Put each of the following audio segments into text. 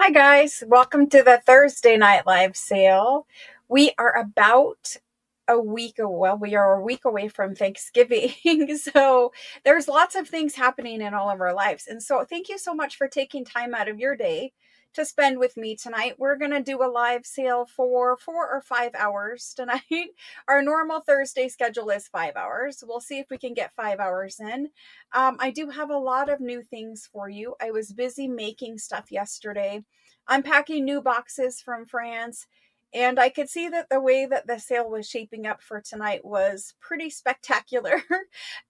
Hi, guys. Welcome to the Thursday Night Live sale. We are about a week away. Well, we are a week away from Thanksgiving. So there's lots of things happening in all of our lives. And so thank you so much for taking time out of your day to spend with me tonight. We're going to do a live sale for 4 or 5 hours tonight. Our normal Thursday schedule is 5 hours. We'll see if we can get 5 hours in. I do have a lot of new things for you. I was busy making stuff yesterday, unpacking new boxes from France, and I could see that the way that the sale was shaping up for tonight was pretty spectacular.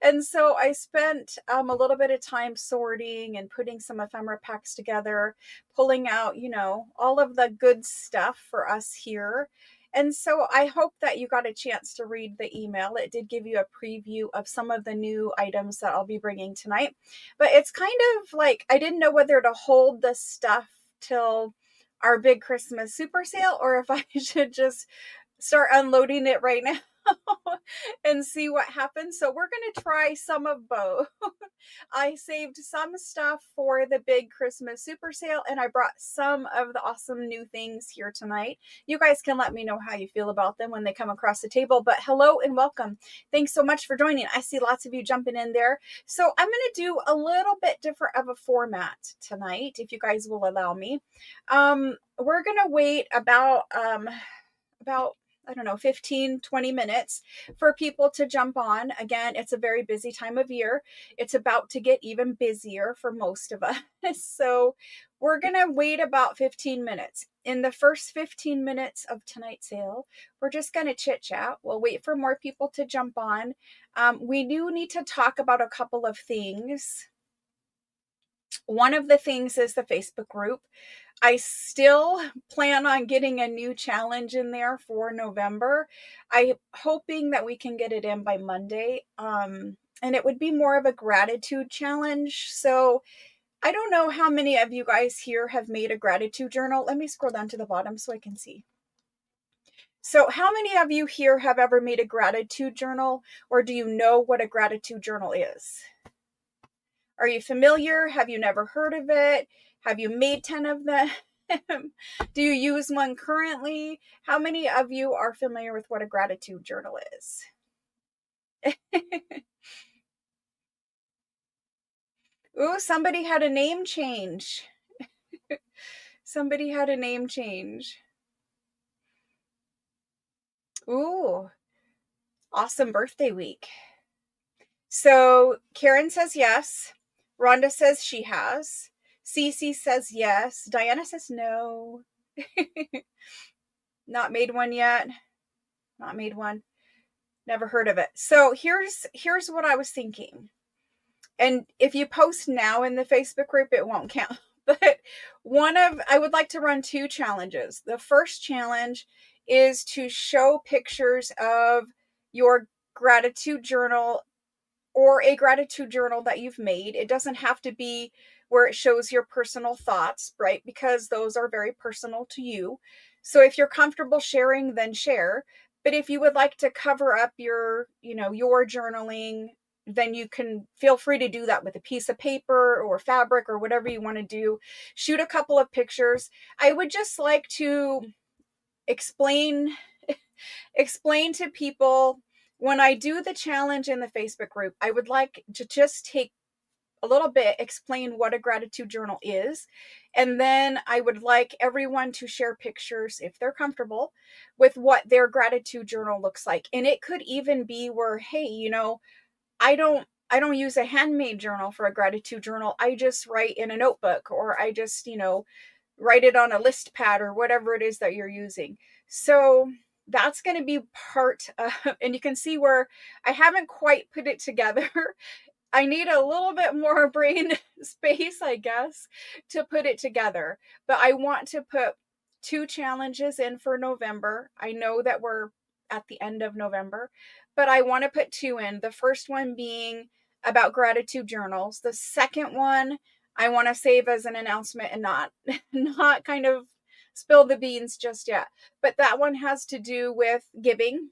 And so I spent a little bit of time sorting and putting some ephemera packs together, pulling out, all of the good stuff for us here. And so I hope that you got a chance to read the email. It did give you a preview of some of the new items that I'll be bringing tonight. But it's kind of like I didn't know whether to hold the stuff till our big Christmas super sale or if I should just start unloading it right now and see what happens. So we're going to try some of both. I saved some stuff for the big Christmas super sale, and I brought some of the awesome new things here tonight. You guys can let me know how you feel about them when they come across the table. But hello and welcome. Thanks so much for joining. I see lots of you jumping in there. So I'm going to do a little bit different of a format tonight, if you guys will allow me. We're going to wait about I don't know, 15, 20 minutes for people to jump on. Again, it's a very busy time of year. It's about to get even busier for most of us. So we're going to wait about 15 minutes. In the first 15 minutes of tonight's sale, we're just going to chit chat. We'll wait for more people to jump on. We do need to talk about a couple of things. One of the things is the Facebook group. I still plan on getting a new challenge in there for November. I'm hoping that we can get it in by Monday. And it would be more of a gratitude challenge. So I don't know how many of you guys here have made a gratitude journal. Let me scroll down to the bottom so I can see. So how many of you here have ever made a gratitude journal, or do you know what a gratitude journal is? Are you familiar? Have you never heard of it? Have you made 10 of them? Do you use one currently? How many of you are familiar with what a gratitude journal is? Ooh, somebody had a name change. Somebody had a name change. Ooh, awesome birthday week. So Karen says yes. Rhonda says she has. Cece says yes. Diana says no. Not made one yet. Not made one. Never heard of it. So here's what I was thinking. And if you post now in the Facebook group, it won't count. But I would like to run 2 challenges. The first challenge is to show pictures of your gratitude journal or a gratitude journal that you've made. It doesn't have to be where it shows your personal thoughts, right? Because those are very personal to you. So if you're comfortable sharing, then share. But if you would like to cover up your journaling, then you can feel free to do that with a piece of paper or fabric or whatever you want to do. Shoot a couple of pictures. I would just like to explain to people, when I do the challenge in the Facebook group, I would like to just take a little bit, explain what a gratitude journal is. And then I would like everyone to share pictures, if they're comfortable, with what their gratitude journal looks like. And it could even be where, hey, I don't use a handmade journal for a gratitude journal. I just write in a notebook, or I just, write it on a list pad, or whatever it is that you're using. So that's going to be part of, and you can see where I haven't quite put it together. I need a little bit more brain space, I guess, to put it together. But I want to put 2 challenges in for November. I know that we're at the end of November, but I want to put 2 in. The first one being about gratitude journals. The second one I want to save as an announcement and not kind of spill the beans just yet. But that one has to do with giving.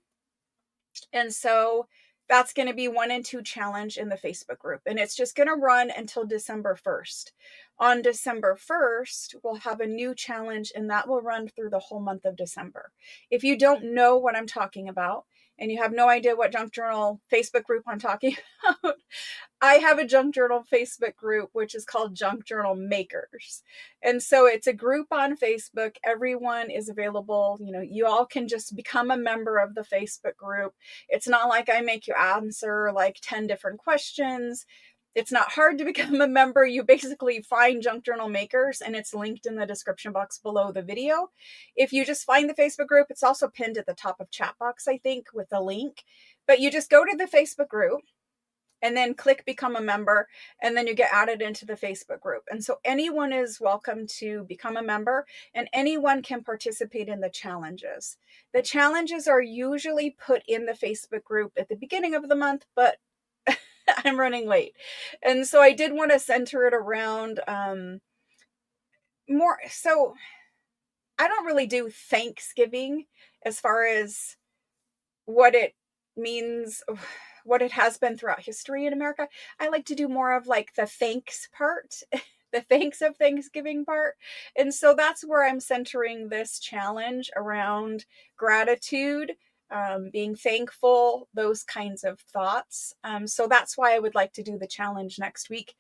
And so that's going to be 1 and 2 challenge in the Facebook group. And it's just going to run until December 1st. On December 1st, we'll have a new challenge, and that will run through the whole month of December. If you don't know what I'm talking about, and you have no idea what junk journal Facebook group I'm talking about, I have a junk journal Facebook group, which is called Junk Journal Makers. And so it's a group on Facebook. Everyone is available. You all can just become a member of the Facebook group. It's not like I make you answer like 10 different questions. It's not hard to become a member. You basically find Junk Journal Makers, and it's linked in the description box below the video. If you just find the Facebook group, it's also pinned at the top of chat box, I think, with a link. But you just go to the Facebook group and then click become a member, and then you get added into the Facebook group. And so anyone is welcome to become a member, and anyone can participate in the challenges. The challenges are usually put in the Facebook group at the beginning of the month, but I'm running late. And so I did want to center it around more. So I don't really do Thanksgiving as far as what it means, what it has been throughout history in America. I like to do more of like the thanks part, the thanks of Thanksgiving part. And so that's where I'm centering this challenge around gratitude, being thankful, those kinds of thoughts. So that's why I would like to do the challenge next week.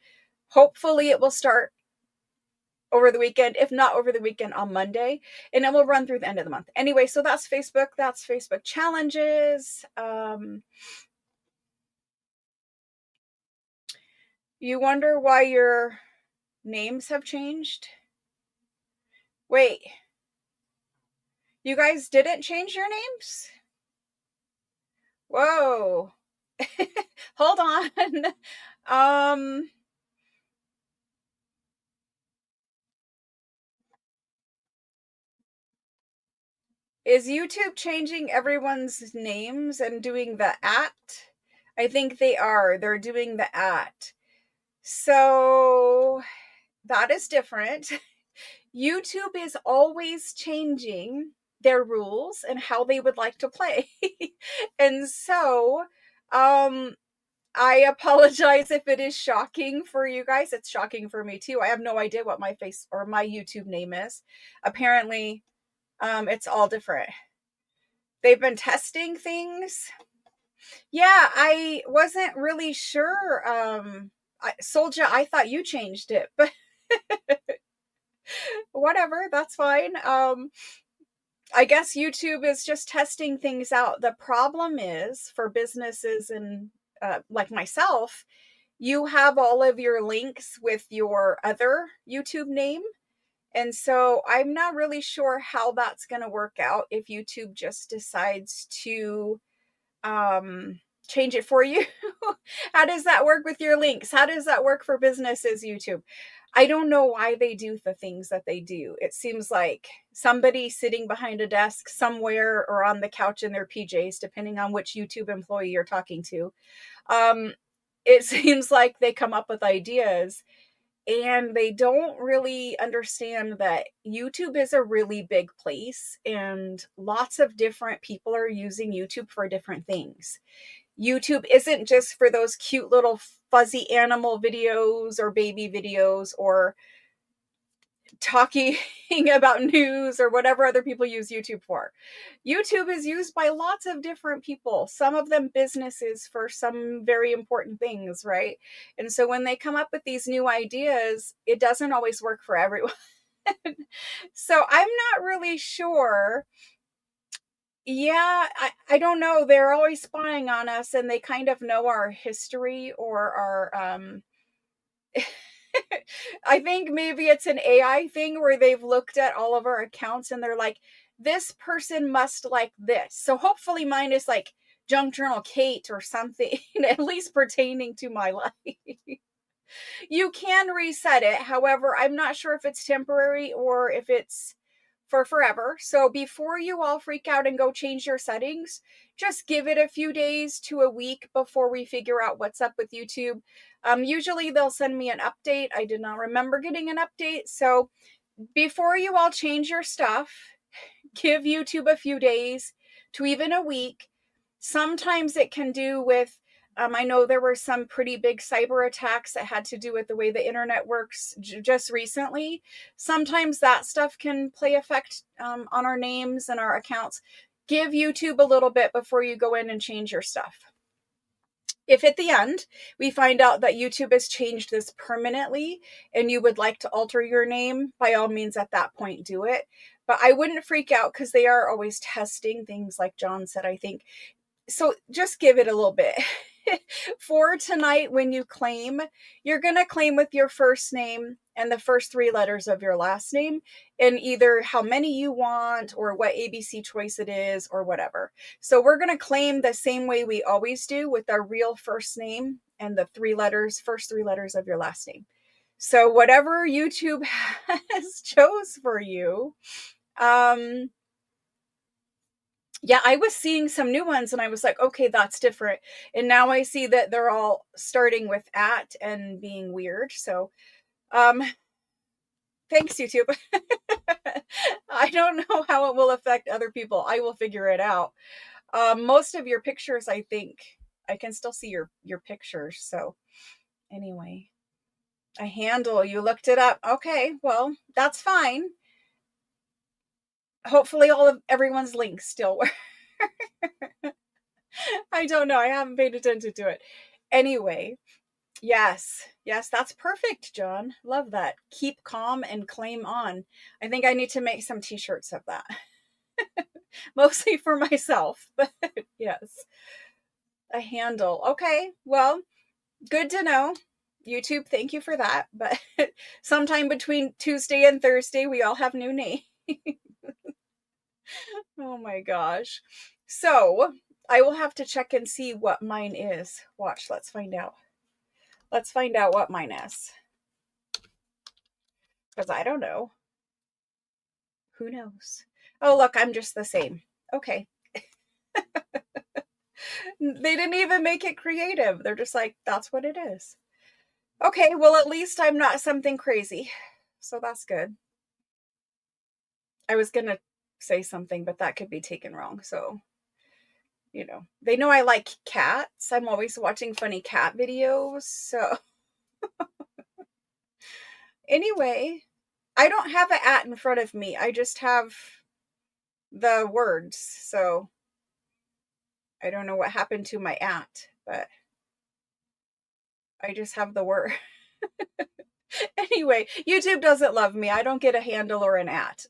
Hopefully it will start over the weekend, if not over the weekend, on Monday, and it will run through the end of the month. Anyway, so that's Facebook challenges. You wonder why your names have changed? Wait, you guys didn't change your names? Whoa. Hold on. Is YouTube changing everyone's names and doing the @? I think they are. They're doing the @. So that is different. YouTube is always changing their rules and how they would like to play. And so, I apologize if it is shocking for you guys. It's shocking for me too. I have no idea what my face or my YouTube name is. Apparently, it's all different. They've been testing things. Yeah, I wasn't really sure. Soldier, I thought you changed it, but whatever, that's fine. I guess YouTube is just testing things out. The problem is for businesses and like myself, you have all of your links with your other YouTube name. And so I'm not really sure how that's going to work out if YouTube just decides to change it for you. How does that work with your links? How does that work for businesses, YouTube? I don't know why they do the things that they do. It seems like somebody sitting behind a desk somewhere or on the couch in their PJs, depending on which YouTube employee you're talking to. It seems like they come up with ideas and they don't really understand that YouTube is a really big place and lots of different people are using YouTube for different things. YouTube isn't just for those cute little fuzzy animal videos or baby videos or talking about news or whatever other people use YouTube for. YouTube is used by lots of different people, some of them businesses for some very important things, right? And so when they come up with these new ideas, it doesn't always work for everyone. So I'm not really sure. Yeah, I don't know. They're always spying on us and they kind of know our history or our I think maybe it's an AI thing where they've looked at all of our accounts and they're like, this person must like this. So hopefully mine is like Junk Journal Kate or something, at least pertaining to my life. You can reset it. However, I'm not sure if it's temporary or if it's for forever. So before you all freak out and go change your settings, just give it a few days to a week before we figure out what's up with YouTube. Usually they'll send me an update. I did not remember getting an update. So before you all change your stuff, give YouTube a few days to even a week. Sometimes it can do with I know there were some pretty big cyber attacks that had to do with the way the internet works just recently. Sometimes that stuff can play effect on our names and our accounts. Give YouTube a little bit before you go in and change your stuff. If at the end we find out that YouTube has changed this permanently and you would like to alter your name, by all means at that point do it. But I wouldn't freak out because they are always testing things, like John said, I think. So just give it a little bit. For tonight, when you claim, you're going to claim with your first name and the first 3 letters of your last name, and either how many you want or what ABC choice it is or whatever. So we're going to claim the same way we always do, with our real first name and the first 3 letters of your last name. So whatever YouTube has chose for you, yeah, I was seeing some new ones and I was like, okay, that's different. And now I see that they're all starting with at and being weird. So, thanks, YouTube. I don't know how it will affect other people. I will figure it out. Most of your pictures, I think I can still see your pictures. So anyway, a handle, you looked it up. Okay, well, that's fine. Hopefully all of everyone's links still work. I don't know. I haven't paid attention to it. Anyway, yes, that's perfect, John. Love that. Keep calm and claim on. I think I need to make some t-shirts of that. Mostly for myself, but yes. A handle. Okay, well, good to know. YouTube, thank you for that. But sometime between Tuesday and Thursday, we all have new names. Oh my gosh. So I will have to check and see what mine is. Watch, let's find out. Let's find out what mine is. Because I don't know. Who knows? Oh, look, I'm just the same. Okay. They didn't even make it creative. They're just like, that's what it is. Okay, well, at least I'm not something crazy. So that's good. I was going to say something, but that could be taken wrong. So, they know I like cats. I'm always watching funny cat videos. So, anyway, I don't have an at in front of me. I just have the words. So, I don't know what happened to my at, but I just have the word. Anyway, YouTube doesn't love me. I don't get a handle or an at.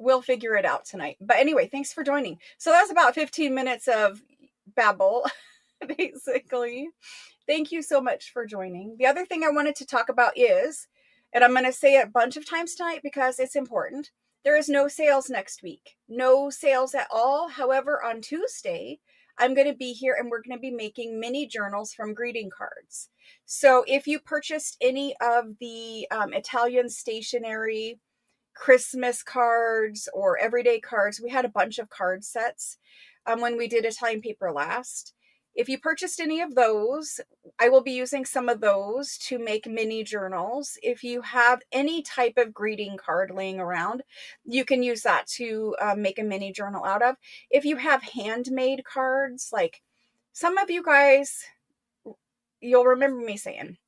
We'll figure it out tonight. But anyway, thanks for joining. So that's about 15 minutes of babble, basically. Thank you so much for joining. The other thing I wanted to talk about is, and I'm going to say it a bunch of times tonight because it's important, there is no sales next week. No sales at all. However, on Tuesday, I'm going to be here and we're going to be making mini journals from greeting cards. So if you purchased any of the Italian stationery Christmas cards or everyday cards, we had a bunch of card sets when we did Italian paper last. If you purchased any of those, I will be using some of those to make mini journals. If you have any type of greeting card laying around, you can use that to make a mini journal out of. If you have handmade cards, like some of you guys, you'll remember me saying,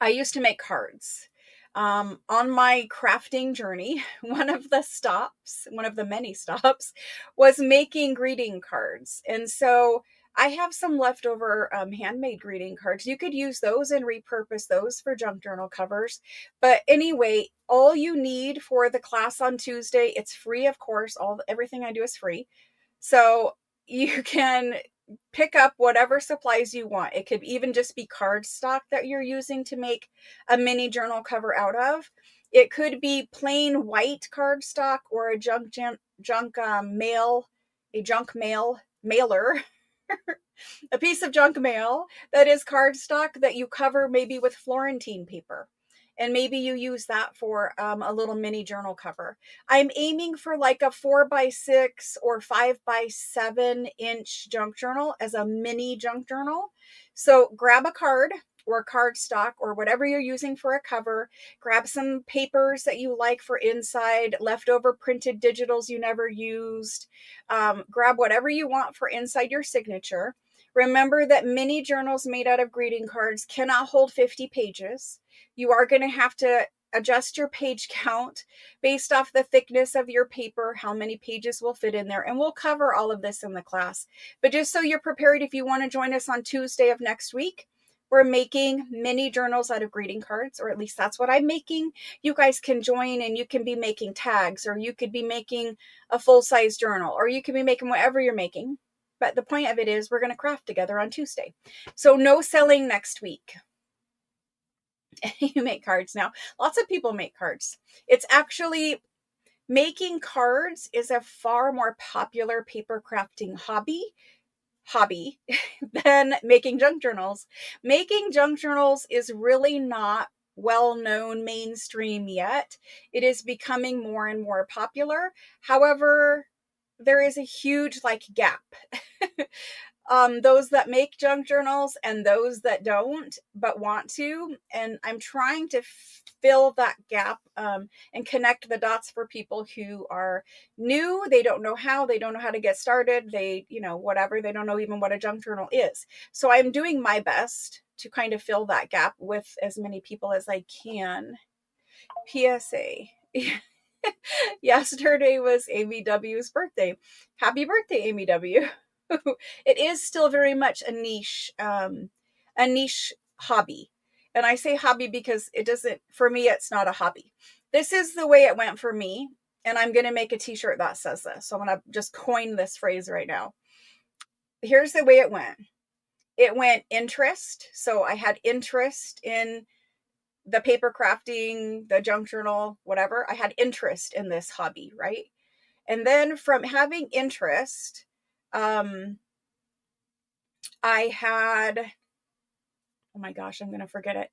I used to make cards. On my crafting journey, one of the many stops, was making greeting cards. And so I have some leftover handmade greeting cards. You could use those and repurpose those for junk journal covers. But anyway, all you need for the class on Tuesday, it's free, of course. Everything I do is free. So you can pick up whatever supplies you want. It could even just be cardstock that you're using to make a mini journal cover out of. It could be plain white cardstock or a junk mailer, a piece of junk mail that is cardstock that you cover maybe with Florentine paper. And maybe you use that for a little mini journal cover. I'm aiming for like a 4x6 or 5x7 inch junk journal as a mini junk journal. So grab a card or cardstock or whatever you're using for a cover. Grab some papers that you like for inside, leftover printed digitals you never used. Grab whatever you want for inside your signature. Remember that mini journals made out of greeting cards cannot hold 50 pages. You are going to have to adjust your page count based off the thickness of your paper, how many pages will fit in there. And we'll cover all of this in the class. But just so you're prepared, if you want to join us on Tuesday of next week, we're making mini journals out of greeting cards, or at least that's what I'm making. You guys can join and you can be making tags, or you could be making a full-size journal, or you could be making whatever you're making. But the point of it is we're going to craft together on Tuesday. So no selling next week. You make cards now. Lots of people make cards. It's actually, making cards is a far more popular paper crafting hobby than making junk journals. Making junk journals is really not well-known mainstream yet. It is becoming more and more popular. However, there is a huge gap. Those that make junk journals and those that don't but want to, and I'm trying to fill that gap and connect the dots for people who are new. They don't know how to get started. They, whatever, they don't know even what a junk journal is. So I'm doing my best to kind of fill that gap with as many people as I can. PSA. Yesterday was Amy W's birthday. Happy birthday, Amy W. It is still very much a niche hobby. And I say hobby because for me, it's not a hobby. This is the way it went for me. And I'm going to make a t-shirt that says this. So I'm going to just coin this phrase right now. Here's the way it went. It went interest. So I had interest in the paper crafting, the junk journal, whatever. I had interest in this hobby, right? And then from having interest, I had, oh my gosh, I'm going to forget it.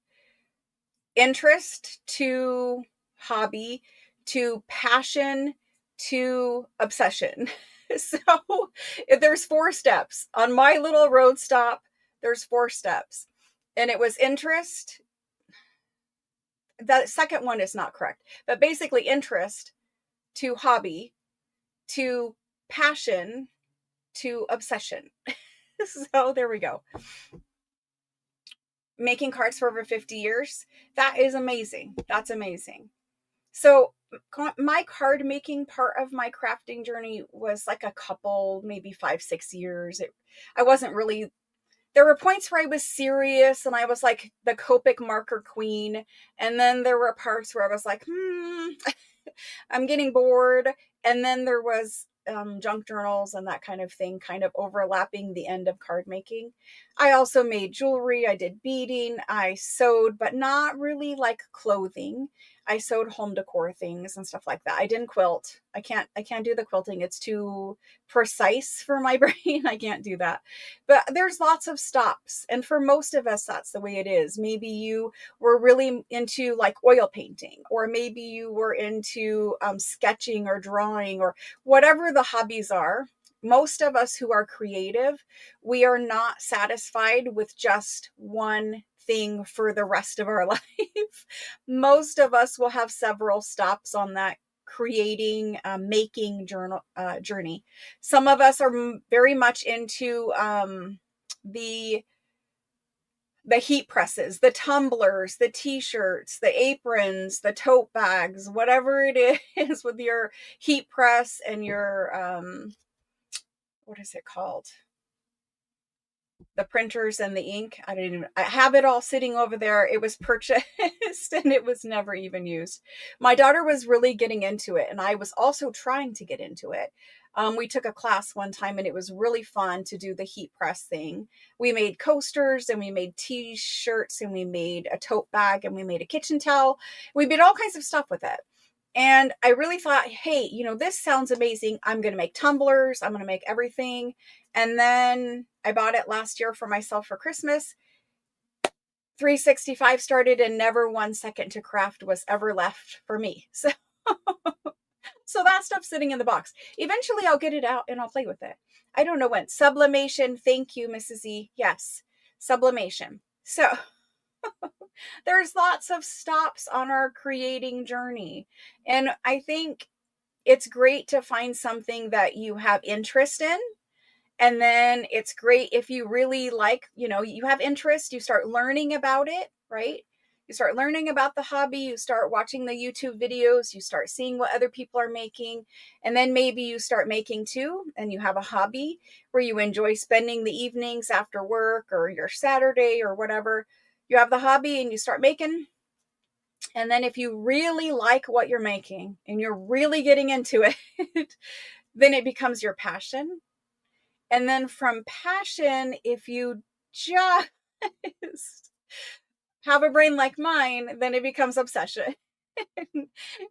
Interest to hobby, to passion, to obsession. So there's 4 steps on my little road stop. There's 4 steps, and it was interest. The second one is not correct, but basically interest to hobby, to passion, to obsession. So there we go. Making cards for over 50 years. That is amazing. That's amazing. So my card making part of my crafting journey was like a couple, maybe 5-6 years. I wasn't really, there were points where I was serious and I was like the Copic marker queen. And then there were parts where I was like, I'm getting bored. And then there was junk journals and that kind of thing kind of overlapping the end of card making. I also made jewelry. I did beading. I sewed, but not really like clothing. I sewed home decor things and stuff like that. I didn't quilt. I can't do the quilting. It's too precise for my brain. I can't do that. But there's lots of stops. And for most of us, that's the way it is. Maybe you were really into like oil painting, or maybe you were into sketching or drawing or whatever the hobbies are. Most of us who are creative, we are not satisfied with just one thing for the rest of our life. Most of us will have several stops on that creating, making journey. Some of us are very much into the heat presses, the tumblers, the t-shirts, the aprons, the tote bags, whatever it is with your heat press and your, what is it called? The printers and the ink. I have it all sitting over there. It was purchased and it was never even used. My daughter was really getting into it, and I was also trying to get into it. We took a class one time and it was really fun to do the heat press thing. We made coasters and we made t-shirts and we made a tote bag and we made a kitchen towel. We made all kinds of stuff with it. And I really thought, hey, this sounds amazing. I'm going to make tumblers. I'm going to make everything. And then I bought it last year for myself for Christmas. 365 started and never 1 second to craft was ever left for me. So, so that stuff's sitting in the box. Eventually I'll get it out and I'll play with it. I don't know when. Sublimation. Thank you, Mrs. E. Yes, sublimation. So There's lots of stops on our creating journey. And I think it's great to find something that you have interest in. And then it's great if you really like, you have interest, you start learning about it, right? You start learning about the hobby, you start watching the YouTube videos, you start seeing what other people are making, and then maybe you start making too, and you have a hobby where you enjoy spending the evenings after work or your Saturday or whatever. You have the hobby and you start making. And then if you really like what you're making and you're really getting into it, then it becomes your passion. And then from passion, if you just have a brain like mine, then it becomes obsession.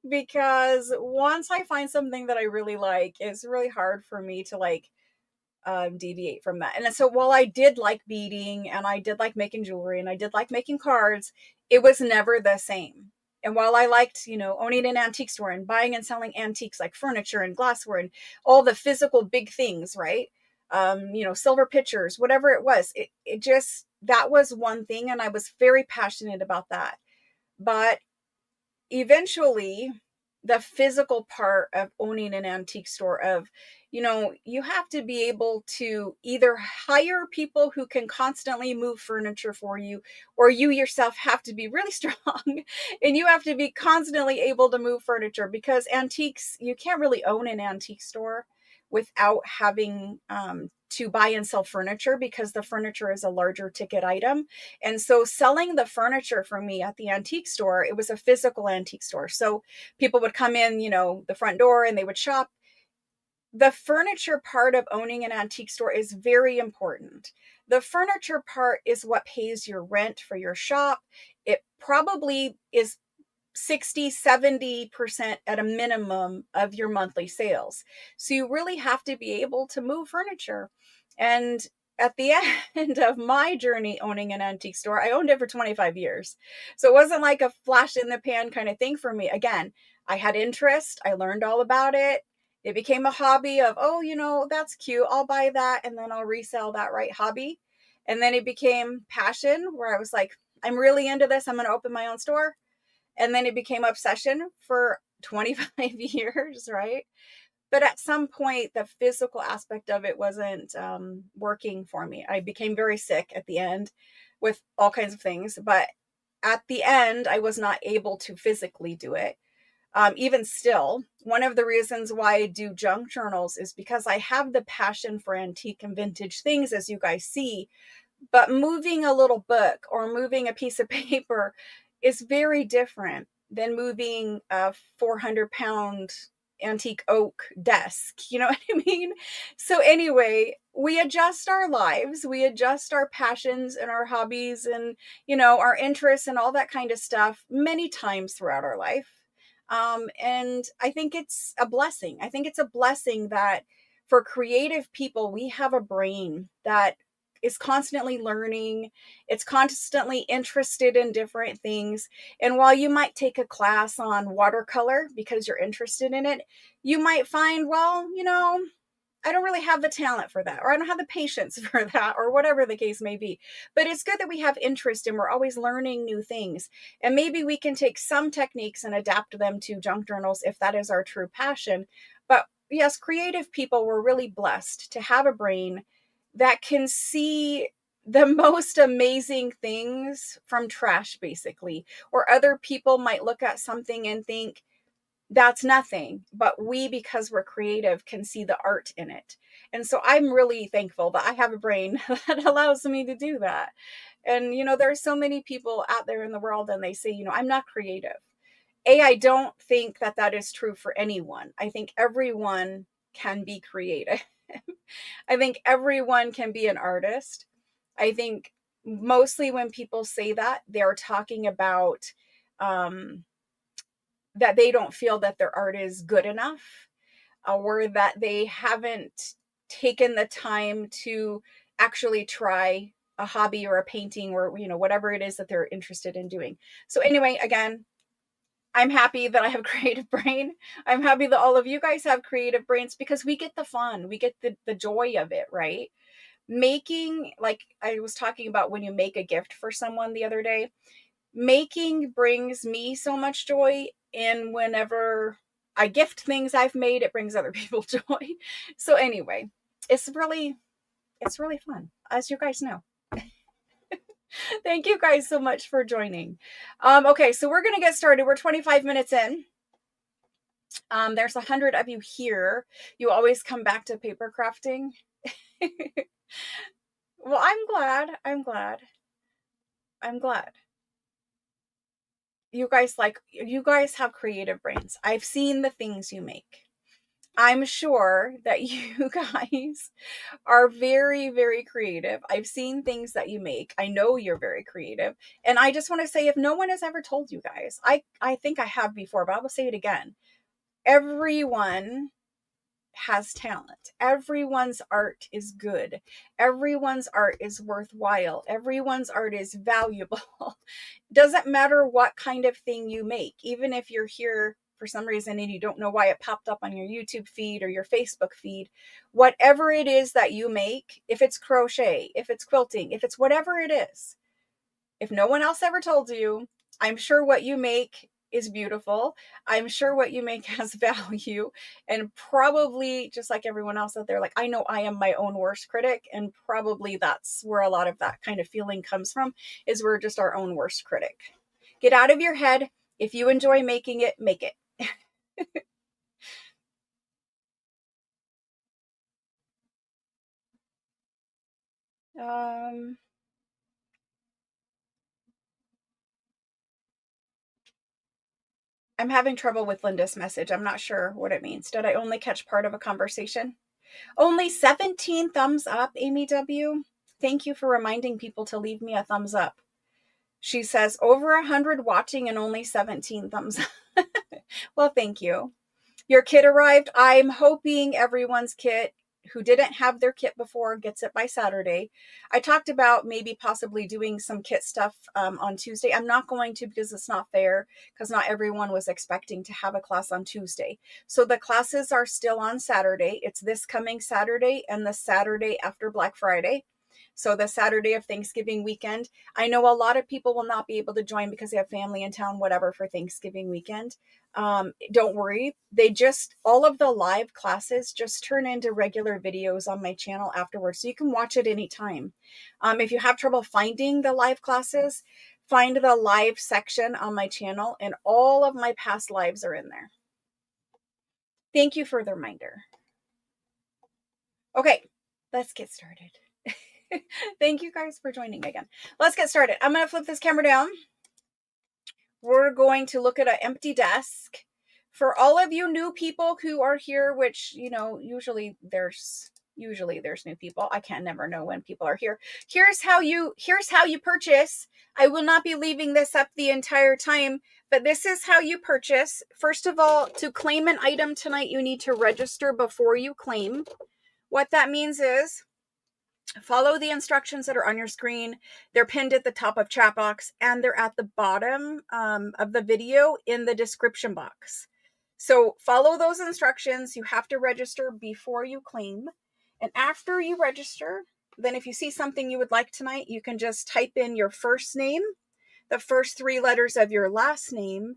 Because once I find something that I really like, it's really hard for me to deviate from that. And so while I did like beading and I did like making jewelry and I did like making cards, it was never the same. And while I liked, owning an antique store and buying and selling antiques like furniture and glassware and all the physical big things, right? Silver pitchers, whatever it was, it just, that was one thing. And I was very passionate about that. But eventually, the physical part of owning an antique store, of you have to be able to either hire people who can constantly move furniture for you, or you yourself have to be really strong and you have to be constantly able to move furniture, because antiques, you can't really own an antique store without having to buy and sell furniture, because the furniture is a larger ticket item. And so selling the furniture for me at the antique store, it was a physical antique store. So people would come in, the front door, and they would shop. The furniture part of owning an antique store is very important. The furniture part is what pays your rent for your shop. It probably is 60-70% at a minimum of your monthly sales. So you really have to be able to move furniture. And at the end of my journey owning an antique store, I owned it for 25 years. So it wasn't like a flash in the pan kind of thing for me. Again, I had interest, I learned all about it. It became a hobby of, oh, that's cute, I'll buy that and then I'll resell that, right? Hobby. And then it became passion, where I was like, I'm really into this, I'm going to open my own store. And then it became obsession for 25 years, right? But at some point, the physical aspect of it wasn't working for me. I became very sick at the end with all kinds of things. But at the end, I was not able to physically do it. Even still, one of the reasons why I do junk journals is because I have the passion for antique and vintage things, as you guys see. But moving a little book or moving a piece of paper is very different than moving a 400-pound antique oak desk. You know what I mean? So anyway, we adjust our lives, we adjust our passions and our hobbies and, our interests and all that kind of stuff many times throughout our life. And I think it's a blessing. I think it's a blessing that for creative people, we have a brain that is constantly learning. It's constantly interested in different things. And while you might take a class on watercolor because you're interested in it, you might find, well, I don't really have the talent for that, or I don't have the patience for that, or whatever the case may be. But it's good that we have interest and we're always learning new things. And maybe we can take some techniques and adapt them to junk journals if that is our true passion. But yes, creative people were really blessed to have a brain that can see the most amazing things from trash, basically. Or other people might look at something and think, that's nothing, but we, because we're creative, can see the art in it. And so I'm really thankful that I have a brain that allows me to do that. And there's so many people out there in the world and they say, I'm not creative. I don't think that that is true for anyone. I think everyone can be creative. I think everyone can be an artist. I think mostly when people say that, they're talking about that they don't feel that their art is good enough, or that they haven't taken the time to actually try a hobby or a painting or whatever it is that they're interested in doing. So anyway, again, I'm happy that I have a creative brain. I'm happy that all of you guys have creative brains, because we get the fun, we get the joy of it, right? Making, like I was talking about when you make a gift for someone the other day, making brings me so much joy. And whenever I gift things I've made, it brings other people joy. So anyway, it's really fun, as you guys know. Thank you guys so much for joining. Okay, so we're gonna get started. We're 25 minutes in. There's 100 of you here. You always come back to paper crafting. Well, I'm glad. You guys have creative brains. I've seen the things you make. I'm sure that you guys are very, very creative. I've seen things that you make. I know you're very creative. And I just want to say, if no one has ever told you guys, I think I have before, but I will say it again. Everyone has talent. Everyone's art is good. Everyone's art is worthwhile. Everyone's art is valuable. Doesn't matter what kind of thing you make, even if you're here for some reason and you don't know why it popped up on your YouTube feed or your Facebook feed, whatever it is that you make, if it's crochet, if it's quilting, if it's whatever it is, if no one else ever told you, I'm sure what you make is beautiful. I'm sure what you make has value, and probably just like everyone else out there, like I know I am my own worst critic, and probably that's where a lot of that kind of feeling comes from, is we're just our own worst critic. Get out of your head. If you enjoy making it, make it. um I'm having trouble with Linda's message. I'm not sure what it means. Did I only catch part of a conversation? Only 17 thumbs up, Amy W. Thank you for reminding people to leave me a thumbs up. She says over 100 watching and only 17 thumbs up. Well, thank you. Your kit arrived. I'm hoping everyone's kit who didn't have their kit before gets it by Saturday. I talked about maybe possibly doing some kit stuff on Tuesday. I'm not going to, because it's not fair, because not everyone was expecting to have a class on Tuesday. So the classes are still on Saturday. It's this coming Saturday and the Saturday after Black Friday. So the Saturday of Thanksgiving weekend. I know a lot of people will not be able to join because they have family in town, whatever, for Thanksgiving weekend. Don't worry. All of the live classes just turn into regular videos on my channel afterwards. So you can watch it anytime. If you have trouble finding the live classes, find the live section on my channel, and all of my past lives are in there. Thank you for the reminder. Okay, let's get started. Thank you guys for joining again. Let's get started. I'm going to flip this camera down. We're going to look at an empty desk. For all of you new people who are here, which, usually there's new people. I can never know when people are here. Here's how you purchase. I will not be leaving this up the entire time, but this is how you purchase. First of all, to claim an item tonight, you need to register before you claim. What that means is follow the instructions that are on your screen. They're pinned at the top of chat box, and they're at the bottom of the video in the description box. So follow those instructions. You have to register before you claim. And after you register, then if you see something you would like tonight, you can just type in your first name, the first 3 letters of your last name,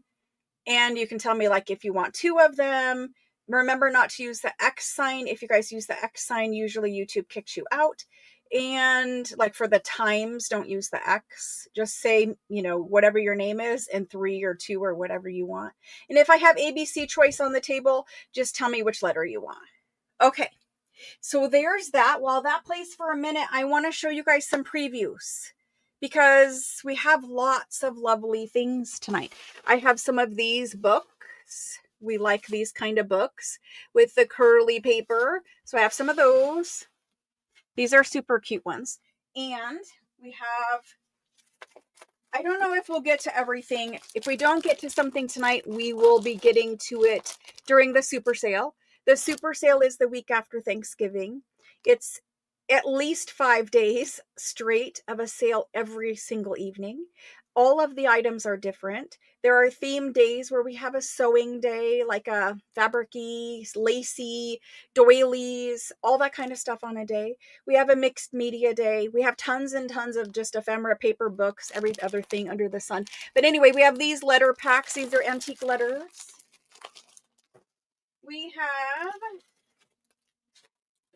and you can tell me like if you want 2 of them. Remember not to use the X sign. If you guys use the X sign, usually YouTube kicks you out. And like for the times, don't use the X. Just say, whatever your name is, and 3 or 2 or whatever you want. And if I have ABC choice on the table, just tell me which letter you want. Okay, so there's that. While that plays for a minute, I want to show you guys some previews, because we have lots of lovely things tonight. I have some of these books. We like these kind of books with the curly paper. So I have some of those. These are super cute ones. And we have, I don't know if we'll get to everything. If we don't get to something tonight, we will be getting to it during the super sale. The super sale is the week after Thanksgiving. It's at least 5 days straight of a sale every single evening. All of the items are different. There are themed days where we have a sewing day, like a fabric-y, lacy, doilies, all that kind of stuff on a day. We have a mixed media day. We have tons and tons of just ephemera paper books, every other thing under the sun. But anyway, we have these letter packs. These are antique letters. We have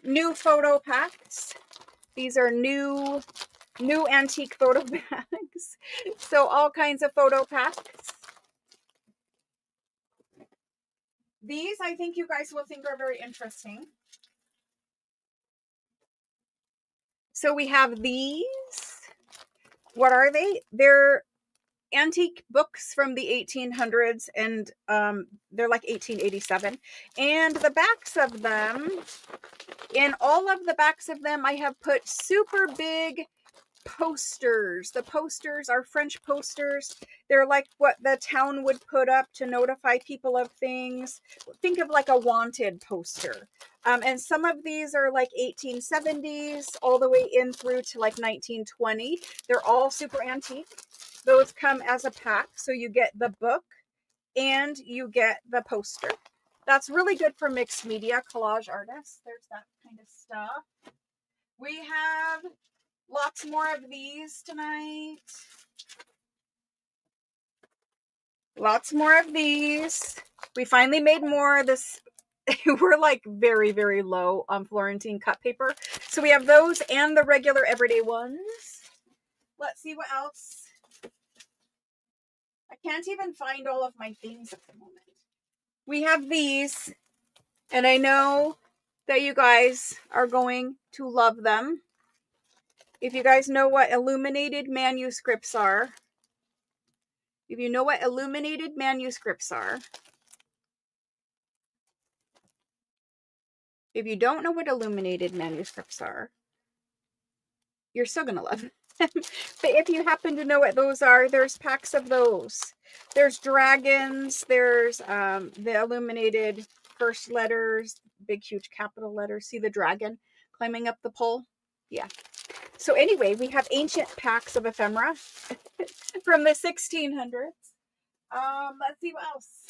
new photo packs. These are new antique photo bags. So all kinds of photo packs. These I think you guys will think are very interesting. So we have these. What are they? They're antique books from the 1800s, and they're like 1887. And the backs of them, in all of the backs of them, I have put super big posters. The posters are French posters. They're like what the town would put up to notify people of things. Think of like a wanted poster. And some of these are like 1870s all the way in through to like 1920. They're all super antique. Those come as a pack. So you get the book and you get the poster. That's really good for mixed media collage artists. There's that kind of stuff. We have lots more of these tonight. Lots more of these. We finally made more. This we're like very, very low on Florentine cut paper. So we have those and the regular everyday ones. Let's see what else. I can't even find all of my things at the moment. We have these, and I know that you guys are going to love them. If you guys know what illuminated manuscripts are, if you know what illuminated manuscripts are, if you don't know what illuminated manuscripts are, you're still going to love them. But if you happen to know what those are, there's packs of those. There's dragons. There's the illuminated first letters, big, huge capital letters. See the dragon climbing up the pole? Yeah. So anyway, we have ancient packs of ephemera from the 1600s. Let's see what else.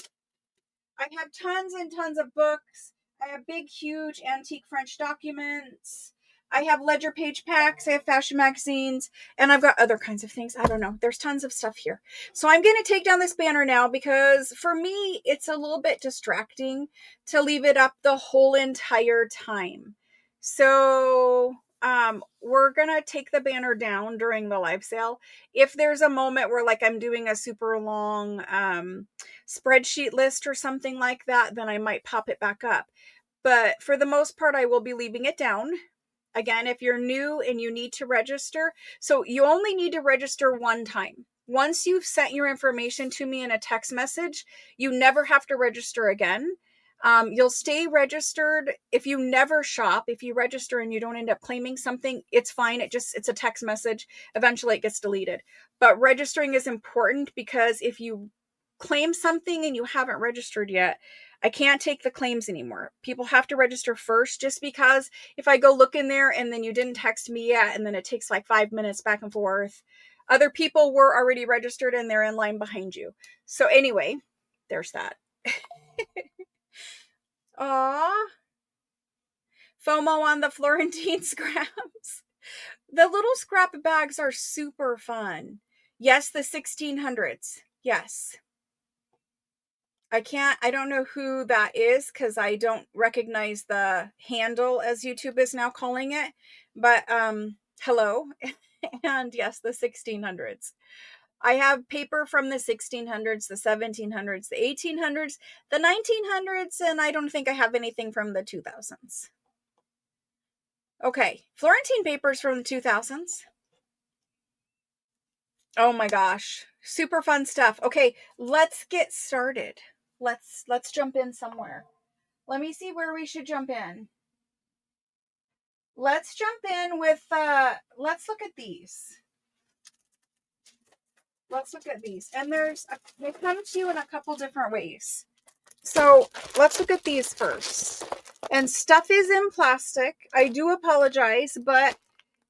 I have tons and tons of books. I have big, huge antique French documents. I have ledger page packs. I have fashion magazines. And I've got other kinds of things. I don't know. There's tons of stuff here. So I'm going to take down this banner now because for me, it's a little bit distracting to leave it up the whole entire time. So we're going to take the banner down during the live sale. If there's a moment where like I'm doing a super long spreadsheet list or something like that, then I might pop it back up. But for the most part, I will be leaving it down. Again, if you're new and you need to register, so you only need to register one time. Once you've sent your information to me in a text message, you never have to register again. You'll stay registered. If you never shop, if you register and you don't end up claiming something, it's fine. It's a text message. Eventually it gets deleted. But registering is important because if you claim something and you haven't registered yet, I can't take the claims anymore. People have to register first, just because if I go look in there and then you didn't text me yet, and then it takes like 5 minutes back and forth, other people were already registered and they're in line behind you. So anyway, there's that. Aw. FOMO on the Florentine scraps. The little scrap bags are super fun. Yes, the 1600s. Yes. I don't know who that is because I don't recognize the handle as YouTube is now calling it. But hello. And yes, the 1600s. I have paper from the 1600s, the 1700s, the 1800s, the 1900s, and I don't think I have anything from the 2000s. Okay, Florentine papers from the 2000s. Oh my gosh, super fun stuff. Okay, let's get started. Let's jump in somewhere. Let me see where we should jump in. Let's jump in with, let's look at these. Let's look at these. And they come to you in a couple different ways. So let's look at these first. And stuff is in plastic. I do apologize, but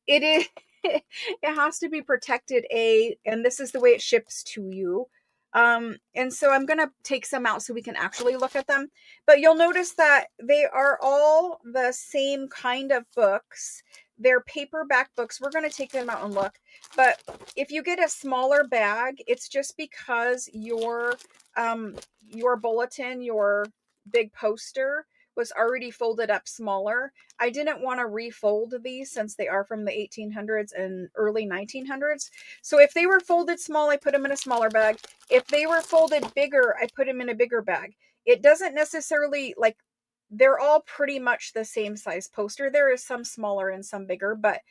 it is it has to be protected, and this is the way it ships to you. And so I'm gonna take some out so we can actually look at them. But you'll notice that they are all the same kind of books. They're paperback books. We're gonna take them out and look. But if you get a smaller bag, it's just because your bulletin, your big poster was already folded up smaller. I didn't want to refold these since they are from the 1800s and early 1900s. So if they were folded small, I put them in a smaller bag. If they were folded bigger, I put them in a bigger bag. It doesn't necessarily, like, they're all pretty much the same size poster. There is some smaller and some bigger, but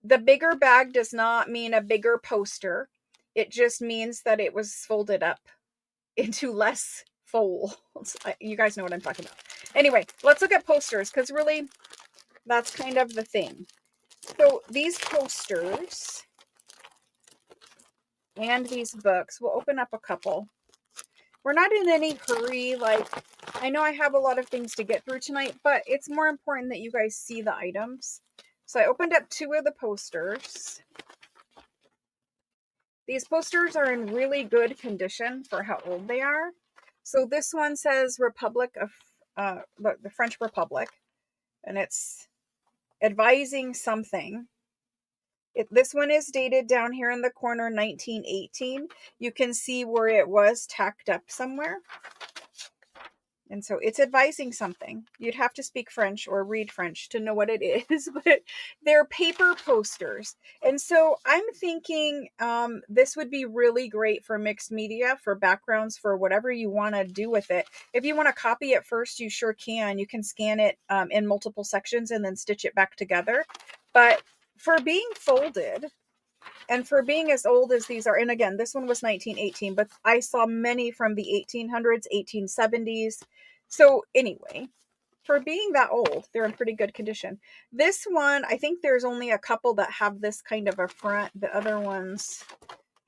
the bigger bag does not mean a bigger poster. It just means that it was folded up into less folds. You guys know what I'm talking about. Anyway, let's look at posters, because really that's kind of the thing. So these posters and these books, we'll open up a couple. We're not in any hurry. Like, I know I have a lot of things to get through tonight, but it's more important that you guys see the items. So I opened up two of the posters. These posters are in really good condition for how old they are. So this one says Republic of the French Republic, and it's advising something. This one is dated down here in the corner 1918. You can see where it was tacked up somewhere. And so it's advising something. You'd have to speak French or read French to know what it is, but they're paper posters. And so I'm thinking this would be really great for mixed media, for backgrounds, for whatever you want to do with it. If you want to copy it first, you sure can. You can scan it in multiple sections and then stitch it back together. But for being folded, and for being as old as these are, and again, this one was 1918, but I saw many from the 1800s, 1870s. So anyway, for being that old, they're in pretty good condition. This one, I think there's only a couple that have this kind of a front. The other ones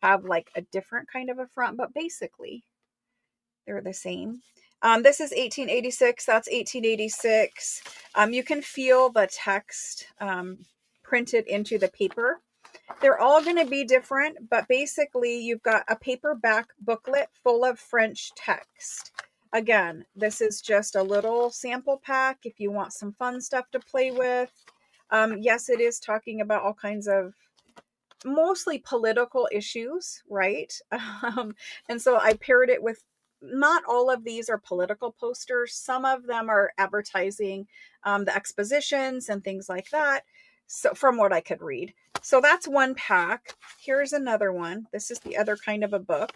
have like a different kind of a front, but basically they're the same. This is 1886. That's 1886. You can feel the text printed into the paper. They're all going to be different, but basically you've got a paperback booklet full of French text. Again, this is just a little sample pack if you want some fun stuff to play with. Yes, it is talking about all kinds of mostly political issues, right? And so I paired it with, not all of these are political posters. Some of them are advertising the expositions and things like that. So from what I could read. So that's one pack. Here's another one. This is the other kind of a book.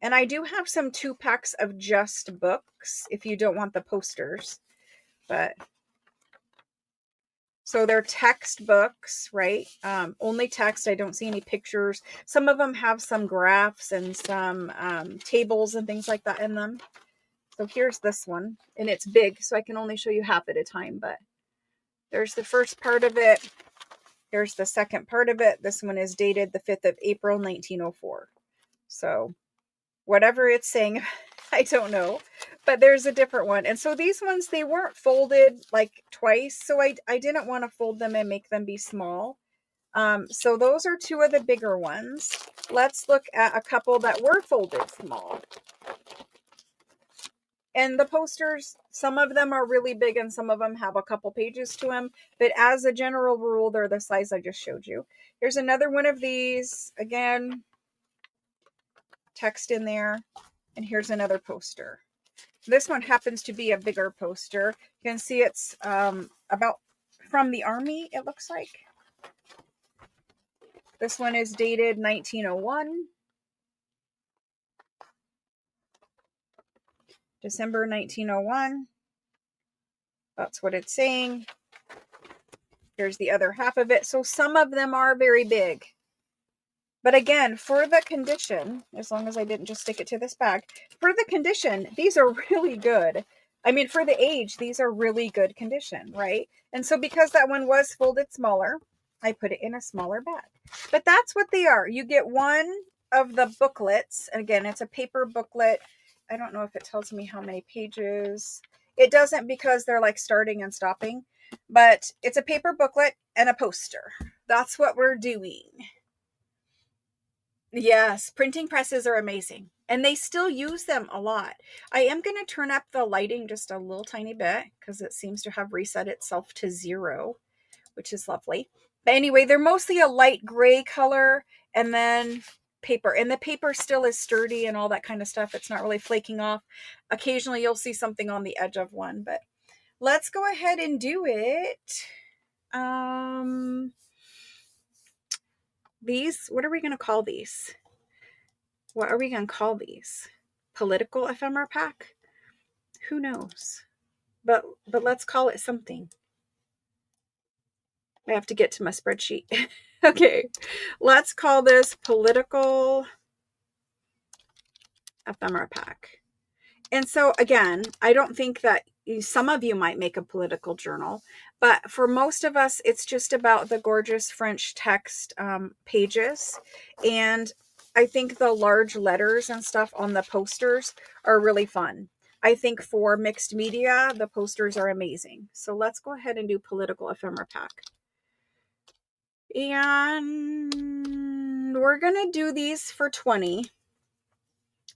And I do have some 2 packs of just books if you don't want the posters. But so they're text books, right? Only text. I don't see any pictures. Some of them have some graphs and some tables and things like that in them. So here's this one. And it's big, so I can only show you half at a time. But there's the first part of it. Here's the second part of it. This one is dated the 5th of April, 1904. So whatever it's saying, I don't know, but there's a different one. And so these ones, they weren't folded like twice. So I didn't want to fold them and make them be small. So those are 2 of the bigger ones. Let's look at a couple that were folded small. And the posters, some of them are really big and some of them have a couple pages to them. But as a general rule, they're the size I just showed you. Here's another one of these. Again, text in there. And here's another poster. This one happens to be a bigger poster. You can see it's about from the Army, it looks like. This one is dated 1901. December 1901. That's what it's saying. Here's the other half of it. So some of them are very big. But again, for the condition, as long as I didn't just stick it to this bag, for the condition, these are really good. I mean, for the age, these are really good condition, right? And so because that one was folded smaller, I put it in a smaller bag. But that's what they are. You get one of the booklets. Again, it's a paper booklet. I don't know if it tells me how many pages. It doesn't because they're like starting and stopping, but it's a paper booklet and a poster. That's what we're doing. Yes, printing presses are amazing and they still use them a lot. I am going to turn up the lighting just a little tiny bit because it seems to have reset itself to 0, which is lovely. But anyway, they're mostly a light gray color and then paper. And the paper still is sturdy and all that kind of stuff. It's not really flaking off. Occasionally you'll see something on the edge of one, but let's go ahead and do it. These, what are we going to call these? What are we going to call these? Political ephemera pack? Who knows? But let's call it something. I have to get to my spreadsheet. Okay, let's call this political ephemera pack. And so again, I don't think that some of you might make a political journal, but for most of us, it's just about the gorgeous French text pages. And I think the large letters and stuff on the posters are really fun. I think for mixed media, the posters are amazing. So let's go ahead and do political ephemera pack. And we're going to do these for 20.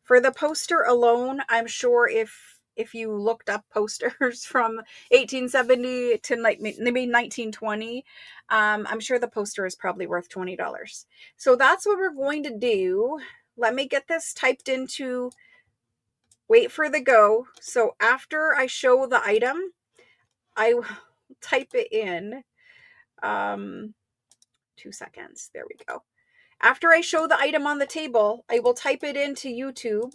For the poster alone, I'm sure if you looked up posters from 1870 to maybe 1920, I'm sure the poster is probably worth $20. So that's what we're going to do. Let me get this typed into, wait for the go. So after I show the item, I will type it in. 2 seconds. There we go. After I show the item on the table, I will type it into YouTube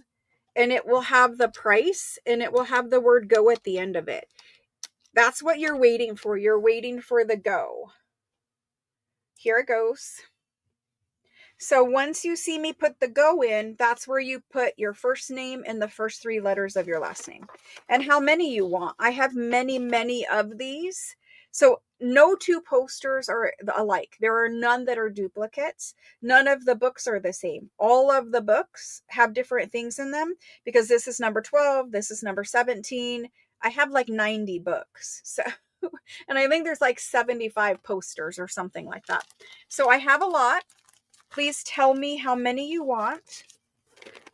and it will have the price and it will have the word go at the end of it. That's what you're waiting for. You're waiting for the go. Here it goes. So once you see me put the go in, that's where you put your first name and the first 3 letters of your last name and how many you want. I have many, many of these. So no 2 posters are alike. There are none that are duplicates. None of the books are the same. All of the books have different things in them because this is number 12. This is number 17. I have like 90 books. So, and I think there's like 75 posters or something like that. So I have a lot. Please tell me how many you want.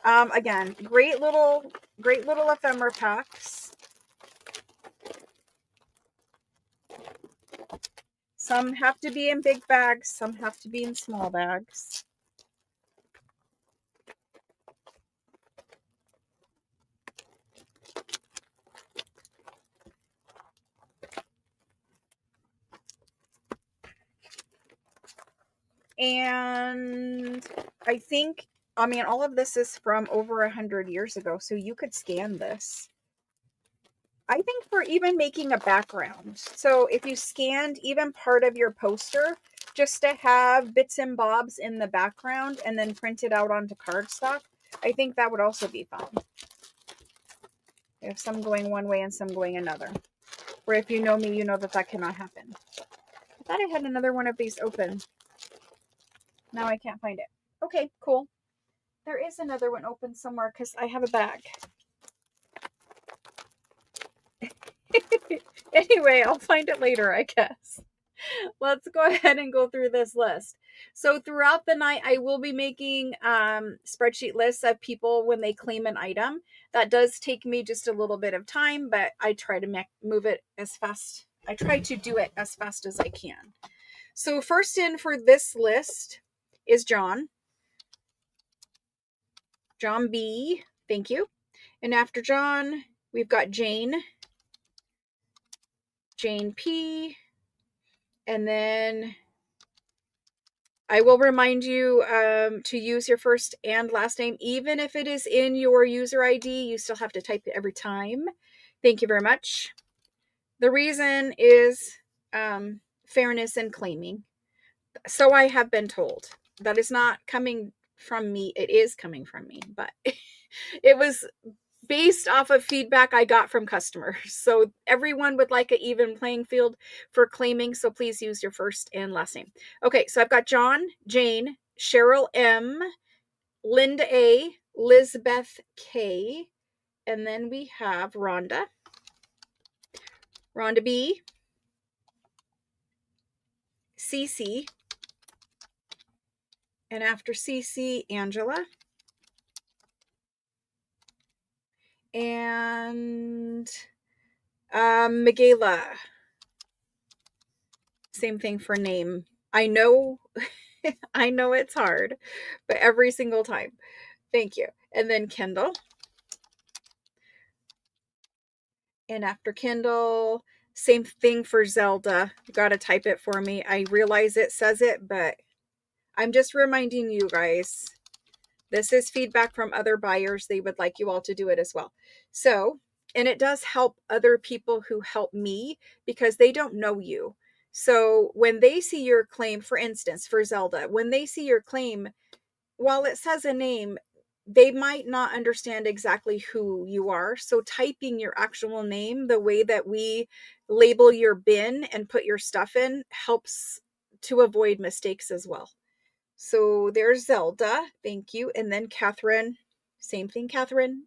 Again, great little ephemera packs. Some have to be in big bags. Some have to be in small bags. And I think, I mean, all of this is from over 100 years ago, so you could scan this. I think for even making a background. So if you scanned even part of your poster, just to have bits and bobs in the background and then print it out onto cardstock, I think that would also be fun. If some going one way and some going another. Or if you know me, you know that that cannot happen. I thought I had another one of these open. Now I can't find it. Okay, cool. There is another one open somewhere because I have a bag. Anyway, I'll find it later, I guess. Let's go ahead and go through this list. So throughout the night, I will be making spreadsheet lists of people when they claim an item. That does take me just a little bit of time, but I try to move it as fast. I try to do it as fast as I can. So first in for this list is John. John B. Thank you. And after John, we've got Jane. Jane P. And then I will remind you to use your first and last name. Even if it is in your user ID, you still have to type it every time. Thank you very much. The reason is fairness in claiming. So I have been told. That is not coming from me. It is coming from me, but it was based off of feedback I got from customers. So everyone would like an even playing field for claiming. So please use your first and last name. Okay, so I've got John, Jane, Cheryl M, Linda A, Lizbeth K, and then we have Rhonda. Rhonda B, Cece, and after Cece, Angela, and Michaela. Same thing for name. I know, I know it's hard, but every single time. Thank you. And then Kendall. And after Kendall, same thing for Zelda. You got to type it for me. I realize it says it, but I'm just reminding you guys. This is feedback from other buyers. They would like you all to do it as well. So, and it does help other people who help me because they don't know you. So when they see your claim, for instance, for Zelda, when they see your claim, while it says a name, they might not understand exactly who you are. So typing your actual name, the way that we label your bin and put your stuff in, helps to avoid mistakes as well. So there's Zelda. Thank you. And then Catherine. Same thing, Catherine.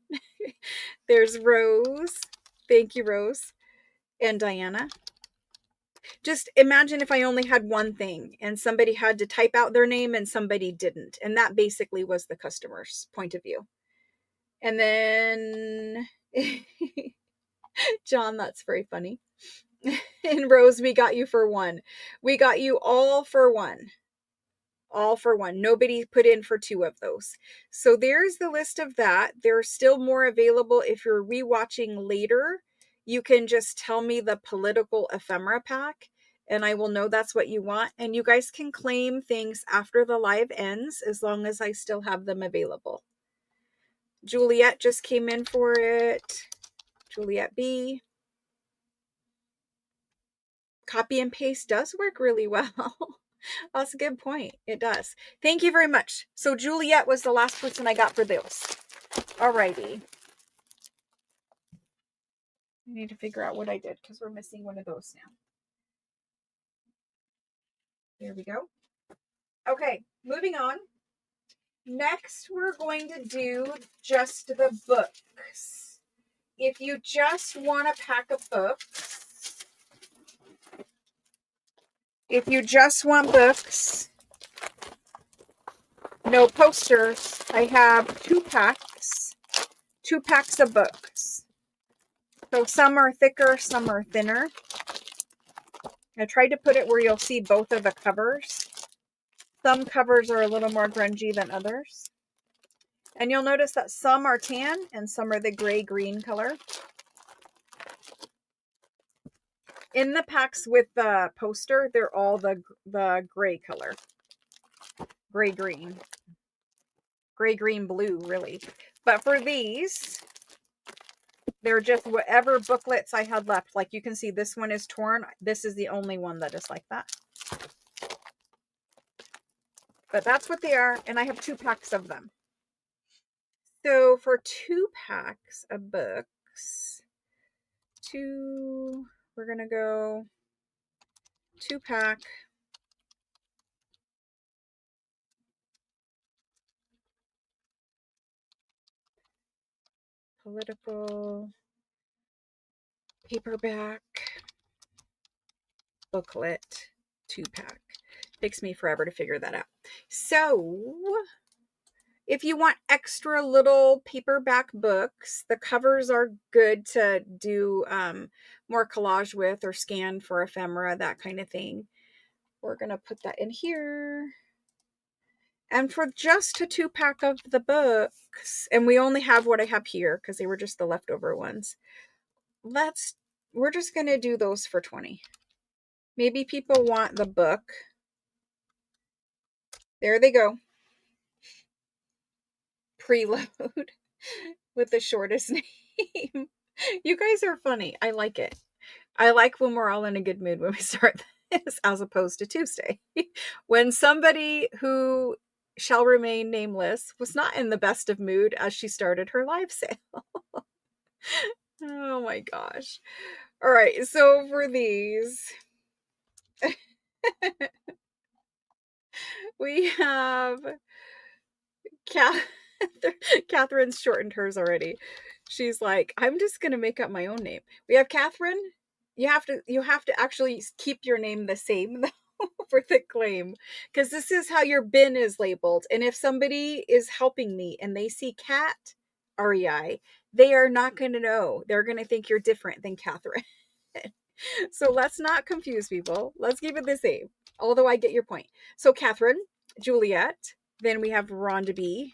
There's Rose. Thank you, Rose. And Diana. Just imagine if I only had one thing and somebody had to type out their name and somebody didn't. And that basically was the customer's point of view. And then John, that's very funny. And Rose, we got you for one. We got you all for one. All for one. Nobody put in for two of those. So there's the list of that. There's still more available. If you're rewatching later, you can just tell me the political ephemera pack and I will know that's what you want. And you guys can claim things after the live ends as long as I still have them available. Juliet just came in for it. Juliet B. Copy and paste does work really well. That's a good point. It does. Thank you very much. So Juliet was the last person I got for those. Alrighty. I need to figure out what I did because we're missing one of those now. There we go. Okay, moving on. Next, we're going to do just the books. If you just want a pack of books, no posters, I have two packs of books. So some are thicker, some are thinner. I tried to put it where you'll see both of the covers. Some covers are a little more grungy than others. And you'll notice that some are tan and some are the gray-green color. In the packs with the poster, they're all the gray color. Gray-green. Gray-green-blue, really. But for these, they're just whatever booklets I had left. Like you can see this one is torn. This is the only one that is like that. But that's what they are. And I have two packs of them. So for two packs of books, we're going to go 2-pack. Political paperback booklet 2-pack. Takes me forever to figure that out. So if you want extra little paperback books, the covers are good to do more collage with or scan for ephemera, that kind of thing. We're going to put that in here. And for just a 2-pack of the books, and we only have what I have here because they were just the leftover ones. We're just going to do those for 20. Maybe people want the book. There they go. Preload with the shortest name. You guys are funny. I like it. I like when we're all in a good mood when we start this, as opposed to Tuesday, when somebody who shall remain nameless was not in the best of mood as she started her live sale. Oh my gosh. All right, so for these, we have Catherine's shortened hers already. She's like, I'm just going to make up my own name. We have Catherine, You have to actually keep your name the same for the claim, because this is how your bin is labeled. And if somebody is helping me and they see cat REI, they are not going to know. They're going to think you're different than Catherine. So let's not confuse people. Let's keep it the same. Although I get your point. So Catherine, Juliet, then we have Rondeby,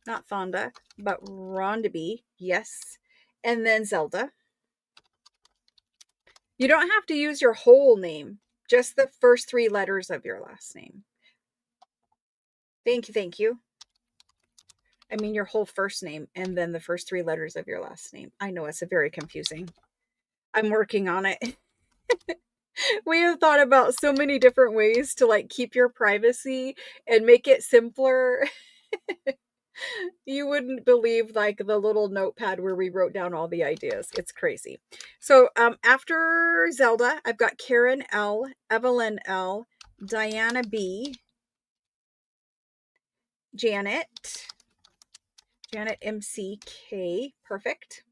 not Thonda, but Rondeby, yes. And then Zelda. You don't have to use your whole name, just the first 3 letters of your last name. Thank you, thank you. I mean your whole first name and then the first 3 letters of your last name. I know it's a very confusing. I'm working on it. We have thought about so many different ways to like keep your privacy and make it simpler. You wouldn't believe like the little notepad where we wrote down all the ideas. It's crazy. So after Zelda, I've got Karen L, Evelyn L, Diana B, Janet MCK. Perfect.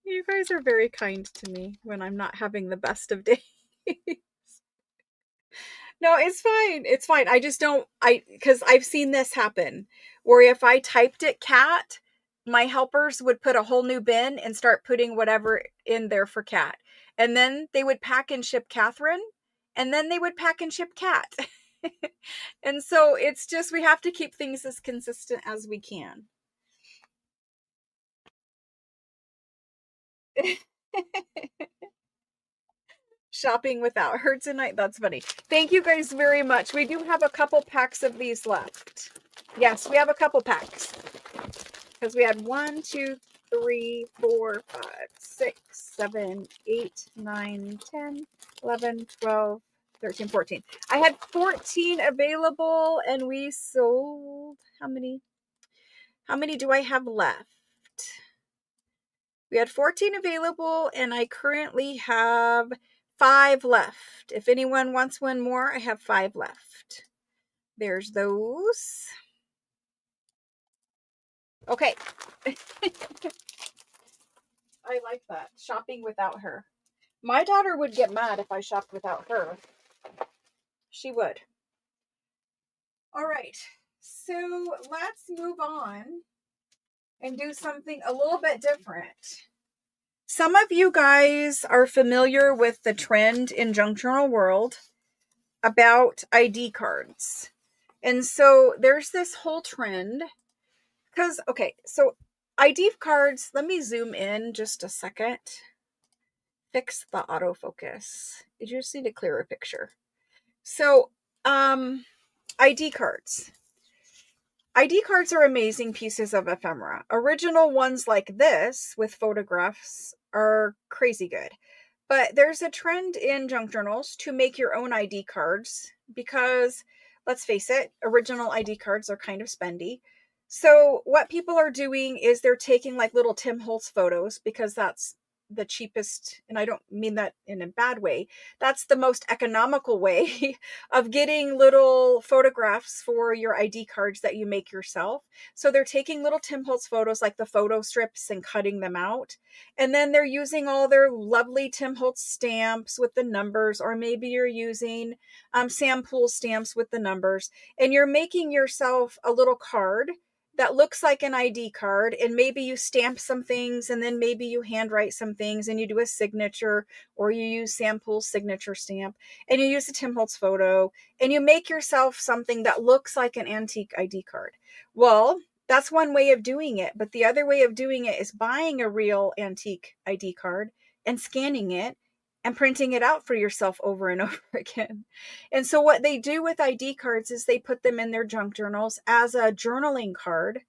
You guys are very kind to me when I'm not having the best of days. No, it's fine. It's fine. I just don't, because I've seen this happen where if I typed it cat, my helpers would put a whole new bin and start putting whatever in there for cat. And then they would pack and ship Catherine, and then they would pack and ship cat. And so it's just, we have to keep things as consistent as we can. Shopping without her tonight. That's funny. Thank you guys very much. We do have a couple packs of these left. Yes, we have a couple packs. Because we had 1, 2, 3, 4, 5, 6, 7, 8, 9, 10, 11, 12, 13, 14. I had 14 available and we sold how many? How many do I have left? We had 14 available and I currently have 5 left. If anyone wants one more, I have 5 left. There's those. Okay. I like that. Shopping without her. My daughter would get mad if I shopped without her. She would. All right. So let's move on and do something a little bit different. Some of you guys are familiar with the trend in junk journal world about ID cards. And so there's this whole trend because, okay, so ID cards, let me zoom in just a second. Fix the autofocus. You just need a clearer picture. So, ID cards. ID cards are amazing pieces of ephemera. Original ones like this with photographs are crazy good. But there's a trend in junk journals to make your own ID cards because, let's face it, original ID cards are kind of spendy. So what people are doing is they're taking like little Tim Holtz photos because that's the cheapest, and I don't mean that in a bad way. That's the most economical way of getting little photographs for your ID cards that you make yourself. So they're taking little Tim Holtz photos like the photo strips and cutting them out. And then they're using all their lovely Tim Holtz stamps with the numbers, or maybe you're using Sam Pool stamps with the numbers, and you're making yourself a little card that looks like an ID card, and maybe you stamp some things and then maybe you handwrite some things and you do a signature, or you use Sam Pool's signature stamp and you use a Tim Holtz photo and you make yourself something that looks like an antique ID card. Well, that's one way of doing it, but the other way of doing it is buying a real antique ID card and scanning it and printing it out for yourself over and over again. And so what they do with ID cards is they put them in their junk journals as a journaling card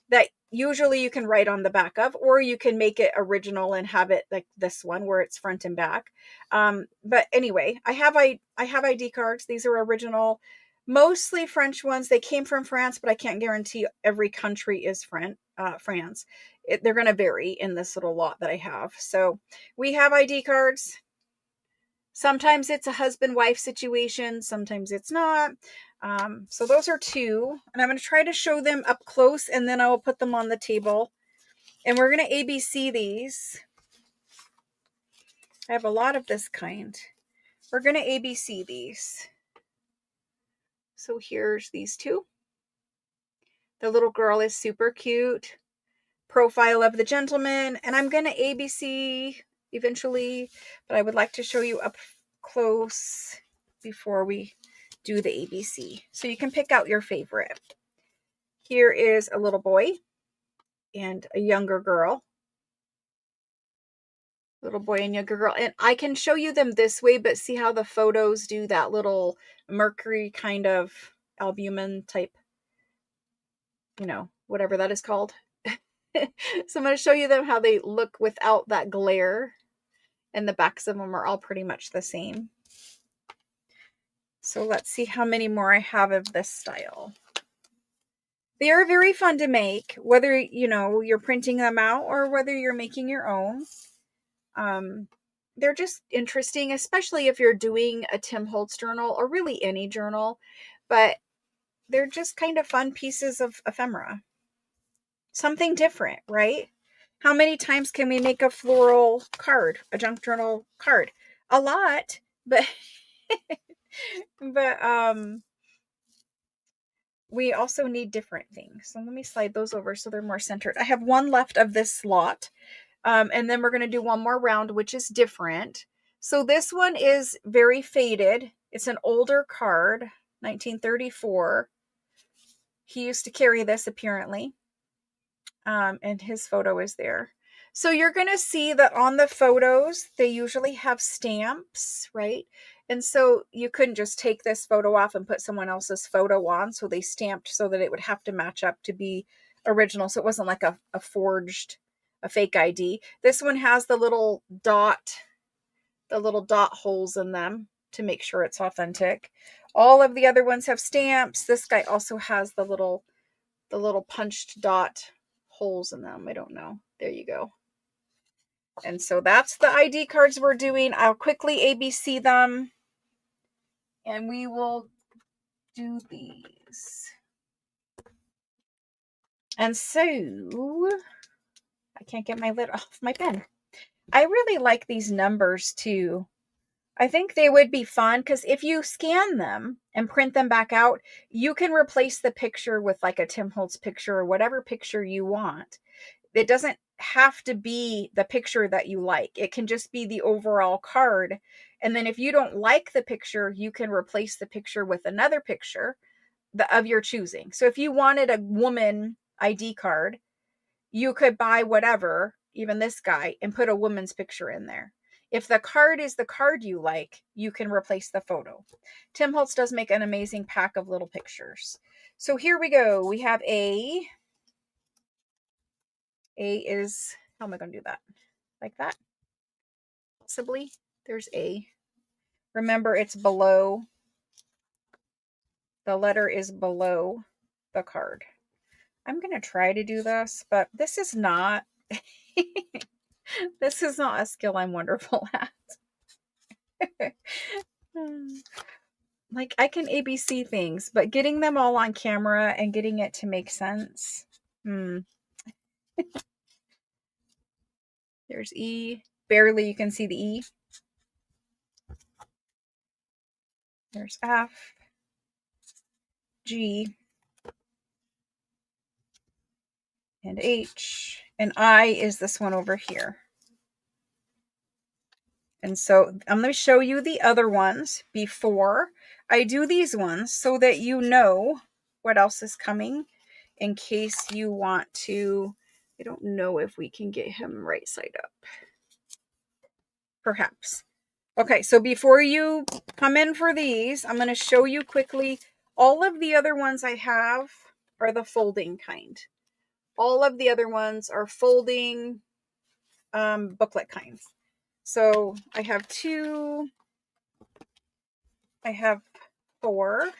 that usually you can write on the back of, or you can make it original and have it like this one where it's front and back. But anyway, I have ID cards. These are original, mostly French ones. They came from France, but I can't guarantee every country is France. They're going to vary in this little lot that I have. So we have ID cards. Sometimes it's a husband-wife situation. Sometimes it's not. So those are 2. And I'm going to try to show them up close, and then I will put them on the table And we're going to ABC these. I have a lot of this kind. We're going to ABC these. So here's these two. The little girl is super cute. Profile of the gentleman. And I'm going to ABC eventually, but I would like to show you up close before we do the ABC. So you can pick out your favorite. Here is a little boy and a younger girl. Little boy and younger girl. And I can show you them this way, but see how the photos do that little mercury kind of albumin type, you know, whatever that is called. So I'm going to show you them how they look without that glare. And the backs of them are all pretty much the same. So let's see how many more I have of this style. They are very fun to make, whether, you know, you're printing them out or whether you're making your own. They're just interesting, especially if you're doing a Tim Holtz journal or really any journal, but they're just kind of fun pieces of ephemera. Something different, right? How many times can we make a floral card, a junk journal card? A lot, but we also need different things. So let me slide those over so they're more centered. I have one left of this lot. And then we're going to do one more round, which is different. So this one is very faded. It's an older card, 1934. He used to carry this apparently. And his photo is there. So you're going to see that on the photos, they usually have stamps, right? And so you couldn't just take this photo off and put someone else's photo on. So they stamped so that it would have to match up to be original. So it wasn't like a forged, a fake ID. This one has the little dot holes in them to make sure it's authentic. All of the other ones have stamps. This guy also has the little punched dot holes in them. I don't know. There you go. And so that's the ID cards we're doing. I'll quickly ABC them and we will do these. And so I can't get my lid off my pen. I really like these numbers too. I think they would be fun because if you scan them and print them back out, you can replace the picture with like a Tim Holtz picture or whatever picture you want. It doesn't have to be the picture that you like. It can just be the overall card. And then if you don't like the picture, you can replace the picture with another picture of your choosing. So if you wanted a woman ID card, you could buy whatever, even this guy, and put a woman's picture in there. If the card is the card you like, you can replace the photo. Tim Holtz does make an amazing pack of little pictures. So here we go. We have A. A is, how am I going to do that? Like that? Possibly. There's A. Remember, it's below. The letter is below the card. I'm going to try to do this, but this is not, this is not a skill I'm wonderful at. Like, I can ABC things, but getting them all on camera and getting it to make sense. There's E. Barely you can see the E. There's F. G. And H. And I is this one over here. And so I'm going to show you the other ones before I do these ones so that you know what else is coming in case you want to. I don't know if we can get him right side up. Perhaps. Okay, so before you come in for these, I'm going to show you quickly. All of the other ones I have are the folding kind. All of the other ones are folding booklet kinds. So I have 2. I have 4.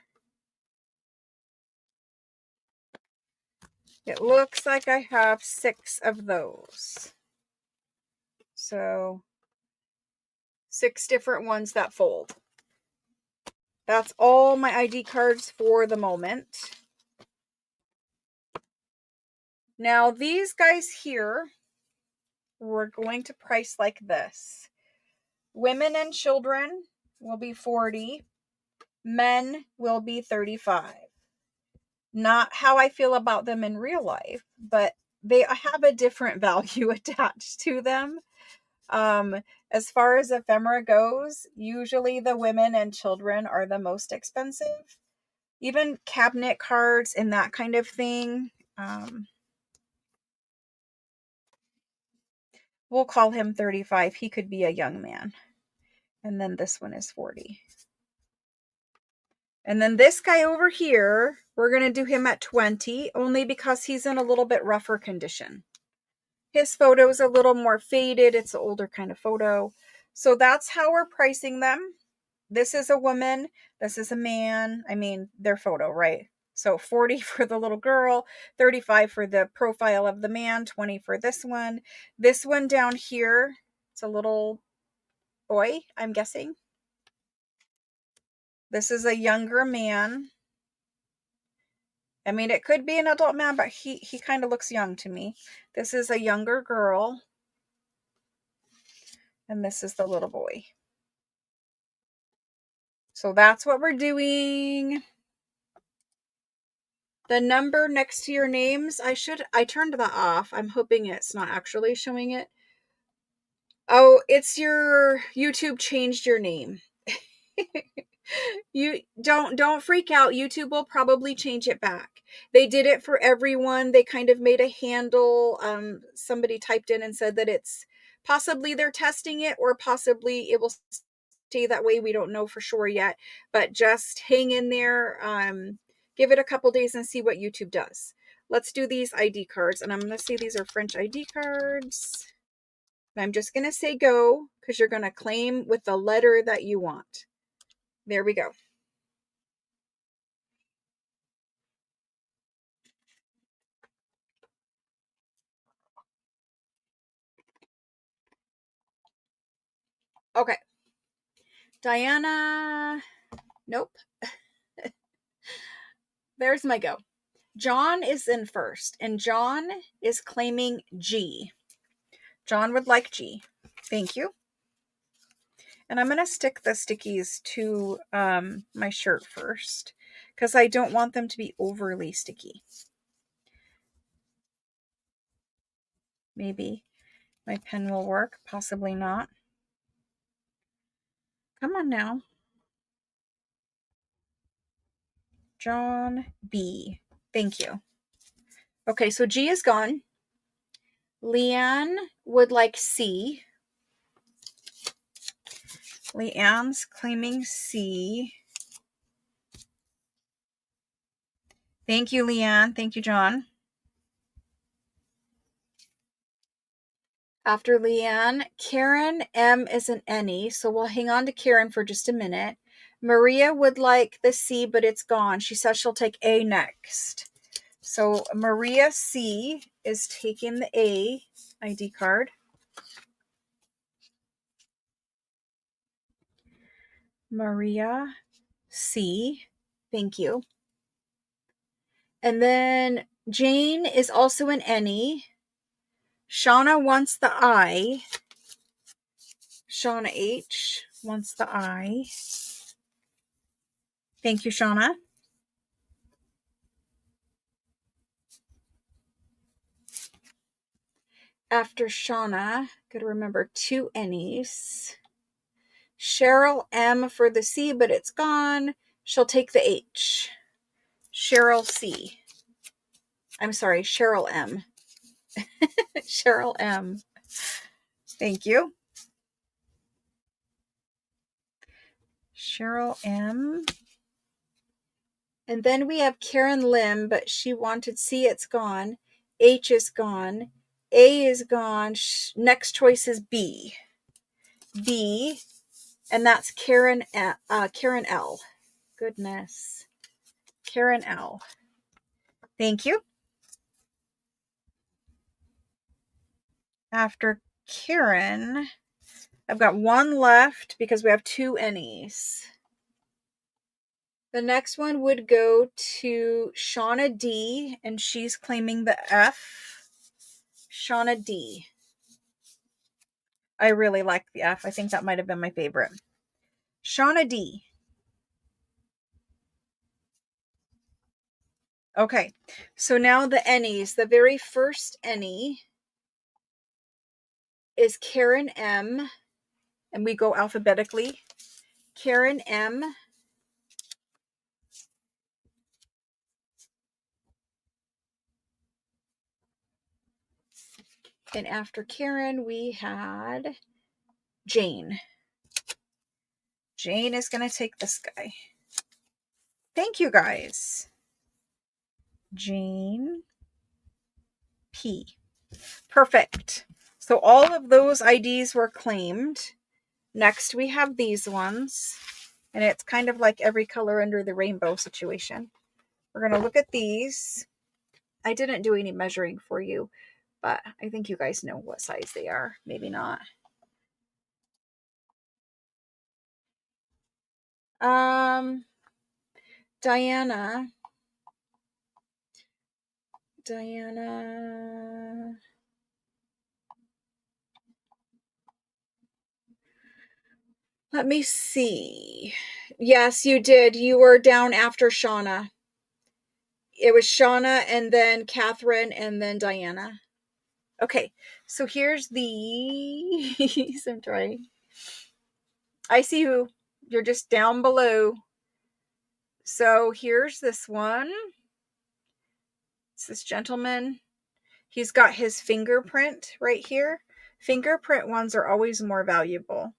It looks like I have 6 of those. So 6 different ones that fold. That's all my ID cards for the moment. Now, these guys here, we're going to price like this. Women and children will be 40. Men will be 35. Not how I feel about them in real life, but they have a different value attached to them. As far as ephemera goes, usually the women and children are the most expensive. Even cabinet cards and that kind of thing. We'll call him 35. He could be a young man. And then this one is 40. And then this guy over here, we're going to do him at 20, only because he's in a little bit rougher condition. His photo is a little more faded. It's an older kind of photo. So that's how we're pricing them. This is a woman. This is a man. I mean, their photo, right? So 40 for the little girl, 35 for the profile of the man, 20 for this one. This one down here, it's a little boy, I'm guessing. This is a younger man. I mean, it could be an adult man, but he kind of looks young to me. This is a younger girl. And this is the little boy. So that's what we're doing. The number next to your names, I turned that off. I'm hoping it's not actually showing it. Oh, it's your YouTube changed your name. You don't freak out. YouTube will probably change it back. They did it for everyone. They kind of made a handle. Somebody typed in and said that it's possibly they're testing it, or possibly it will stay that way. We don't know for sure yet, but just hang in there. Give it a couple days and see what YouTube does. Let's do these ID cards, and I'm going to say these are French ID cards. And I'm just going to say go, because you're going to claim with the letter that you want. There we go. Okay. Diana. Nope. There's my go. John is in first, and John is claiming G. John would like G. Thank you. And I'm going to stick the stickies to my shirt first, because I don't want them to be overly sticky. Maybe my pen will work, possibly not. Come on now. John B. Thank you. Okay, so G is gone. Leanne would like C. Leanne's claiming C. Thank you, Leanne. Thank you, John. After Leanne, Karen M is an any, so we'll hang on to Karen for just a minute. Maria would like the C, but it's gone. She says she'll take A next. So Maria C is taking the A ID card. Maria C. Thank you. And then Jane is also an any. Shauna wants the I. Shauna H wants the I. Thank you, Shauna. After Shauna, gotta remember 2 N's. Cheryl M for the C, but it's gone. She'll take the H. Cheryl C. I'm sorry, Cheryl M. Cheryl M. Thank you. Cheryl M. And then we have Karen Lim, but she wanted C, it's gone. H is gone. A is gone. Next choice is B. B, and that's Karen L. Goodness. Karen L. Thank you. After Karen, I've got one left because we have 2 N's. The next one would go to Shauna D, and she's claiming the F. Shauna D. I really like the F. I think that might have been my favorite. Shauna D. Okay, so now the Ennies. The very first Ennie is Karen M, and we go alphabetically. Karen M. And after Karen, we had Jane. Jane is going to take this guy. Thank you, guys. Jane P. Perfect. So all of those IDs were claimed. Next, we have these ones. And it's kind of like every color under the rainbow situation. We're going to look at these. I didn't do any measuring for you, but I think you guys know what size they are. Maybe not. Diana. Let me see. Yes, you did. You were down after Shauna. It was Shauna and then Catherine and then Diana. Okay, so here's these. I'm trying. I see you. You're just down below. So here's this one. It's this gentleman. He's got his fingerprint right here. Fingerprint ones are always more valuable.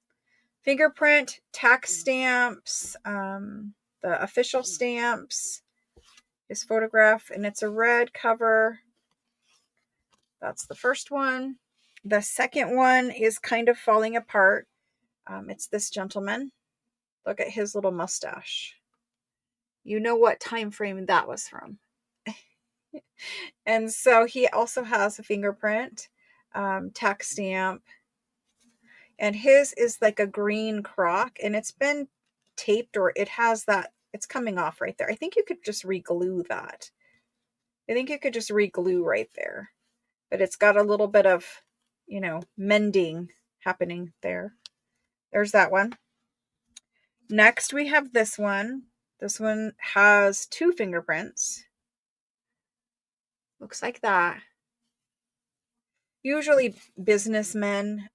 Fingerprint, tax stamps, the official stamps, his photograph, and it's a red cover. That's the first one. The second one is kind of falling apart. It's this gentleman. Look at his little mustache. You know what time frame that was from. And so he also has a fingerprint, tax stamp, and his is like a green crock, and it's been taped, or it has that, it's coming off right there. I think you could just re-glue that. I think you could just re-glue right there. But it's got a little bit of, mending happening there. There's that one. Next, we have this one. This one has 2 fingerprints. Looks like that. Usually businessmen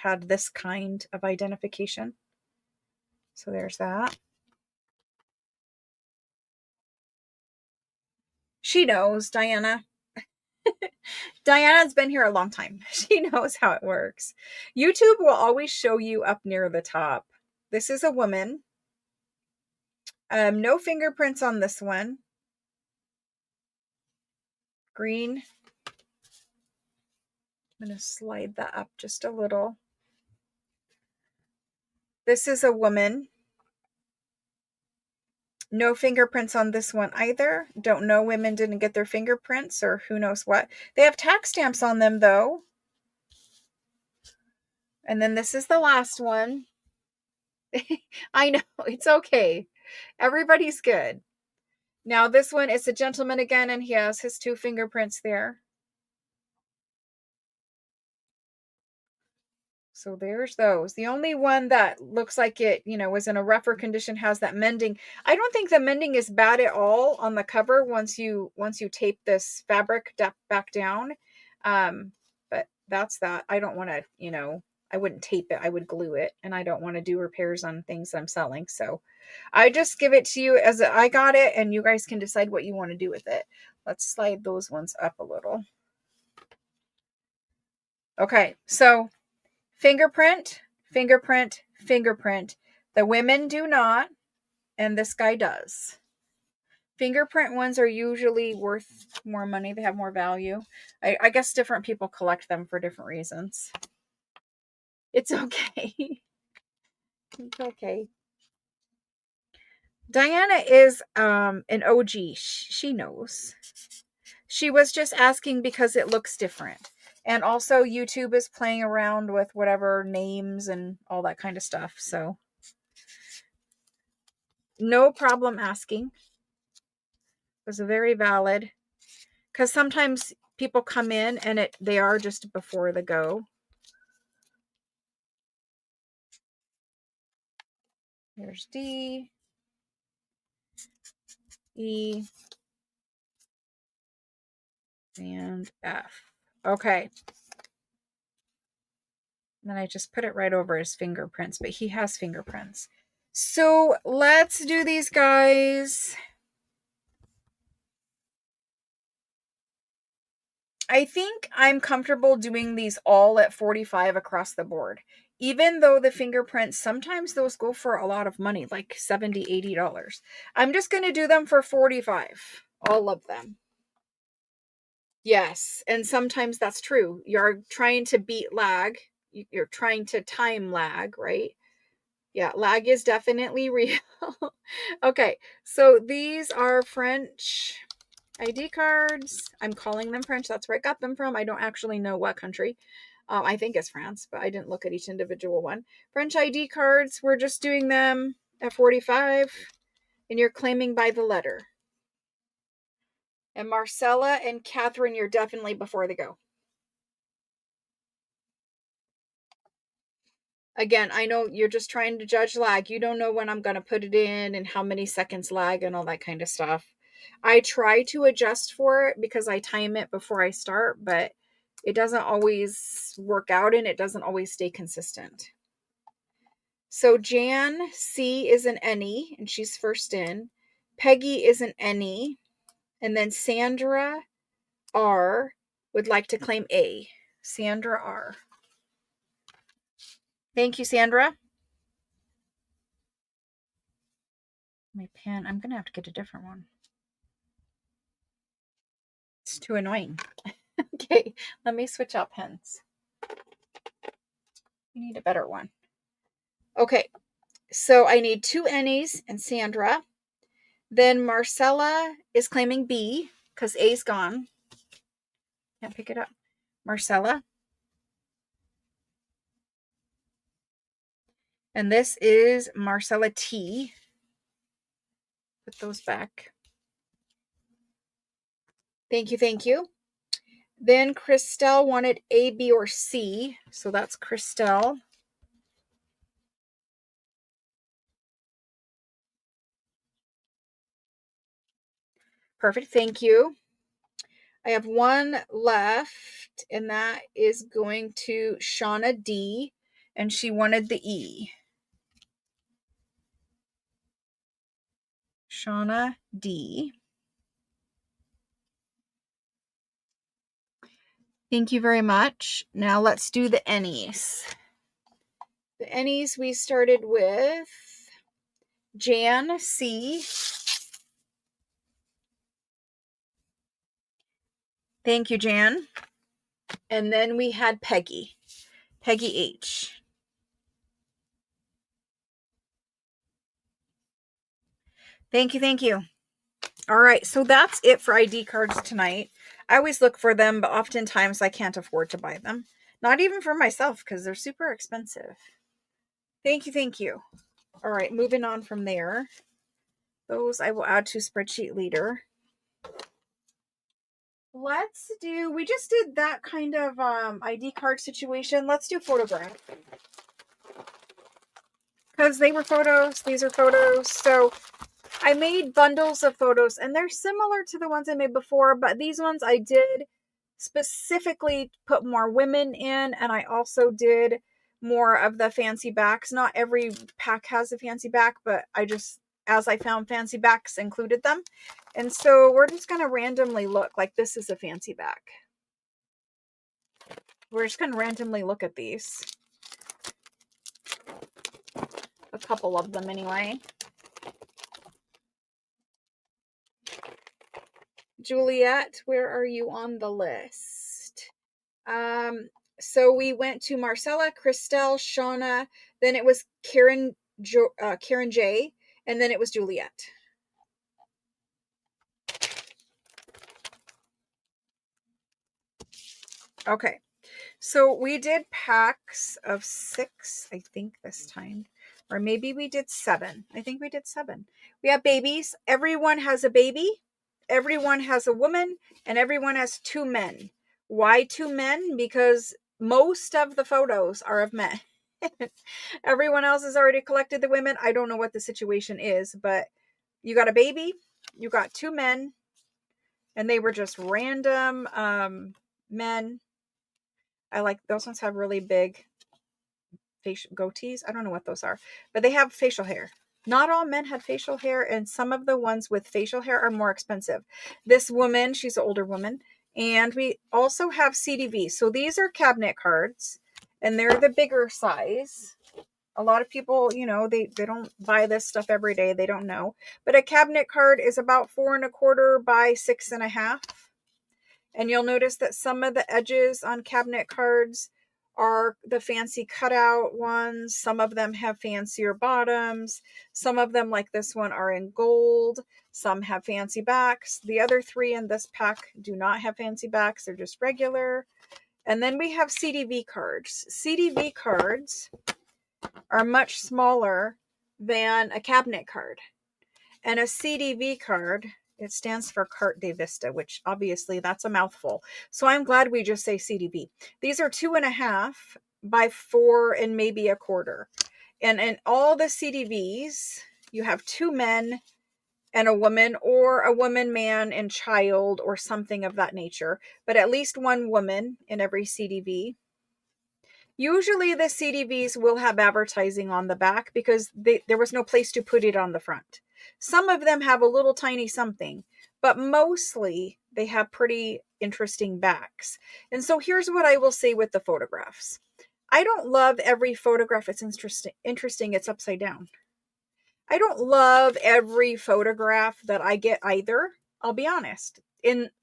had this kind of identification. So there's that. She knows, Diana. Diana's been here a long time. She knows how it works. YouTube will always show you up near the top. This is a woman. No fingerprints on this one. Green. I'm going to slide that up just a little. This is a woman. No fingerprints on this one either. Don't know, women didn't get their fingerprints or who knows what. They have tax stamps on them though. And then this is the last one. I know, it's okay. Everybody's good. Now this one is a gentleman again, and he has his 2 fingerprints there. So there's those. The only one that looks like it, was in a rougher condition has that mending. I don't think the mending is bad at all on the cover once you tape this fabric back down. But that's that. I don't want to, I wouldn't tape it. I would glue it, and I don't want to do repairs on things that I'm selling. So I just give it to you as I got it, and you guys can decide what you want to do with it. Let's slide those ones up a little. Okay, so fingerprint, fingerprint, fingerprint. The women do not, and this guy does. Fingerprint ones are usually worth more money. They have more value. I guess different people collect them for different reasons. It's okay. It's okay. Diana is an OG. She knows. She was just asking because it looks different. And also YouTube is playing around with whatever names and all that kind of stuff. So No problem asking. It was very valid. Because sometimes people come in and they are just before the go. There's D, E, and F. Okay. And then I just put it right over his fingerprints, but he has fingerprints. So let's do these guys. I think I'm comfortable doing these all at 45 across the board. Even though the fingerprints, sometimes those go for a lot of money, like $70, $80. I'm just going to do them for 45. All of them. Yes, and sometimes that's true. You're trying to beat lag. You're trying to time lag, right? Yeah, lag is definitely real. Okay, so these are French ID cards. I'm calling them French. That's where I got them from. I don't actually know what country. I think it's France, but I didn't look at each individual one. French ID cards. We're just doing them at 45, and you're claiming by the letter. And Marcella and Catherine, you're definitely before the go. Again, I know you're just trying to judge lag. You don't know when I'm going to put it in and how many seconds lag and all that kind of stuff. I try to adjust for it because I time it before I start, but it doesn't always work out and it doesn't always stay consistent. So Jan C is an any and she's first in. Peggy is an any. And then Sandra R would like to claim A. Sandra R. Thank you, Sandra. My pen, I'm going to have to get a different one. It's too annoying. Okay, let me switch out pens. You need a better one. Okay, so I need 2 N's and Sandra. Then Marcella is claiming B because A's gone. Can't pick it up. Marcella. And this is Marcella T. Put those back. Thank you, thank you. Then Christelle wanted A, B, or C. So that's Christelle. Perfect, thank you. I have one left, and that is going to Shauna D, and she wanted the E. Shauna D. Thank you very much. Now let's do the Ennies. The Ennies we started with Jan C. Thank you, Jan. And then we had Peggy. Peggy H. Thank you, thank you. All right, so that's it for ID cards tonight. I always look for them, but oftentimes I can't afford to buy them. Not even for myself because they're super expensive. Thank you, thank you. All right, moving on from there. Those I will add to spreadsheet leader. Let's do, we just did that kind of ID card situation. Let's do photograph. Because they were photos, these are photos. So I made bundles of photos and they're similar to the ones I made before, but these ones I did specifically put more women in, and I also did more of the fancy backs. Not every pack has a fancy back, but I just, as I found fancy backs, included them. And so we're just going to randomly look. Like this is a fancy back. We're just going to randomly look at these. A couple of them anyway. Juliet, where are you on the list? So we went to Marcella, Christelle, Shauna, then it was Karen J, and then it was Juliet. Okay, So we did packs of 6, I think this time. Or maybe we did 7. I think we did 7. We have babies. Everyone has a baby. Everyone has a woman. And everyone has 2 men. Why 2 men? Because most of the photos are of men. Everyone else has already collected the women. I don't know what the situation is, but you got a baby. You got 2 men. And they were just random men. I like those ones have really big facial goatees. I don't know what those are, but they have facial hair. Not all men had facial hair, and some of the ones with facial hair are more expensive. This woman, she's an older woman, and we also have CDVs. So these are cabinet cards, and they're the bigger size. A lot of people, they don't buy this stuff every day. They don't know. But a cabinet card is about 4.25 by 6.5. And you'll notice that some of the edges on cabinet cards are the fancy cutout ones. Some of them have fancier bottoms. Some of them, like this one, are in gold. Some have fancy backs. The other 3 in this pack do not have fancy backs. They're just regular. And then we have CDV cards. CDV cards are much smaller than a cabinet card. And a CDV card, it stands for Carte de Vista, which obviously that's a mouthful. So I'm glad we just say CDV. These are 2.5 by 4 and maybe a quarter. And in all the CDVs, you have 2 men and a woman, or a woman, man, and child, or something of that nature. But at least 1 woman in every CDV. Usually the CDVs will have advertising on the back because there was no place to put it on the front. Some of them have a little tiny something, but mostly they have pretty interesting backs. And so here's what I will say with the photographs. I don't love every photograph. It's interesting. It's upside down. I don't love every photograph that I get either. I'll be honest.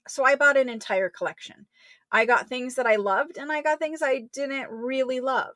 So I bought an entire collection. I got things that I loved and I got things I didn't really love.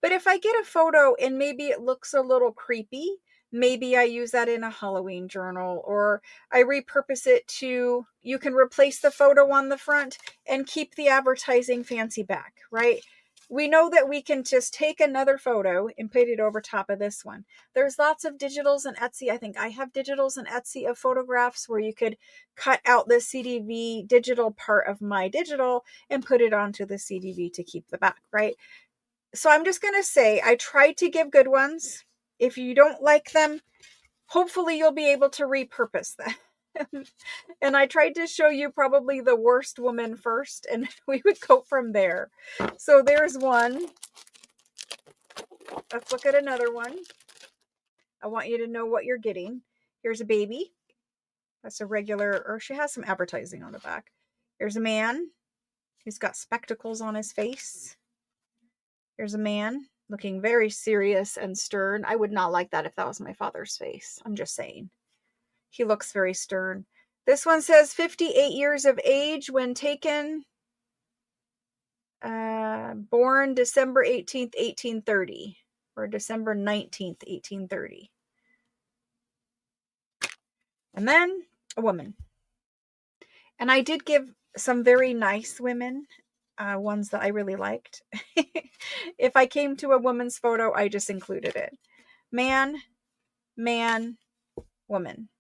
But if I get a photo and maybe it looks a little creepy, maybe I use that in a Halloween journal, or I repurpose it to, you can replace the photo on the front and keep the advertising fancy back, right? We know that we can just take another photo and put it over top of this one. There's lots of digitals in Etsy. I think I have digitals in Etsy of photographs where you could cut out the CDV digital part of my digital and put it onto the CDV to keep the back, right? So I'm just going to say I tried to give good ones. If you don't like them, hopefully you'll be able to repurpose them. And I tried to show you probably the worst woman first, and we would go from there. So there's one. Let's look at another one. I want you to know what you're getting. Here's a baby. That's a regular, or she has some advertising on the back. Here's a man. He's got spectacles on his face. Here's a man looking very serious and stern. I would not like that if that was my father's face. I'm just saying. He looks very stern. This one says 58 years of age when taken. Born December 18th, 1830. Or December 19th, 1830. And then a woman. And I did give some very nice women, ones that I really liked. If I came to a woman's photo, I just included it. Man, man, woman.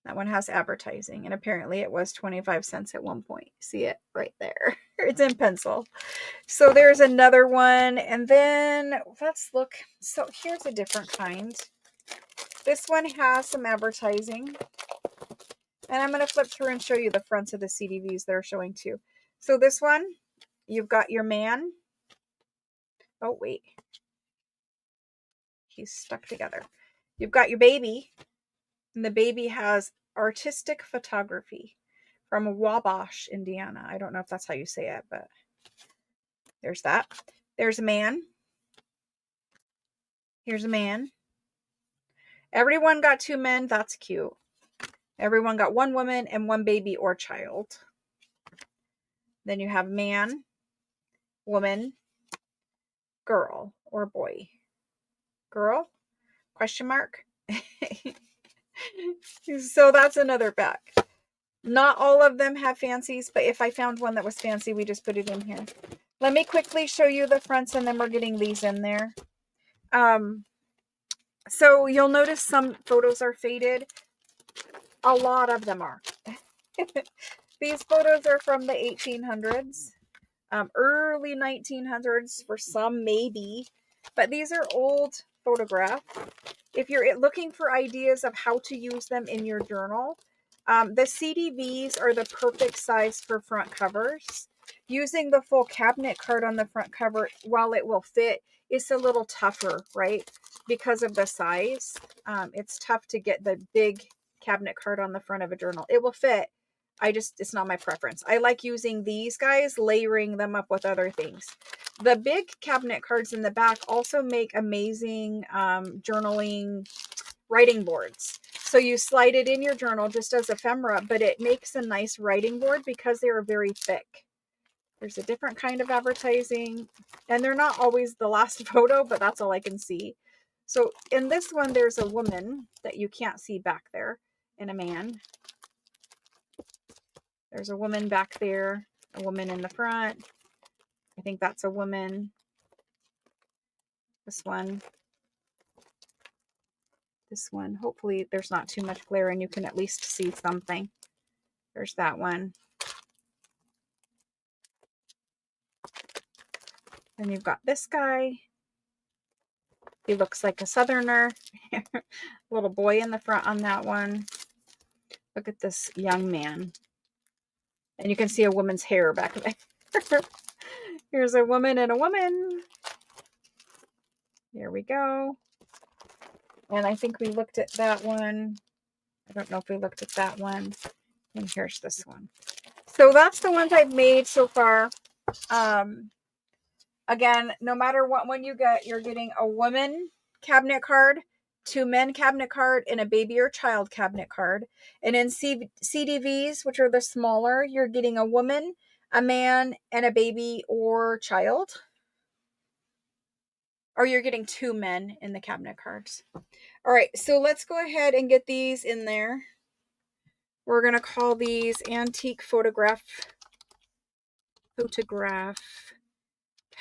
That one has advertising, and apparently it was 25 cents at one point. See it right there. It's in pencil. So there's another one, and then let's look. So here's a different kind. This one has some advertising, and I'm going to flip through and show you the fronts of the CDVs they're showing too. So this one, you've got your man. Oh, wait. He's stuck together. You've got your baby, and the baby has artistic photography from Wabash, Indiana. I don't know if that's how you say it, but there's that. There's a man. Here's a man. Everyone got 2 men. That's cute. Everyone got 1 woman and 1 baby or child. Then you have man, woman, girl, or boy. Girl? Question mark? So that's another back. Not all of them have fancies, but if I found one that was fancy, we just put it in here. Let me quickly show you the fronts, and then we're getting these in there. So you'll notice some photos are faded. A lot of them are. These photos are from the 1800s, early 1900s for some, maybe. But these are old photographs. If you're looking for ideas of how to use them in your journal, the CDVs are the perfect size for front covers. Using the full cabinet card on the front cover, while it will fit, it's a little tougher, right? Because of the size. It's tough to get the big cabinet card on the front of a journal. It will fit. It's not my preference. I like using these guys, layering them up with other things. The big cabinet cards in the back also make amazing journaling writing boards. So you slide it in your journal just as ephemera, but it makes a nice writing board because they are very thick. There's a different kind of advertising, and they're not always the last photo, but that's all I can see. So in this one, there's a woman that you can't see back there, and a man. There's a woman back there, a woman in the front. I think that's a woman. This one. This one. Hopefully there's not too much glare and you can at least see something. There's that one. Then you've got this guy. He looks like a southerner. Little boy in the front on that one. Look at this young man. And you can see a woman's hair back there. Here's a woman and a woman. Here we go. And I think we looked at that one. I don't know if we looked at that one. And here's this one. So that's the ones I've made so far. Again, no matter what one you get, you're getting a woman cabinet card, 2 men cabinet card, and a baby or child cabinet card. And in CDVs, which are the smaller, you're getting a woman, a man, and a baby or child. Or you're getting 2 men in the cabinet cards. All right, so let's go ahead and get these in there. We're going to call these antique photograph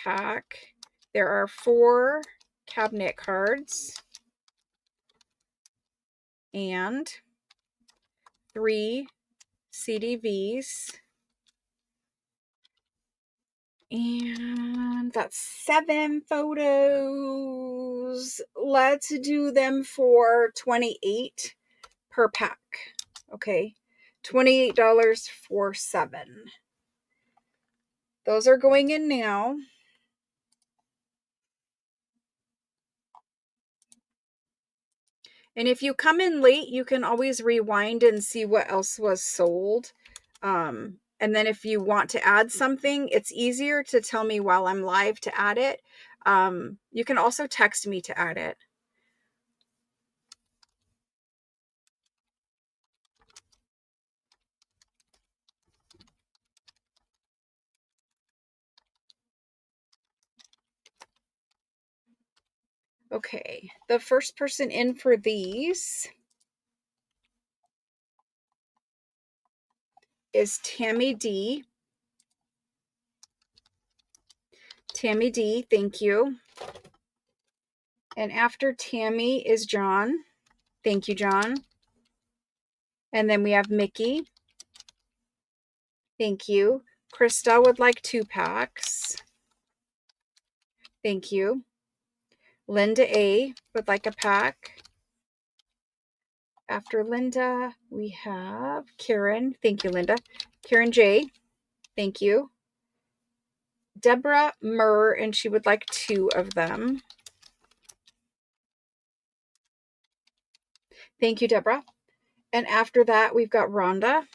pack. There are 4 cabinet cards and 3 CDVs. And that's 7 photos. Let's do them for $28 per pack. Okay, $28 for 7. Those are going in now. And if you come in late, you can always rewind and see what else was sold. And then if you want to add something, it's easier to tell me while I'm live to add it. You can also text me to add it. Okay, the first person in for these is Tammy D. Tammy D, thank you. And after Tammy is John. Thank you, John. And then we have Mickey. Thank you. Krista would like 2 packs. Thank you. Linda A would like a pack. After Linda, we have Karen. Thank you, Linda. Karen J. Thank you. Deborah Murr, and she would like 2 of them. Thank you, Deborah. And after that, we've got Rhonda.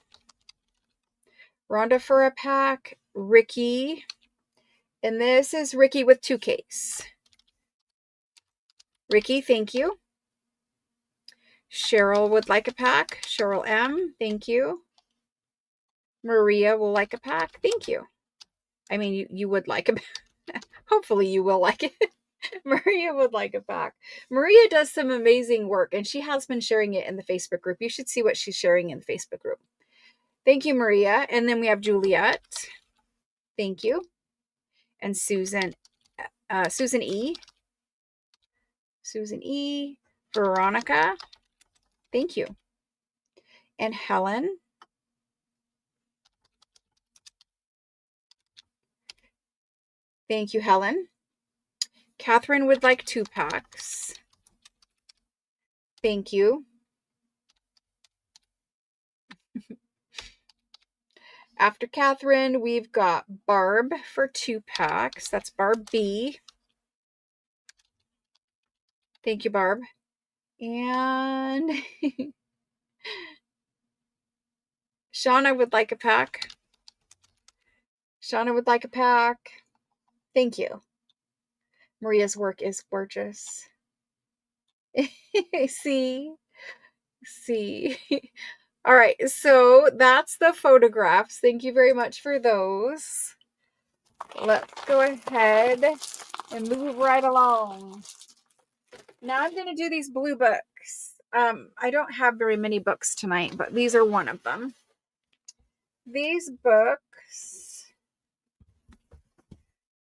Rhonda for a pack. Ricky. And this is Ricky with 2 Ks. Ricky, thank you. Cheryl would like a pack. Cheryl M, thank you. Maria will like a pack. Thank you. I mean, you would like a pack. Hopefully you will like it. Maria would like a pack. Maria does some amazing work, and she has been sharing it in the Facebook group. You should see what she's sharing in the Facebook group. Thank you, Maria. And then we have Juliet. Thank you. And Susan E. Susan E. Veronica. Thank you. And Helen. Thank you, Helen. Catherine would like 2 packs. Thank you. After Catherine, we've got Barb for 2 packs. That's Barb B. Thank you, Barb. And Shauna would like a pack. Shauna would like a pack. Thank you. Maria's work is gorgeous. See? All right, so that's the photographs. Thank you very much for those. Let's go ahead and move right along. Now I'm going to do these blue books. I don't have very many books tonight, but these are one of them. These books, I'm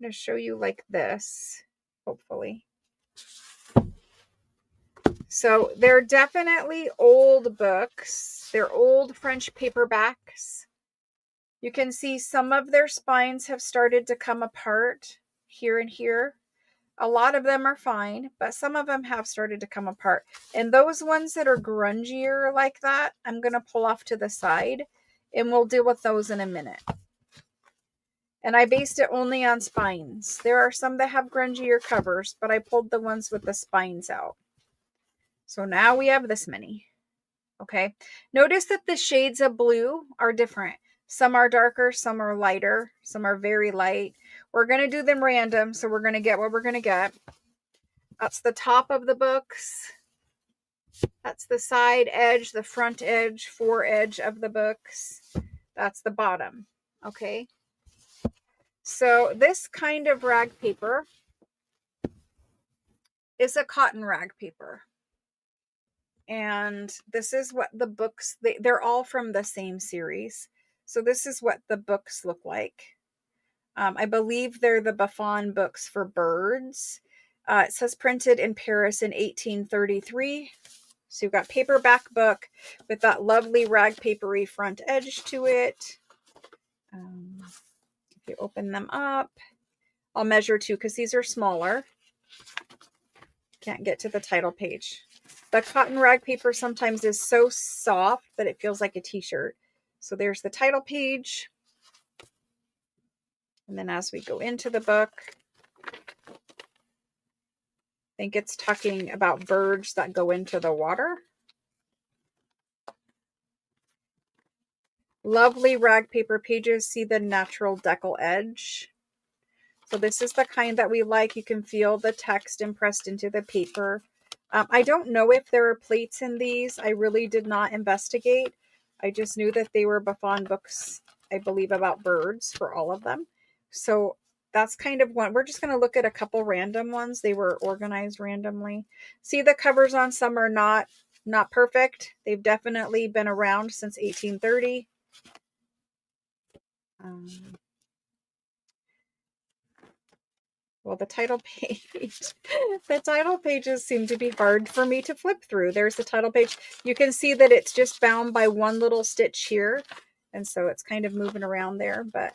going to show you like this, hopefully. So they're definitely old books. They're old French paperbacks. You can see some of their spines have started to come apart here and here. A lot of them are fine, but some of them have started to come apart. And those ones that are grungier like that, I'm going to pull off to the side, and we'll deal with those in a minute. And I based it only on spines. There are some that have grungier covers, but I pulled the ones with the spines out. So now we have this many. Okay. Notice that the shades of blue are different. Some are darker, some are lighter, some are very light. We're going to do them random, so we're going to get what we're going to get. That's the top of the books. That's the side edge, the front edge, foredge of the books. That's the bottom. Okay. So this kind of rag paper is a cotton rag paper. And this is what the books, they're all from the same series. So this is what the books look like. I believe they're the Buffon books for birds. It says printed in Paris in 1833. So you've got paperback book with that lovely rag papery front edge to it. If you open them up, I'll measure too because these are smaller. Can't get to the title page. The cotton rag paper sometimes is so soft that it feels like a t-shirt. So there's the title page. And then as we go into the book, I think it's talking about birds that go into the water. Lovely rag paper pages. See the natural decal edge. So this is the kind that we like. You can feel the text impressed into the paper. I don't know if there are plates in these. I really did not investigate. I just knew that they were Buffon books, I believe, about birds for all of them. So that's kind of one. We're just going to look at a couple random ones. They were organized randomly. See, the covers on some are not perfect. They've definitely been around since 1830. Well, the title page, the title pages seem to be hard for me to flip through. There's the title page. You can see that it's just bound by one little stitch here. And so it's kind of moving around there, but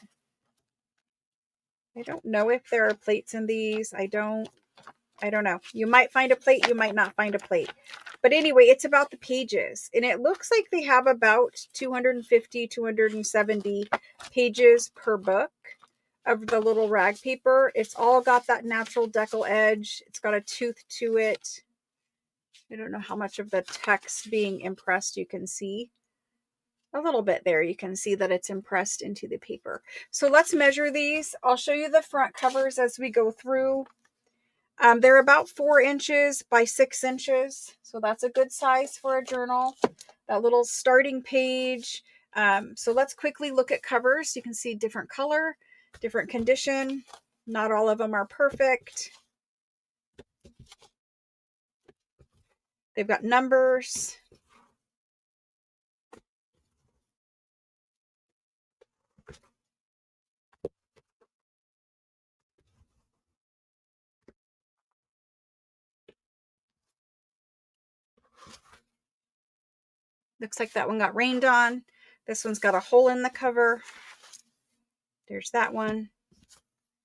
I don't know if there are plates in these. I don't know. You might find a plate. You might not find a plate. But anyway, it's about the pages. And it looks like they have about 250, 270 pages per book of the little rag paper. It's all got that natural decal edge. It's got a tooth to it. I don't know how much of the text being impressed you can see. A little bit there. You can see that it's impressed into the paper. So let's measure these. I'll show you the front covers as we go through. They're about 4 inches by 6 inches. So that's a good size for a journal. That little starting page. So let's quickly look at covers. You can see different color, different condition. Not all of them are perfect. They've got numbers. Looks like that one got rained on. This one's got a hole in the cover. There's that one.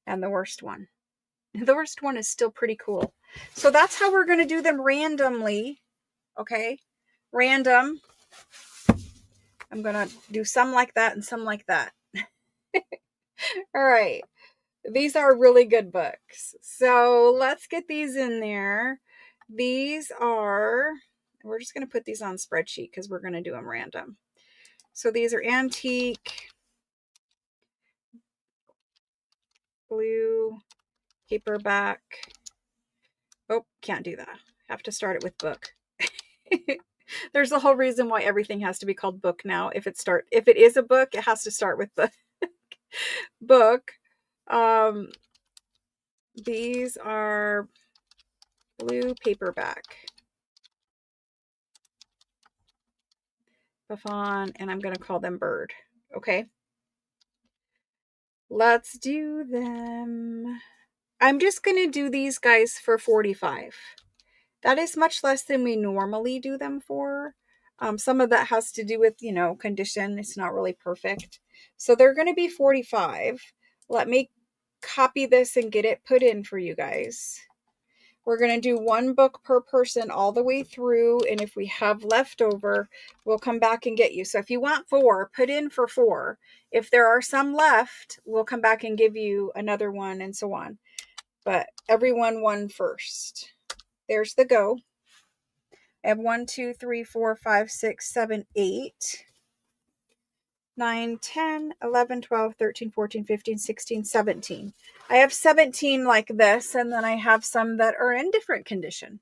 And the worst one. The worst one is still pretty cool. So that's how we're going to do them randomly. Okay. Random. I'm going to do some like that and some like that. All right. These are really good books. So let's get these in there. These are, we're just going to put these on spreadsheet because we're going to do them random. So these are antique, blue, paperback. Oh, can't do that. Have to start it with book. There's a whole reason why everything has to be called book now. If it is a book, it has to start with the book. These are blue paperback. Buffon, and I'm going to call them bird. Okay. Let's do them. I'm just going to do these guys for 45. That is much less than we normally do them for. Some of that has to do with, condition. It's not really perfect. So they're going to be 45. Let me copy this and get it put in for you guys. We're going to do one book per person all the way through. And if we have leftover, we'll come back and get you. So if you want 4, put in for 4. If there are some left, we'll come back and give you another one and so on. But everyone one first. There's the go. I have 1, 2, 3, 4, 5, 6, 7, 8, 9, 10, 11, 12, 13, 14, 15, 16, 17. I have 17 like this, and then I have some that are in different condition.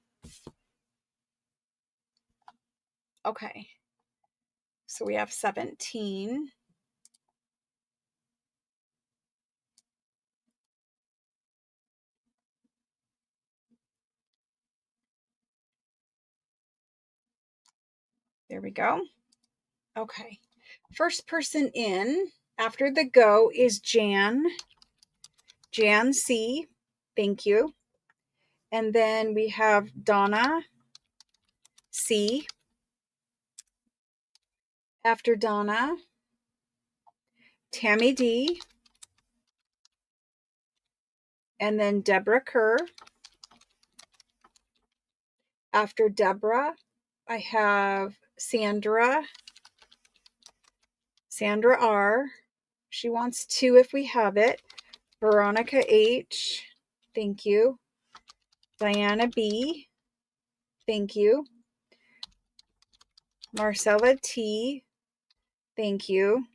Okay. So we have 17. There we go. Okay. First person in after the go is Jan. Jan C. Thank you. And then we have Donna C. After Donna, Tammy D. And then Deborah Kerr. After Deborah, I have Sandra R. She wants 2 if we have it. Veronica H. Thank you. Diana B. Thank you. Marcella T. Thank you.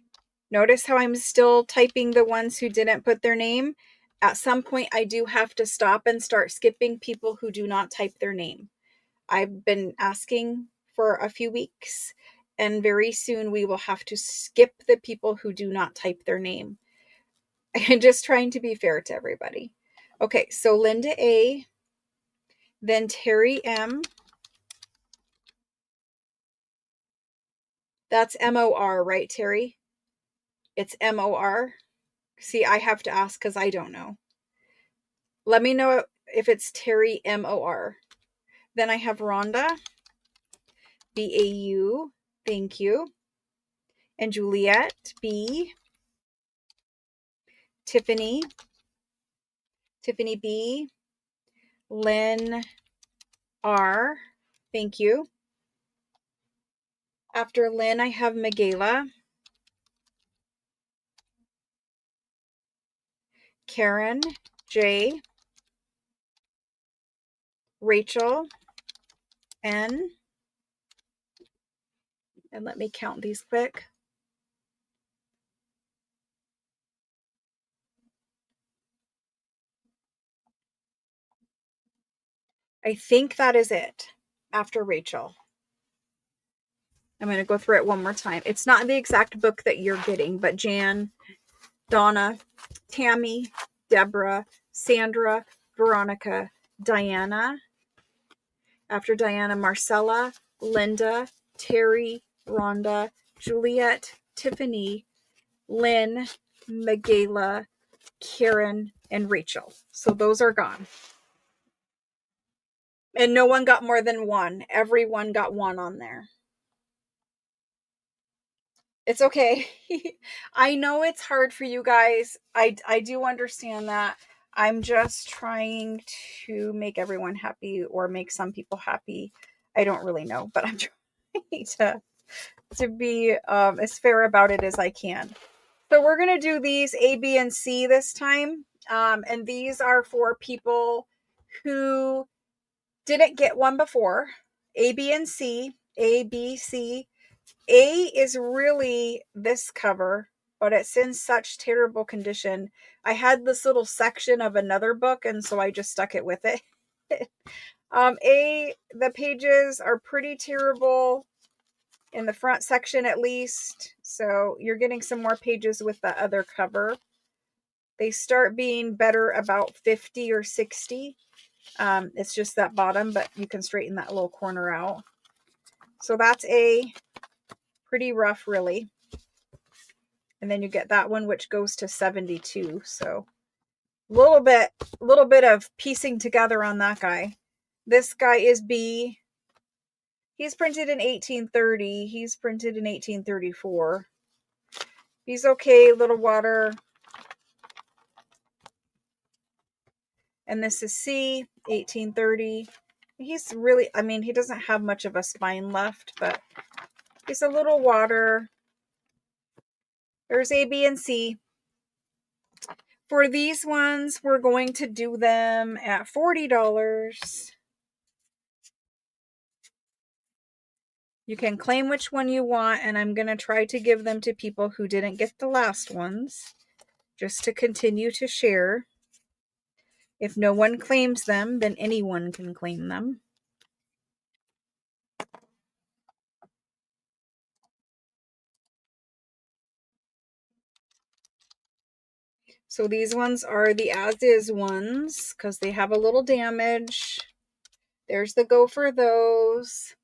Notice how I'm still typing the ones who didn't put their name. At some point, I do have to stop and start skipping people who do not type their name. I've been asking for a few weeks, and very soon we will have to skip the people who do not type their name. And just trying to be fair to everybody. Okay, so Linda A, then Terry M. That's M-O-R, right, Terry? It's M-O-R. See, I have to ask because I don't know. Let me know if it's Terry M-O-R. Then I have Rhonda, B-A-U, thank you. And Juliet B. Tiffany B. Lynn R. Thank you. After Lynn, I have Michaela. Karen J. Rachel N. And let me count these quick. I think that is it after Rachel. I'm going to go through it one more time. It's not the exact book that you're getting, but Jan, Donna, Tammy, Deborah, Sandra, Veronica, Diana. After Diana, Marcella, Linda, Terry, Rhonda, Juliet, Tiffany, Lynn, Michaela, Karen, and Rachel. So those are gone. And no one got more than 1. Everyone got 1 on there. It's okay. I know it's hard for you guys. I do understand that. I'm just trying to make everyone happy or make some people happy. I don't really know, but I'm trying to be as fair about it as I can. So we're going to do these A, B, and C this time. And these are for people who didn't get one before. A, B, and C. A, B, C. A is really this cover, but it's in such terrible condition. I had this little section of another book, and so I just stuck it with it. A, the pages are pretty terrible in the front section at least. So you're getting some more pages with the other cover. They start being better about 50 or 60. It's just that bottom, but you can straighten that little corner out. So that's A. Pretty rough, really. And then you get that one, which goes to 72. So a little bit of piecing together on that guy. This guy is B. He's printed in 1830. He's printed in 1834. He's okay, little water. And this is C, 1830. He's really, I mean, he doesn't have much of a spine left, but he's a little water. There's A, B, and C. For these ones, we're going to do them at $40. You can claim which one you want, and I'm going to try to give them to people who didn't get the last ones, just to continue to share. If no one claims them, then anyone can claim them. So these ones are the as-is ones, because they have a little damage. There's the go for those.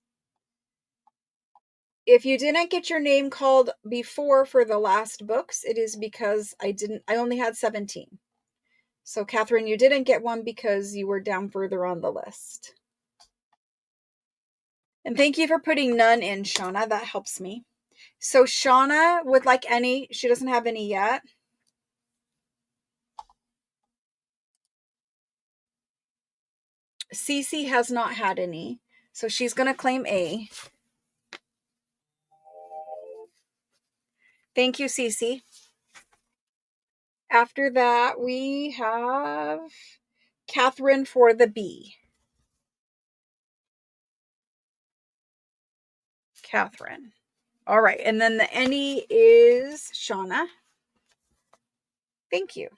If you didn't get your name called before for the last books, it is because I only had 17. So Catherine, you didn't get one because you were down further on the list. And thank you for putting none in, Shauna. That helps me. So Shauna would like any. She doesn't have any yet. Cece has not had any. So she's going to claim A. Thank you, Cece. After that, we have Catherine for the B. Catherine. All right. And then the any is Shauna. Thank you.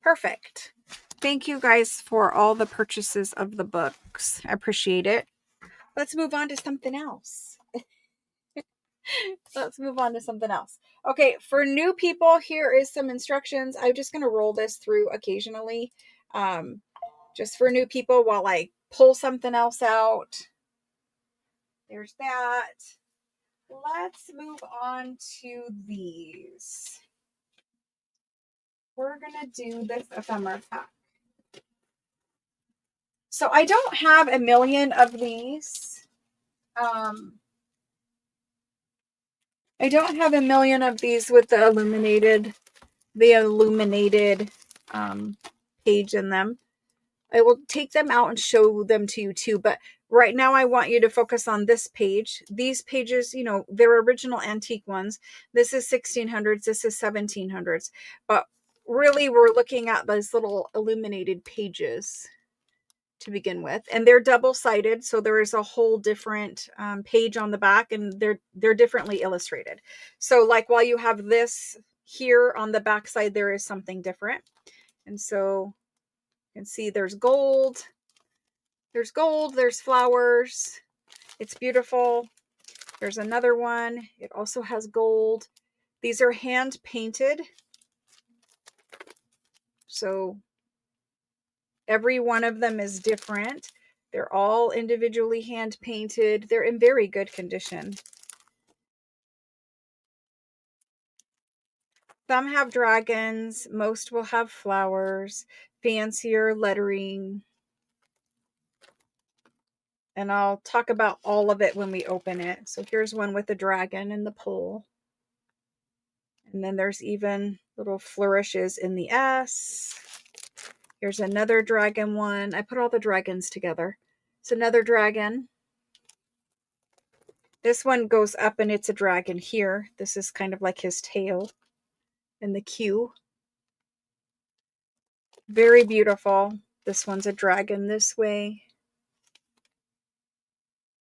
Perfect. Thank you guys for all the purchases of the books. I appreciate it. Let's move on to something else. Okay, for new people, here is some instructions. I'm just going to roll this through occasionally, just for new people while I pull something else out. There's that. Let's move on to these. We're going to do this ephemera pack. So I don't have a million of these. I don't have a million of these with the illuminated page in them. I will take them out and show them to you too, but right now I want you to focus on this page. These pages, you know, they're original antique ones. This is 1600s, this is 1700s, but really we're looking at those little illuminated pages to begin with, and they're double-sided, so there is a whole different page on the back, and they're differently illustrated. So like while you have this here on the back side, there is something different. And so you can see there's gold, there's flowers. It's beautiful. There's another one. It also has gold. These are hand painted, so every one of them is different. They're all individually hand painted. They're in very good condition. Some have dragons. Most will have flowers, fancier lettering. And I'll talk about all of it when we open it. So here's one with the dragon and the pole. And then there's even little flourishes in the S. Here's another dragon one. I put all the dragons together. It's another dragon. This one goes up and it's a dragon here. This is kind of like his tail and the Q. Very beautiful. This one's a dragon this way.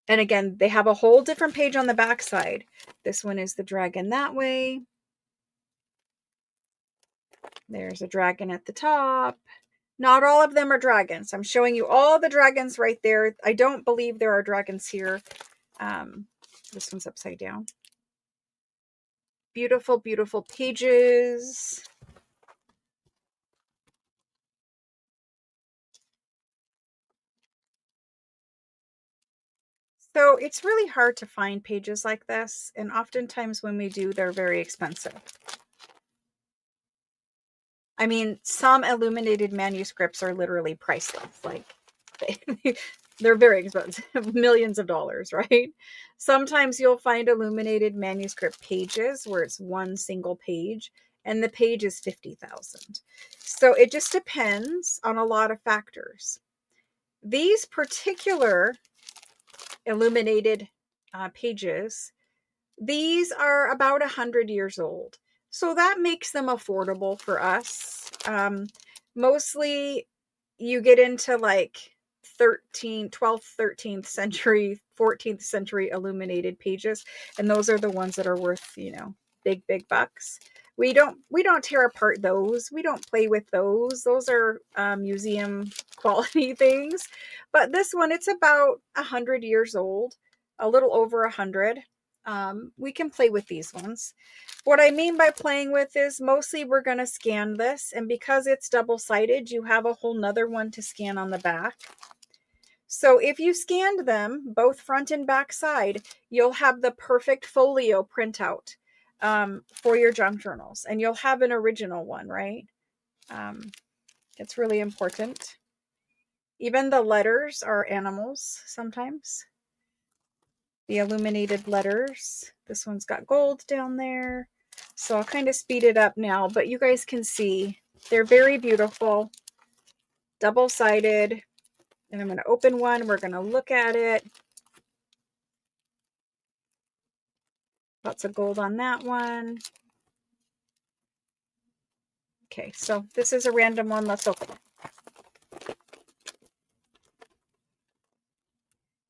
And again, they have a whole different page on the back side. This one is the dragon that way. There's a dragon at the top. Not all of them are dragons. I'm showing you all the dragons right there. I don't believe there are dragons here. This one's upside down. Beautiful, beautiful pages. So it's really hard to find pages like this. And oftentimes when we do, they're very expensive. I mean, some illuminated manuscripts are literally priceless. Like they're very expensive, millions of dollars, right? Sometimes you'll find illuminated manuscript pages where it's one single page and the page is 50,000. So it just depends on a lot of factors. These particular illuminated pages, these are about 100 years old. So that makes them affordable for us. Mostly you get into like 12th, 13th century, 14th century illuminated pages. And those are the ones that are worth, big, big bucks. We don't tear apart those. We don't play with those. Those are museum quality things. But this one, it's about 100 years old, a little over 100. We can play with these ones. What I mean by playing with is mostly we're going to scan this, and because it's double-sided, you have a whole nother one to scan on the back. So if you scanned them, both front and back side, you'll have the perfect folio printout for your junk journals, and you'll have an original one, right? It's really important. Even the letters are animals sometimes. The illuminated letters. This one's got gold down there. So I'll kind of speed it up now, but you guys can see they're very beautiful, double-sided. And I'm going to open one. We're going to look at it. Lots of gold on that one. Okay, so this is a random one. Let's open it.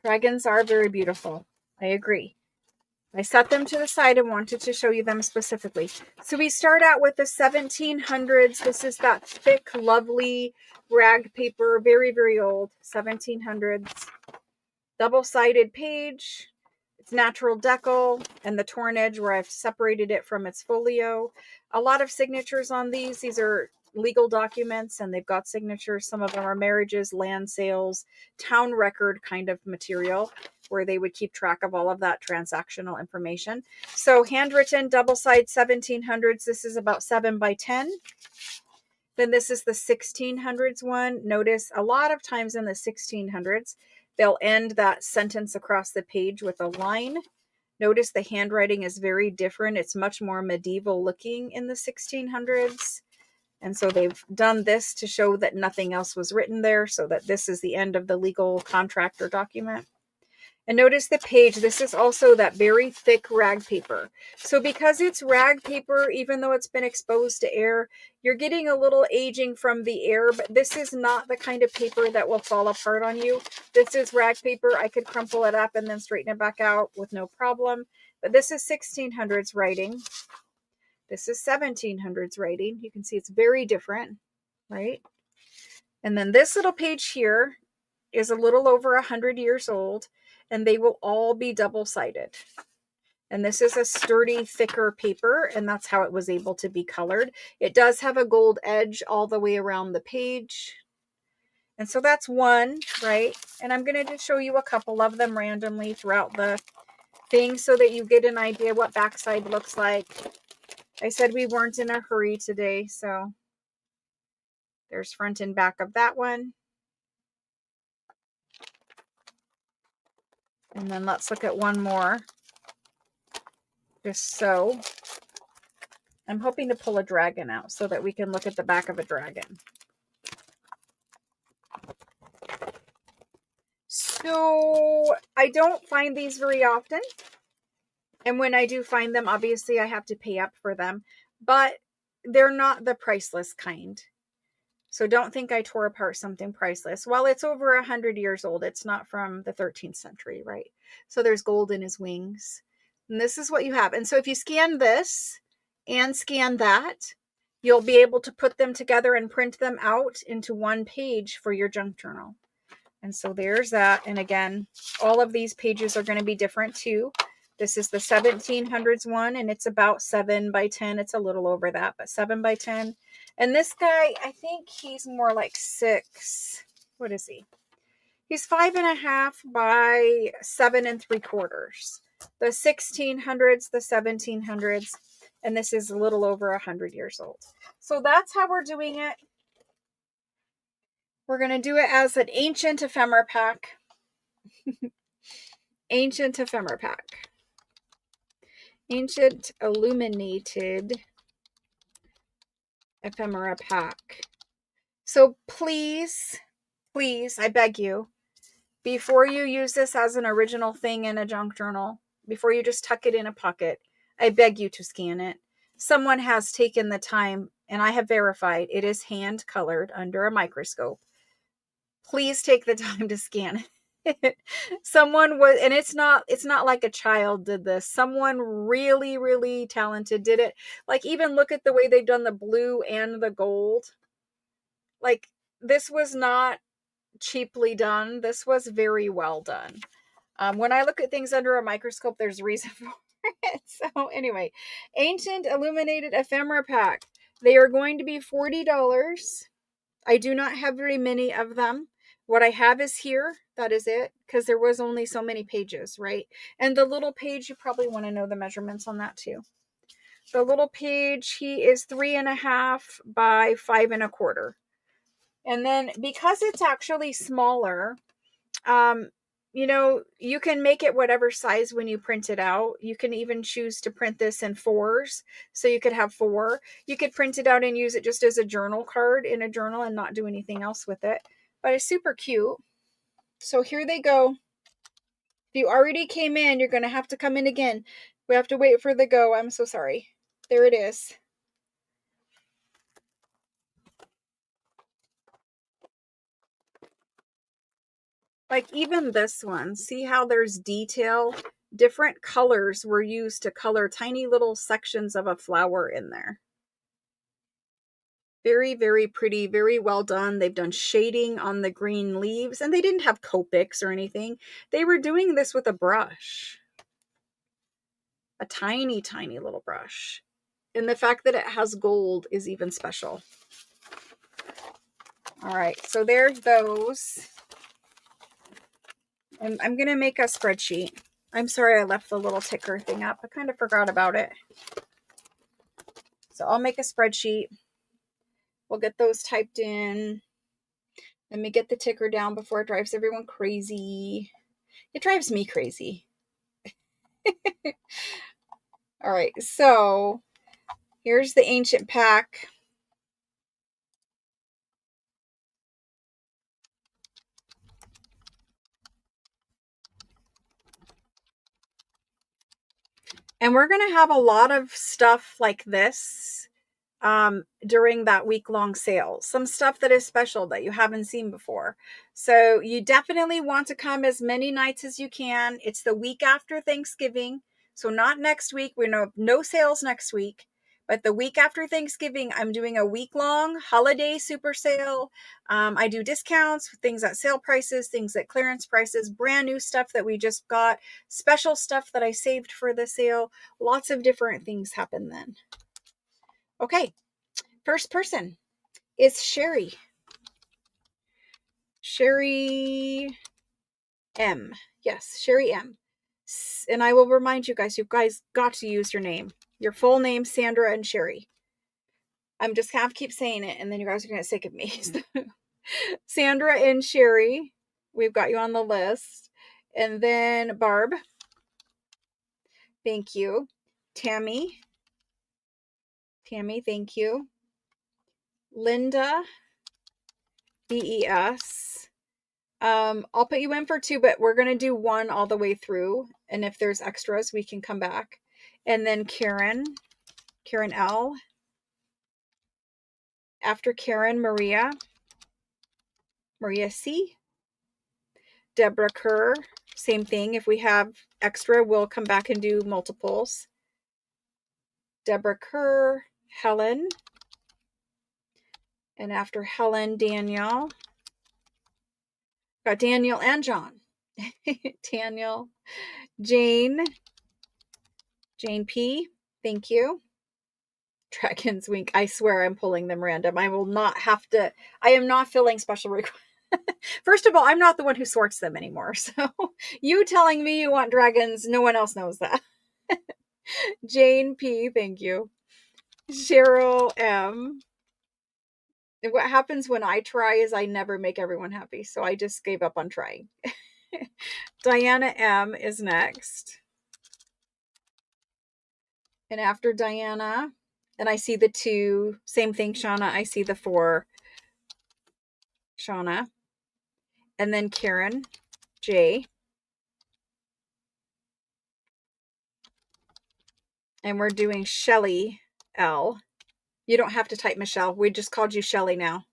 Dragons are very beautiful. I agree. I set them to the side and wanted to show you them specifically. So we start out with the 1700s. This is that thick, lovely rag paper, very, very old, 1700s. Double-sided page. It's natural decal and the torn edge where I've separated it from its folio. A lot of signatures on these. These are legal documents and they've got signatures. Some of them are marriages, land sales, town record kind of material where they would keep track of all of that transactional information. So handwritten, double-sided 1700s. This is about 7 by 10. Then this is the 1600s one. Notice a lot of times in the 1600s, they'll end that sentence across the page with a line. Notice the handwriting is very different. It's much more medieval looking in the 1600s. And so they've done this to show that nothing else was written there, so that this is the end of the legal contract or document. And notice the page. This is also that very thick rag paper. So because it's rag paper, even though it's been exposed to air, you're getting a little aging from the air, but this is not the kind of paper that will fall apart on you. This is rag paper. I could crumple it up and then straighten it back out with no problem. But this is 1600s writing. This is 1700s writing. You can see it's very different, right? And then this little page here is a little over 100 years old, and they will all be double-sided. And this is a sturdy, thicker paper, and that's how it was able to be colored. It does have a gold edge all the way around the page. And so that's one, right? And I'm going to just show you a couple of them randomly throughout the thing so that you get an idea what backside looks like. I said we weren't in a hurry today, so there's front and back of that one. And then let's look at one more. Just so. I'm hoping to pull a dragon out so that we can look at the back of a dragon. So I don't find these very often. And when I do find them, obviously I have to pay up for them. But they're not the priceless kind. So don't think I tore apart something priceless. Well, it's over 100 years old. It's not from the 13th century, right? So there's gold in his wings. And this is what you have. And so if you scan this and scan that, you'll be able to put them together and print them out into one page for your junk journal. And so there's that. And again, all of these pages are going to be different too. This is the 1700s one, and it's about 7 by 10. It's a little over that, but 7 by 10. And this guy, I think he's more like 6. What is he? He's 5.5 by 7.75. The 1600s, the 1700s, and this is a little over 100 years old. So that's how we're doing it. We're going to do it as an ancient ephemera pack. Ancient ephemera pack. Ancient illuminated ephemera pack. So please, I beg you, before you use this as an original thing in a junk journal, before you just tuck it in a pocket, I beg you to scan it. Someone has taken the time, and I have verified it is hand colored under a microscope. Please take the time to scan it. Someone was, and it's not like a child did this. Someone really, really talented did it. Like, even look at the way they've done the blue and the gold. Like, this was not cheaply done. This was very well done. When I look at things under a microscope, there's a reason for it. So anyway, ancient illuminated ephemera pack. They are going to be $40. I do not have very many of them. What I have is here. That is it, because there was only so many pages, right? And the little page, you probably want to know the measurements on that too. The little page, he is 3.5 by 5.25. And then because it's actually smaller, you can make it whatever size when you print it out. You can even choose to print this in 4s. So you could have 4. You could print it out and use it just as a journal card in a journal and not do anything else with it. But it's super cute. So here they go. If you already came in, you're going to have to come in again. We have to wait for the go. I'm so sorry. There it is. Like, even this one, see how there's detail? Different colors were used to color tiny little sections of a flower in there. Very, very pretty, very well done. They've done shading on the green leaves, and they didn't have Copics or anything. They were doing this with a brush. A tiny, tiny little brush. And the fact that it has gold is even special. All right, so there's those. And I'm going to make a spreadsheet. I'm sorry I left the little ticker thing up. I kind of forgot about it. So I'll make a spreadsheet. We'll get those typed in. Let me get the ticker down before it drives everyone crazy. It drives me crazy. All right, so here's the ancient pack. And we're going to have a lot of stuff like this during that week-long sale. Some stuff that is special that you haven't seen before. So you definitely want to come as many nights as you can. It's the week after Thanksgiving. So not next week. We know no sales next week. But the week after Thanksgiving, I'm doing a week-long holiday super sale. I do discounts, things at sale prices, things at clearance prices, brand new stuff that we just got, special stuff that I saved for the sale. Lots of different things happen then. Okay, first person is Sherry. Sherry M. Yes, Sherry M. And I will remind you guys got to use your name. Your full name, Sandra and Sherry. I'm just going to keep saying it, and then you guys are going to get sick of me. Sandra and Sherry, we've got you on the list. And then Barb. Thank you. Tammy. Tammy, thank you. Linda. BES. I'll put you in for 2, but we're going to do 1 all the way through. And if there's extras, we can come back. And then Karen L. After Karen, Maria C. Deborah Kerr, same thing. If we have extra, we'll come back and do multiples. Deborah Kerr, Helen. And after Helen, Danielle. Got Daniel and John. Daniel. Jane P. Thank you. Dragon's Wink. I swear I'm pulling them random. I will not have to. I am not filling special requests. First of all, I'm not the one who sorts them anymore. So you telling me you want dragons, no one else knows that. Jane P. Thank you. Cheryl M. What happens when I try is I never make everyone happy. So I just gave up on trying. Diana M. is next. And after Diana, and I see the 2, same thing, Shauna. I see the 4, Shauna. And then Karen J. And we're doing Shelly L. You don't have to type Michelle. We just called you Shelly now.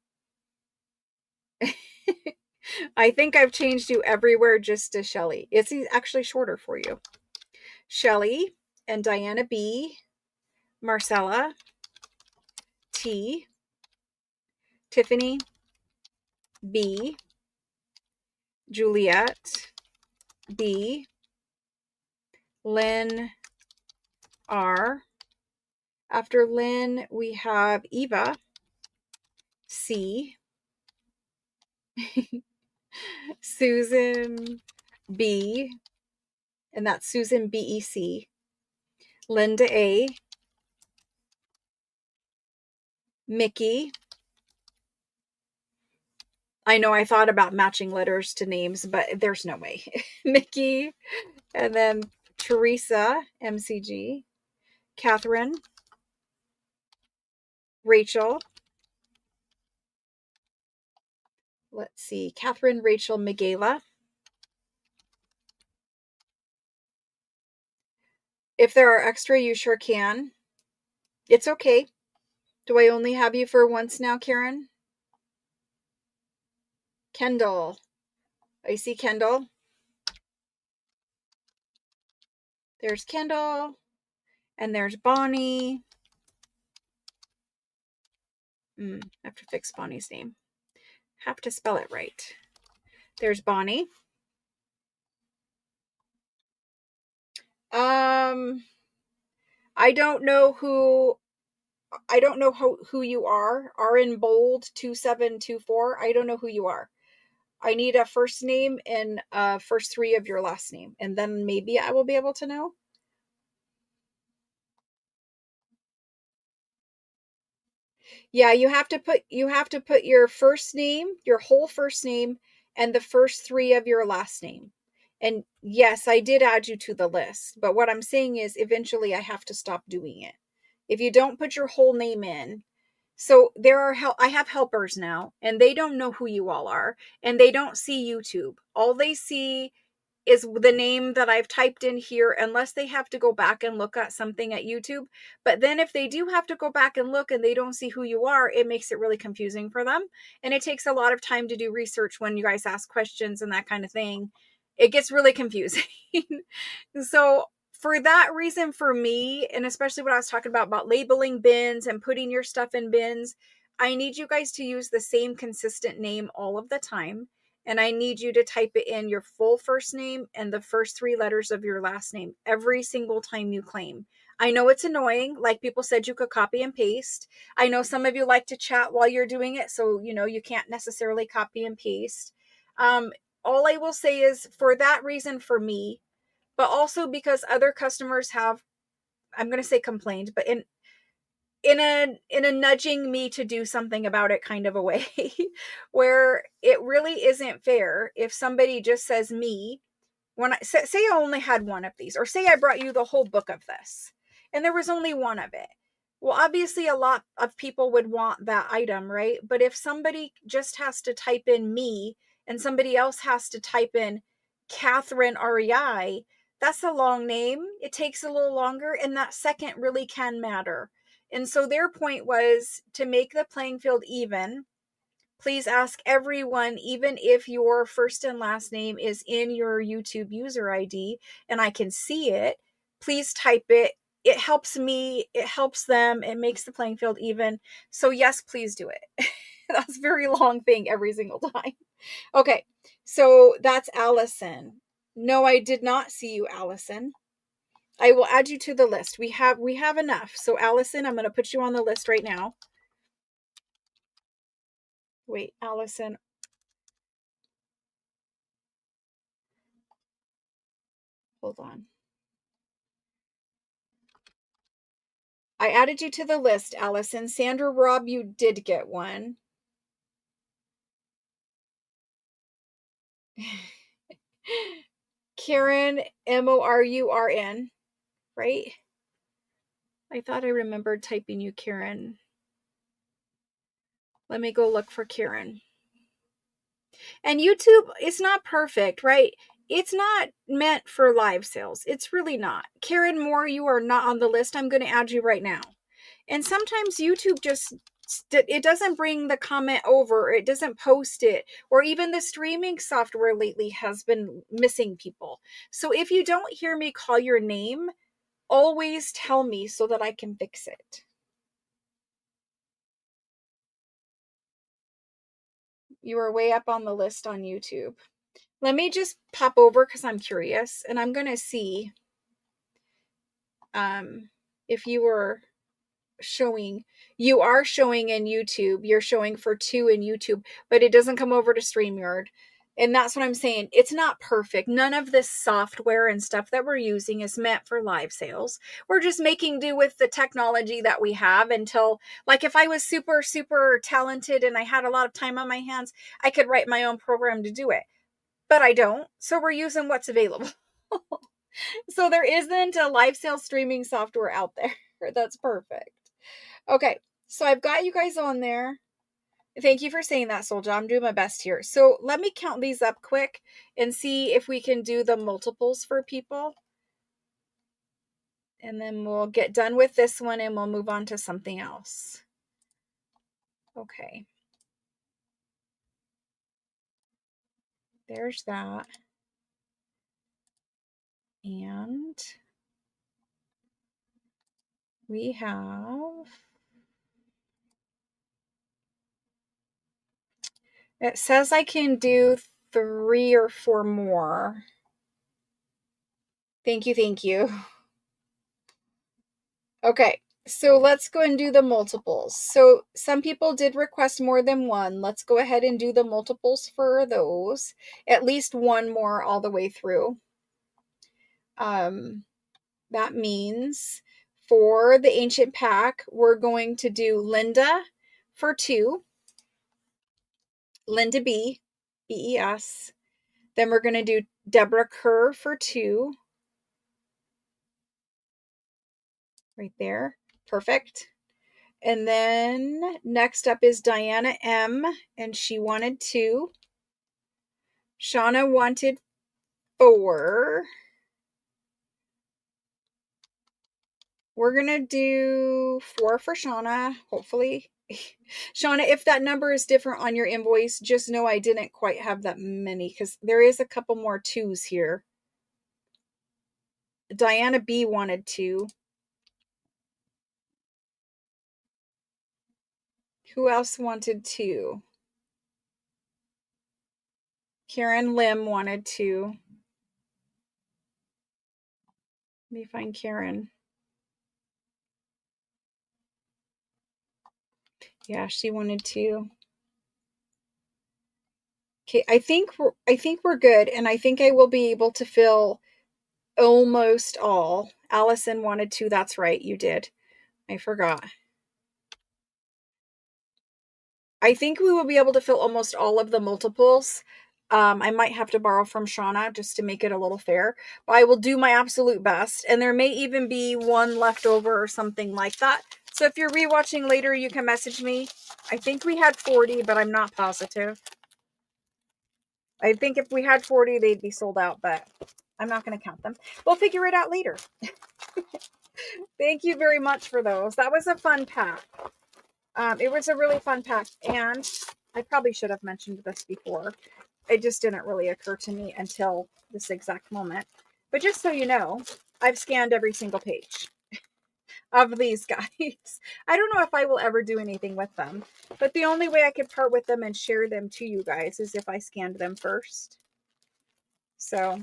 I think I've changed you everywhere just to Shelly. It's actually shorter for you. Shelly and Diana B. Marcella T. Tiffany B. Juliet B. Lynn R. After Lynn, we have Eva C. Susan B. And that's Susan BEC. Linda A. Mickey. I know I thought about matching letters to names, but there's no way. Mickey. And then Teresa, MCG. Catherine. Rachel. Let's see. Catherine, Rachel, Miguela. If there are extra, you sure can. It's okay. Do I only have you for once now, Karen? Kendall. I see Kendall. There's Kendall. And there's Bonnie. I have to fix Bonnie's name. Have to spell it right. There's Bonnie. I don't know who you are. Are in bold 2724. I don't know who you are. I need a first name and first 3 of your last name, and then maybe I will be able to know. Yeah, you have to put your first name, your whole first name, and the first 3 of your last name. And yes, I did add you to the list, but what I'm saying is eventually I have to stop doing it. If you don't put your whole name in. So I have helpers now, and they don't know who you all are, and they don't see YouTube. All they see is the name that I've typed in here, unless they have to go back and look at something at YouTube. But then if they do have to go back and look and they don't see who you are, it makes it really confusing for them. And it takes a lot of time to do research when you guys ask questions and that kind of thing. It gets really confusing. So for that reason, for me, and especially what I was talking about labeling bins and putting your stuff in bins, I need you guys to use the same consistent name all of the time. And I need you to type it in your full first name and the first 3 letters of your last name every single time you claim. I know it's annoying. Like people said, you could copy and paste. I know some of you like to chat while you're doing it, so you can't necessarily copy and paste. All I will say is, for that reason, for me, but also because other customers have, I'm going to say complained, but in a nudging me to do something about it kind of a way, where it really isn't fair if somebody just says me when I say I only had one of these, or say I brought you the whole book of this and there was only one of it. Well, obviously a lot of people would want that item, right? But if somebody just has to type in me and somebody else has to type in Catherine REI, that's a long name. It takes a little longer, and that second really can matter. And so their point was to make the playing field even. Please ask everyone, even if your first and last name is in your YouTube user ID and I can see it, please type it. It helps me, it helps them, it makes the playing field even. So, yes, please do it. That's a very long thing every single time. Okay, so that's Allison. No, I did not see you, Allison. I will add you to the list. We have enough. So, Allison, I'm going to put you on the list right now. Wait, Allison. Hold on. I added you to the list, Allison. Sandra Robb, you did get one. Karen, Mourun, right? I thought I remembered typing you, Karen. Let me go look for Karen. And YouTube is not perfect, right? It's not meant for live sales. It's really not. Karen Moore, you are not on the list. I'm going to add you right now. And sometimes YouTube just, it doesn't bring the comment over, it doesn't post it, or even the streaming software lately has been missing people. So if you don't hear me call your name, always tell me so that I can fix it. You are way up on the list on YouTube. Let me just pop over because I'm curious, and I'm going to see if you were showing. You are showing in YouTube. You're showing for 2 in YouTube, but it doesn't come over to StreamYard. And that's what I'm saying. It's not perfect. None of this software and stuff that we're using is meant for live sales. We're just making do with the technology that we have until, like, if I was super, super talented and I had a lot of time on my hands, I could write my own program to do it. But I don't. So we're using what's available. So there isn't a live sale streaming software out there that's perfect. Okay, so I've got you guys on there. Thank you for saying that, Soldier. I'm doing my best here. So let me count these up quick and see if we can do the multiples for people. And then we'll get done with this one and we'll move on to something else. Okay. There's that. And we have... It says I can do 3 or 4 more. Thank you, thank you. Okay, so let's go and do the multiples. So some people did request more than one. Let's go ahead and do the multiples for those. At least one more all the way through. That means for the ancient pack, we're going to do Linda for 2. Linda B, B-E-S. Then we're going to do Deborah Kerr for 2. Right there. Perfect. And then next up is Diana M, and she wanted 2. Shauna wanted 4. We're going to do 4 for Shauna, hopefully. Shauna, if that number is different on your invoice, just know I didn't quite have that many because there is a couple more 2s here. Diana B wanted 2. Who else wanted 2? Karen Lim wanted 2. Let me find Karen. Yeah, she wanted 2. Okay, I think we're good, and I think I will be able to fill almost all. Allison wanted 2. That's right, you did. I forgot. I think we will be able to fill almost all of the multiples. I might have to borrow from Shauna just to make it a little fair, but I will do my absolute best. And there may even be one left over or something like that. So if you're rewatching later, you can message me. I think we had 40, but I'm not positive. I think if we had 40, they'd be sold out, but I'm not going to count them. We'll figure it out later. Thank you very much for those. That was a fun pack. It was a really fun pack, and I probably should have mentioned this before. It just didn't really occur to me until this exact moment. But just so you know, I've scanned every single page of these guys. I don't know if I will ever do anything with them, but the only way I could part with them and share them to you guys is if I scanned them first. So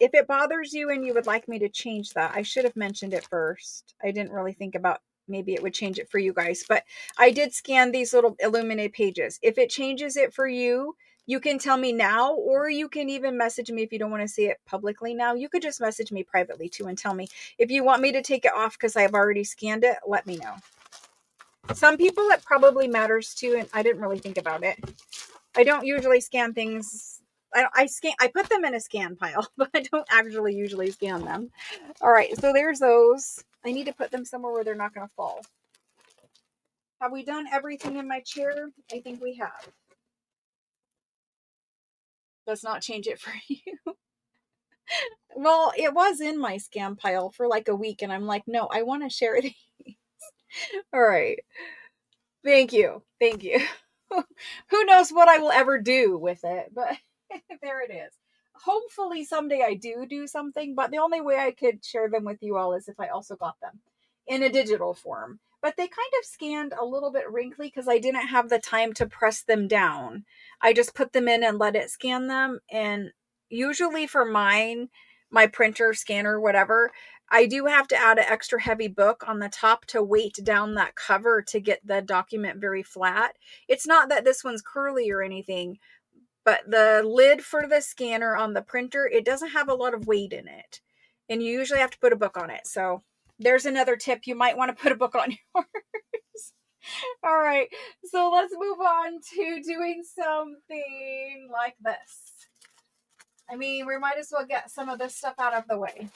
if it bothers you and you would like me to change that, I should have mentioned it first. I didn't really think about maybe it would change it for you guys, but I did scan these little Illuminated pages. If it changes it for you, you can tell me now, or you can even message me if you don't want to see it publicly now. You could just message me privately too and tell me. If you want me to take it off because I've already scanned it, let me know. Some people it probably matters to, and I didn't really think about it. I don't usually scan things. I put them in a scan pile, but I don't actually usually scan them. All right, so there's those. I need to put them somewhere where they're not going to fall. Have we done everything in my chair? I think we have. Does not change it for you. Well, it was in my scan pile for like a week, and I'm like, no, I want to share these. All right. Thank you. Thank you. Who knows what I will ever do with it, but there it is. Hopefully someday I do something, but the only way I could share them with you all is if I also got them in a digital form. But they kind of scanned a little bit wrinkly because I didn't have the time to press them down. I just put them in and let it scan them. And usually for mine, my printer, scanner, whatever, I do have to add an extra heavy book on the top to weight down that cover to get the document very flat. It's not that this one's curly or anything, but the lid for the scanner on the printer, it doesn't have a lot of weight in it. And you usually have to put a book on it. So there's another tip. You might want to put a book on yours. All right. So let's move on to doing something like this. I mean, we might as well get some of this stuff out of the way.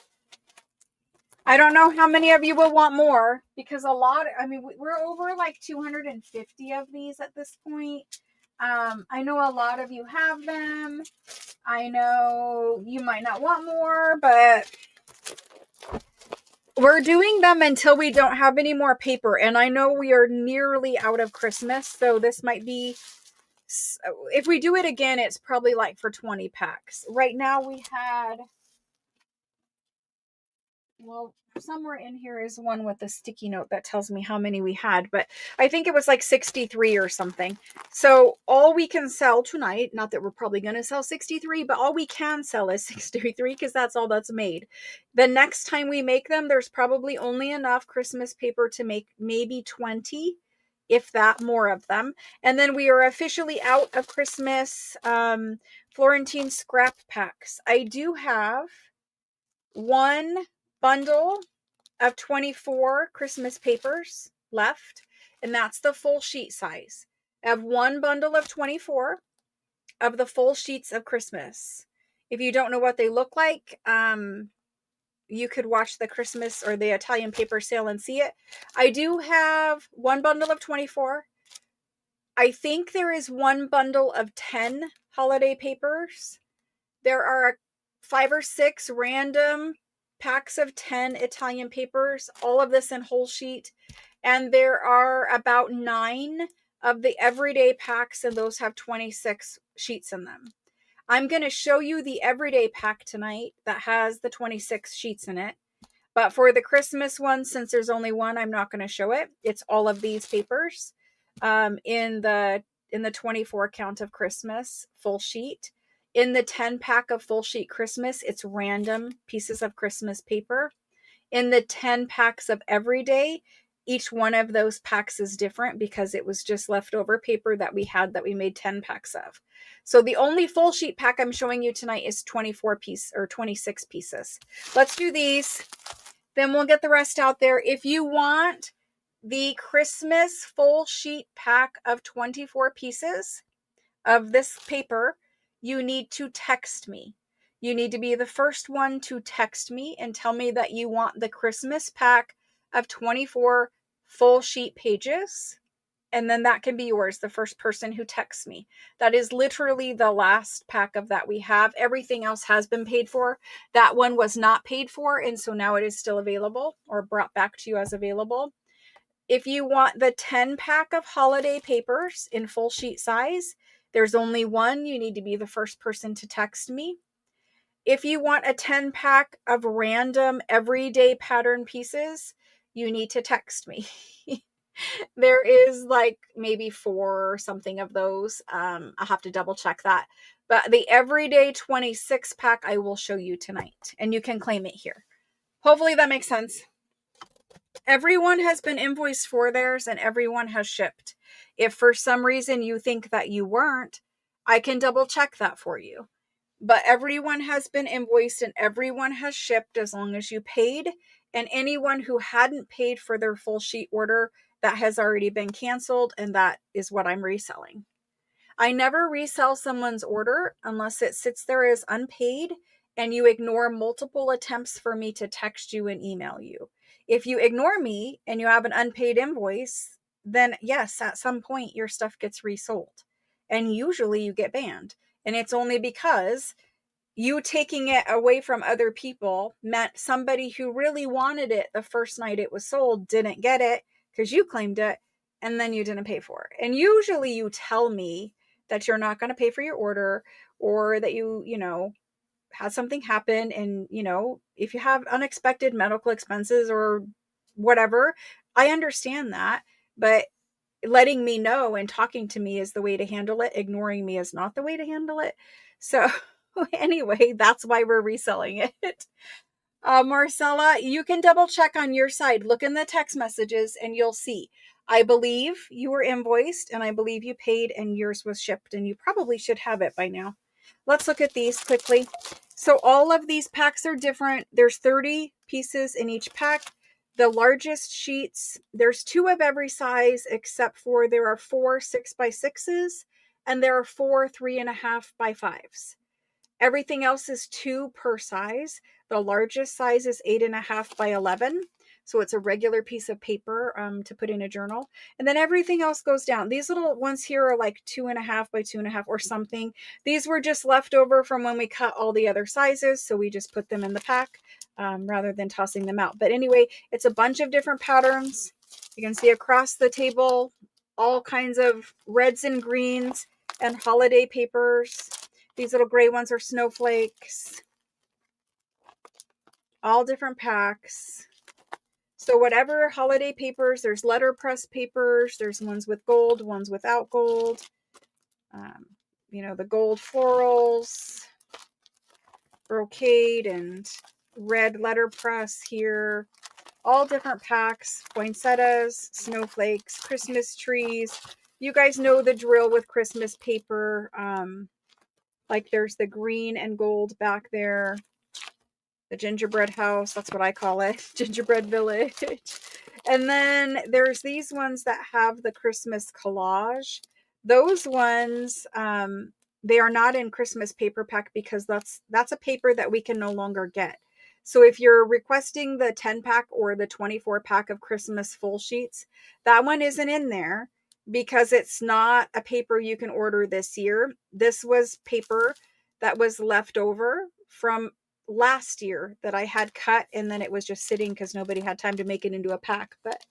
I don't know how many of you will want more because a lot, I mean, we're over like 250 of these at this point. I know a lot of you have them. I know you might not want more, but we're doing them until we don't have any more paper. And I know we are nearly out of Christmas, so this might be, if we do it again, it's probably like for 20 packs. Right now we had, well, somewhere in here is one with a sticky note that tells me how many we had, but I think it was like 63 or something. So all we can sell tonight, not that we're probably going to sell 63, but all we can sell is 63 because that's all that's made. The next time we make them, there's probably only enough Christmas paper to make maybe 20, if that, more of them. And then we are officially out of Christmas Florentine scrap packs. I do have one bundle of 24 Christmas papers left, and that's the full sheet size. I have one bundle of 24 of the full sheets of Christmas. If you don't know what they look like, you could watch the Christmas or the Italian paper sale and see it. I do have one bundle of 24. I think there is one bundle of 10 holiday papers. There are 5 or 6 random packs of 10 Italian papers, all of this in whole sheet. And there are about 9 of the everyday packs, and those have 26 sheets in them. I'm going to show you the everyday pack tonight that has the 26 sheets in it. But for the Christmas one, since there's only one, I'm not going to show it. It's all of these papers in the 24 count of Christmas full sheet. In the 10 pack of full sheet Christmas, it's random pieces of Christmas paper. In the 10 packs of everyday, each one of those packs is different because it was just leftover paper that we had that we made 10 packs of. So the only full sheet pack I'm showing you tonight is 24 piece or 26 pieces. Let's do these. Then we'll get the rest out there. If you want the Christmas full sheet pack of 24 pieces of this paper, you need to text me. You need to be the first one to text me and tell me that you want the Christmas pack of 24 full sheet pages. And then that can be yours, the first person who texts me. That is literally the last pack of that we have. Everything else has been paid for. That one was not paid for, and so now it is still available or brought back to you as available. If you want the 10 pack of holiday papers in full sheet size, there's only one. You need to be the first person to text me. If you want a 10 pack of random everyday pattern pieces, you need to text me. There is like maybe 4 or something of those. I'll have to double check that. But the everyday 26 pack I will show you tonight, and you can claim it here. Hopefully that makes sense. Everyone has been invoiced for theirs and everyone has shipped. If for some reason you think that you weren't, I can double check that for you. But everyone has been invoiced and everyone has shipped as long as you paid. And anyone who hadn't paid for their full sheet order, that has already been canceled, and that is what I'm reselling. I never resell someone's order unless it sits there as unpaid and you ignore multiple attempts for me to text you and email you. If you ignore me and you have an unpaid invoice, then yes, at some point your stuff gets resold. And usually you get banned. And it's only because you taking it away from other people meant somebody who really wanted it the first night it was sold didn't get it because you claimed it and then you didn't pay for it. And usually you tell me that you're not going to pay for your order, or that you had something happen, and if you have unexpected medical expenses or whatever, I understand that, but letting me know and talking to me is the way to handle it. Ignoring me is not the way to handle it. So anyway, that's why we're reselling it. Marcella, you can double check on your side. Look in the text messages and you'll see. I believe you were invoiced and I believe you paid and yours was shipped, and you probably should have it by now. Let's look at these quickly. So all of these packs are different. There's 30 pieces in each pack. The largest sheets, there's 2 of every size, except for there are 4 6x6s and there are 4 3.5x5s. Everything else is 2 per size. The largest size is 8.5 by 11. So it's a regular piece of paper to put in a journal. And then everything else goes down. These little ones here are like 2.5 by 2.5 or something. These were just left over from when we cut all the other sizes. So we just put them in the pack rather than tossing them out. But anyway, it's a bunch of different patterns. You can see across the table all kinds of reds and greens and holiday papers. These little gray ones are snowflakes. All different packs. So whatever holiday papers, there's letterpress papers. There's ones with gold, ones without gold. The gold florals, brocade, and red letterpress here. All different packs. Poinsettias, snowflakes, Christmas trees. You guys know the drill with Christmas paper. Like there's the green and gold back there. The gingerbread house, that's what I call it. Gingerbread village. And then there's these ones that have the Christmas collage. Those ones, they are not in Christmas paper pack because that's a paper that we can no longer get. So if you're requesting the 10 pack or the 24 pack of Christmas full sheets, that one isn't in there because it's not a paper you can order this year. This was paper that was left over from last year that I had cut, and then it was just sitting because nobody had time to make it into a pack. But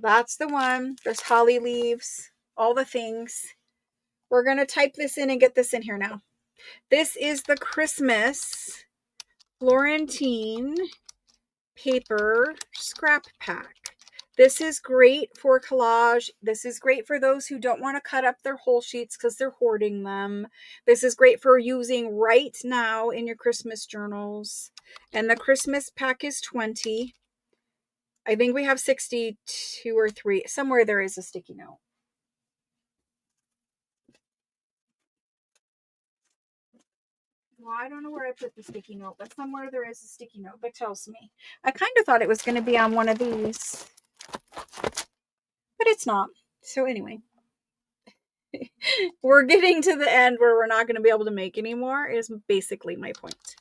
that's the one. There's holly leaves, all the things. We're going to type this in and get this in here now. This is the Christmas Florentine paper scrap pack. This is great for collage. This is great for those who don't want to cut up their whole sheets because they're hoarding them. This is great for using right now in your Christmas journals. And the Christmas pack is 20. I think we have 62 or 3. Somewhere there is a sticky note. Well, I don't know where I put the sticky note, but somewhere there is a sticky note that tells me. I kind of thought it was going to be on one of these, but it's not. So anyway, We're getting to the end where we're not going to be able to make anymore is basically my point.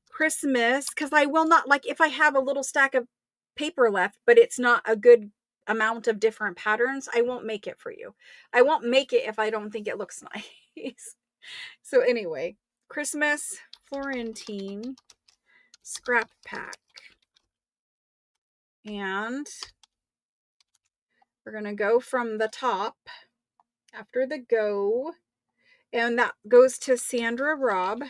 Christmas, because I will not, like, if I have a little stack of paper left, but it's not a good amount of different patterns, I won't make it for you. I won't make it if I don't think it looks nice. So anyway, Christmas Florentine scrap pack. And we're going to go from the top after the go. And that goes to Sandra Robb.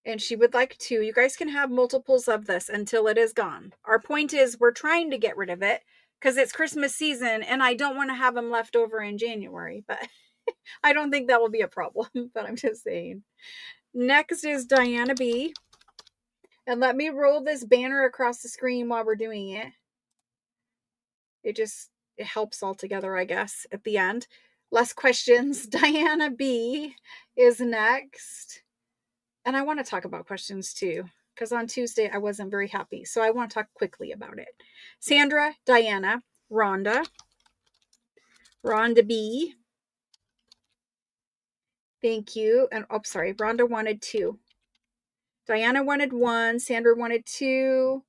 And she would like to. You guys can have multiples of this until it is gone. Our point is we're trying to get rid of it because it's Christmas season and I don't want to have them left over in January. But I don't think that will be a problem. But I'm just saying. Next is Diana B. And let me roll this banner across the screen while we're doing it. It helps all together, I guess, at the end. Less questions. Diana B is next. And I want to talk about questions too, because on Tuesday I wasn't very happy. So I want to talk quickly about it. Sandra, Diana, Rhonda B. Thank you. And sorry, Rhonda wanted 2. Diana wanted 1. Sandra wanted 2.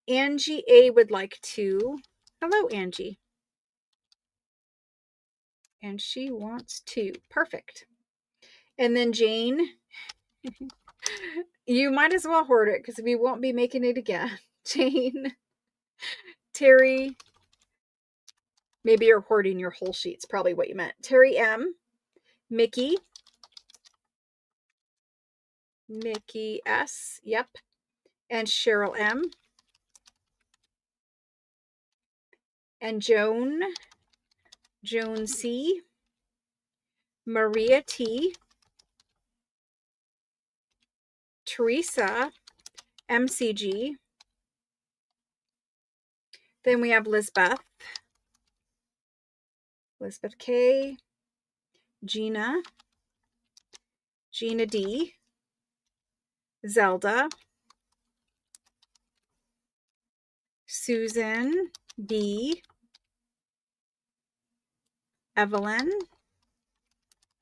Angie A would like 2. Hello, Angie. And she wants 2. Perfect. And then Jane, you might as well hoard it because we won't be making it again. Jane, Terry, maybe you're hoarding your whole sheets, probably what you meant. Terry M, Mickey S, yep, and Cheryl M, and Joan C, Maria T, Teresa MCG, then we have Lisbeth K, Gina D, Zelda, Susan B, Evelyn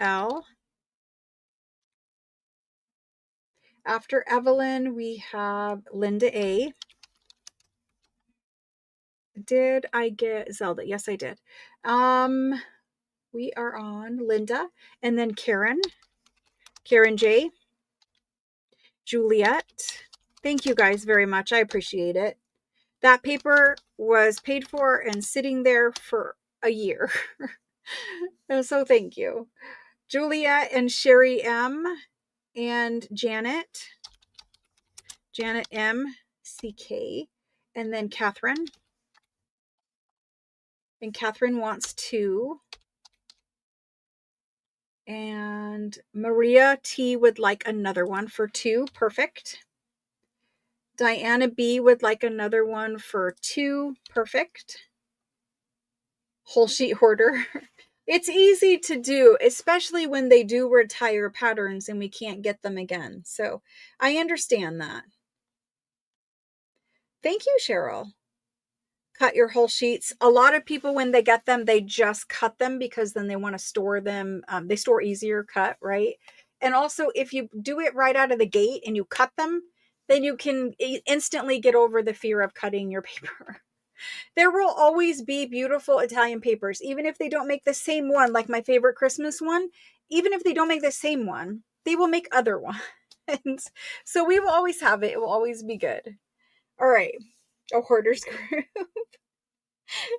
L. After Evelyn, we have Linda A. Did I get Zelda? Yes, I did. We are on Linda, and then Karen J, Juliet. Thank you guys very much. I appreciate it. That paper was paid for and sitting there for a year. So thank you. Juliet and Sherry M and Janet M CK, and then Catherine. And Catherine wants 2. And Maria T would like another one for 2. Perfect. Diana B would like another one for 2. Perfect. Whole sheet hoarder. It's easy to do, especially when they do retire patterns and we can't get them again. So I understand that. Thank you, Cheryl. Cut your whole sheets. A lot of people, when they get them, they just cut them because then they want to store them. They store easier cut, right? And also, if you do it right out of the gate and you cut them, then you can instantly get over the fear of cutting your paper. There will always be beautiful Italian papers, even if they don't make the same one, like my favorite Christmas one. Even if they don't make the same one, they will make other ones. So we will always have it. It will always be good. All right. A hoarder's group.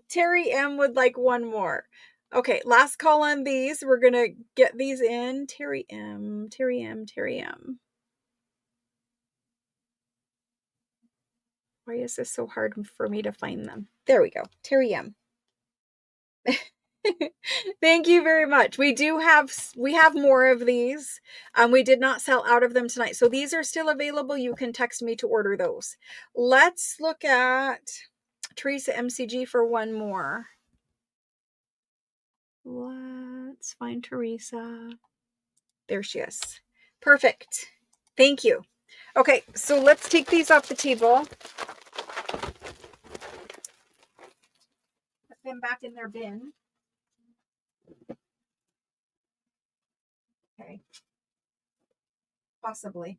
Terry M would like 1 more. Okay, last call on these. We're going to get these in. Terry M. Why is this so hard for me to find them? There we go. Terry M. Thank you very much. We have more of these. We did not sell out of them tonight. So these are still available. You can text me to order those. Let's look at Teresa MCG for 1 more. Let's find Teresa. There she is. Perfect. Thank you. Okay, so let's take these off the table. Put them back in their bin. Okay. Possibly.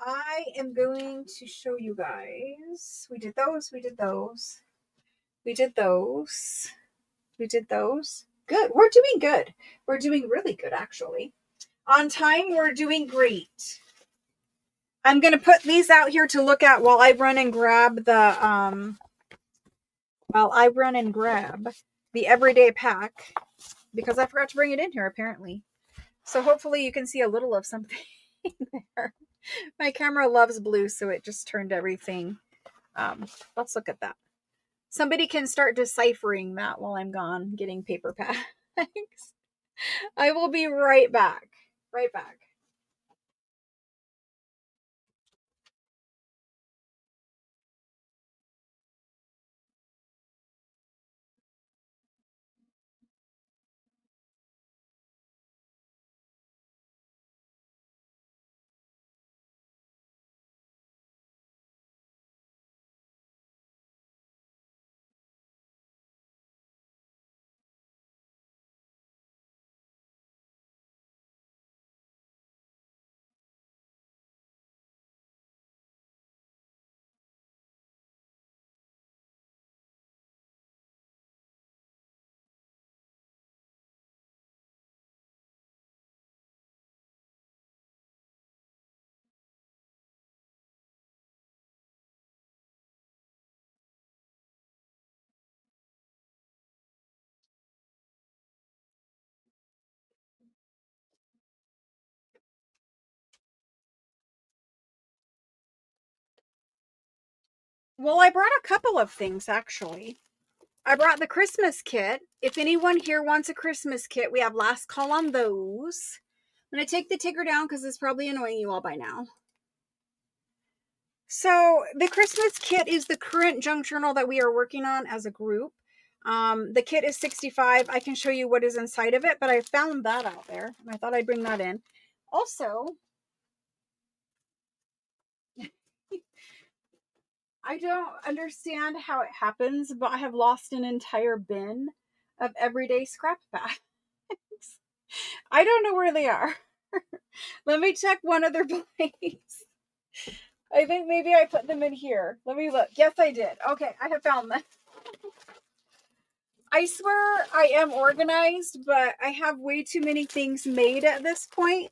I am going to show you guys. We did those. We did those. We did those. We did those. Good. We're doing good. We're doing really good, actually. On time, we're doing great. I'm going to put these out here to look at while I run and grab the everyday pack, because I forgot to bring it in here apparently. So hopefully you can see a little of something there. My camera loves blue, so it just turned everything. Let's look at that. Somebody can start deciphering that while I'm gone getting paper packs. I will be right back. Right back. Well, I brought a couple of things actually. I brought the Christmas kit. If anyone here wants a Christmas kit, we have last call on those. I'm going to take the ticker down because it's probably annoying you all by now. So the Christmas kit is the current junk journal that we are working on as a group. The kit is 65. I can show you what is inside of it, but I found that out there and I thought I'd bring that in. Also, I don't understand how it happens, but I have lost an entire bin of everyday scrap bags. I don't know where they are. Let me check one other place. I think maybe I put them in here. Let me look. Yes, I did. Okay, I have found them. I swear I am organized, but I have way too many things made at this point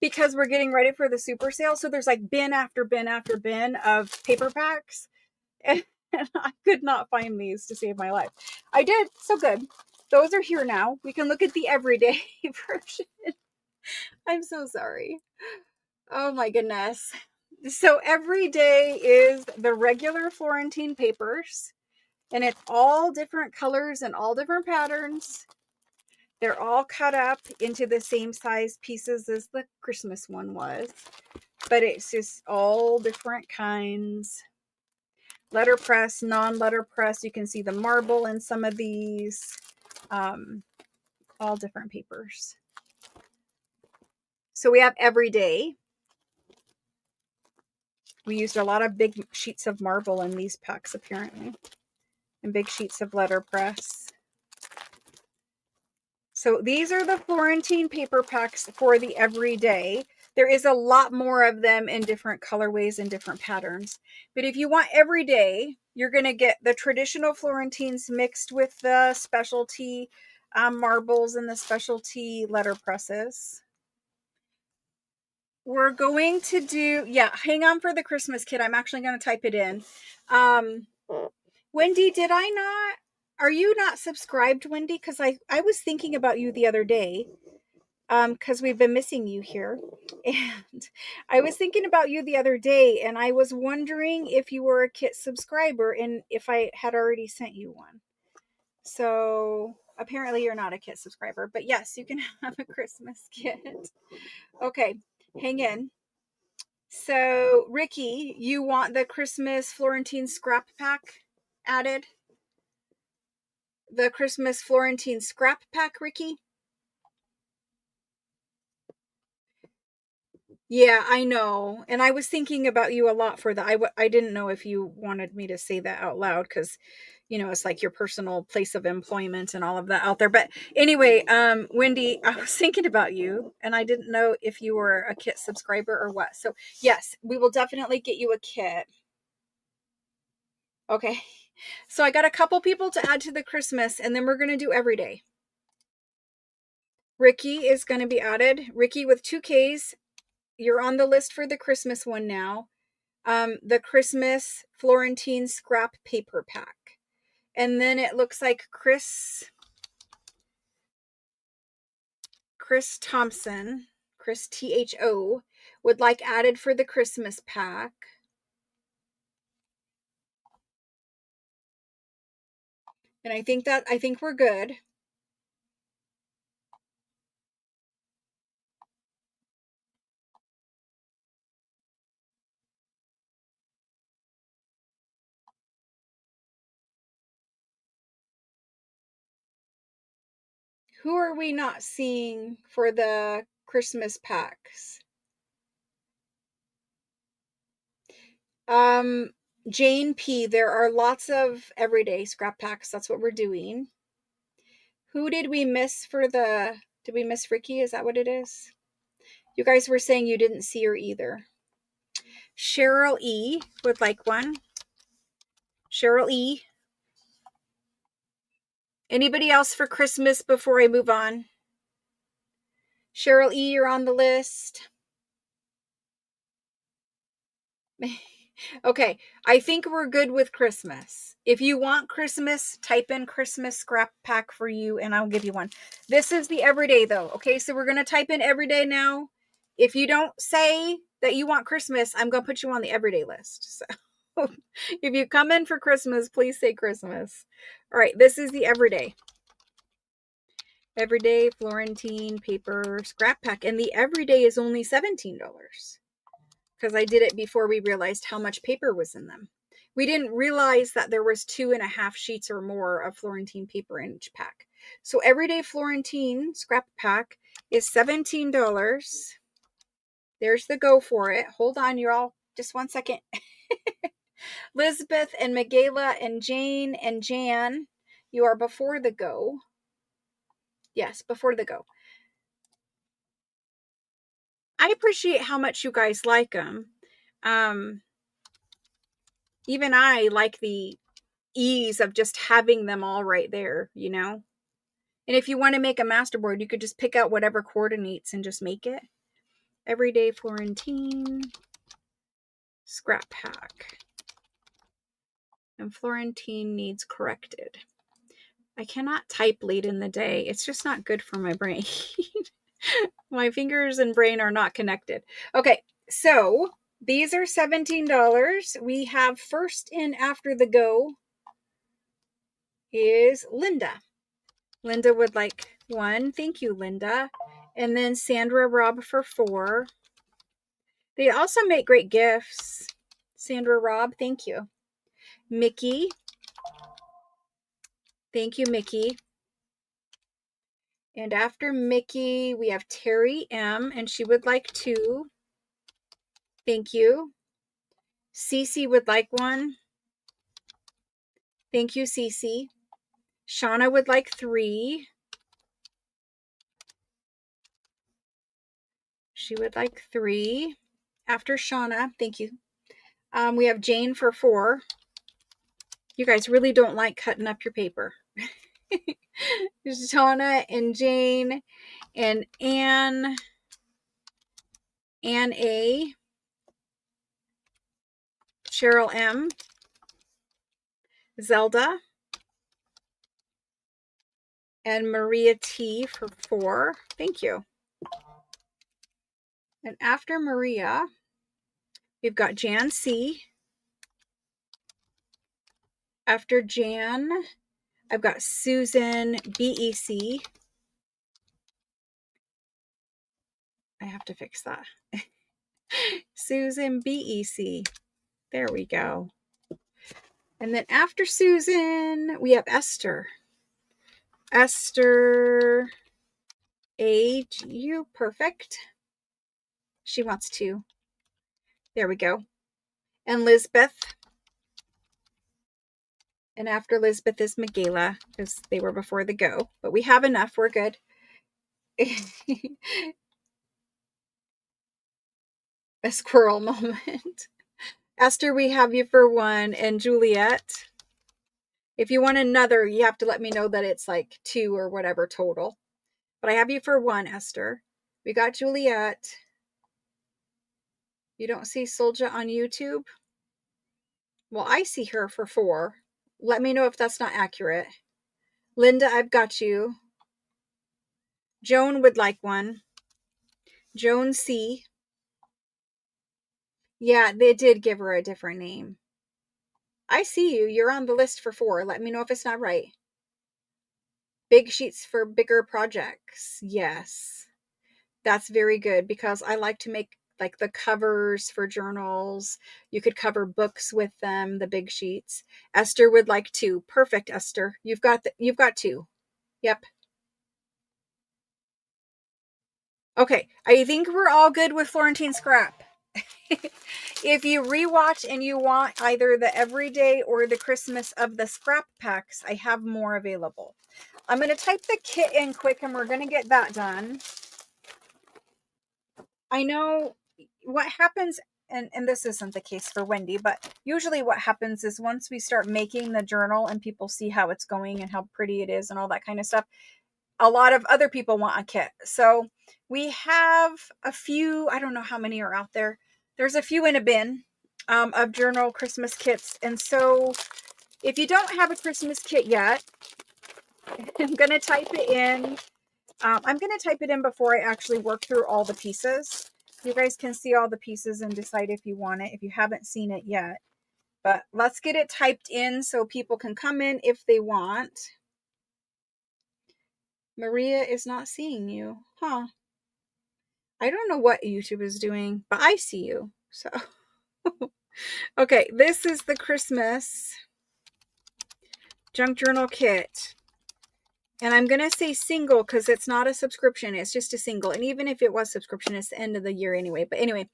because we're getting ready for the super sale. So there's like bin after bin after bin of paperbacks. And I could not find these to save my life. I did. So good. Those are here now. We can look at the everyday version. I'm so sorry. Oh my goodness. So every day is the regular Florentine papers, and it's all different colors and all different patterns. They're all cut up into the same size pieces as the Christmas one was, but it's just all different kinds. Letterpress, non-letterpress. You can see the marble in some of these. All different papers. So we have every day. We used a lot of big sheets of marble in these packs, apparently, and big sheets of letterpress. So these are the Florentine paper packs for the everyday. There is a lot more of them in different colorways and different patterns. But if you want everyday, you're going to get the traditional Florentines mixed with the specialty marbles and the specialty letterpresses. We're going to do, yeah, hang on for the Christmas kit. I'm actually going to type it in. Wendy, did I not, are you not subscribed, Wendy? Because I was thinking about you the other day, because we've been missing you here. And I was thinking about you the other day, and I was wondering if you were a kit subscriber and if I had already sent you one. So apparently you're not a kit subscriber, but yes, you can have a Christmas kit. Okay, hang in. So, Ricky, you want the Christmas Florentine scrap pack added? The Christmas Florentine scrap pack, Ricky? Yeah, I know. And I was thinking about you a lot for that. I didn't know if you wanted me to say that out loud because, it's like your personal place of employment and all of that out there. But anyway, Wendy, I was thinking about you and I didn't know if you were a kit subscriber or what. So, yes, we will definitely get you a kit. Okay. So, I got a couple people to add to the Christmas and then we're going to do every day. Ricky is going to be added. Ricky with 2Ks. You're on the list for the Christmas one now. The Christmas Florentine scrap paper pack. And then it looks like Chris Thompson, Chris THO, would like added for the Christmas pack. And I think we're good. Who are we not seeing for the Christmas packs? Jane P. There are lots of everyday scrap packs. That's what we're doing. Who did we miss did we miss Ricky? Is that what it is? You guys were saying you didn't see her either. Cheryl E. would like one. Cheryl E. Anybody else for Christmas before I move on? Cheryl E., you're on the list. Okay, I think we're good with Christmas. If you want Christmas, type in Christmas scrap pack for you and I'll give you one. This is the everyday though. Okay, so we're going to type in everyday now. If you don't say that you want Christmas, I'm going to put you on the everyday list. So if you come in for Christmas, please say Christmas. All right, this is the everyday. Everyday Florentine paper scrap pack. And the everyday is only $17. Because I did it before we realized how much paper was in them. We didn't realize that there was 2.5 sheets or more of Florentine paper in each pack. So everyday Florentine scrap pack is $17. There's the go for it. Hold on, you're all just one second. Elizabeth and Michaela and Jane and Jan, you are before the go. Yes, before the go. I appreciate how much you guys like them. Even I like the ease of just having them all right there, And if you want to make a masterboard, you could just pick out whatever coordinates and just make it. Everyday Florentine scrap pack. And Florentine needs corrected. I cannot type late in the day. It's just not good for my brain. My fingers and brain are not connected. Okay, so these are $17. We have first in after the go is Linda. Linda would like one. Thank you, Linda. And then Sandra Robb for 4. They also make great gifts. Sandra Robb, thank you. Mickey. Thank you, Mickey. And after Mickey, we have Terry M. And she would like 2. Thank you. Cece would like 1. Thank you, Cece. Shauna would like 3. She would like 3. After Shauna, thank you. We have Jane for 4. You guys really don't like cutting up your paper. There's Shauna and Jane and Anne A, Cheryl M, Zelda, and Maria T for 4. Thank you. And after Maria, we've got Jan C. After Jan, I've got Susan BEC. I have to fix that. Susan BEC. There we go. And then after Susan, we have Esther. Esther AGU. Perfect. She wants two. There we go. And Lisbeth. And after Lisbeth is Michaela, because they were before the go. But we have enough. We're good. A squirrel moment. Esther, we have you for one. And Juliet. If you want another, you have to let me know that it's like two or whatever total. But I have you for one, Esther. We got Juliet. You don't see Solja on YouTube? Well, I see her for four. Let me know if that's not accurate. Linda, I've got you. Joan would like one. Joan C. Yeah, they did give her a different name. I see you. You're on the list for four. Let me know if it's not right. Big sheets for bigger projects. Yes. That's very good because I like to make like the covers for journals. You could cover books with them, the big sheets. Esther would like two. Perfect, Esther. You've got two. Yep. Okay, I think we're all good with Florentine scrap. If you rewatch and you want either the everyday or the Christmas of the scrap packs, I have more available. I'm going to type the kit in quick and we're going to get that done. I know what happens, and this isn't the case for Wendy, but usually what happens is once we start making the journal and people see how it's going and how pretty it is and all that kind of stuff, a lot of other people want a kit. So we have a few, I don't know how many are out there. There's a few in a bin of journal Christmas kits. And so if you don't have a Christmas kit yet, I'm going to type it in. I'm going to type it in before I actually work through all the pieces. You guys can see all the pieces and decide if you want it, if you haven't seen it yet. But let's get it typed in so people can come in if they want. Maria is not seeing you. Huh. I don't know what YouTube is doing, but I see you. So, okay, this is the Christmas junk journal kit. And I'm going to say single because it's not a subscription. It's just a single. And even if it was subscription, it's the end of the year anyway. But anyway,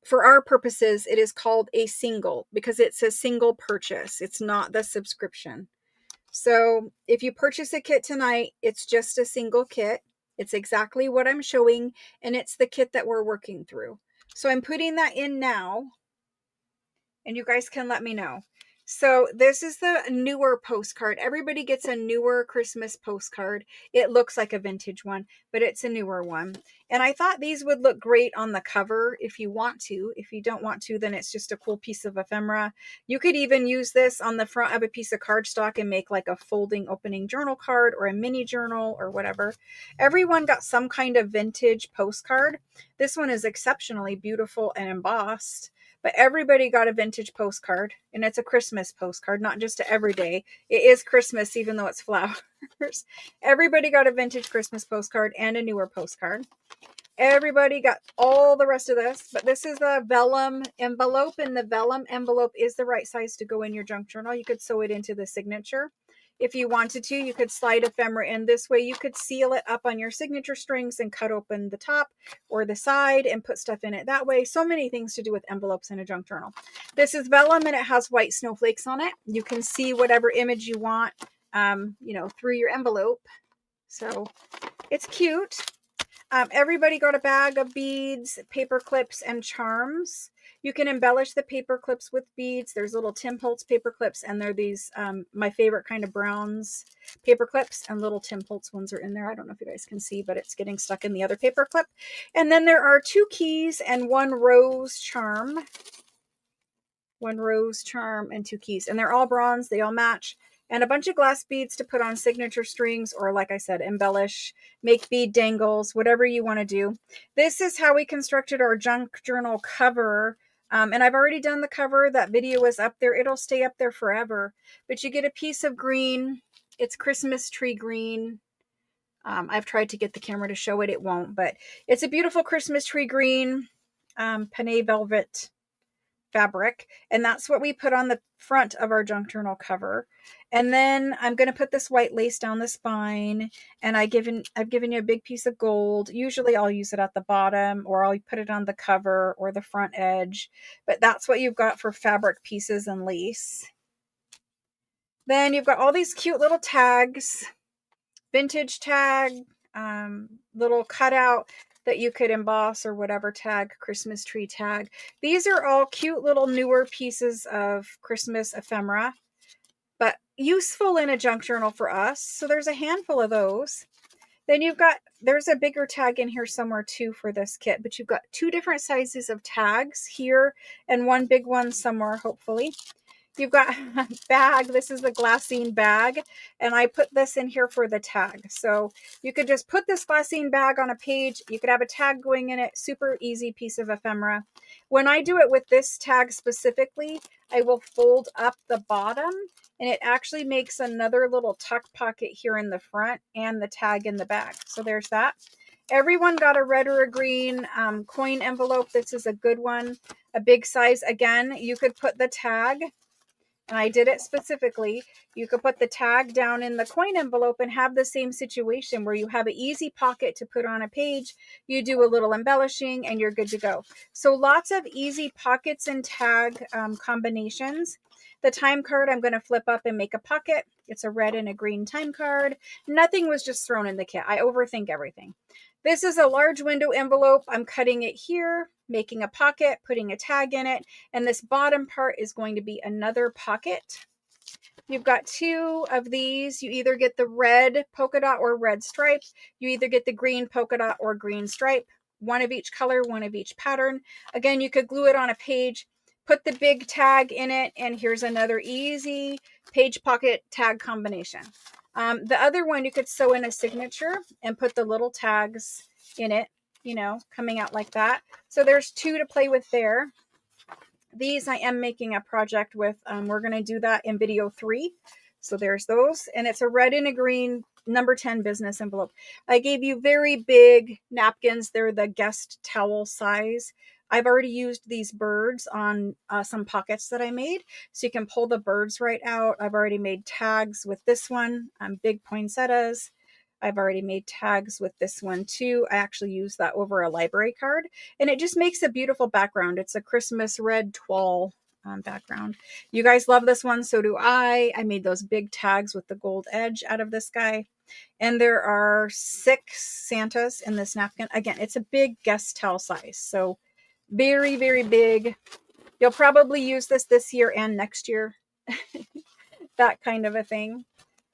for our purposes, it is called a single because it's a single purchase. It's not the subscription. So if you purchase a kit tonight, it's just a single kit. It's exactly what I'm showing. And it's the kit that we're working through. So I'm putting that in now. And you guys can let me know. So this is the newer postcard. Everybody gets a newer Christmas postcard. It looks like a vintage one, but it's a newer one. And I thought these would look great on the cover if you want to. If you don't want to, then it's just a cool piece of ephemera. You could even use this on the front of a piece of cardstock and make like a folding opening journal card or a mini journal or whatever. Everyone got some kind of vintage postcard. This one is exceptionally beautiful and embossed. But everybody got a vintage postcard, and it's a Christmas postcard, not just a everyday. It is Christmas, even though it's flowers. Everybody got a vintage Christmas postcard and a newer postcard. Everybody got all the rest of this, but this is a vellum envelope, and the vellum envelope is the right size to go in your junk journal. You could sew it into the signature. If you wanted to, you could slide ephemera in this way. You could seal it up on your signature strings and cut open the top or the side and put stuff in it that way. So many things to do with envelopes in a junk journal. This is vellum and it has white snowflakes on it. You can see whatever image you want, through your envelope. So it's cute. Everybody got a bag of beads, paper clips, and charms. You can embellish the paper clips with beads. There's little Tim Holtz paper clips, and they're these, my favorite kind of browns paper clips, and little Tim Holtz ones are in there. I don't know if you guys can see, but it's getting stuck in the other paper clip. And then there are 2 keys and 1 rose charm. 1 rose charm and 2 keys. And they're all bronze. They all match. And a bunch of glass beads to put on signature strings, or like I said, embellish, make bead dangles, whatever you want to do. This is how we constructed our junk journal cover. And I've already done the cover. That video is up there. It'll stay up there forever. But you get a piece of green. It's Christmas tree green. I've tried to get the camera to show it. It won't. But it's a beautiful Christmas tree green, panay velvet fabric, and that's what we put on the front of our junk journal cover. And then I'm going to put this white lace down the spine, and I've given you a big piece of gold. Usually I'll use it at the bottom, or I'll put it on the cover or the front edge, but that's what you've got for fabric pieces and lace. Then you've got all these cute little tags, vintage tag, little cutout that you could emboss or whatever tag, Christmas tree tag. These are all cute little newer pieces of Christmas ephemera, but useful in a junk journal for us. So there's a handful of those. Then there's a bigger tag in here somewhere too for this kit, but you've got 2 different sizes of tags here and one big one somewhere, hopefully. You've got a bag. This is the glassine bag, and I put this in here for the tag. So you could just put this glassine bag on a page. You could have a tag going in it. Super easy piece of ephemera. When I do it with this tag specifically, I will fold up the bottom, and it actually makes another little tuck pocket here in the front and the tag in the back. So there's that. Everyone got a red or a green coin envelope. This is a good one, a big size. Again, you could put the tag, and I did it specifically. You could put the tag down in the coin envelope and have the same situation where you have an easy pocket to put on a page. You do a little embellishing and you're good to go. So lots of easy pockets and tag combinations. The time card, I'm going to flip up and make a pocket. It's a red and a green time card. Nothing was just thrown in the kit. I overthink everything. This is a large window envelope. I'm cutting it here, making a pocket, putting a tag in it, and this bottom part is going to be another pocket. You've got 2 of these. You either get the red polka dot or red stripe. You either get the green polka dot or green stripe. 1 of each color, 1 of each pattern. Again, you could glue it on a page, put the big tag in it, and here's another easy page pocket tag combination. The other one, you could sew in a signature and put the little tags in it, you know, coming out like that. So there's 2 to play with there. These I am making a project with. We're going to do that in video 3. So there's those. And it's a red and a green number 10 business envelope. I gave you very big napkins. They're the guest towel size. I've already used these birds on some pockets that I made. So you can pull the birds right out. I've already made tags with this one, big poinsettias. I've already made tags with this one too. I actually use that over a library card, and it just makes a beautiful background. It's a Christmas red toile background. You guys love this one. So do I. I made those big tags with the gold edge out of this guy. And there are 6 Santas in this napkin. Again, it's a big guest towel size. So very, very big. You'll probably use this year and next year. That kind of a thing.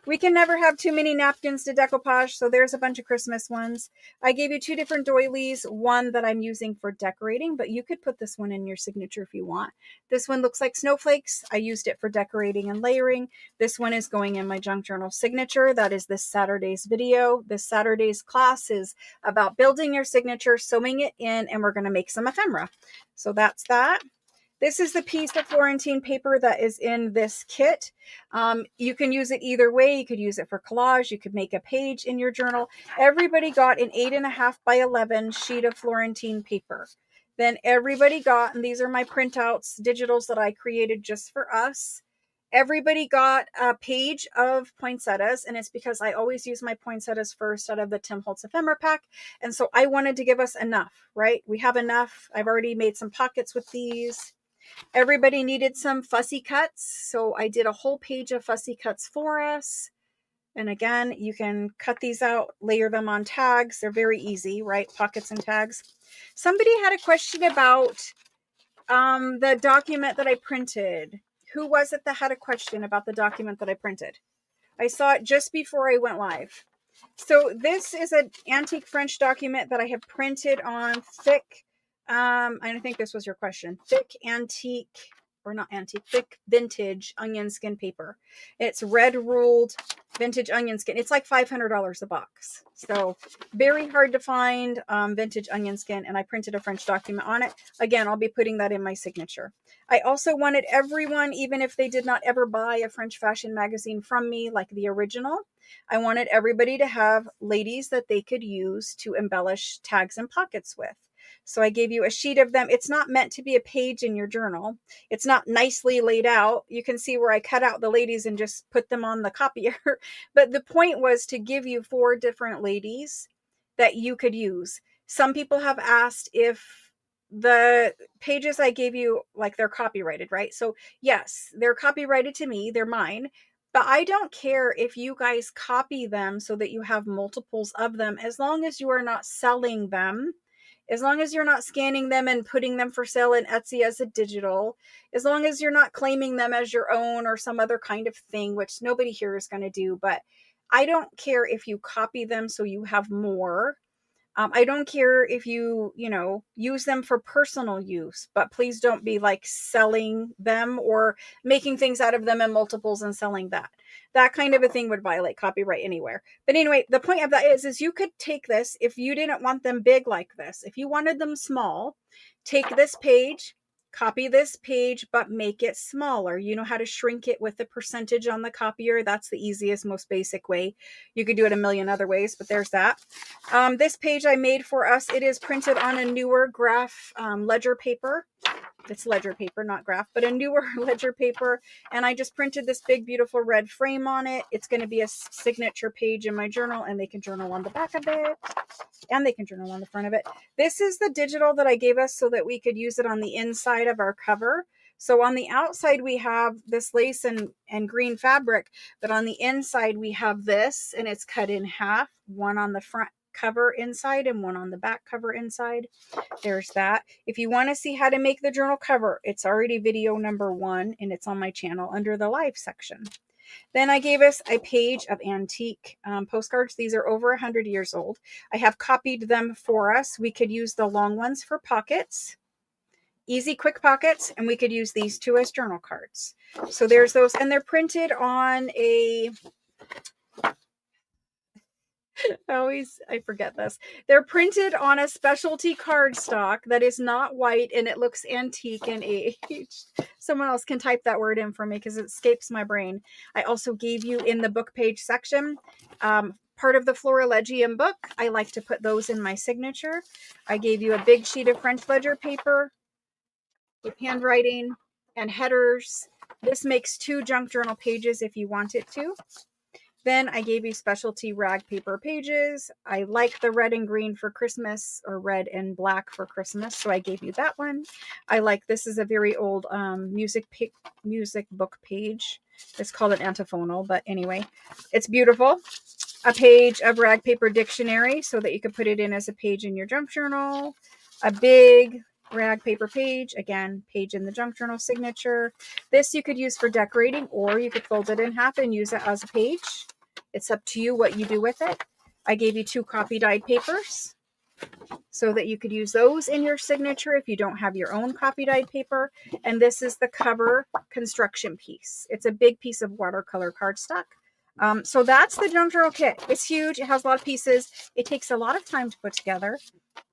We can never have too many napkins to decoupage, so there's a bunch of Christmas ones. I gave you 2 different doilies, one that I'm using for decorating, but you could put this one in your signature if you want. This one looks like snowflakes. I used it for decorating and layering. This one is going in my junk journal signature. That is this Saturday's video. This Saturday's class is about building your signature, sewing it in, and we're going to make some ephemera. So that's that. This is the piece of Florentine paper that is in this kit. You can use it either way. You could use it for collage. You could make a page in your journal. Everybody got an 8.5 by 11 sheet of Florentine paper. Then everybody got, and these are my printouts, digitals that I created just for us. Everybody got a page of poinsettias, and it's because I always use my poinsettias first out of the Tim Holtz ephemera pack. And so I wanted to give us enough, right? We have enough. I've already made some pockets with these. Everybody needed some fussy cuts, so I did a whole page of fussy cuts for us. And again, you can cut these out, layer them on tags. They're very easy, right? Pockets and tags. Somebody had a question about the document that I printed. Who was it that had a question about the document that I printed? I saw it just before I went live. So this is an antique French document that I have printed on thick, I think this was your question, thick antique, or not antique, thick vintage onion skin paper. It's red ruled vintage onion skin. It's like $500 a box. So very hard to find vintage onion skin, and I printed a French document on it. Again, I'll be putting that in my signature. I also wanted everyone, even if they did not ever buy a French fashion magazine from me, like the original, I wanted everybody to have ladies that they could use to embellish tags and pockets with. So I gave you a sheet of them. It's not meant to be a page in your journal. It's not nicely laid out. You can see where I cut out the ladies and just put them on the copier. But the point was to give you 4 different ladies that you could use. Some people have asked if the pages I gave you, like, they're copyrighted, right? So yes, they're copyrighted to me. They're mine. But I don't care if you guys copy them so that you have multiples of them, as long as you are not selling them, as long as you're not scanning them and putting them for sale in Etsy as a digital, as long as you're not claiming them as your own or some other kind of thing, which nobody here is going to do. But I don't care if you copy them so you have more. I don't care if you, use them for personal use, but please don't be like selling them or making things out of them in multiples and selling that. That kind of a thing would violate copyright anywhere. But anyway, the point of that is you could take this if you didn't want them big like this. If you wanted them small, take this page, copy this page, but make it smaller. You know how to shrink it with the percentage on the copier. That's the easiest, most basic way. You could do it a million other ways, but there's that. This page I made for us, it is printed on a newer graph ledger paper. It's ledger paper, not graph, but a newer ledger paper. And I just printed this big, beautiful red frame on it. It's going to be a signature page in my journal, and they can journal on the back of it, and they can journal on the front of it. This is the digital that I gave us so that we could use it on the inside of our cover. So on the outside, we have this lace and green fabric, but on the inside, we have this, and it's cut in half, one on the front cover inside and one on the back cover inside. There's that. If you want to see how to make the journal cover, it's already video number 1, and it's on my channel under the live section. Then I gave us a page of antique postcards. These are over 100 years old. I have copied them for us. We could use the long ones for pockets, easy, quick pockets, and we could use these 2 as journal cards. So there's those, and they're printed on a... I forget this. They're printed on a specialty cardstock that is not white, and it looks antique and aged. Someone else can type that word in for me because it escapes my brain. I also gave you in the book page section part of the Florilegium book. I like to put those in my signature. I gave you a big sheet of French ledger paper with handwriting and headers. This makes 2 junk journal pages if you want it to. Then I gave you specialty rag paper pages. I like the red and green for Christmas, or red and black for Christmas, so I gave you that one. I like, this is a very old music book page. It's called an antiphonal, but anyway, it's beautiful. A page of rag paper dictionary so that you could put it in as a page in your junk journal. A big rag paper page, again, page in the junk journal signature. This you could use for decorating, or you could fold it in half and use it as a page. It's up to you what you do with it. I gave you 2 copy dyed papers so that you could use those in your signature if you don't have your own copy dyed paper. And this is the cover construction piece. It's a big piece of watercolor cardstock. So that's the junk journal kit. It's huge. It has a lot of pieces. It takes a lot of time to put together,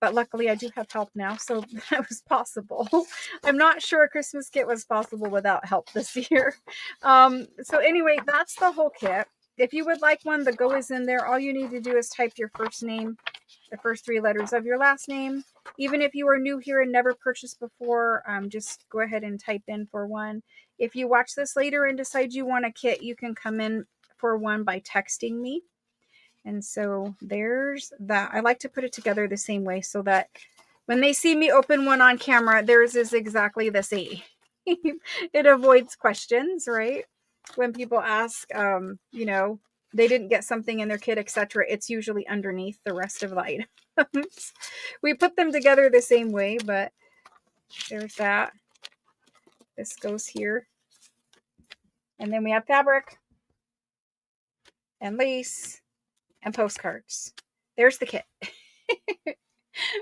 but luckily I do have help now, so that was possible. I'm not sure a Christmas kit was possible without help this year. So anyway, that's the whole kit. If you would like one, the Go is in there. All you need to do is type your first name, the first 3 letters of your last name. Even if you are new here and never purchased before, just go ahead and type in for one. If you watch this later and decide you want a kit, you can come in for one by texting me. And so there's that. I like to put it together the same way so that when they see me open one on camera, theirs is exactly the same. It avoids questions, right? When people ask, they didn't get something in their kit, etc., it's usually underneath the rest of the items. We put them together the same way, but there's that. This goes here. And then we have fabric and lace and postcards. There's the kit.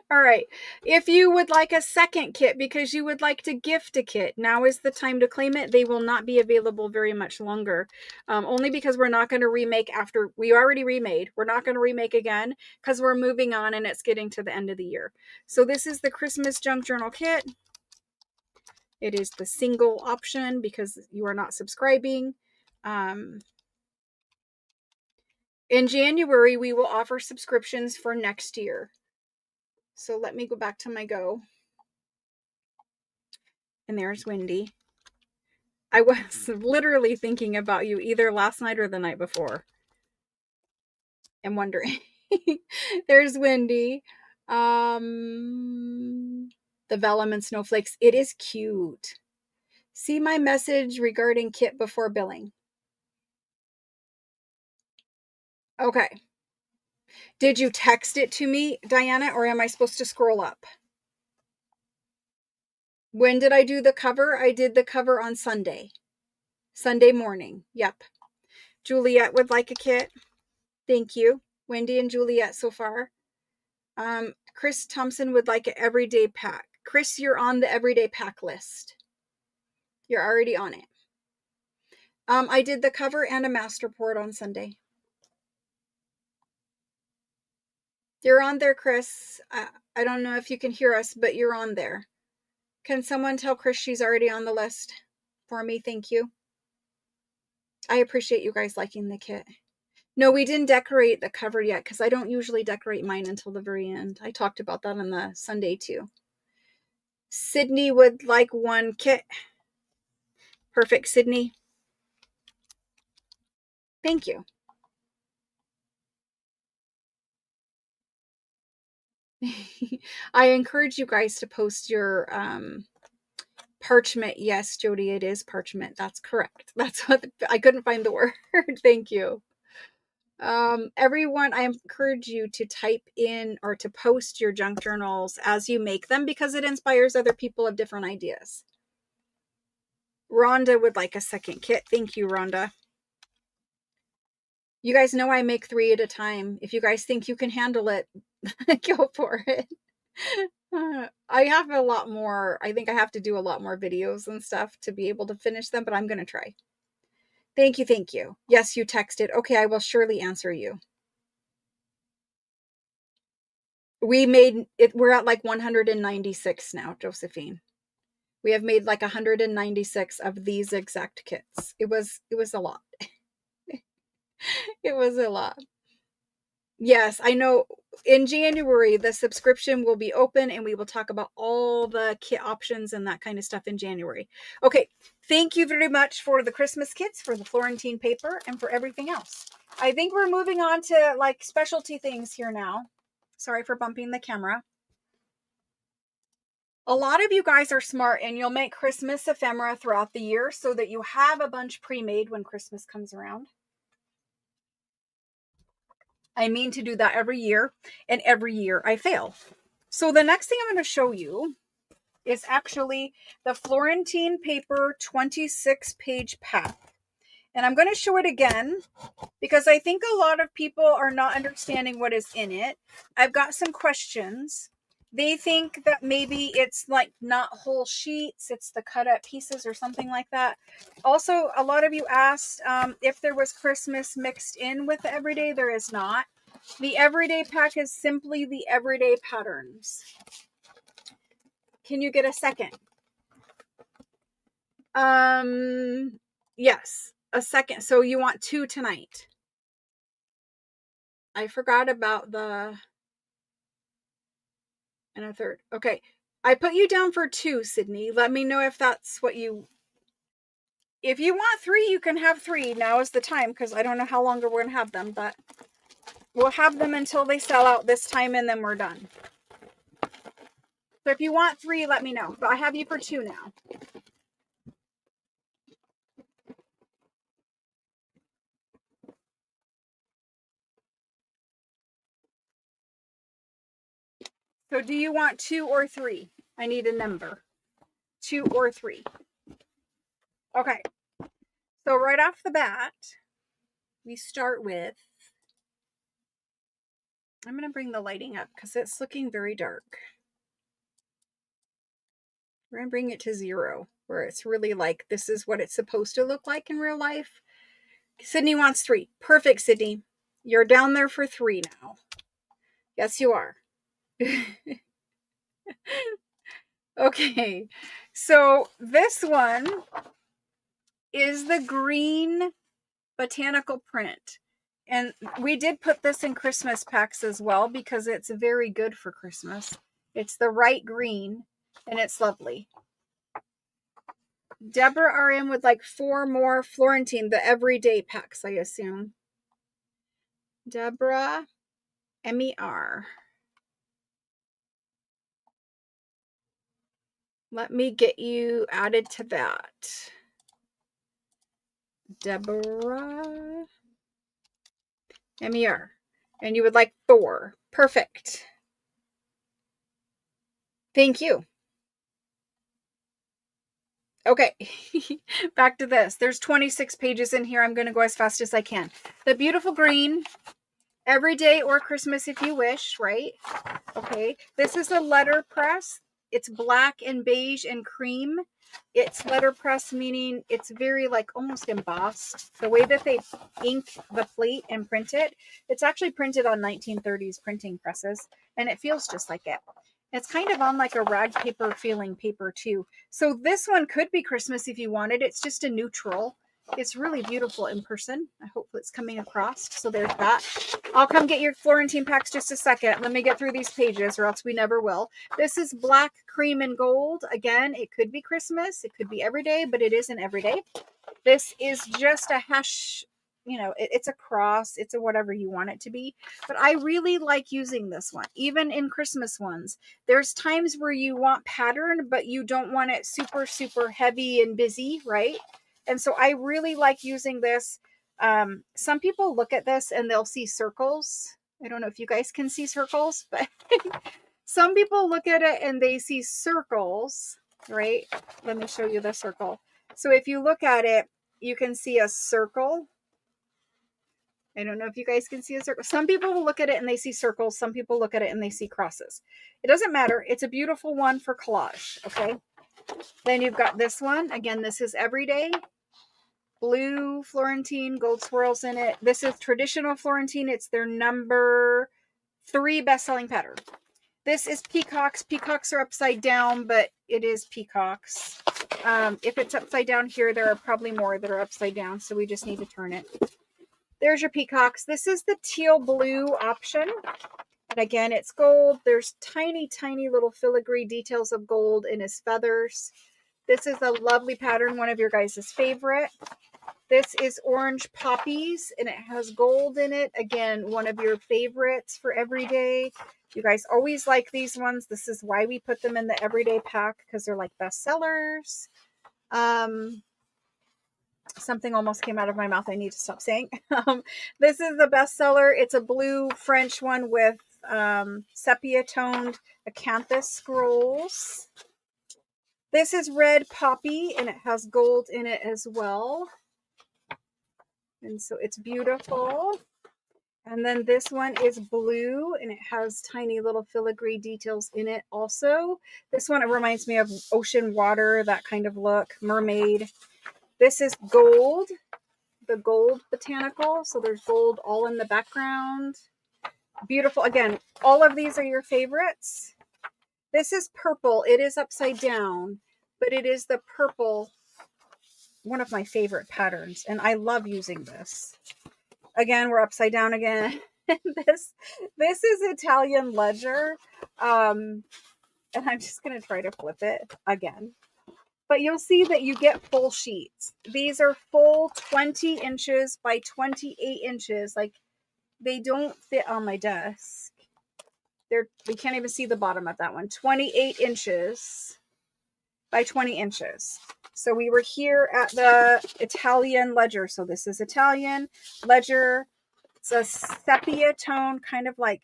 All right. If you would like a second kit because you would like to gift a kit, now is the time to claim it. They will not be available very much longer, only because we're not going to remake after we already remade. We're not going to remake again because we're moving on and it's getting to the end of the year. So this is the Christmas Junk Journal kit. It is the single option because you are not subscribing. In January, we will offer subscriptions for next year. So let me go back to my go. And there's Wendy. I was literally thinking about you either last night or the night before. And wondering. There's Wendy. The vellum and snowflakes. It is cute. See my message regarding kit before billing. Okay. Did you text it to me, Diana, or am I supposed to scroll up? When did I do the cover? I did the cover on Sunday. Sunday morning. Yep. Juliet would like a kit. Thank you. Wendy and Juliet so far. Chris Thompson would like an everyday pack. Chris, you're on the everyday pack list. You're already on it. I did the cover and a master port on Sunday. You're on there, Chris. I don't know if you can hear us, but you're on there. Can someone tell Chris she's already on the list for me? Thank you. I appreciate you guys liking the kit. No, we didn't decorate the cover yet because I don't usually decorate mine until the very end. I talked about that on the Sunday too. Sydney would like one kit. Perfect, Sydney. Thank you. I encourage you guys to post your parchment. Yes, Jody, it is parchment. That's correct. That's what I couldn't find the word. Thank you. Everyone, I encourage you to type in or to post your junk journals as you make them because it inspires other people of different ideas. Rhonda would like a second kit. Thank you, Rhonda. You guys know I make 3 at a time. If you guys think you can handle it, go for it. I have a lot more. I think I have to do a lot more videos and stuff to be able to finish them, but I'm going to try. Thank you. Thank you. Yes, you texted. Okay, I will surely answer you. We made it. We're at like 196 now, Josephine. We have made like 196 of these exact kits. It was a lot. It was a lot. Yes, I know. In January, the subscription will be open and we will talk about all the kit options and that kind of stuff in January. Okay, thank you very much for the Christmas kits, for the Florentine paper, and for everything else. I think we're moving on to like specialty things here now. Sorry for bumping the camera. A lot of you guys are smart and you'll make Christmas ephemera throughout the year so that you have a bunch pre-made when Christmas comes around. I mean to do that every year, and every year I fail. So the next thing I'm going to show you is actually the Florentine paper 26-page pack. And I'm going to show it again because I think a lot of people are not understanding what is in it. I've got some questions. They think that maybe it's like not whole sheets, it's the cut up pieces or something like that. Also, a lot of you asked if there was Christmas mixed in with the everyday. There is not. The everyday pack is simply the everyday patterns. Can you get a second? Yes, a second. So you want 2 tonight. I forgot about the and a third. Okay. I put you down for 2, Sydney. Let me know if that's what you... If you want 3, you can have 3. Now is the time because I don't know how longer we're going to have them, but we'll have them until they sell out this time and then we're done. So if you want 3, let me know. But I have you for 2 now. So do you want 2 or 3? I need a number. 2 or 3. Okay. So right off the bat, we start with... I'm going to bring the lighting up because it's looking very dark. We're going to bring it to 0, where it's really like, this is what it's supposed to look like in real life. Sydney wants 3. Perfect, Sydney. You're down there for 3 now. Yes, you are. Okay. So this one is the green botanical print. And we did put this in Christmas packs as well because it's very good for Christmas. It's the right green and it's lovely. Deborah RM would like 4 more Florentine, the everyday packs, I assume. Deborah MER. Let me get you added to that. Deborah MER. And you would like 4. Perfect. Thank you. Okay, back to this. There's 26 pages in here. I'm going to go as fast as I can. The beautiful green, every day or Christmas if you wish, right? Okay, this is a letterpress. It's black and beige and cream. It's letterpress, meaning it's very like almost embossed. The way that they ink the plate and print it, it's actually printed on 1930s printing presses, and it feels just like it. It's kind of on like a rag paper feeling paper too. So this one could be Christmas if you wanted. It's just a neutral. It's really beautiful in person. I hope it's coming across. So there's that. I'll come get your Florentine packs just a second. Let me get through these pages or else we never will. This is black, cream, and gold. Again, it could be Christmas. It could be every day, but it isn't every day. This is just a hash, you know, it's a cross. It's a whatever you want it to be. But I really like using this one, even in Christmas ones. There's times where you want pattern, but you don't want it super, super heavy and busy, right? And so I really like using this. Some people look at this and they'll see circles. I don't know if you guys can see circles, but some people look at it and they see circles, right? Let me show you the circle. So if you look at it, you can see a circle. I don't know if you guys can see a circle. Some people will look at it and they see circles. Some people look at it and they see crosses. It doesn't matter. It's a beautiful one for collage, okay? Then you've got this one. Again, this is everyday. Blue Florentine, gold swirls in it. This is traditional Florentine. It's their number 3 best-selling pattern. This is peacocks. Peacocks are upside down, but it is peacocks. If it's upside down here, there are probably more that are upside down, so we just need to turn it. There's your peacocks. This is the teal blue option. And again, it's gold. There's tiny, tiny little filigree details of gold in his feathers. This is a lovely pattern, one of your guys' favorite. This is orange poppies, and it has gold in it. Again, one of your favorites for everyday. You guys always like these ones. This is why we put them in the everyday pack, because they're like bestsellers. Something almost came out of my mouth. I need to stop saying. This is the bestseller. It's a blue French one with sepia-toned acanthus scrolls. This is red poppy, and it has gold in it as well. And so it's beautiful. And then this one is blue, and it has tiny little filigree details in it also. This one, it reminds me of ocean water, that kind of look, mermaid. This is gold, the gold botanical. So there's gold all in the background. Beautiful. Again, all of these are your favorites. This is purple. It is upside down, but it is the purple, one of my favorite patterns. And I love using this. Again, we're upside down again. this is Italian ledger. And I'm just going to try to flip it again. But you'll see that you get full sheets. These are full 20 inches by 28 inches. Like, they don't fit on my desk. We can't even see the bottom of that one. 28 inches by 20 inches. So we were here at the Italian ledger. So this is Italian ledger. It's a sepia tone, kind of like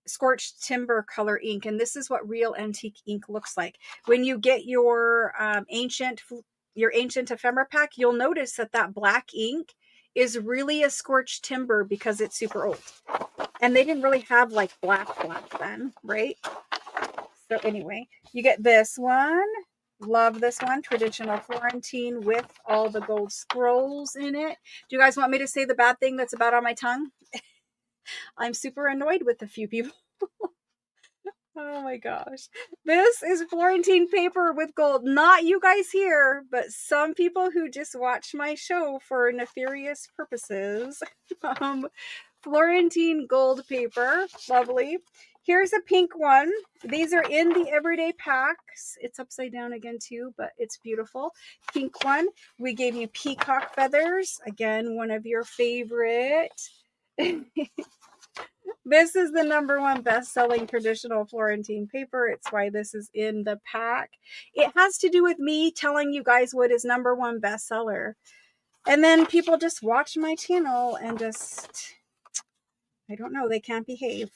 scorched timber color ink. And this is what real antique ink looks like. When you get your ancient ephemera pack, you'll notice that black ink is really a scorched timber because it's super old. And they didn't really have like black then, right? So anyway, you get this one. Love this one. Traditional Florentine with all the gold scrolls in it. Do you guys want me to say the bad thing that's about on my tongue? I'm super annoyed with a few people. Oh my gosh. This is Florentine paper with gold. Not you guys here, but some people who just watch my show for nefarious purposes. Um, Florentine gold paper. Lovely. Here's a pink one. These are in the everyday packs. It's upside down again too, but it's beautiful. Pink one. We gave you peacock feathers. Again, one of your favorite. This is the #1 best-selling traditional Florentine paper. It's why this is in the pack. It has to do with me telling you guys what is #1 bestseller. And then people just watch my channel and just, I don't know, they can't behave.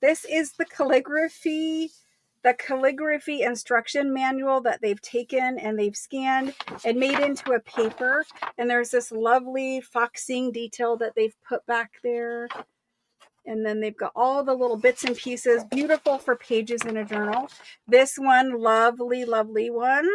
This is the calligraphy instruction manual that they've taken and they've scanned and made into a paper. And there's this lovely foxing detail that they've put back there. And then they've got all the little bits and pieces, beautiful for pages in a journal. This one, lovely, lovely one.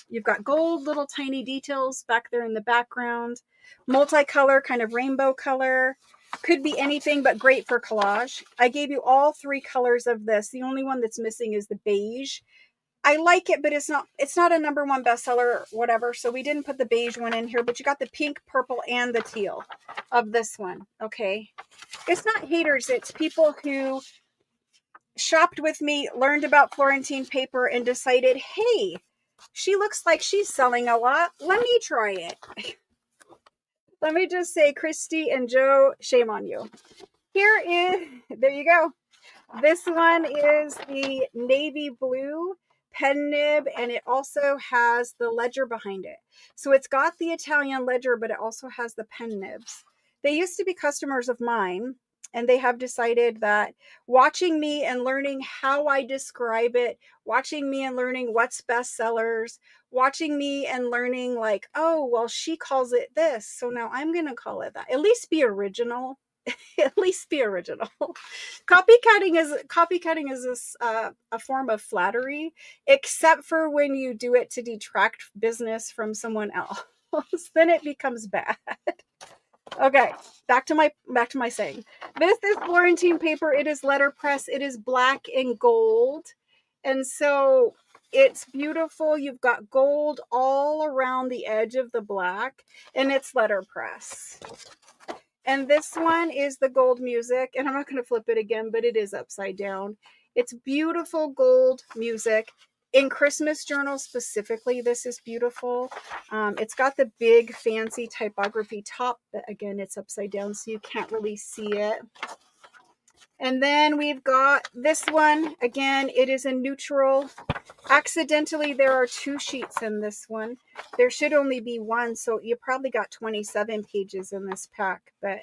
You've got gold, little tiny details back there in the background. Multicolor, kind of rainbow color. Could be anything, but great for collage. I gave you all 3 colors of this. The only one that's missing is the beige. I like it, but it's not a #1 bestseller or whatever, so we didn't put the beige one in here, but you got the pink, purple, and the teal of this one, okay? It's not haters, it's people who shopped with me, learned about Florentine paper, and decided, hey, she looks like she's selling a lot. Let me try it. Let me just say, Christy and Joe, shame on you. There you go. This one is the navy blue pen nib, and it also has the ledger behind it. So it's got the Italian ledger, but it also has the pen nibs. They used to be customers of mine, and they have decided that watching me and learning how I describe it, watching me and learning what's bestsellers, watching me and learning like, oh, well, she calls it this, so now I'm going to call it that. At least be original. At least be original. Copycatting is this, a form of flattery, except for when you do it to detract business from someone else. Then it becomes bad. Okay, back to my saying. This is Florentine paper. It is letterpress. It is black and gold, and so it's beautiful. You've got gold all around the edge of the black, and it's letterpress. And this one is the gold music, and I'm not going to flip it again, but it is upside down. It's beautiful gold music. In Christmas journals specifically, this is beautiful. It's got the big fancy typography top, but again, it's upside down, so you can't really see it. And then we've got this one. Again, it is a neutral. Accidentally, there are 2 sheets in this one. There should only be 1, so you probably got 27 pages in this pack. But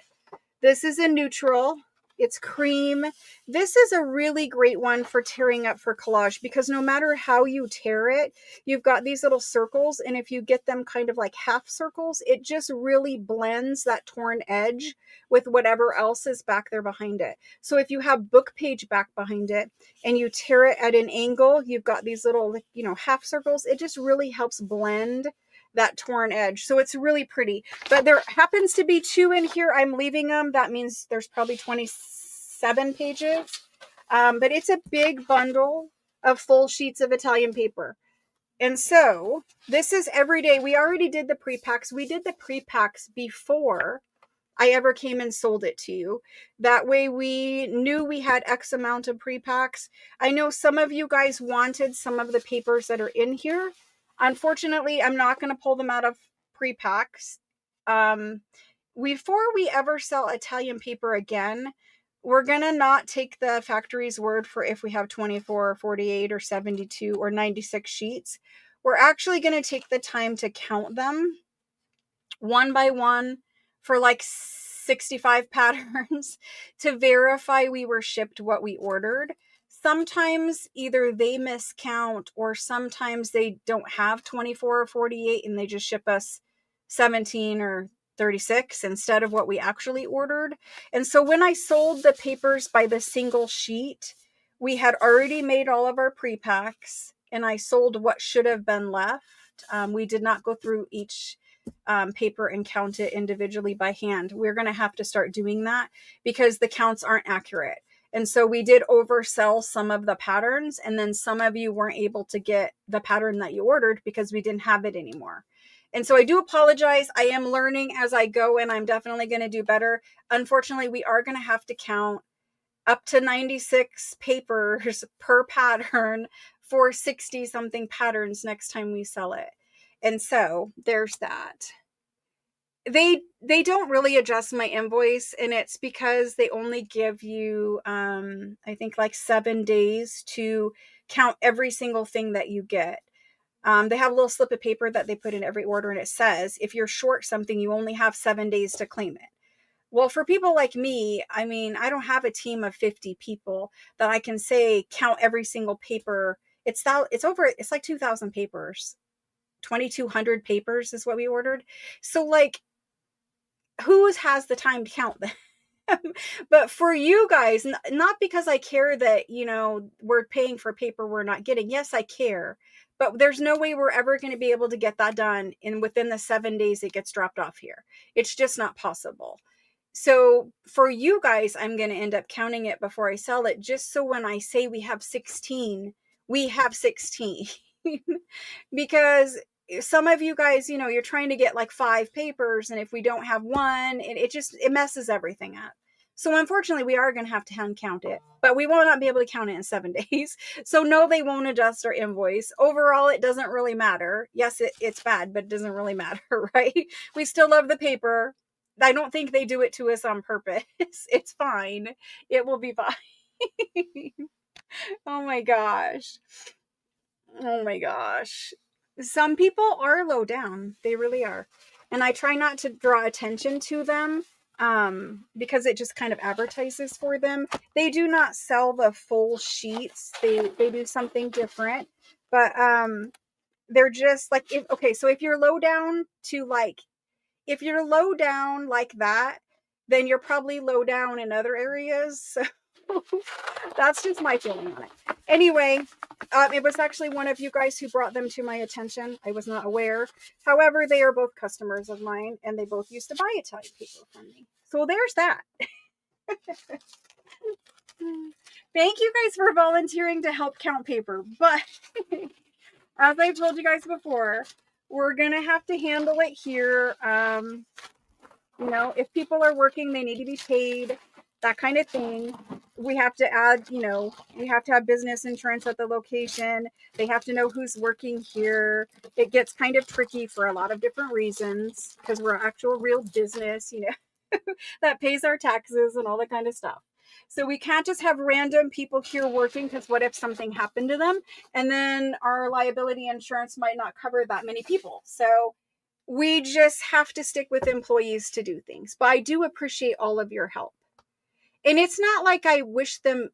this is a neutral. It's cream. This is a really great one for tearing up for collage, because no matter how you tear it, you've got these little circles, and if you get them kind of like half circles, it just really blends that torn edge with whatever else is back there behind it. So if you have book page back behind it and you tear it at an angle, you've got these little, half circles. It just really helps blend that torn edge. So it's really pretty. But there happens to be 2 in here. I'm leaving them. That means there's probably 27 pages. But it's a big bundle of full sheets of Italian paper. And so this is everyday. We already did the pre-packs. We did the pre-packs before I ever came and sold it to you. That way we knew we had X amount of pre-packs. I know some of you guys wanted some of the papers that are in here. Unfortunately, I'm not going to pull them out of pre-packs. Before we ever sell Italian paper again, we're going to not take the factory's word for if we have 24 or 48 or 72 or 96 sheets. We're actually going to take the time to count them one by one for like 65 patterns to verify we were shipped what we ordered. Sometimes either they miscount, or sometimes they don't have 24 or 48 and they just ship us 17 or 36 instead of what we actually ordered. And so when I sold the papers by the single sheet, we had already made all of our pre-packs, and I sold what should have been left. We did not go through each paper and count it individually by hand. We're going to have to start doing that because the counts aren't accurate. And so we did oversell some of the patterns, and then some of you weren't able to get the pattern that you ordered because we didn't have it anymore. And so I do apologize. I am learning as I go, and I'm definitely going to do better. Unfortunately, we are going to have to count up to 96 papers per pattern for 60 something patterns next time we sell it. And so there's that. They don't really adjust my invoice, and it's because they only give you I think like 7 days to count every single thing that you get. They have a little slip of paper that they put in every order, and it says if you're short something, you only have 7 days to claim it. Well, for people like me, I mean, I don't have a team of 50 people that I can say count every single paper. It's like 2,000 papers. 2,200 papers is what we ordered. So like, who has the time to count them? But for you guys, not because I care that, we're paying for paper we're not getting. Yes, I care. But there's no way we're ever going to be able to get that done within the 7 days it gets dropped off here. It's just not possible. So for you guys, I'm going to end up counting it before I sell it, just so when I say we have 16, we have 16. Because some of you guys, you're trying to get like 5 papers, and if we don't have one, it messes everything up. So unfortunately, we are going to have to hand count it, but we will not be able to count it in 7 days. So no, they won't adjust our invoice. Overall, it doesn't really matter. Yes, it's bad, but it doesn't really matter, right? We still love the paper. I don't think they do it to us on purpose. It's fine. It will be fine. Oh my gosh. Oh my gosh. Some people are low down. They really are. And I try not to draw attention to them because it just kind of advertises for them. They do not sell the full sheets. They do something different. But they're just like, so if you're low down to like, if you're low down like that, then you're probably low down in other areas. So that's just my feeling on it. Anyway, it was actually one of you guys who brought them to my attention. I was not aware. However, they are both customers of mine, and they both used to buy Italian paper from me. So there's that. Thank you guys for volunteering to help count paper. But as I've told you guys before, we're going to have to handle it here. If people are working, they need to be paid, that kind of thing. We have to add, we have to have business insurance at the location. They have to know who's working here. It gets kind of tricky for a lot of different reasons because we're actual real business, that pays our taxes and all that kind of stuff. So we can't just have random people here working, because what if something happened to them? And then our liability insurance might not cover that many people. So we just have to stick with employees to do things. But I do appreciate all of your help. And it's not like I wish them,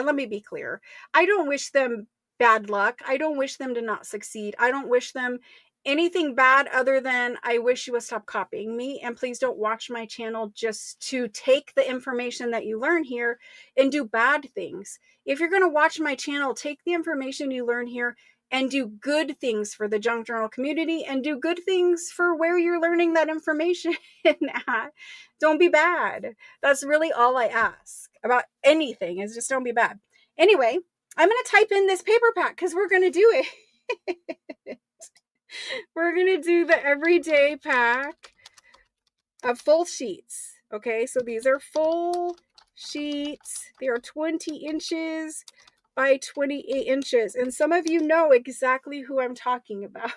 let me be clear. I don't wish them bad luck. I don't wish them to not succeed. I don't wish them anything bad other than I wish you would stop copying me. And please don't watch my channel just to take the information that you learn here and do bad things. If you're going to watch my channel, take the information you learn here and do good things for the junk journal community, and do good things for where you're learning that information at. Don't be bad. That's really all I ask about anything, is just don't be bad. Anyway, I'm going to type in this paperback because we're going to do it. We're going to do the everyday pack of full sheets. Okay, so these are full sheets. They are 20 inches by 28 inches. And some of you know exactly who I'm talking about.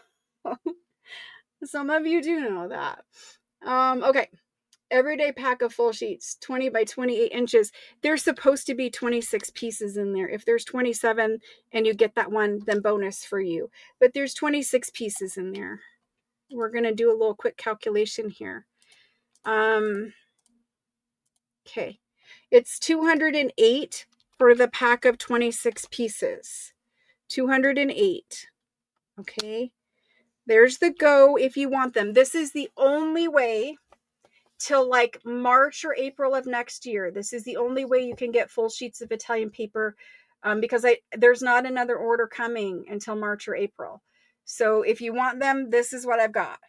Some of you do know that. Okay. Everyday pack of full sheets, 20 by 28 inches. There's supposed to be 26 pieces in there. If there's 27 and you get that one, then bonus for you. But there's 26 pieces in there. We're going to do a little quick calculation here. Okay. It's 208 for the pack of 26 pieces. 208. Okay. There's the go if you want them. This is the only way till like March or April of next year. This is the only way you can get full sheets of Italian paper, because there's not another order coming until March or April. So if you want them, this is what I've got.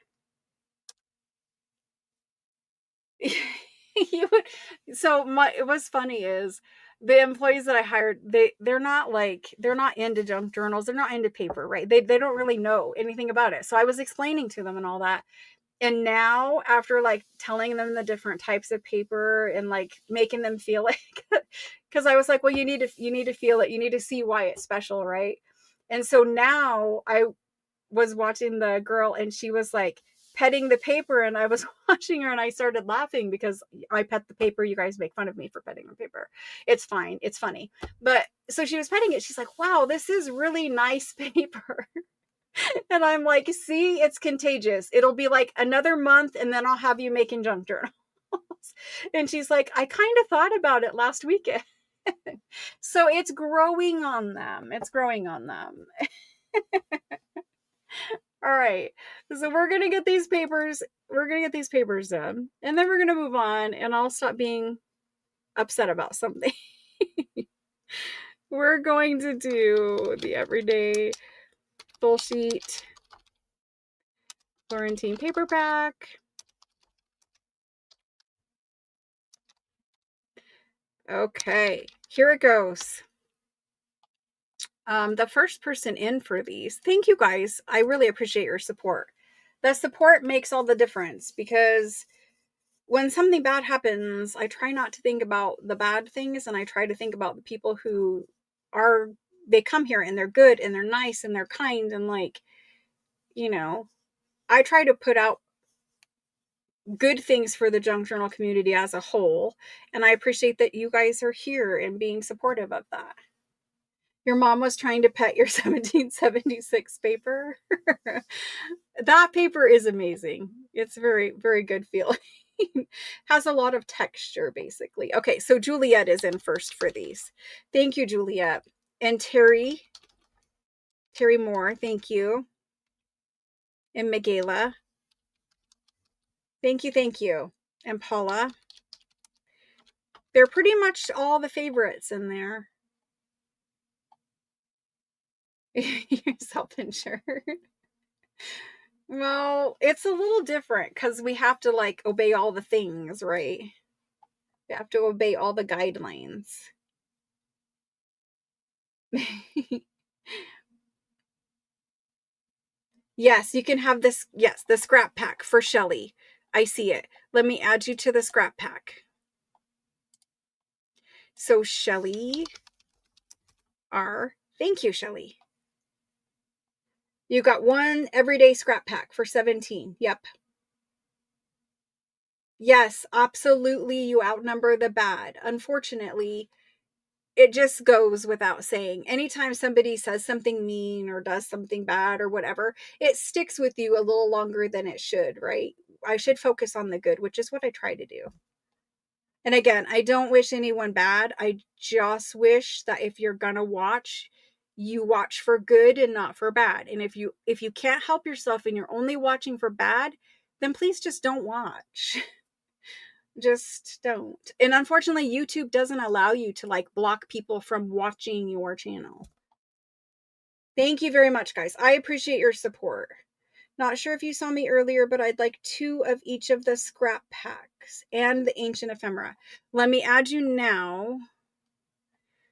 What's funny is The employees that I hired, they're not into junk journals. They're not into paper, right? They don't really know anything about it. So I was explaining to them and all that. And now after like telling them the different types of paper and like making them feel like, because I was like, well, you need to feel it. You need to see why it's special, right? And so now I was watching the girl and she was like petting the paper and I was watching her and I started laughing because I pet the paper. You guys make fun of me for petting the paper. It's fine. It's funny. But so she was petting it. She's like, wow, this is really nice paper. And I'm like, see, it's contagious. It'll be like another month and then I'll have you making junk journals. And she's like, I kind of thought about it last weekend. So it's growing on them. It's growing on them. All right. So we're going to get these papers. We're going to get these papers done. And then we're going to move on and I'll stop being upset about something. We're going to do the everyday full sheet Florentine paperback. Okay, here it goes. The first person in for these, thank you guys. I really appreciate your support. The support makes all the difference because when something bad happens, I try not to think about the bad things and I try to think about the people who are, they come here and they're good and they're nice and they're kind and like, you know, I try to put out good things for the junk journal community as a whole. And I appreciate that you guys are here and being supportive of that. Your mom was trying to pet your 1776 paper. That paper is amazing. It's very, very good feeling. Has a lot of texture, basically. Okay, so Juliet is in first for these. Thank you, Juliet. And Terry Moore, thank you. And Miguela. Thank you, thank you. And Paula. They're pretty much all the favorites in there. You're self-insured. Well, it's a little different because we have to like obey all the things, right? We have to obey all the guidelines. Yes, you can have this. Yes, the scrap pack for Shelly. I see it. Let me add you to the scrap pack. So Shelly R. Thank you, Shelly. You got one everyday scrap pack for 17. Yep. Yes, absolutely. You outnumber the bad. Unfortunately, it just goes without saying. Anytime somebody says something mean or does something bad or whatever, it sticks with you a little longer than it should, right? I should focus on the good, which is what I try to do. And again, I don't wish anyone bad. I just wish that if you're gonna watch, you watch for good and not for bad. And if you can't help yourself and you're only watching for bad, then please just don't watch. Just don't. And unfortunately, YouTube doesn't allow you to like block people from watching your channel. Thank you very much, guys. I appreciate your support. Not sure if you saw me earlier, but I'd like 2 of each of the scrap packs and the ancient ephemera. Let me add you now.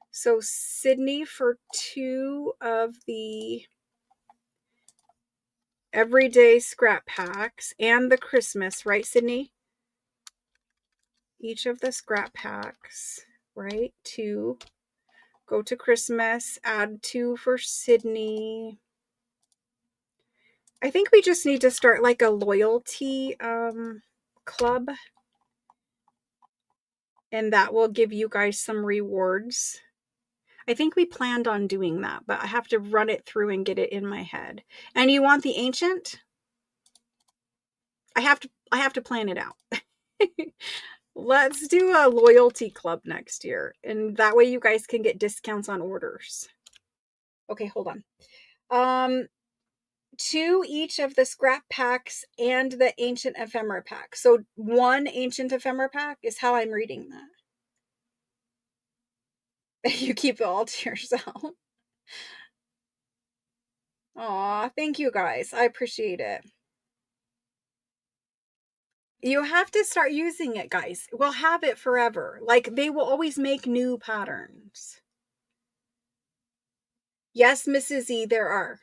So Sydney for 2 of the everyday scrap packs and the Christmas, right, Sydney? Each of the scrap packs, right? 2. Go to Christmas, add 2 for Sydney. I think we just need to start like a loyalty club. And that will give you guys some rewards. I think we planned on doing that, but I have to run it through and get it in my head. And you want the ancient? I have to plan it out. Let's do a loyalty club next year. And that way you guys can get discounts on orders. Okay, hold on. 2 each of the scrap packs and the ancient ephemera pack. So 1 ancient ephemera pack is how I'm reading that. You keep it all to yourself. Aw, thank you guys. I appreciate it. You have to start using it, guys. We'll have it forever. Like, they will always make new patterns. Yes, Mrs. E, there are.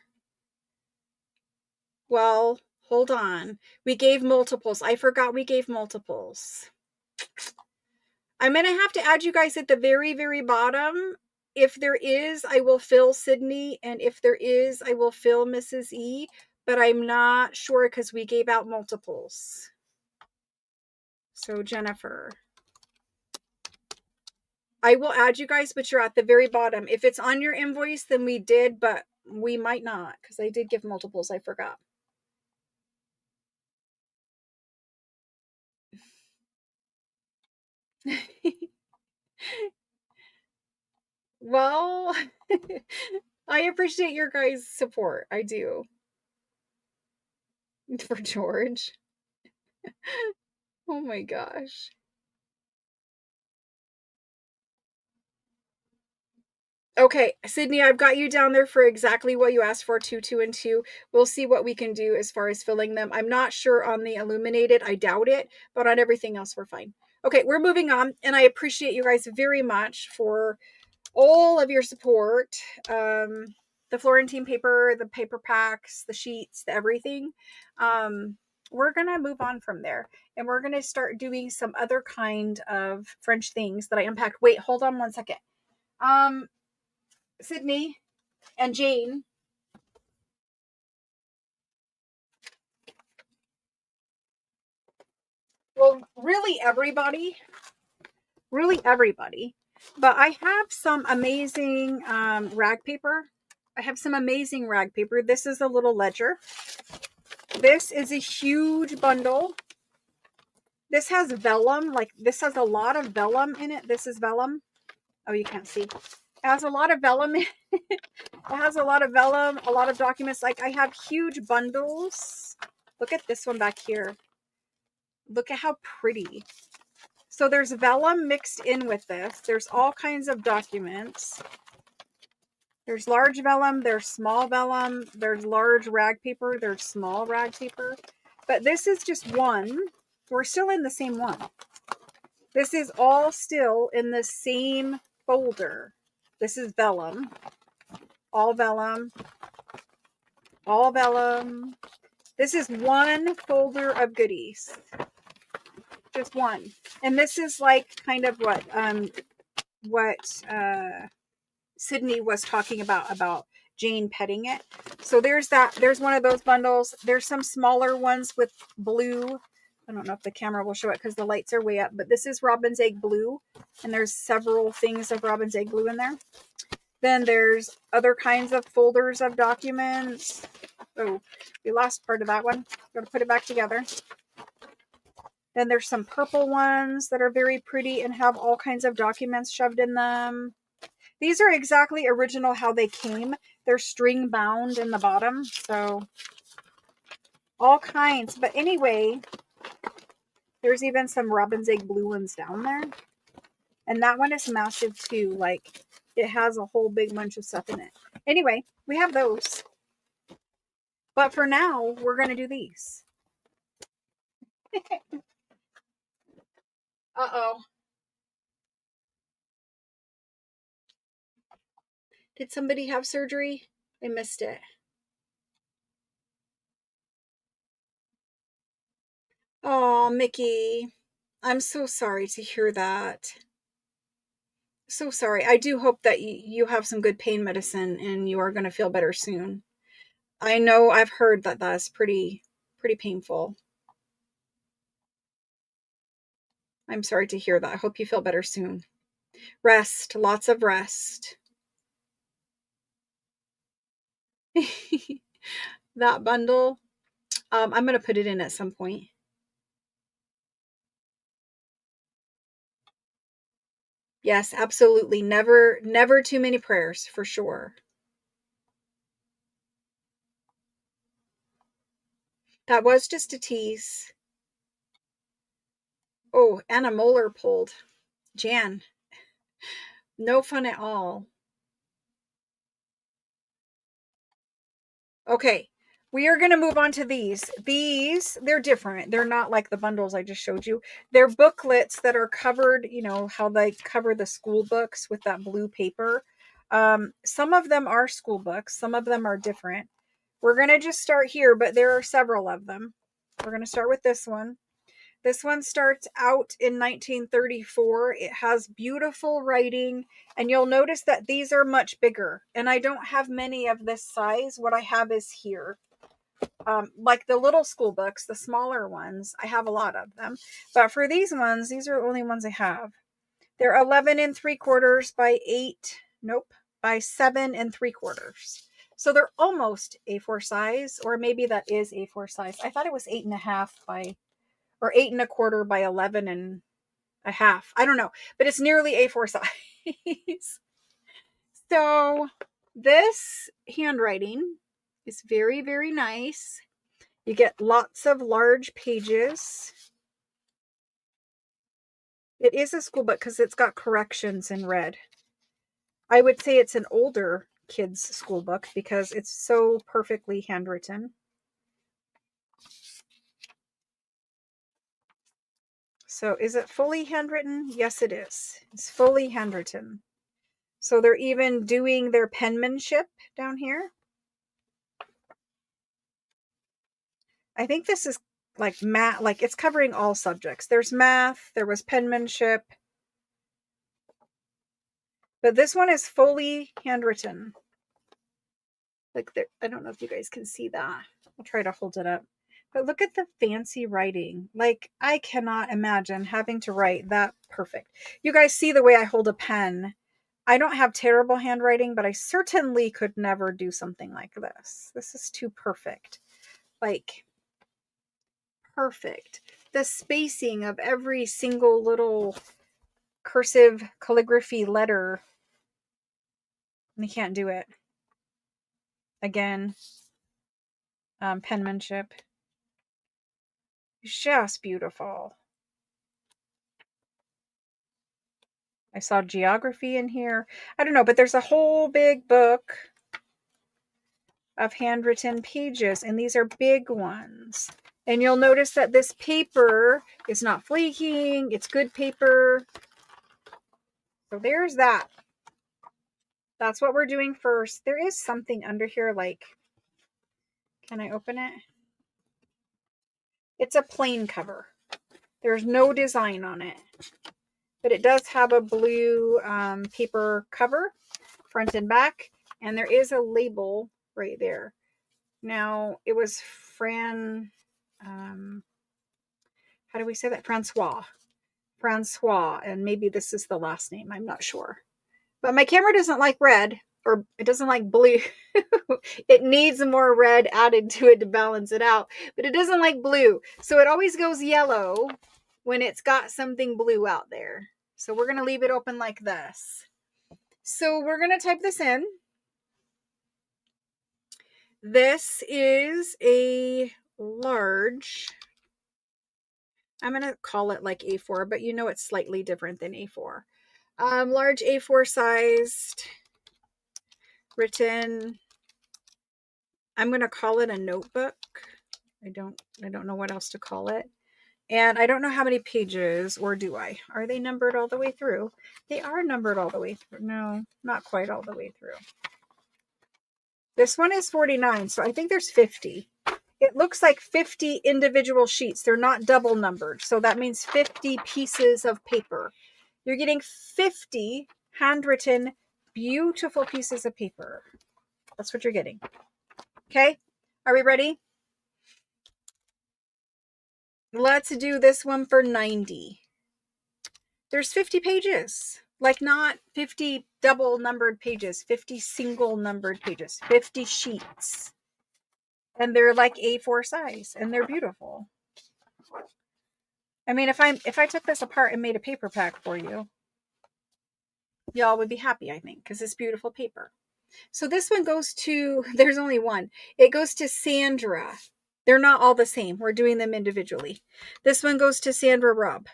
Well, hold on. We gave multiples. I forgot we gave multiples. I'm going to have to add you guys at the very, very bottom. If there is, I will fill Sydney. And if there is, I will fill Mrs. E. But I'm not sure because we gave out multiples. So Jennifer. I will add you guys, but you're at the very bottom. If it's on your invoice, then we did, but we might not because I did give multiples. I forgot. Well, I appreciate your guys' support. I do. For George. Oh my gosh. Okay, Sydney, I've got you down there for exactly what you asked for, 2, 2, and 2. We'll see what we can do as far as filling them. I'm not sure on the Illuminated. I doubt it, but on everything else, we're fine. Okay, we're moving on, and I appreciate you guys very much for all of your support. The Florentine paper, the paper packs, the sheets, the everything. We're going to move on from there, and we're going to start doing some other kind of French things that I unpacked. Wait, hold on one second. Sydney and Jane. Well, really everybody. But I have some amazing rag paper. I have some amazing rag paper. This is a little ledger. This is a huge bundle. This has vellum. Like, this has a lot of vellum in it. This is vellum. Oh, you can't see. It has a lot of vellum. It has a lot of vellum, a lot of documents. Like, I have huge bundles. Look at this one back here. Look at how pretty. So there's vellum mixed in with this. There's all kinds of documents. There's large vellum, there's small vellum, there's large rag paper, there's small rag paper. But this is just one. We're still in the same one. This is all still in the same folder. This is vellum. All vellum. All vellum. This is one folder of goodies. Just one. And this is like kind of what Sydney was talking about Jane petting it. So there's that. There's one of those bundles. There's some smaller ones with blue. I don't know if the camera will show it because the lights are way up, but this is Robin's Egg Blue, and there's several things of Robin's Egg Blue in there. Then there's other kinds of folders of documents. Oh, we lost part of that one. Got to put it back together. Then there's some purple ones that are very pretty and have all kinds of documents shoved in them. These are exactly original how they came. They're string bound in the bottom. So all kinds. But anyway, there's even some Robin's Egg Blue ones down there. And that one is massive too. Like, it has a whole big bunch of stuff in it. Anyway, we have those. But for now, we're going to do these. Uh-oh. Did somebody have surgery? I missed it. Oh, Mickey. I'm so sorry to hear that. So sorry. I do hope that you have some good pain medicine and you are going to feel better soon. I know I've heard that that's pretty painful. I'm sorry to hear that. I hope you feel better soon. Rest, lots of rest. That bundle, I'm going to put it in at some point. Yes, absolutely. Never too many prayers, for sure. That was just a tease. Oh, and a molar pulled. Jan, no fun at all. Okay, We are going to move on to these. These, they're different. They're not like the bundles I just showed you. They're booklets that are covered, you know, how they cover the school books with that blue paper. Some of them are school books. Some of them are different. We're going to just start here, but there are several of them. We're going to start with this one. This one starts out in 1934. It has beautiful writing, and you'll notice that these are much bigger. And I don't have many of this size. What I have is here. Like the little school books, the smaller ones, I have a lot of them. But for these ones, these are the only ones I have. They're 11 3/4 by 8, nope, by 7 3/4. So they're almost A4 size, or maybe that is A4 size. I thought it was 8.5 by, or 8 1/4 by 11.5. I don't know, but it's nearly A4 size. So this handwriting is very, very nice. You get lots of large pages. It is a school book because it's got corrections in red. I would say it's an older kids' school book because it's so perfectly handwritten. So is it fully handwritten? Yes, it is. It's fully handwritten. So they're even doing their penmanship down here. I think this is like math, like it's covering all subjects. There's math, there was penmanship, but this one is fully handwritten. Like there, I don't know if you guys can see that. I'll try to hold it up. But look at the fancy writing. Like I cannot imagine having to write that perfect. You guys see the way I hold a pen. I don't have terrible handwriting, but I certainly could never do something like this. This is too perfect. Like perfect. The spacing of every single little cursive calligraphy letter. I can't do it. Again, penmanship. Just beautiful. I saw geography in here. I don't know, but there's a whole big book of handwritten pages, and these are big ones. And you'll notice that this paper is not flaking. It's good paper. So there's that. That's what we're doing first. There is something under here, like, can I open it? It's a plain cover. There's no design on it. But it does have a blue paper cover, front and back. And there is a label right there. Now, it was how do we say that? Francois. And maybe this is the last name. I'm not sure. But my camera doesn't like red, or it doesn't like blue. It needs more red added to it to balance it out. But it doesn't like blue. So it always goes yellow when it's got something blue out there. So we're going to leave it open like this. So we're going to type this in. This is a large, I'm going to call it like A4, but you know it's slightly different than A4. Large A4 sized, written, I'm going to call it a notebook. I don't know what else to call it. And I don't know how many pages, or do I? Are they numbered all the way through? They are numbered all the way through. No, not quite all the way through. This one is 49, so I think there's 50. It looks like 50 individual sheets. They're not double numbered, so that means 50 pieces of paper. You're getting 50 handwritten, beautiful pieces of paper. That's what you're getting. Okay, are we ready? Let's do this one for 90. There's 50 pages. Like not 50 double numbered pages, 50 single numbered pages, 50 sheets. And they're like A4 size, and they're beautiful. I mean, if I took this apart and made a paperback for you, y'all would be happy, I think, because it's beautiful paper. So this one goes to, there's only one. It goes to Sandra. They're not all the same. We're doing them individually. This one goes to Sandra Rubb.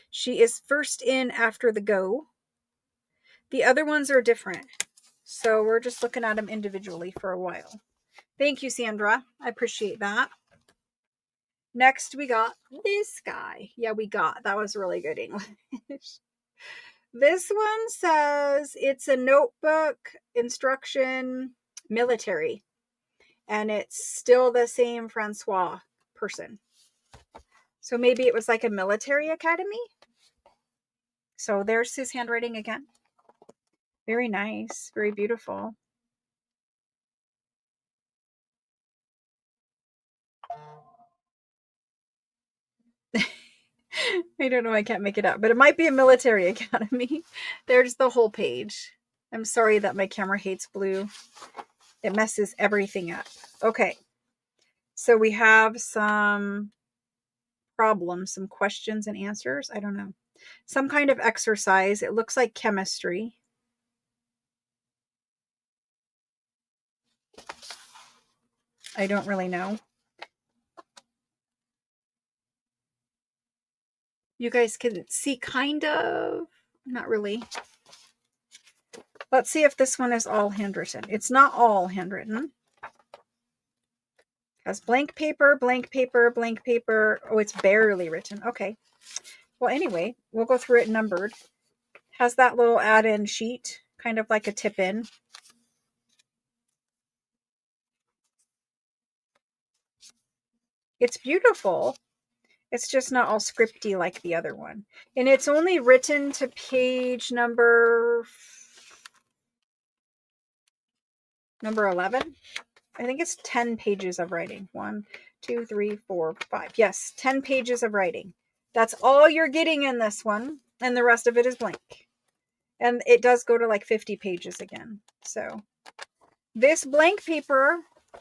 She is first in after the go. The other ones are different. So we're just looking at them individually for a while. Thank you, Sandra. I appreciate that. Next, we got this guy. Yeah, that was really good English. This one says it's a notebook instruction military, and it's still the same Francois person. So maybe it was like a military academy. So there's his handwriting again. Very nice, very beautiful. I don't know, I can't make it out, but it might be a military academy. There's the whole page. I'm sorry that my camera hates blue. It messes everything up. Okay. So we have some problems, some questions and answers. I don't know. Some kind of exercise. It looks like chemistry. I don't really know. You guys can see kind of, not really. Let's see if this one is all handwritten. It's not all handwritten. Has blank paper, blank paper, blank paper. Oh, it's barely written. Okay. Well, anyway, we'll go through it numbered. Has that little add-in sheet, kind of like a tip-in. It's beautiful. It's just not all scripty like the other one. And it's only written to page number 11. I think it's 10 pages of writing. 1, 2, 3, 4, 5. Yes, 10 pages of writing. That's all you're getting in this one. And the rest of it is blank. And it does go to like 50 pages again. So this blank paper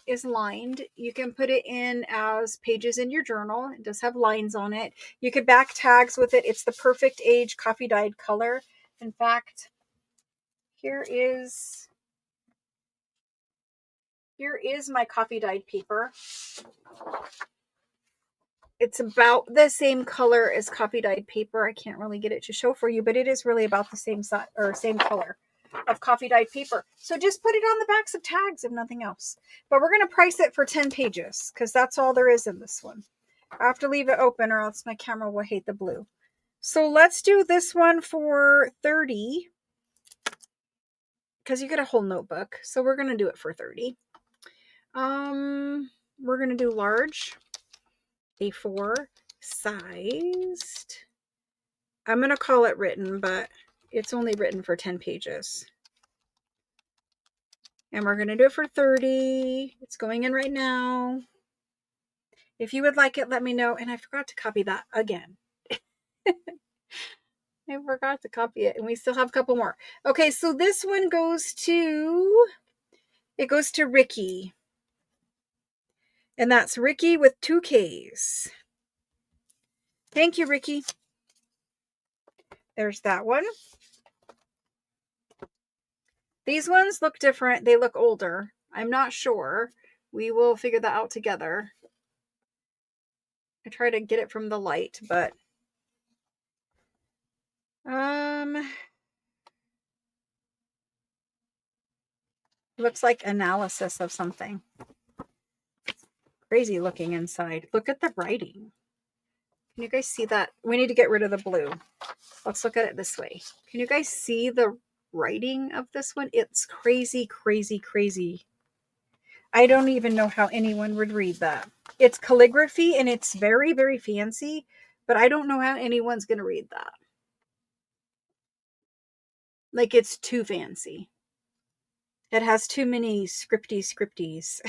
is lined. You can put it in as pages in your journal. It does have lines on it. You could back tags with it. It's the perfect age coffee dyed color. In fact, here is my coffee dyed paper. It's about the same color as coffee dyed paper. I can't really get it to show for you, but it is really about the same size or same color of coffee dyed paper. So just put it on the backs of tags if nothing else. But we're going to price it for 10 pages because that's all there is in this one. I have to leave it open or else my camera will hate the blue. So let's do this one for 30 because you get a whole notebook. So we're going to do it for 30. We're going to do large, A4 sized. I'm going to call it written, but it's only written for 10 pages. And we're going to do it for 30. It's going in right now. If you would like it, let me know. And I forgot to copy that again. I forgot to copy it. And we still have a couple more. Okay, so this one goes to Ricky. And that's Ricky with 2 Ks. Thank you, Ricky. There's that one. These ones look different. They look older. I'm not sure. We will figure that out together. I try to get it from the light, but looks like analysis of something. Crazy looking inside. Look at the writing. Can you guys see that? We need to get rid of the blue. Let's look at it this way. Can you guys see the writing of this one? It's crazy, crazy, crazy. I don't even know how anyone would read that. It's calligraphy and it's very, very fancy, but I don't know how anyone's going to read that. Like, it's too fancy. It has too many scripties.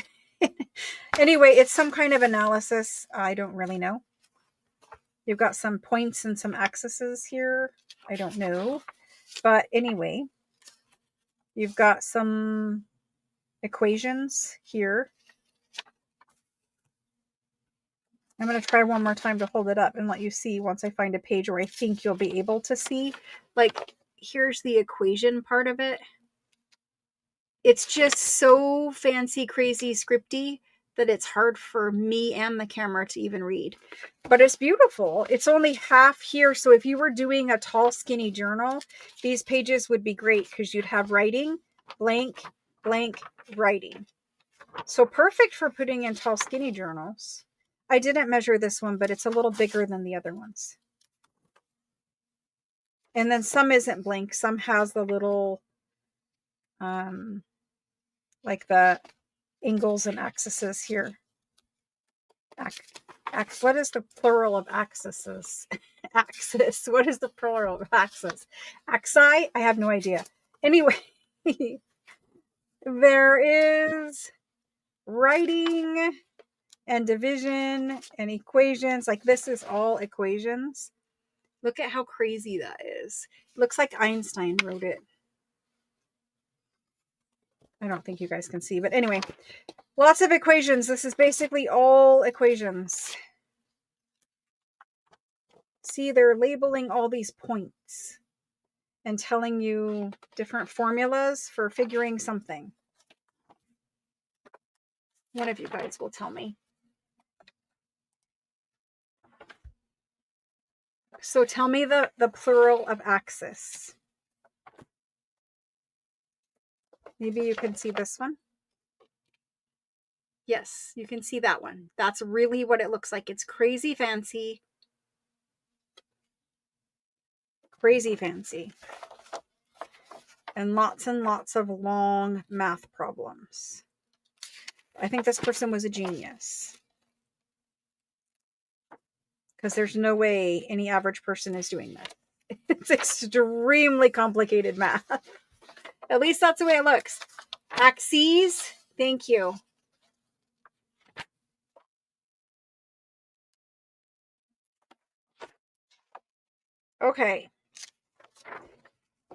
Anyway, it's some kind of analysis. I don't really know. You've got some points and some axes here. I don't know. But anyway, you've got some equations here. I'm going to try one more time to hold it up and let you see once I find a page where I think you'll be able to see. Like, here's the equation part of it. It's just so fancy, crazy, scripty that it's hard for me and the camera to even read. But it's beautiful. It's only half here. So if you were doing a tall, skinny journal, these pages would be great because you'd have writing, blank, blank, writing. So perfect for putting in tall, skinny journals. I didn't measure this one, but it's a little bigger than the other ones. And then some isn't blank. Some has the little, like the angles and axes here. What is the plural of axes? Axis. What is the plural of axis? Axi? I have no idea. Anyway, there is writing and division and equations. Like this is all equations. Look at how crazy that is. It looks like Einstein wrote it. I don't think you guys can see, but anyway, lots of equations. This is basically all equations. See, they're labeling all these points and telling you different formulas for figuring something. One of you guys will tell me. So tell me the plural of axis. Maybe you can see this one. Yes, you can see that one. That's really what it looks like. It's crazy fancy. Crazy fancy. And lots of long math problems. I think this person was a genius. Because there's no way any average person is doing that. It's extremely complicated math. At least that's the way it looks. Axes, thank you. Okay.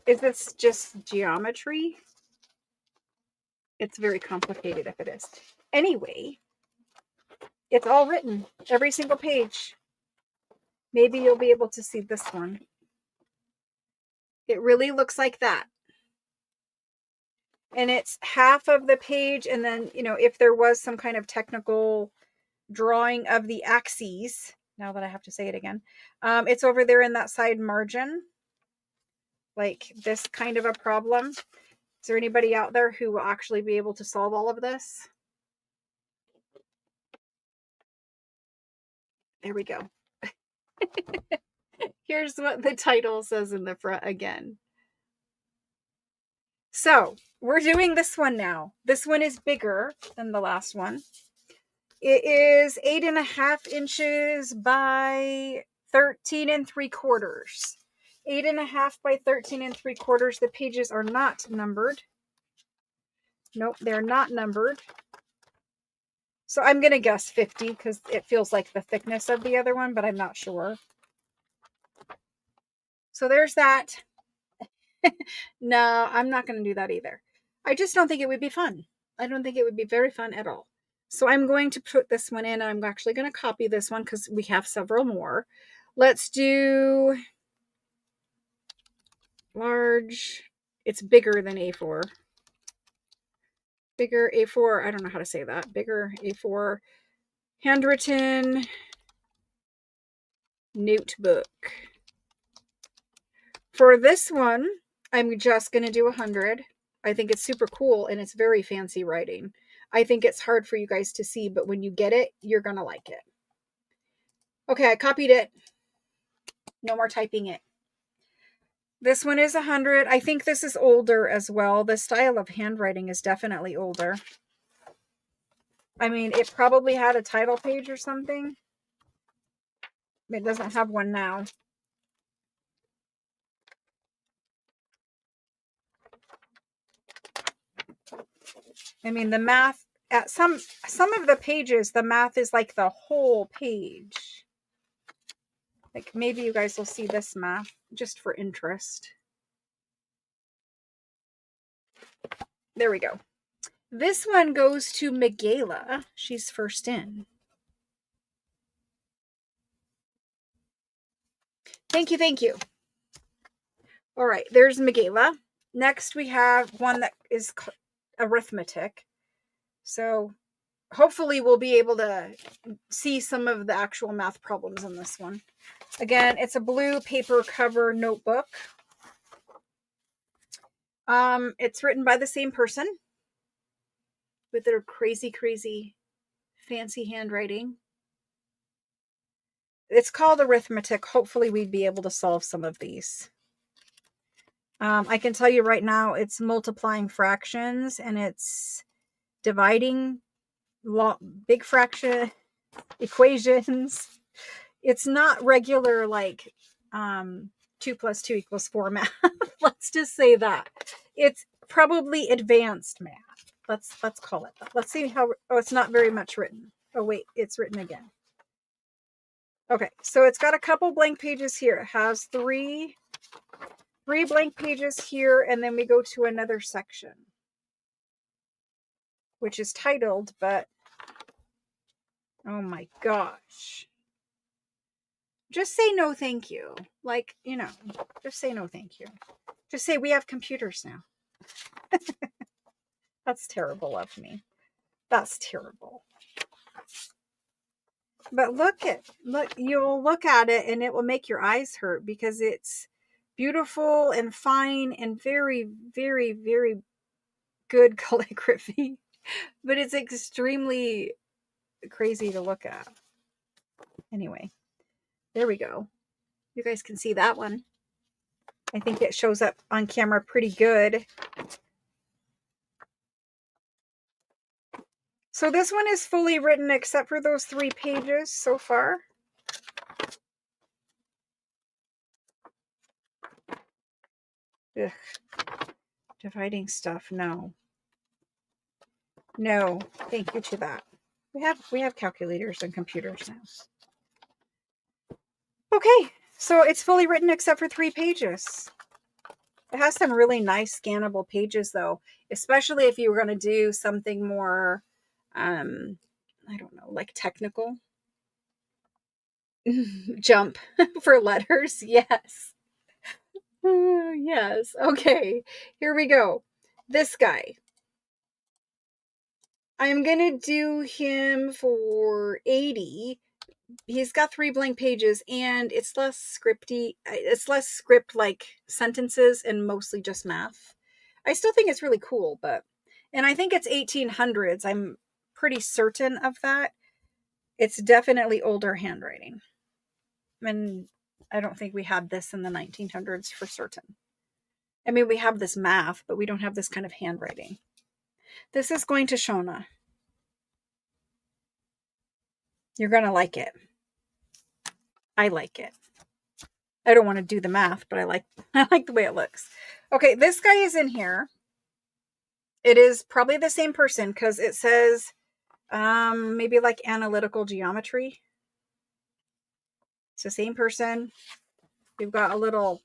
Is this just geometry? It's very complicated if it is. Anyway, it's all written, every single page. Maybe you'll be able to see this one. It really looks like that. And it's half of the page. And then, you know, if there was some kind of technical drawing of the axes, now that I have to say it again, it's over there in that side margin. Like this kind of a problem. Is there anybody out there who will actually be able to solve all of this? There we go. Here's what the title says in the front again. So we're doing this one now. This one is bigger than the last one. It is 8.5 inches by 13 3/4. 8.5 by 13 3/4. The pages are not numbered. Nope, they're not numbered. So I'm going to guess 50 because it feels like the thickness of the other one, but I'm not sure. So there's that. No, I'm not going to do that either. I just don't think it would be fun. I don't think it would be very fun at all. So I'm going to put this one in. I'm actually going to copy this one because we have several more. Let's do large. It's bigger than A4. Bigger A4. I don't know how to say that. Bigger A4. Handwritten notebook. For this one, I'm just going to do 100. I think it's super cool and it's very fancy writing. I think it's hard for you guys to see, but when you get it, you're going to like it. Okay, I copied it. No more typing it. This one is 100. I think this is older as well. The style of handwriting is definitely older. I mean, it probably had a title page or something. It doesn't have one now. I mean, the math at some of the pages, the math is like the whole page. Like maybe you guys will see this math just for interest. There we go. This one goes to Michaela. She's first in. Thank you, thank you. All right, there's Michaela. Next we have one that is arithmetic. So hopefully we'll be able to see some of the actual math problems in this one. Again, it's a blue paper cover notebook. It's written by the same person. with their crazy, crazy fancy handwriting. It's called arithmetic. Hopefully we'd be able to solve some of these. I can tell you right now, it's multiplying fractions and it's dividing big fraction equations. It's not regular like 2 plus 2 equals 4 math. Let's just say that. It's probably advanced math. Let's call it that. Let's see how, oh, it's not very much written. Oh wait, it's written again. Okay, so it's got a couple blank pages here. It has three blank pages here, and then we go to another section, which is titled, but oh my gosh. Just say no thank you. Like, you know, just say no thank you. Just say we have computers now. That's terrible of me. That's terrible. But you'll look at it and it will make your eyes hurt because it's beautiful and fine and very, very, very good calligraphy. But it's extremely crazy to look at. Anyway, there we go. You guys can see that one. I think it shows up on camera pretty good. So this one is fully written except for those 3 pages so far. Ugh. Dividing stuff, no. No, thank you to that. We have calculators and computers now. Okay, so it's fully written except for 3 pages. It has some really nice scannable pages though, especially if you were going to do something more, I don't know, like technical. Jump for letters, yes. Yes, okay, here we go. This guy. I'm going to do him for 80. He's got 3 blank pages and it's less scripty. It's less script like sentences and mostly just math. I still think it's really cool, and I think it's 1800s. I'm pretty certain of that. It's definitely older handwriting. And I don't think we had this in the 1900s for certain. I mean, we have this math, but we don't have this kind of handwriting. This is going to Shona. You're going to like it. I like it. I don't want to do the math, but I like the way it looks. Okay, this guy is in here. It is probably the same person because it says maybe like analytical geometry. It's the same person. We've got a little,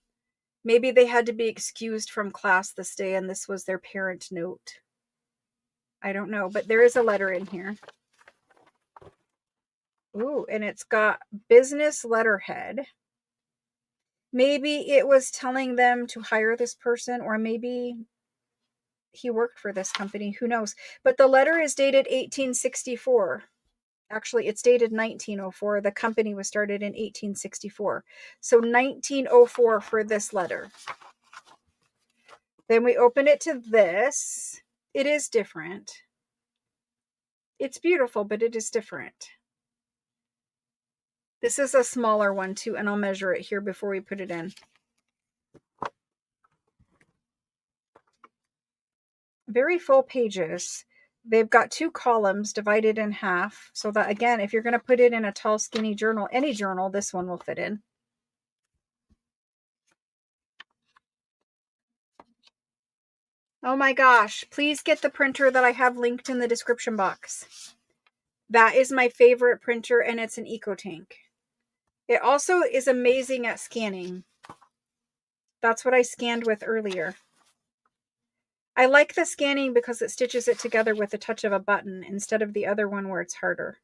maybe they had to be excused from class this day and this was their parent note. I don't know, but there is a letter in here. Ooh, and it's got business letterhead. Maybe it was telling them to hire this person, or maybe he worked for this company. Who knows? But the letter is dated 1864. Actually, it's dated 1904. The company was started in 1864. So 1904 for this letter. Then we open it to this. It is different. It's beautiful, but it is different. This is a smaller one too, and I'll measure it here before we put it in. Very full pages. They've got 2 columns divided in half, so that again, if you're going to put it in a tall, skinny journal, any journal, this one will fit in. Oh my gosh, please get the printer that I have linked in the description box. That is my favorite printer, and it's an EcoTank. It also is amazing at scanning. That's what I scanned with earlier. I like the scanning because it stitches it together with the touch of a button instead of the other one where it's harder.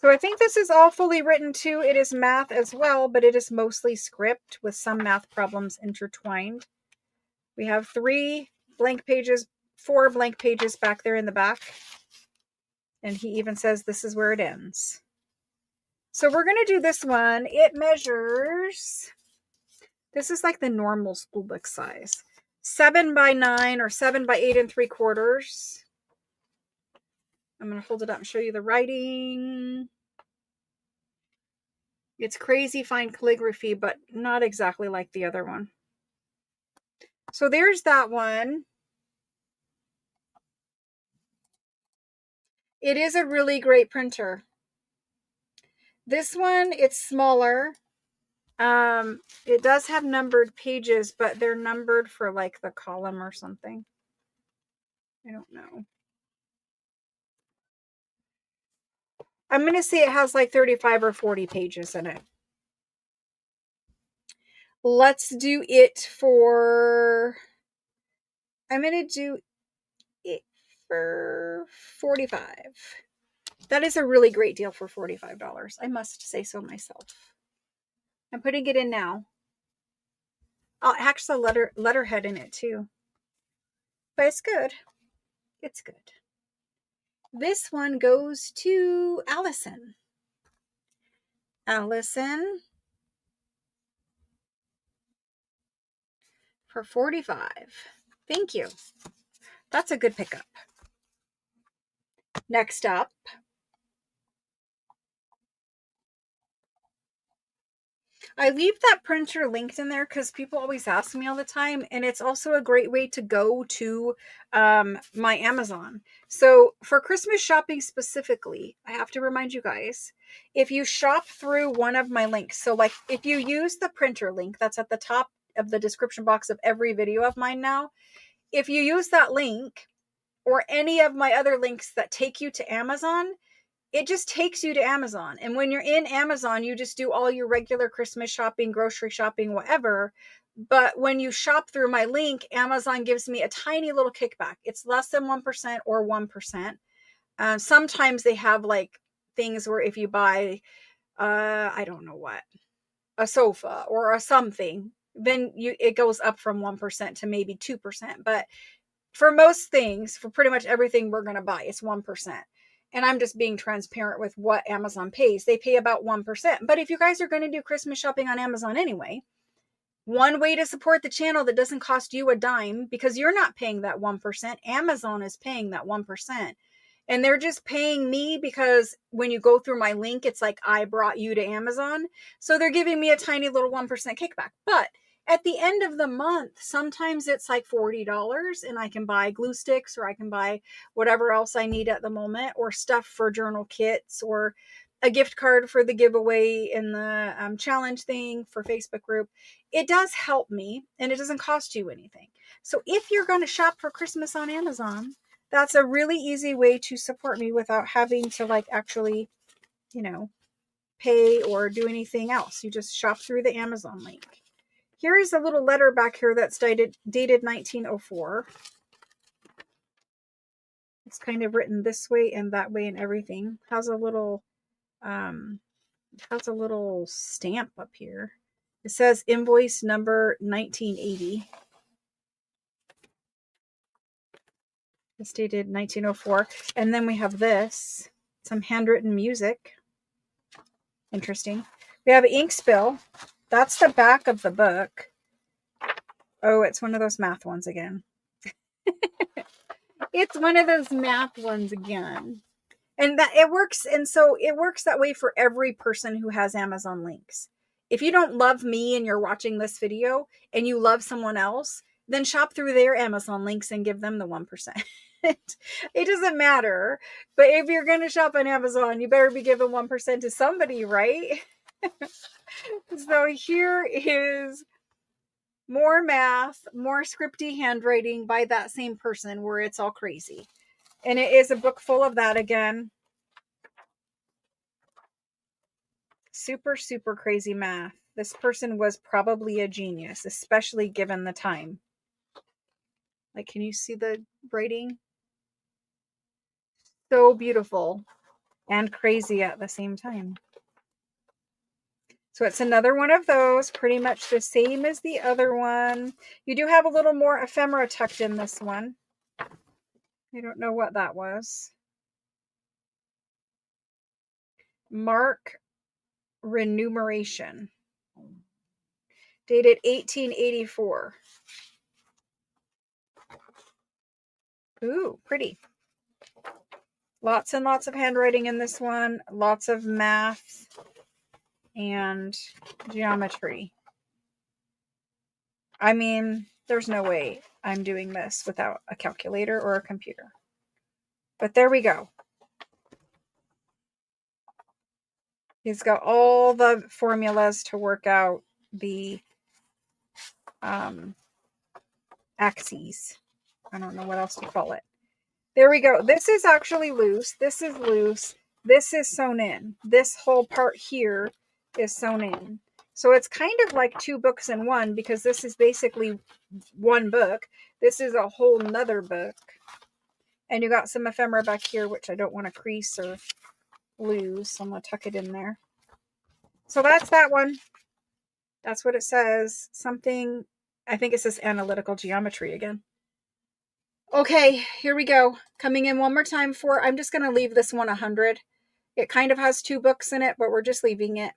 So I think this is all fully written too. It is math as well, but it is mostly script with some math problems intertwined. We have 3 blank pages, 4 blank pages back there in the back. And he even says this is where it ends. So we're going to do this one. It measures, this is like the normal school book size. 7 by 9 or 7 by 8 3/4. I'm going to hold it up and show you the writing. It's crazy fine calligraphy, but not exactly like the other one. So there's that one. It is a really great printer. This one, it's smaller. It does have numbered pages, but they're numbered for like the column or something. I don't know. I'm going to say it has like 35 or 40 pages in it. Let's do it for, I'm going to do it for 45. That is a really great deal for $45. I must say so myself. I'm putting it in now. I'll actually letterhead in it too. But it's good. It's good. This one goes to Allison. Allison for 45. Thank you. That's a good pickup. Next up, I leave that printer linked in there because people always ask me all the time, and it's also a great way to go to my Amazon. So for Christmas shopping specifically, I have to remind you guys, if you shop through one of my links, so like if you use the printer link that's at the top of the description box of every video of mine now, if you use that link or any of my other links that take you to Amazon, it just takes you to Amazon. And when you're in Amazon, you just do all your regular Christmas shopping, grocery shopping, whatever. But when you shop through my link, Amazon gives me a tiny little kickback. It's less than 1% or 1%. Sometimes they have like things where if you buy, I don't know what, a sofa or a something, then it goes up from 1% to maybe 2%. But for most things, for pretty much everything we're going to buy, it's 1%. And I'm just being transparent with what Amazon pays. They pay about 1%. But if you guys are going to do Christmas shopping on Amazon anyway, one way to support the channel that doesn't cost you a dime, because you're not paying that 1%, Amazon is paying that 1%. And they're just paying me because when you go through my link, it's like I brought you to Amazon. So they're giving me a tiny little 1% kickback. But at the end of the month, sometimes it's like $40 and I can buy glue sticks or I can buy whatever else I need at the moment, or stuff for journal kits, or a gift card for the giveaway in the challenge thing for Facebook group. It does help me and it doesn't cost you anything. So if you're going to shop for Christmas on Amazon, that's a really easy way to support me without having to like actually, pay or do anything else. You just shop through the Amazon link. Here is a little letter back here that's dated 1904. It's kind of written this way and that way and everything. Has a little stamp up here. It says invoice number 1980. It's dated 1904. And then we have this, some handwritten music. Interesting. We have an ink spill. That's the back of the book. Oh, it's one of those math ones again. It's one of those math ones again. And that it works. And so it works that way for every person who has Amazon links. If you don't love me and you're watching this video and you love someone else, then shop through their Amazon links and give them the 1%. It doesn't matter. But if you're going to shop on Amazon, you better be giving 1% to somebody, right? So here is more math, more scripty handwriting by that same person where it's all crazy. And it is a book full of that again. Super, super crazy math. This person was probably a genius, especially given the time. Like, can you see the writing? So beautiful and crazy at the same time. So it's another one of those, pretty much the same as the other one. You do have a little more ephemera tucked in this one. I don't know what that was. Mark Remuneration. Dated 1884. Ooh, pretty. Lots and lots of handwriting in this one. Lots of math and geometry. I mean, there's no way I'm doing this without a calculator or a computer. But there we go. He's got all the formulas to work out the axes. I don't know what else to call it. There we go. This is actually loose. This is loose. This is sewn in. This whole part here is sewn in. So it's kind of like two books in one, because this is basically one book. This is a whole nother book. And you got some ephemera back here, which I don't want to crease or lose. So I'm going to tuck it in there. So that's that one. That's what it says. Something, I think it says analytical geometry again. Okay, here we go. Coming in one more time for, I'm just going to leave this one 100. It kind of has two books in it, but we're just leaving it.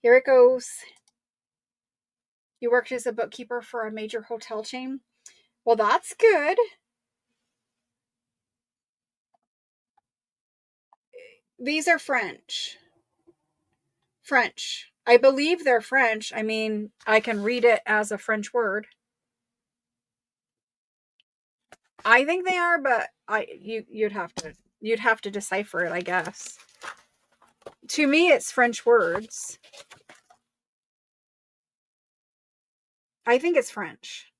Here it goes. You worked as a bookkeeper for a major hotel chain. Well, that's good. These are French. French. I believe they're French. I mean, I can read it as a French word. I think they are, but you'd have to decipher it, I guess. To me, it's French words. I think it's French.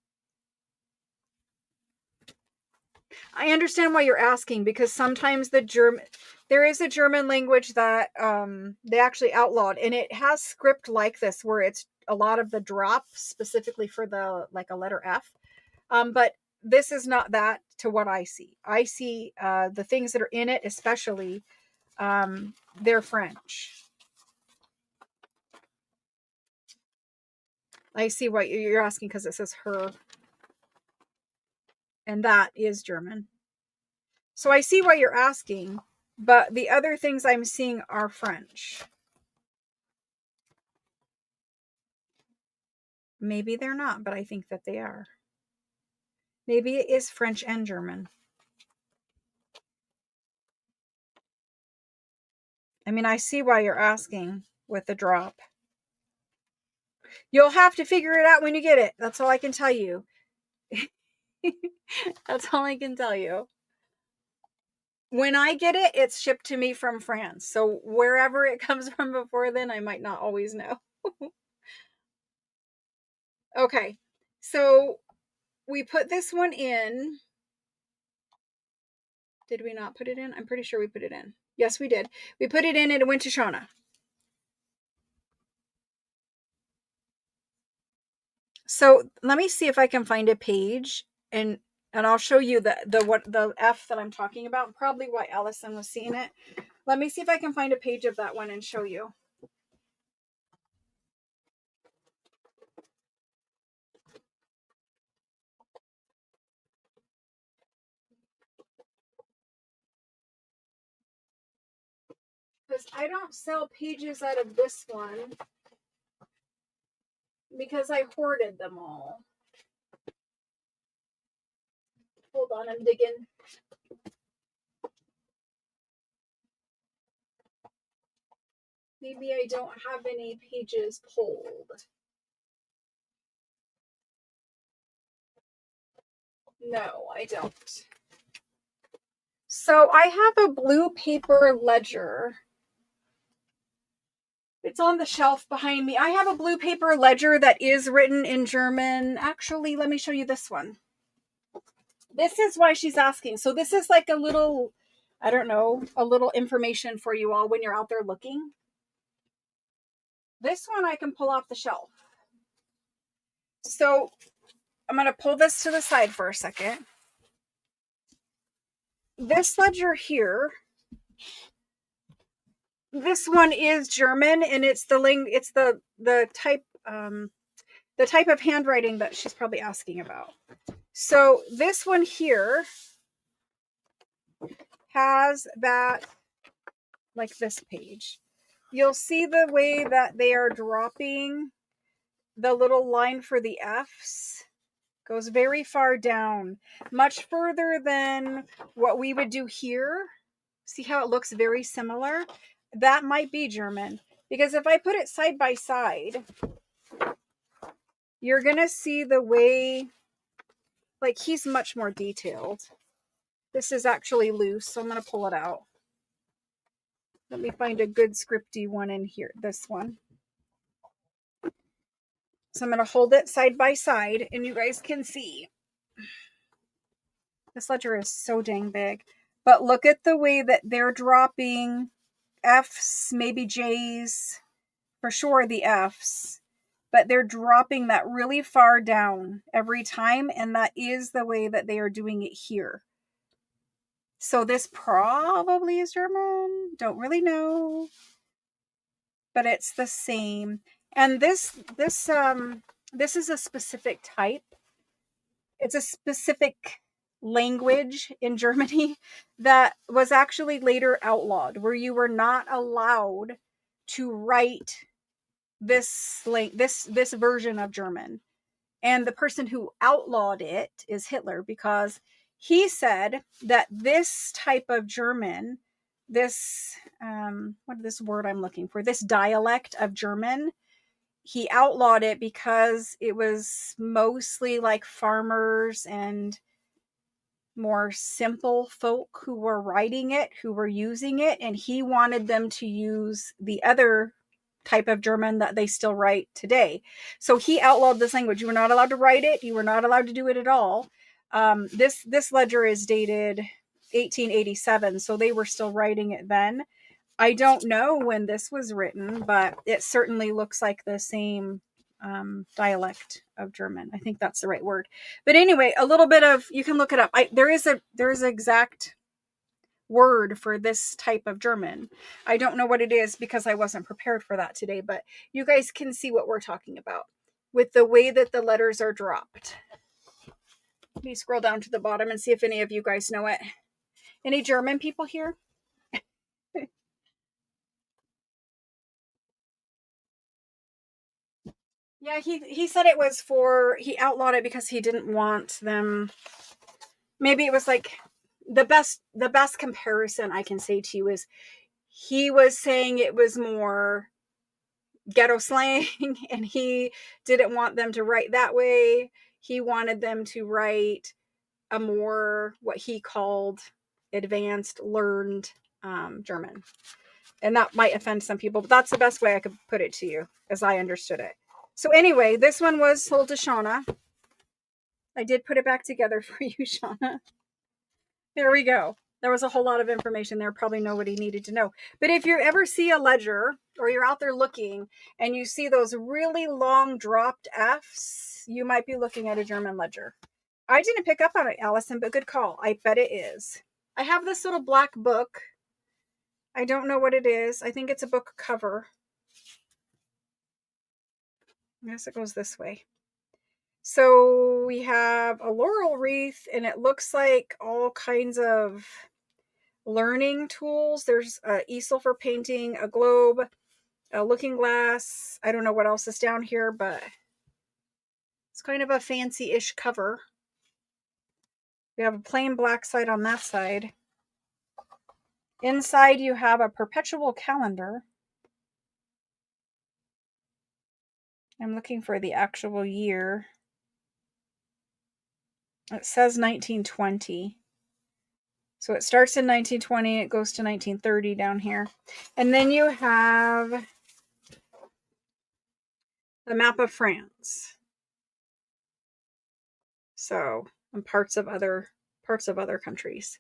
I understand why you're asking, because sometimes there is a German language that they actually outlawed, and it has script like this where it's a lot of the drop specifically for the, like, a letter F. But this is not that to what I see. I see the things that are in it, especially, they're French. I see what you're asking because it says her. And that is German. So I see why you're asking, but the other things I'm seeing are French. Maybe they're not, but I think that they are. Maybe it is French and German. I mean, I see why you're asking with the drop. You'll have to figure it out when you get it. That's all I can tell you. That's all I can tell you. When I get it, it's shipped to me from France. So wherever it comes from before then, I might not always know. Okay. So we put this one in. Did we not put it in? I'm pretty sure we put it in. Yes, we did. We put it in and it went to Shauna. So let me see if I can find a page, and I'll show you the F that I'm talking about, probably why Allison was seeing it. Let me see if I can find a page of that one and show you. Because I don't sell pages out of this one because I hoarded them all. Hold on, I'm digging. Maybe I don't have any pages pulled. No, I don't. So I have a blue paper ledger. It's on the shelf behind me. I have a blue paper ledger that is written in German. Actually, let me show you this one. This is why she's asking. So this is like a little, I don't know, a little information for you all when you're out there looking. This one I can pull off the shelf. So I'm going to pull this to the side for a second. This ledger here, this one is German, and it's the type of handwriting that she's probably asking about. So this one here has that, like this page. You'll see the way that they are dropping the little line for the F's. Goes very far down, much further than what we would do here. See how it looks very similar? That might be German. Because if I put it side by side, you're going to see the way, like, he's much more detailed. This is actually loose, so I'm going to pull it out. Let me find a good scripty one in here. This one. So I'm going to hold it side by side, and you guys can see. This ledger is so dang big. But look at the way that they're dropping F's, maybe J's, for sure the F's. But they're dropping that really far down every time, and that is the way that they are doing it here. So this probably is German. Don't really know. But it's the same. And this is a specific type. It's a specific language in Germany that was actually later outlawed, where you were not allowed to write this version of German. And the person who outlawed it is Hitler, because he said that this type of German, this this word I'm looking for, this dialect of German, he outlawed it because it was mostly like farmers and more simple folk who were writing it, who were using it, and he wanted them to use the other type of German that they still write today. So he outlawed this language. You were not allowed to write it. You were not allowed to do it at all. This ledger is dated 1887, so they were still writing it then. I don't know when this was written, but it certainly looks like the same dialect of German. I think that's the right word. But anyway, a little bit of, you can look it up. There is an exact word for this type of German. I don't know what it is because I wasn't prepared for that today, but you guys can see what we're talking about with the way that the letters are dropped. Let me scroll down to the bottom and see if any of you guys know it. Any German people here? Yeah, he said it was he outlawed it because he didn't want them. Maybe it was like the best comparison I can say to you is he was saying it was more ghetto slang and he didn't want them to write that way. He wanted them to write a more, what he called, advanced, learned German. And that might offend some people, but that's the best way I could put it to you as I understood it. So anyway, this one was sold to Shauna. I did put it back together for you, Shauna. There we go. There was a whole lot of information there. Probably nobody needed to know. But if you ever see a ledger or you're out there looking and you see those really long dropped F's, you might be looking at a German ledger. I didn't pick up on it, Allison, but good call. I bet it is. I have this little black book. I don't know what it is. I think it's a book cover. I guess it goes this way. So we have a laurel wreath, and it looks like all kinds of learning tools. There's an easel for painting, a globe, a looking glass. I don't know what else is down here, but it's kind of a fancy-ish cover. We have a plain black side on that side. Inside you have a perpetual calendar. I'm looking for the actual year. It says 1920. So it starts in 1920, it goes to 1930 down here. And then you have the map of France. So, and parts of other countries.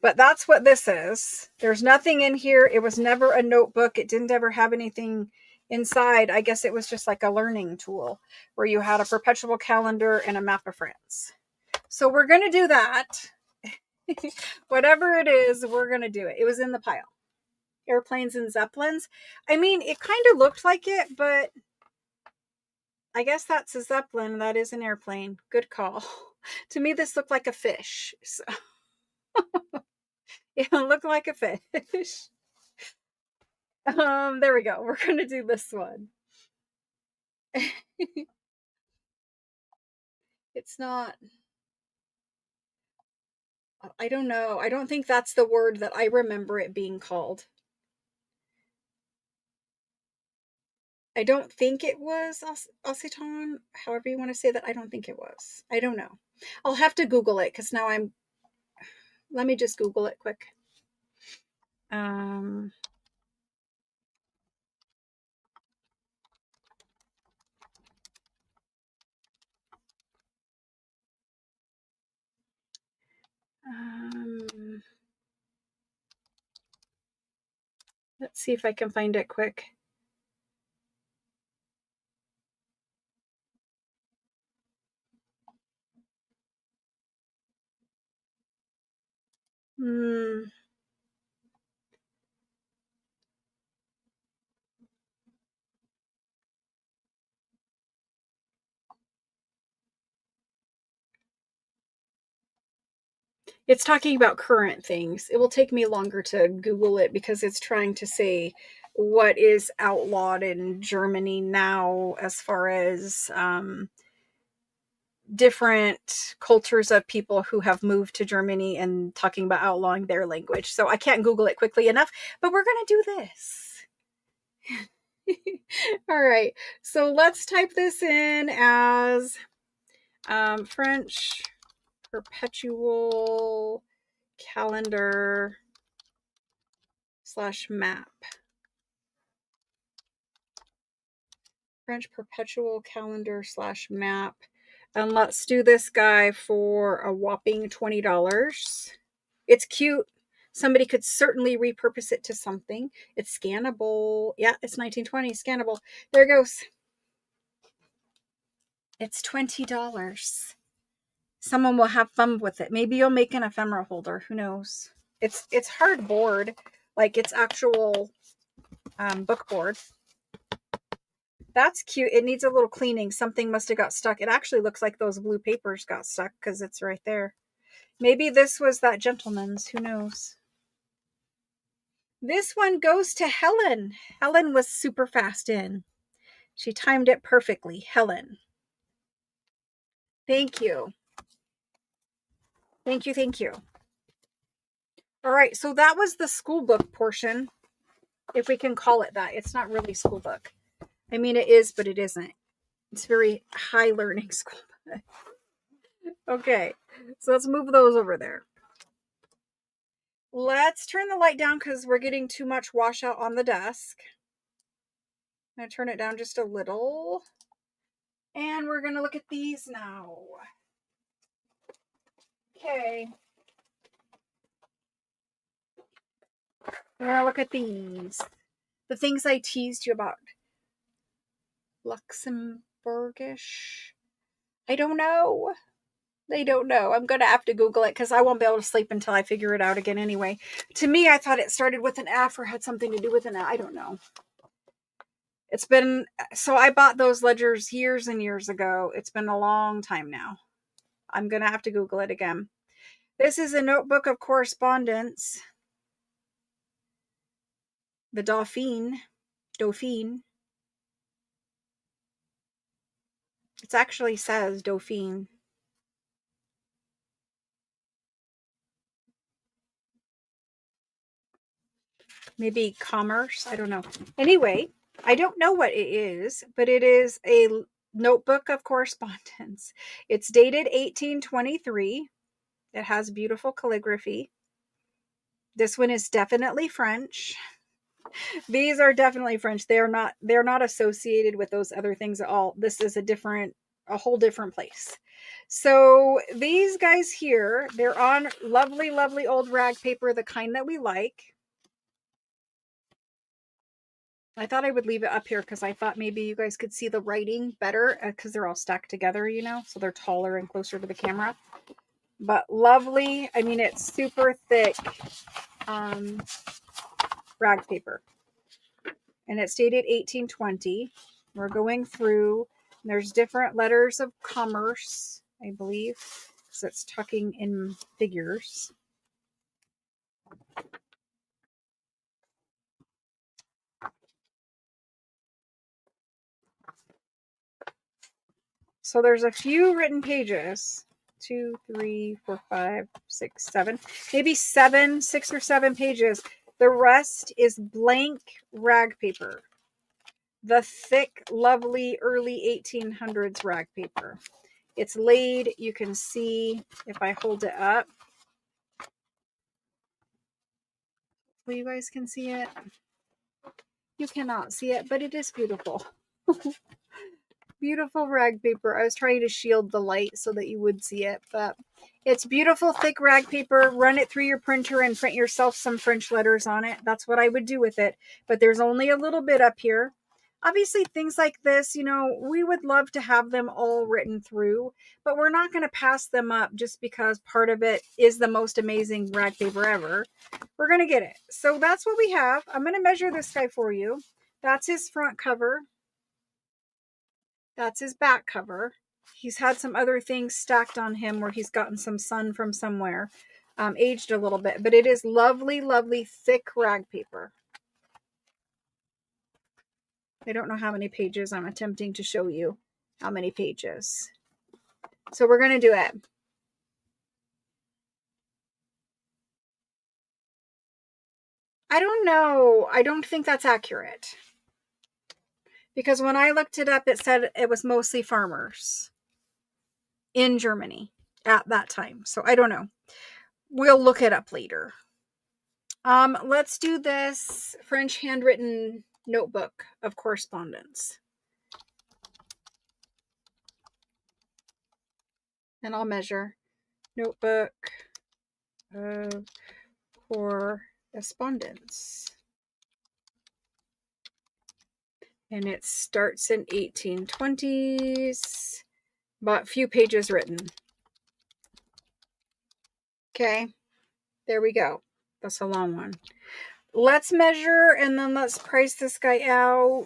But that's what this is. There's nothing in here. It was never a notebook. It didn't ever have anything inside. I guess it was just like a learning tool where you had a perpetual calendar and a map of France. So we're going to do that. Whatever it is, we're going to do it. It was in the pile. Airplanes and Zeppelins. I mean, it kind of looked like it, but I guess that's a Zeppelin. That is an airplane. Good call. To me, this looked like a fish. So. It looked like a fish. There we go. We're going to do this one. It's not. I don't know. I don't think that's the word that I remember it being called. I don't think it was aceton, however you want to say that. I don't think it was. I don't know. I'll have to Google it because now let me just Google it quick. Um, um, let's see if I can find it quick. Hmm. It's talking about current things. It will take me longer to Google it because it's trying to say what is outlawed in Germany now as far as different cultures of people who have moved to Germany and talking about outlawing their language. So I can't Google it quickly enough, but we're going to do this. All right. So let's type this in as French perpetual calendar / map. French perpetual calendar / map. And let's do this guy for a whopping $20. It's cute. Somebody could certainly repurpose it to something. It's scannable. Yeah, it's 1920, scannable. There it goes. It's $20. Someone will have fun with it. Maybe you'll make an ephemera holder. Who knows? It's hardboard, like it's actual book board. That's cute. It needs a little cleaning. Something must have got stuck. It actually looks like those blue papers got stuck because it's right there. Maybe this was that gentleman's. Who knows? This one goes to Helen. Helen was super fast in. She timed it perfectly. Helen. Thank you. Thank you. Thank you. All right. So that was the school book portion, if we can call it that. It's not really school book. I mean, it is, but it isn't. It's very high learning school book. Okay. So let's move those over there. Let's turn the light down because we're getting too much washout on the desk. I'm going to turn it down just a little. And we're going to look at these now. Okay. We're going to look at these. The things I teased you about. Luxembourgish. I don't know. They don't know. I'm going to have to Google it because I won't be able to sleep until I figure it out again anyway. To me, I thought it started with an F or had something to do with an F. I don't know. It's been, so I bought those ledgers years and years ago. It's been a long time now. I'm going to have to Google it again. This is a notebook of correspondence. The Dauphine. It actually says Dauphine. Maybe commerce. I don't know. Anyway, I don't know what it is, but it is a notebook of correspondence. It's dated 1823. It has beautiful calligraphy. This one is definitely French. These are definitely French. They're not associated with those other things at all. This is a whole different place. So these guys here, they're on lovely, lovely old rag paper, the kind that we like. I thought I would leave it up here because I thought maybe you guys could see the writing better because they're all stacked together, you know, so they're taller and closer to the camera. But lovely. I mean, it's super thick rag paper. And it's dated 1820. We're going through, there's different letters of commerce, I believe, because it's tucking in figures. So there's a few written pages. 2, 3, 4, 5, 6, 7. Maybe 7, 6 or 7 pages. The rest is blank rag paper. The thick, lovely early 1800s rag paper. It's laid. You can see if I hold it up. Well, you guys can see it. You cannot see it, but it is beautiful. Beautiful rag paper. I was trying to shield the light so that you would see it, but it's beautiful, thick rag paper. Run it through your printer and print yourself some French letters on it. That's what I would do with it, but there's only a little bit up here. Obviously, things like this, you know, we would love to have them all written through, but we're not going to pass them up just because part of it is the most amazing rag paper ever. We're going to get it. So that's what we have. I'm going to measure this guy for you. That's his front cover. That's his back cover. He's had some other things stacked on him where he's gotten some sun from somewhere, aged a little bit, but it is lovely, lovely, thick rag paper. I don't know how many pages. I'm attempting to show you how many pages. So we're going to do it. I don't know. I don't think that's accurate. Because when I looked it up, it said it was mostly farmers in Germany at that time. So I don't know. We'll look it up later. Let's do this French handwritten notebook of correspondence. And I'll measure notebook of correspondence. And it starts in 1820s, but few pages written. Okay, there we go. That's a long one. Let's measure and then let's price this guy out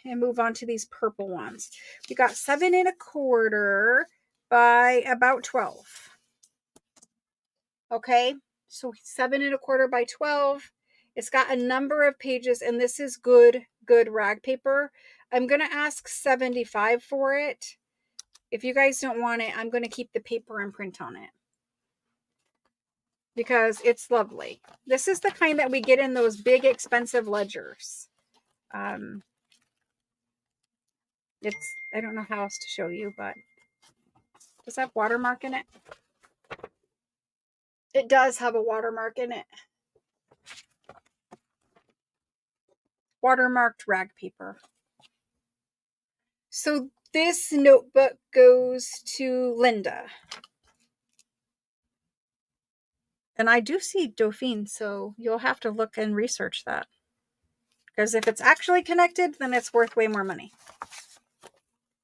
and move on to these purple ones. We got 7 1/4 by about 12. Okay, so 7 1/4 by 12. It's got a number of pages and this is good rag paper. I'm going to ask $75 for it. If you guys don't want it, I'm going to keep the paper and print on it. Because it's lovely. This is the kind that we get in those big expensive ledgers. It's, I don't know how else to show you, but does that have watermark in it? It does have a watermark in it. Watermarked rag paper. So this notebook goes to Linda. And I do see Dauphine, so you'll have to look and research that. Because if it's actually connected, then it's worth way more money.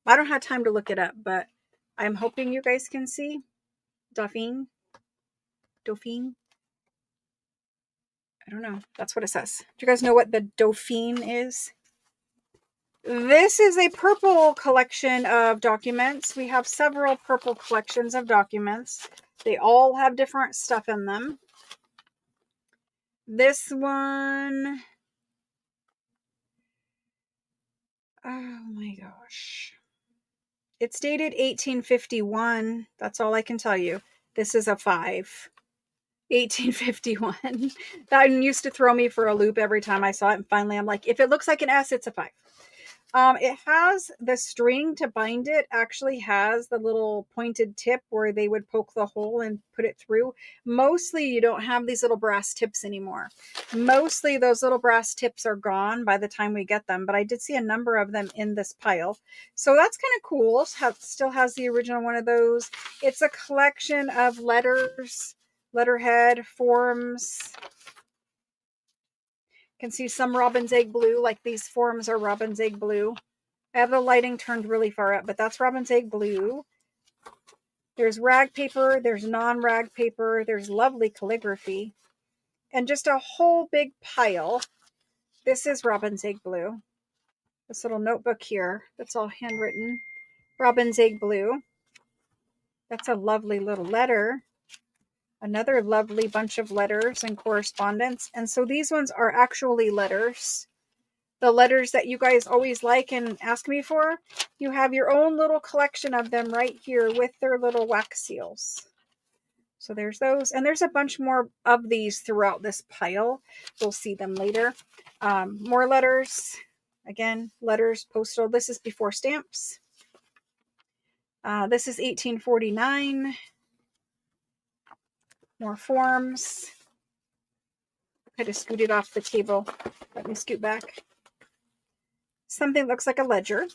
I don't have time to look it up, but I'm hoping you guys can see. Dauphine. I don't know. That's what it says. Do you guys know what the Dauphine is? This is a purple collection of documents. We have several purple collections of documents. They all have different stuff in them. This one, oh my gosh. It's dated 1851. That's all I can tell you. This is a 5. 1851. That used to throw me for a loop every time I saw it. And finally, I'm like, if it looks like an S, it's a 5. It has the string to bind it, actually has the little pointed tip where they would poke the hole and put it through. Mostly you don't have these little brass tips anymore. Mostly those little brass tips are gone by the time we get them, but I did see a number of them in this pile. So that's kind of cool. It still has the original one of those. It's a collection of letters, letterhead, forms. Can see some robin's egg blue, like these forms are robin's egg blue. I have the lighting turned really far up, but that's robin's egg blue. There's rag paper, there's non-rag paper, there's lovely calligraphy, and just a whole big pile. This is robin's egg blue. This little notebook here, that's all handwritten. Robin's egg blue. That's a lovely little letter. Another lovely bunch of letters and correspondence. And so these ones are actually letters. the letters that you guys always like and ask me for. You have your own little collection of them right here with their little wax seals. So there's those. And there's a bunch more of these throughout this pile. We'll see them later. More letters. Again, letters, postal. This is before stamps. This is 1849. More forms. I just scooted off the table. Let me scoot back. Something looks like a ledger.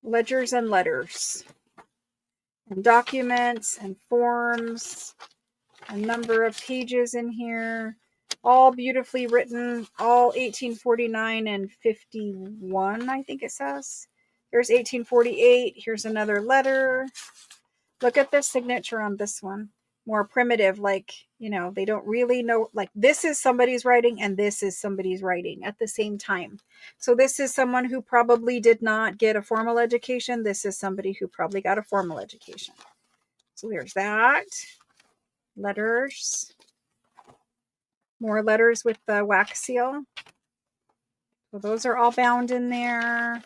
Ledgers and letters. And documents and forms. A number of pages in here. All beautifully written. All 1849 and 51, I think it says. Here's 1848. Here's another letter. Look at the signature on this one. More primitive, like, you know, they don't really know, like this is somebody's writing and this is somebody's writing at the same time. So this is someone who probably did not get a formal education. This is somebody who probably got a formal education. So there's that. Letters. More letters with the wax seal. So those are all bound in there.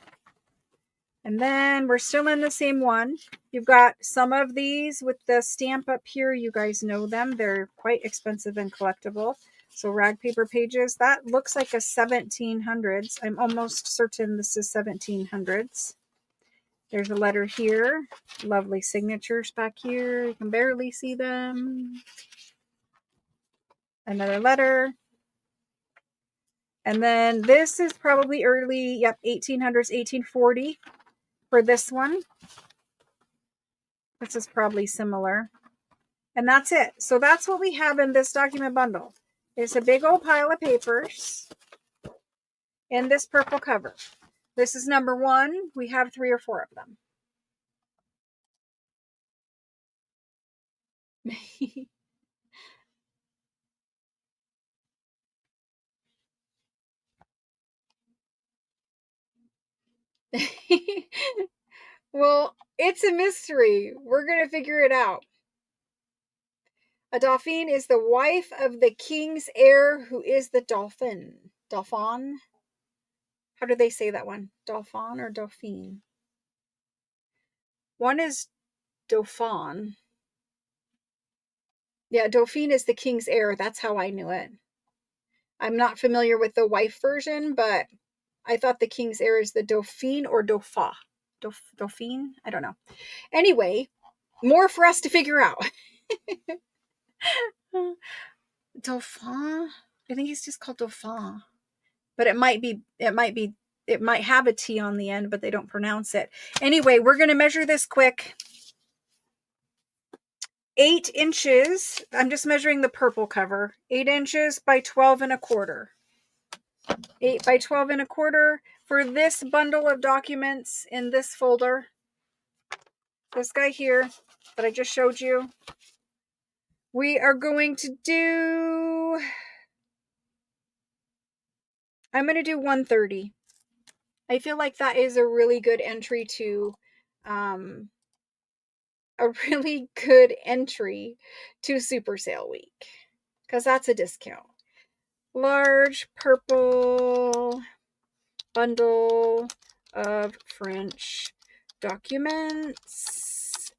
And then we're still in the same one. You've got some of these with the stamp up here. You guys know them. They're quite expensive and collectible. So rag paper pages. That looks like a 1700s. I'm almost certain this is 1700s. There's a letter here. Lovely signatures back here. You can barely see them. Another letter. And then this is probably early, yep, 1800s, 1840 for this one. This is probably similar. And that's it. So that's what we have in this document bundle. It's a big old pile of papers in this purple cover. This is number 1. We have 3 or 4 of them. Well, it's a mystery. We're going to figure it out. A dauphine is the wife of the king's heir, who is the dolphin. Dauphin? How do they say that one? Dauphin or dauphine? One is dauphin. Yeah, dauphine is the king's heir. That's how I knew it. I'm not familiar with the wife version, but I thought the king's heir is the dauphin or dauphin. Dauphine? I don't know. Anyway, more for us to figure out. Dauphin? I think it's just called dauphin. But it might have a T on the end, but they don't pronounce it. Anyway, we're going to measure this quick. 8 inches. I'm just measuring the purple cover. 8 inches by 12 and a quarter. 8 by 12 and a quarter for this bundle of documents in this folder. This guy here that I just showed you. We are going to do, I'm going to do 130. I feel like that is a really good entry to, Super Sale Week, because that's a discount. Large purple bundle of French documents.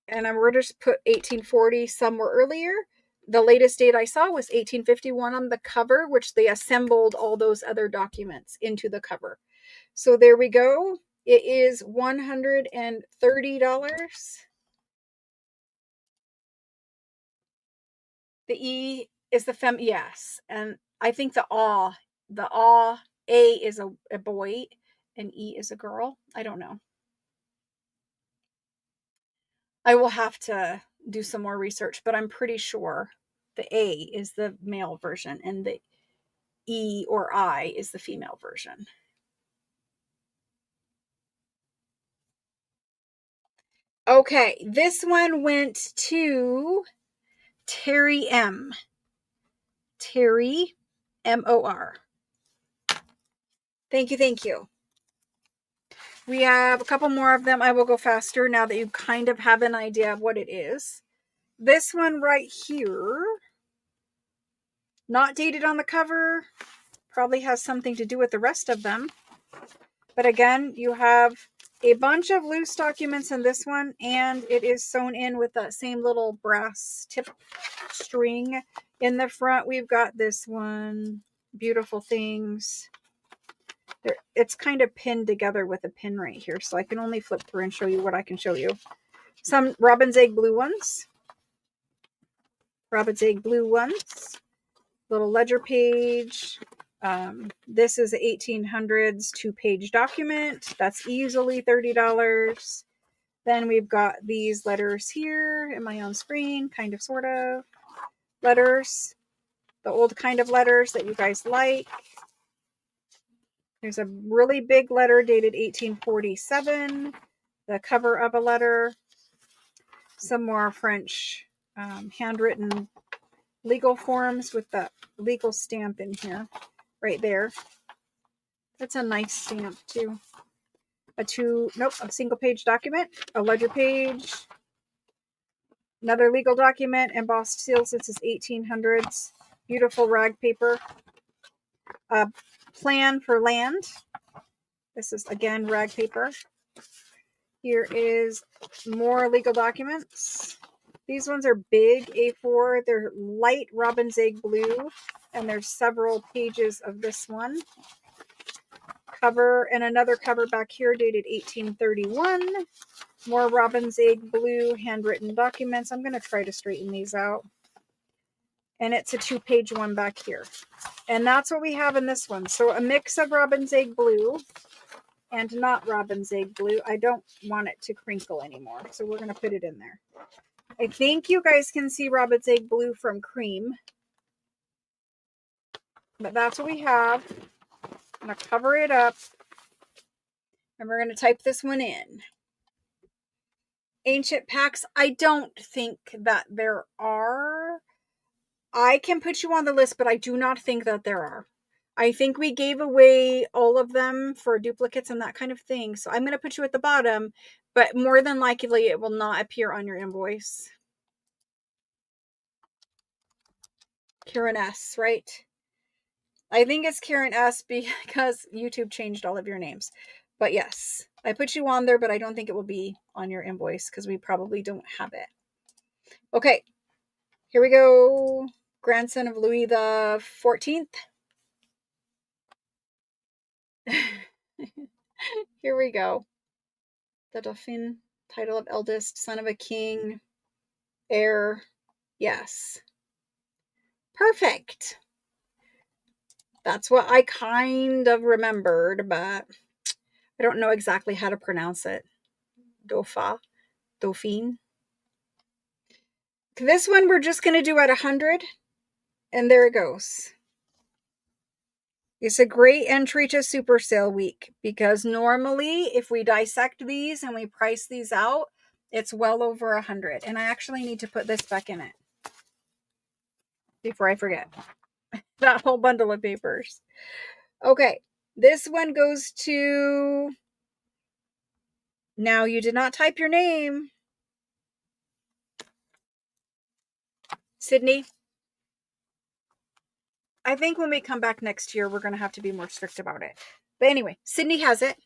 And we're just put 1840 somewhere earlier. The latest date I saw was 1851 on the cover, which they assembled all those other documents into the cover. So there we go. It is $130. The E is the fem, yes. And I think the A is a boy and E is a girl. I don't know. I will have to do some more research, but I'm pretty sure the A is the male version and the E or I is the female version. Okay, this one went to Terry M. Terry M-O-R. Thank you, thank you. We have a couple more of them. I will go faster now that you kind of have an idea of what it is. This one right here, not dated on the cover, probably has something to do with the rest of them. But again, you have a bunch of loose documents in this one, and it is sewn in with that same little brass tip string. In the front, we've got this one, Beautiful Things. It's kind of pinned together with a pin right here, so I can only flip through and show you what I can show you. Some Robin's Egg blue ones. Robin's Egg blue ones. Little ledger page. This is a 1800s 2-page document. That's easily $30. Then we've got these letters here in my own screen, kind of, sort of. Letters. The old kind of letters that you guys like. There's a really big letter dated 1847. The cover of a letter. Some more French handwritten legal forms with the legal stamp in here. Right there. That's a nice stamp too. A single page document. A ledger page. Another legal document. Embossed seals. This is 1800s. Beautiful rag paper. A plan for land. This is, again, rag paper. Here is more legal documents. These ones are big A4. They're light Robin's Egg blue. And there's several pages of this one. Cover and another cover back here dated 1831. More Robin's Egg blue handwritten documents. I'm going to try to straighten these out. And it's a 2-page one back here. And that's what we have in this one. So a mix of Robin's Egg blue and not Robin's Egg blue. I don't want it to crinkle anymore, so we're going to put it in there. I think you guys can see Robin's Egg blue from cream. But that's what we have. I'm going to cover it up. And we're going to type this one in. Ancient packs. I don't think that there are. I can put you on the list, but I do not think that there are. I think we gave away all of them for duplicates and that kind of thing. So I'm going to put you at the bottom, but more than likely it will not appear on your invoice. Karen S, right? I think it's Karen S because YouTube changed all of your names. But yes, I put you on there, but I don't think it will be on your invoice because we probably don't have it. Okay, here we go. Grandson of Louis the 14th. Here we go. The Dauphin, title of eldest, son of a king, heir. Yes. Perfect. That's what I kind of remembered, but I don't know exactly how to pronounce it. Dauphin. This one we're just going to do at 100, and there it goes. It's a great entry to Super Sale Week because normally if we dissect these and we price these out, it's well over 100. And I actually need to put this back in it before I forget that whole bundle of papers. Okay, this one goes to... Now you did not type your name. Sydney. I think when we come back next year, we're going to have to be more strict about it. But anyway, Sydney has it.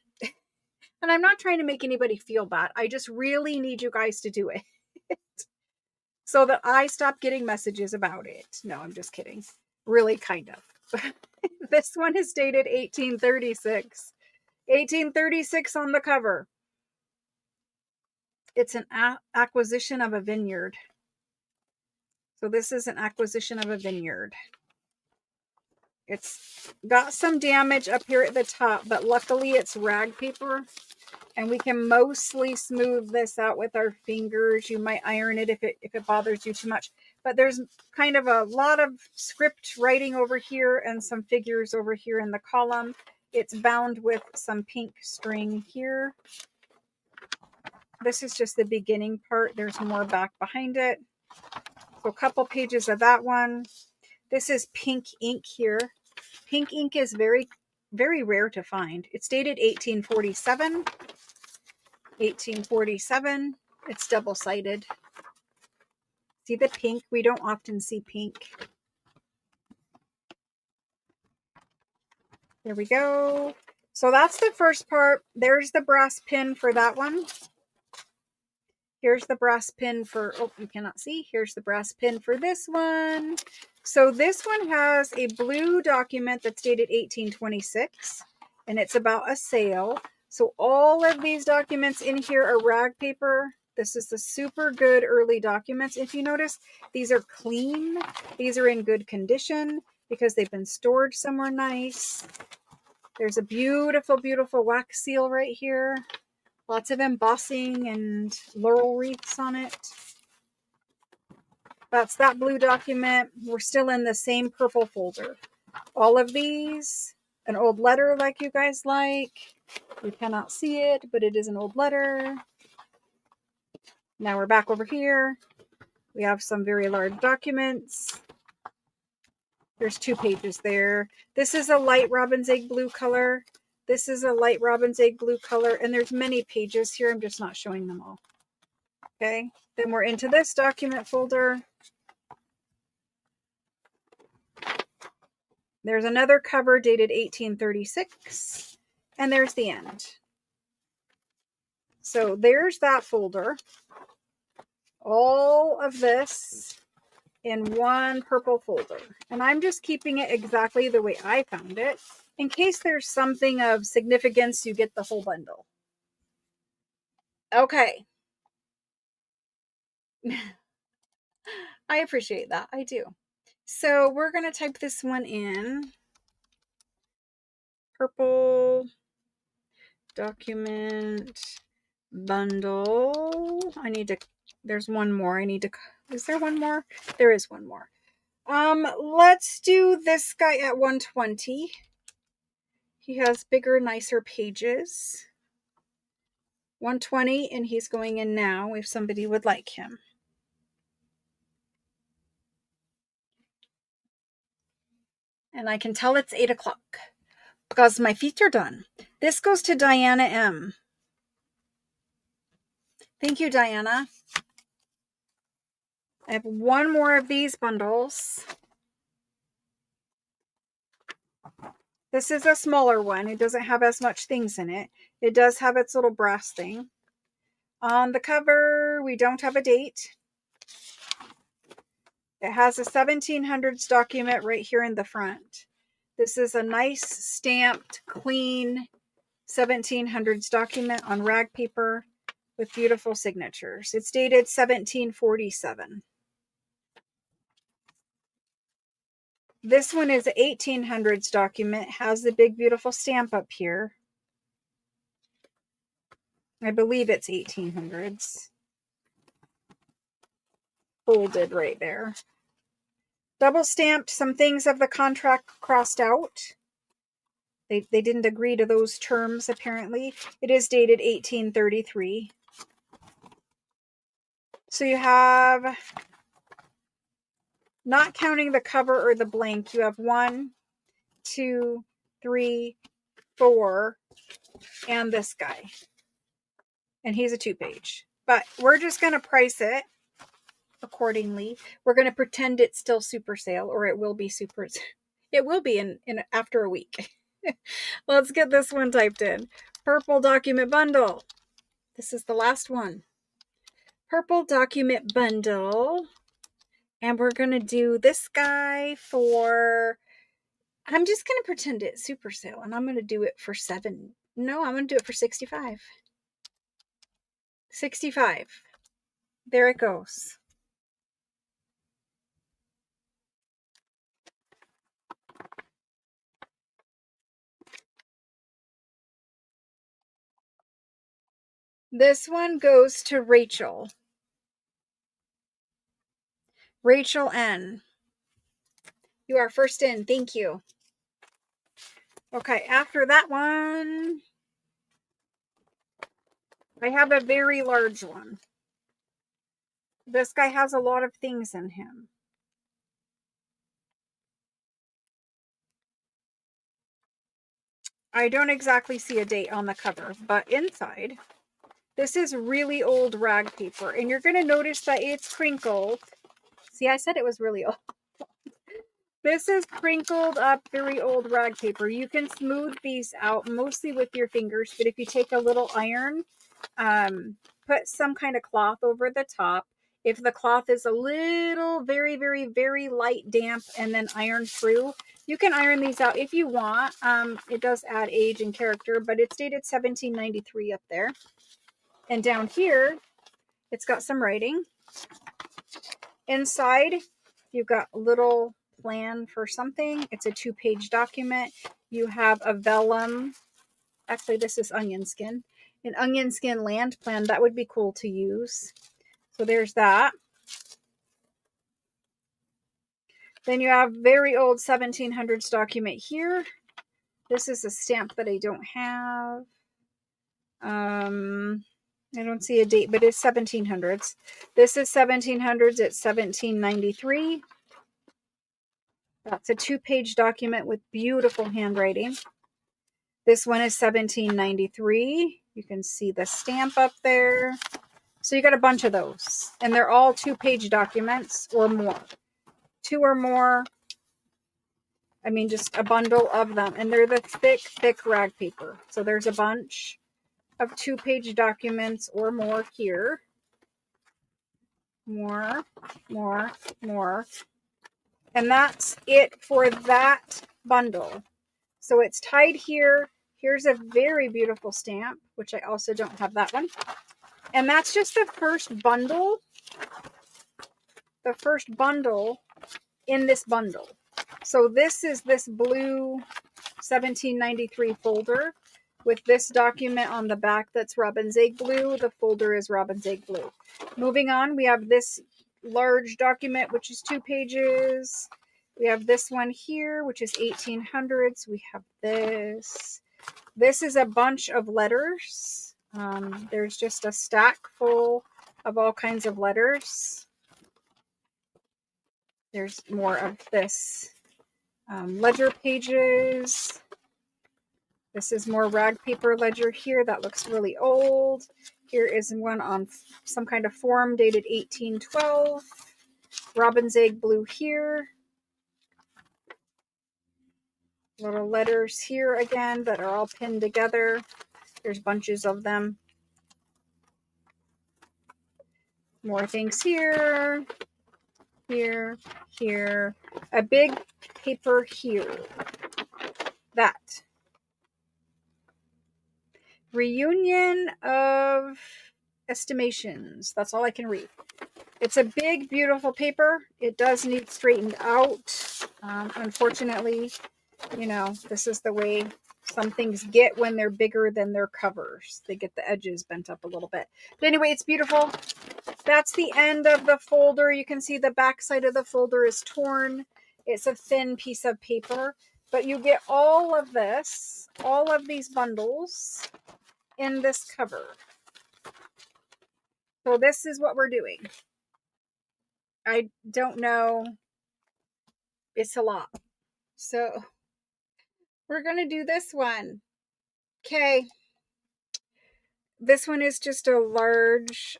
And I'm not trying to make anybody feel bad. I just really need you guys to do it. So that I stop getting messages about it. No, I'm just kidding. Really, kind of. This one is dated 1836. 1836 on the cover. It's an acquisition of a vineyard. So this is an acquisition of a vineyard. It's got some damage up here at the top, but luckily it's rag paper. And we can mostly smooth this out with our fingers. You might iron it if it bothers you too much. But there's kind of a lot of script writing over here and some figures over here in the column. It's bound with some pink string here. This is just the beginning part. There's more back behind it. So a couple pages of that one. This is pink ink here. Pink ink is very, very rare to find. It's dated 1847. 1847. It's double-sided. See the pink? We don't often see pink. There we go. So that's the first part. There's the brass pin for that one. Here's the brass pin for, oh, you cannot see. Here's the brass pin for this one. So this one has a blue document that's dated 1826, and it's about a sale. So all of these documents in here are rag paper. This is the super good early documents. If you notice, these are clean. These are in good condition because they've been stored somewhere nice. There's a beautiful, beautiful wax seal right here. Lots of embossing and laurel wreaths on it. That's that blue document. We're still in the same purple folder. All of these, an old letter like you guys like. You cannot see it, but it is an old letter. Now we're back over here. We have some very large documents. There's 2 pages there. This is a light robin's egg blue color. This is a light robin's egg blue color. And there's many pages here. I'm just not showing them all. Okay. Then we're into this document folder. There's another cover dated 1836. And there's the end. So there's that folder. All of this in one purple folder. And I'm just keeping it exactly the way I found it. In case there's something of significance, you get the whole bundle. Okay. I appreciate that. I do. So we're going to type this one in. Purple document bundle. There's one more. Is there one more? There is one more. Let's do this guy at 120. He has bigger, nicer pages. 120, and he's going in now if somebody would like him. And I can tell it's 8 o'clock because my feet are done. This goes to Diana M. Thank you, Diana. I have one more of these bundles. This is a smaller one. It doesn't have as much things in it. It does have its little brass thing. On the cover, we don't have a date. It has a 1700s document right here in the front. This is a nice stamped, clean 1700s document on rag paper with beautiful signatures. It's dated 1747. This one is an 1800s document, has the big beautiful stamp up here. I believe it's 1800s. Folded right there. Double stamped, some things of the contract crossed out. They didn't agree to those terms, apparently. It is dated 1833. So you have, not counting the cover or the blank, you have 1, 2, 3, 4, and this guy. And he's a 2-page. But we're just going to price it accordingly. We're going to pretend it's still super sale, or it will be super. It will be in after a week. Let's get this one typed in. Purple document bundle. This is the last one. Purple document bundle. And we're going to do this guy for, I'm just going to pretend it's super sale, and I'm going to do it for I'm going to do it for 65. 65. There it goes. This one goes to Rachel. Rachel N. You are first in. Thank you. Okay, after that one, I have a very large one. This guy has a lot of things in him. I don't exactly see a date on the cover, but inside, this is really old rag paper, and you're going to notice that it's crinkled. See, I said it was really old. This is crinkled up, very old rag paper. You can smooth these out mostly with your fingers, but if you take a little iron, put some kind of cloth over the top. If the cloth is a little very, very, very light damp and then iron through, you can iron these out if you want. It does add age and character, but it's dated 1793 up there. And down here, it's got some writing. Inside, you've got a little plan for something. It's a 2-page document. You have a vellum. Actually, this is onion skin. An onion skin land plan. That would be cool to use. So there's that. Then you have very old 1700s document here. This is a stamp that I don't have. I don't see a date, but it's 1700s. This is 1700s. It's 1793. That's a 2-page document with beautiful handwriting. This one is 1793. You can see the stamp up there. So you got a bunch of those. And they're all 2-page documents or more. 2 or more. I mean, just a bundle of them. And they're the thick, thick rag paper. So there's a bunch of 2-page documents or more here. More. And that's it for that bundle. So it's tied here. Here's a very beautiful stamp, which I also don't have that one. And that's just the first bundle. The first bundle in this bundle. So this is this blue 1793 folder with this document on the back that's robin's egg blue. The folder is robin's egg blue. Moving on, we have this large document, which is 2 pages. We have this one here, which is 1800s. We have this. This is a bunch of letters. There's just a stack full of all kinds of letters. There's more of this. Ledger pages. This is more rag paper ledger here. That looks really old. Here is one on some kind of form dated 1812. Robin's egg blue here. Little letters here again that are all pinned together. There's bunches of them. More things here. Here. A big paper here. That. Reunion of estimations. That's all I can read. It's a big, beautiful paper. It does need straightened out. Unfortunately, you know, this is the way some things get when they're bigger than their covers. They get the edges bent up a little bit. But anyway, it's beautiful. That's the end of the folder. You can see the back side of the folder is torn. It's a thin piece of paper. But you get all of this, all of these bundles in this cover. So this is what we're doing. I don't know. It's a lot. So we're going to do this one. Okay. This one is just a large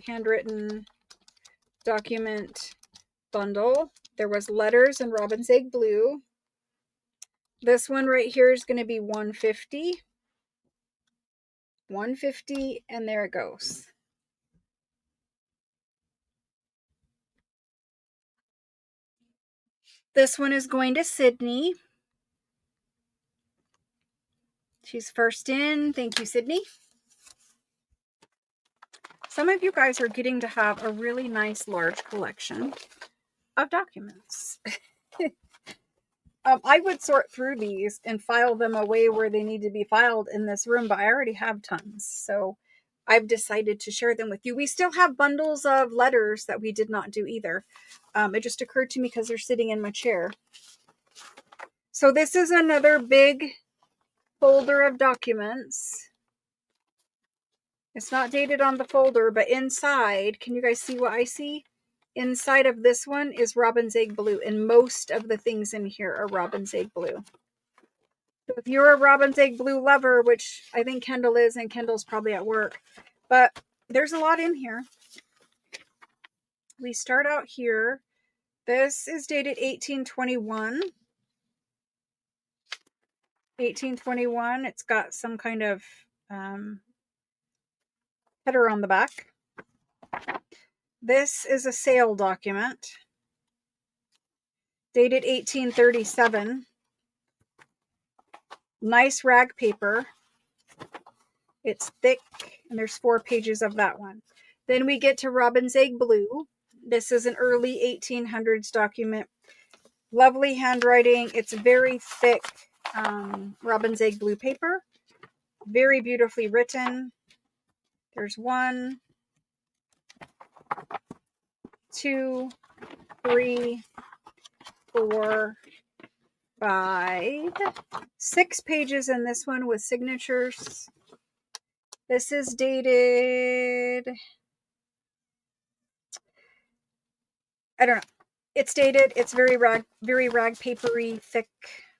handwritten document bundle. There was letters in robin's egg blue. This one right here is going to be 150. 150, and there it goes. This one is going to Sydney. She's first in. Thank you, Sydney. Some of you guys are getting to have a really nice large collection of documents. I would sort through these and file them away where they need to be filed in this room, but I already have tons. So I've decided to share them with you. We still have bundles of letters that we did not do either. It just occurred to me because they're sitting in my chair. So this is another big folder of documents. It's not dated on the folder, but inside, can you guys see what I see? Inside of this one is robin's egg blue, and most of the things in here are robin's egg blue. So if you're a robin's egg blue lover, which I think Kendall is, and Kendall's probably at work, but there's a lot in here. We start out here. This is dated 1821. 1821. It's got some kind of header on the back. This is a sale document dated 1837. Nice rag paper. It's thick, and there's 4 pages of that one. Then we get to Robin's Egg Blue. This is an early 1800s document. Lovely handwriting. It's very thick Robin's Egg Blue paper. Very beautifully written. There's 1, 2, 3, 4, 5, 6 pages in this one with signatures. This is dated, I don't know. It's dated. It's very rag papery, thick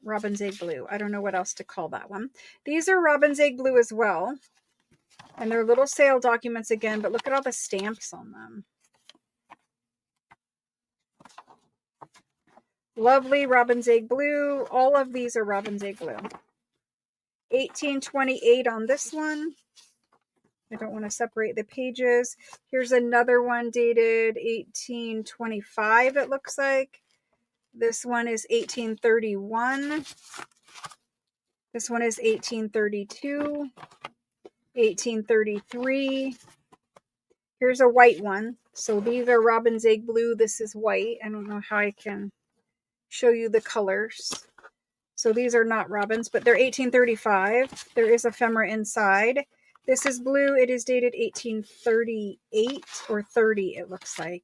Robin's Egg Blue. I don't know what else to call that one. These are Robin's Egg Blue as well. And they're little sale documents again, but look at all the stamps on them. Lovely Robin's Egg Blue. All of these are Robin's Egg Blue. 1828 on this one. I don't want to separate the pages. Here's another one dated 1825, it looks like. This one is 1831. This one is 1832. 1833. Here's a white one. So these are Robin's Egg Blue. This is white. I don't know how I can show you the colors. So these are not Robins, but they're 1835. There is ephemera inside. This is blue. It is dated 1838 or 30, it looks like.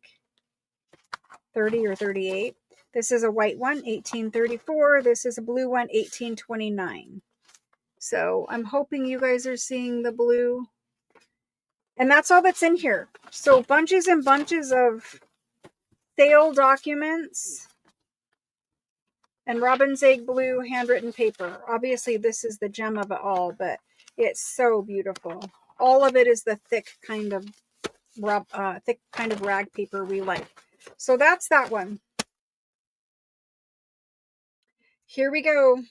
30 or 38. This is a white one, 1834. This is a blue one, 1829. So I'm hoping you guys are seeing the blue. And that's all that's in here. So bunches and bunches of sale documents and Robin's Egg Blue handwritten paper. Obviously, this is the gem of it all, but it's so beautiful. All of it is the thick kind of rag paper we like. So that's that one. Here we go.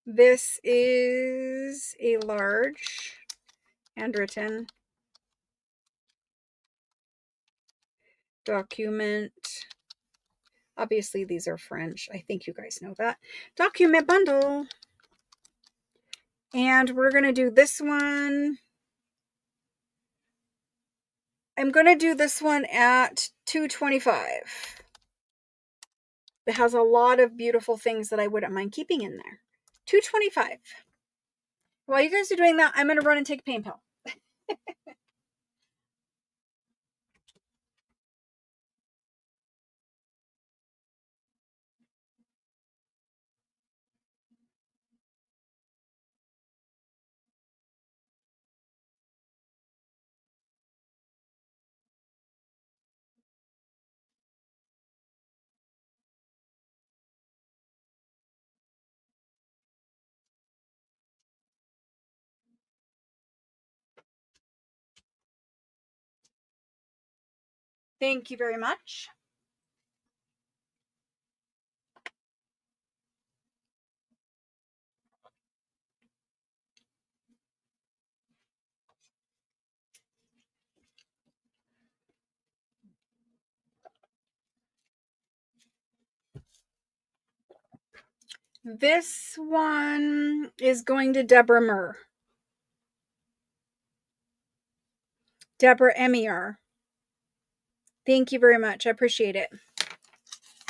This is a large handwritten document. Obviously, these are French. I think you guys know that. Document bundle. And we're going to do this one. I'm going to do this one at $2.25. It has a lot of beautiful things that I wouldn't mind keeping in there. $2.25. While you guys are doing that, I'm going to run and take a pain pill. Thank you very much. This one is going to Deborah Murr. Deborah Emir. Thank you very much. I appreciate it.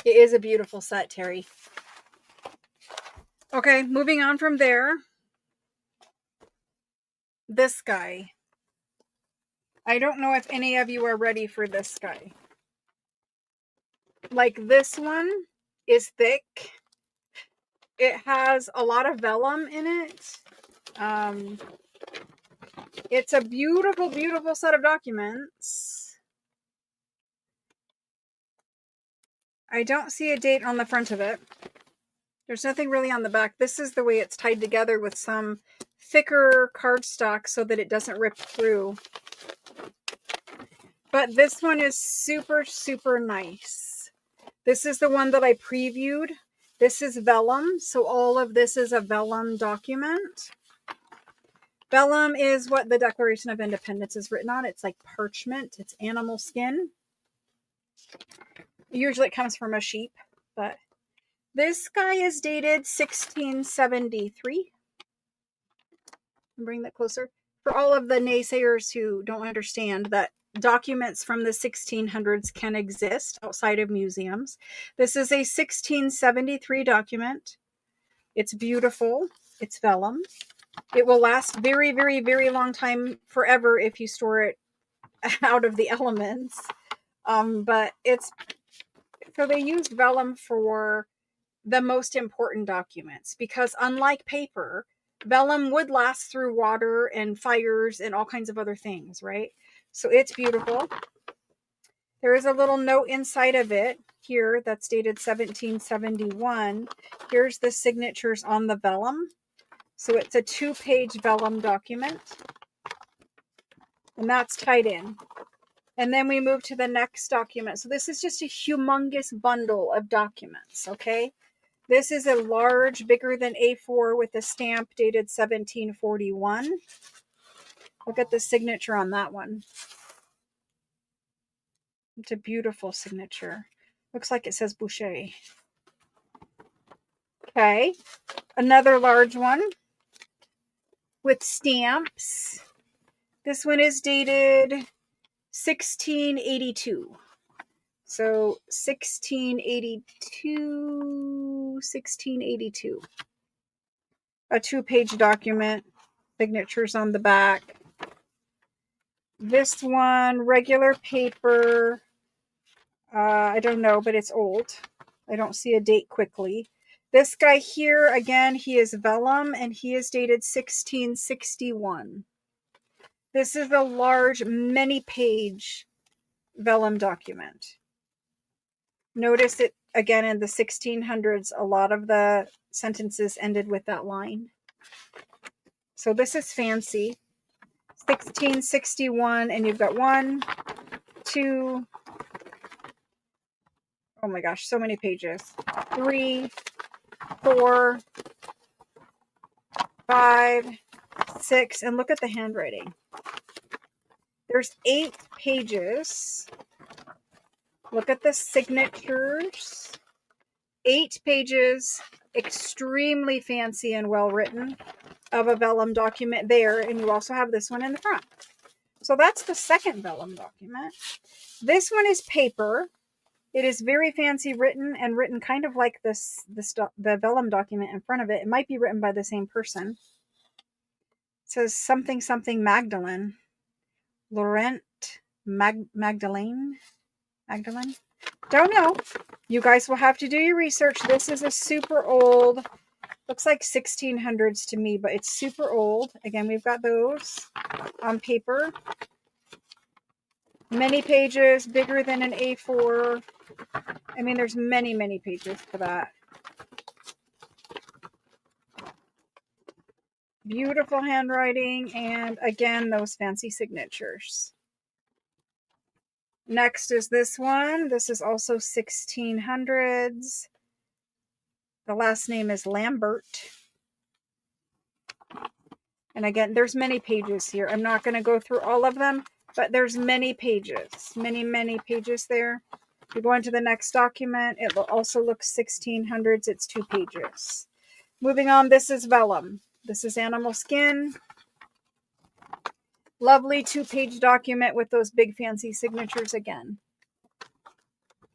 It is a beautiful set, Terry. Okay, moving on from there. This guy. I don't know if any of you are ready for this guy. Like, this one is thick. It has a lot of vellum in it. It's a beautiful, beautiful set of documents. I don't see a date on the front of it. There's nothing really on the back. This is the way it's tied together with some thicker cardstock so that it doesn't rip through. But this one is super, super nice. This is the one that I previewed. This is vellum. So all of this is a vellum document. Vellum is what the Declaration of Independence is written on. It's like parchment. It's animal skin. Usually it comes from a sheep, but this guy is dated 1673. Bring that closer. For all of the naysayers who don't understand that documents from the 1600s can exist outside of museums, this is a 1673 document. It's beautiful. It's vellum. It will last very, very, very long time, forever, if you store it out of the elements. But it's, so they used vellum for the most important documents, because unlike paper, vellum would last through water and fires and all kinds of other things, right? So it's beautiful. There is a little note inside of it here that's dated 1771. Here's the signatures on the vellum. So it's a 2-page vellum document, and that's tied in. And then we move to the next document. So this is just a humongous bundle of documents, okay? This is a large, bigger than A4 with a stamp dated 1741. Look at the signature on that one. It's a beautiful signature. Looks like it says Boucher. Okay. Another large one with stamps. This one is dated 1682. So 1682. A 2-page document. Signatures on the back. This one, regular paper. I don't know, but it's old. I don't see a date quickly. This guy here, again, he is vellum, and he is dated 1661. This is a large, many-page vellum document. Notice it, again, in the 1600s, a lot of the sentences ended with that line. So this is fancy. 1661, and you've got 1, 2, oh my gosh, so many pages. 3, 4, 5, 6, and look at the handwriting. There's 8 pages. Look at the signatures. 8 pages, extremely fancy and well written, of a vellum document there, and you also have this one in the front. So that's the second vellum document. This one is paper. It is very fancy written, and written kind of like the vellum document in front of it. It might be written by the same person. It says something something Magdalene. Laurent Magdalene. Don't know. You guys will have to do your research. This is a super old, looks like 1600s to me, but it's super old. Again, we've got those on paper. Many pages, bigger than an A4. I mean, there's many, many pages for that. Beautiful handwriting, and again, those fancy signatures. Next is this one. This is also 1600s. The last name is Lambert. And again, there's many pages here. I'm not going to go through all of them, but there's many pages. Many, many pages there. If you go into the next document, it also looks 1600s. It's 2 pages. Moving on, this is vellum. This is animal skin. Lovely 2-page document with those big fancy signatures again.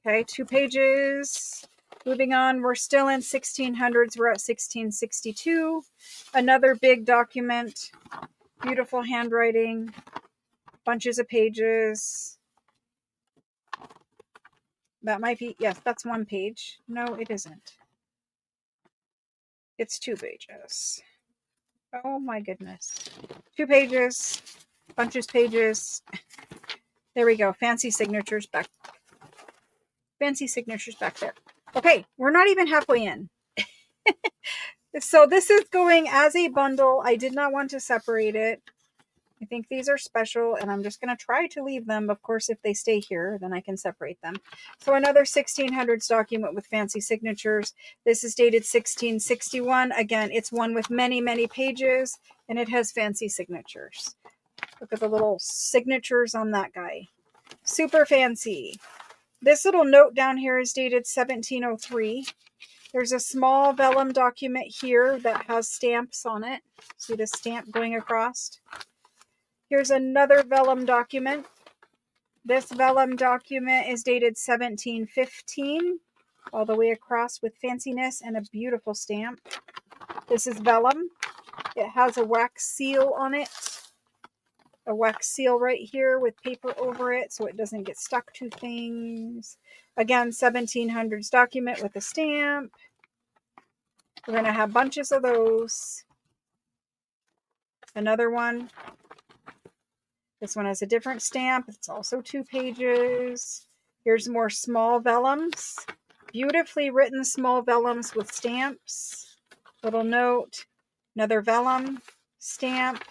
Okay, 2 pages. Moving on, we're still in 1600s. We're at 1662. Another big document. Beautiful handwriting. Bunches of pages. That might be, yes, that's 1 page. No, it isn't. It's 2 pages. Oh my goodness. 2 pages. Bunches of pages. There we go. Fancy signatures back. Fancy signatures back there. Okay, we're not even halfway in. So this is going as a bundle. I did not want to separate it. I think these are special, and I'm just going to try to leave them. Of course, if they stay here, then I can separate them. So another 1600s document with fancy signatures. This is dated 1661. Again, it's one with many, many pages, and it has fancy signatures. Look at the little signatures on that guy. Super fancy. This little note down here is dated 1703. There's a small vellum document here that has stamps on it. See the stamp going across? Here's another vellum document. This vellum document is dated 1715, all the way across with fanciness and a beautiful stamp. This is vellum. It has a wax seal on it. A wax seal right here with paper over it so it doesn't get stuck to things. Again, 1700s document with a stamp. We're going to have bunches of those. Another one. This one has a different stamp. It's also 2 pages. Here's more small vellums. Beautifully written small vellums with stamps. Little note. Another vellum. Stamp.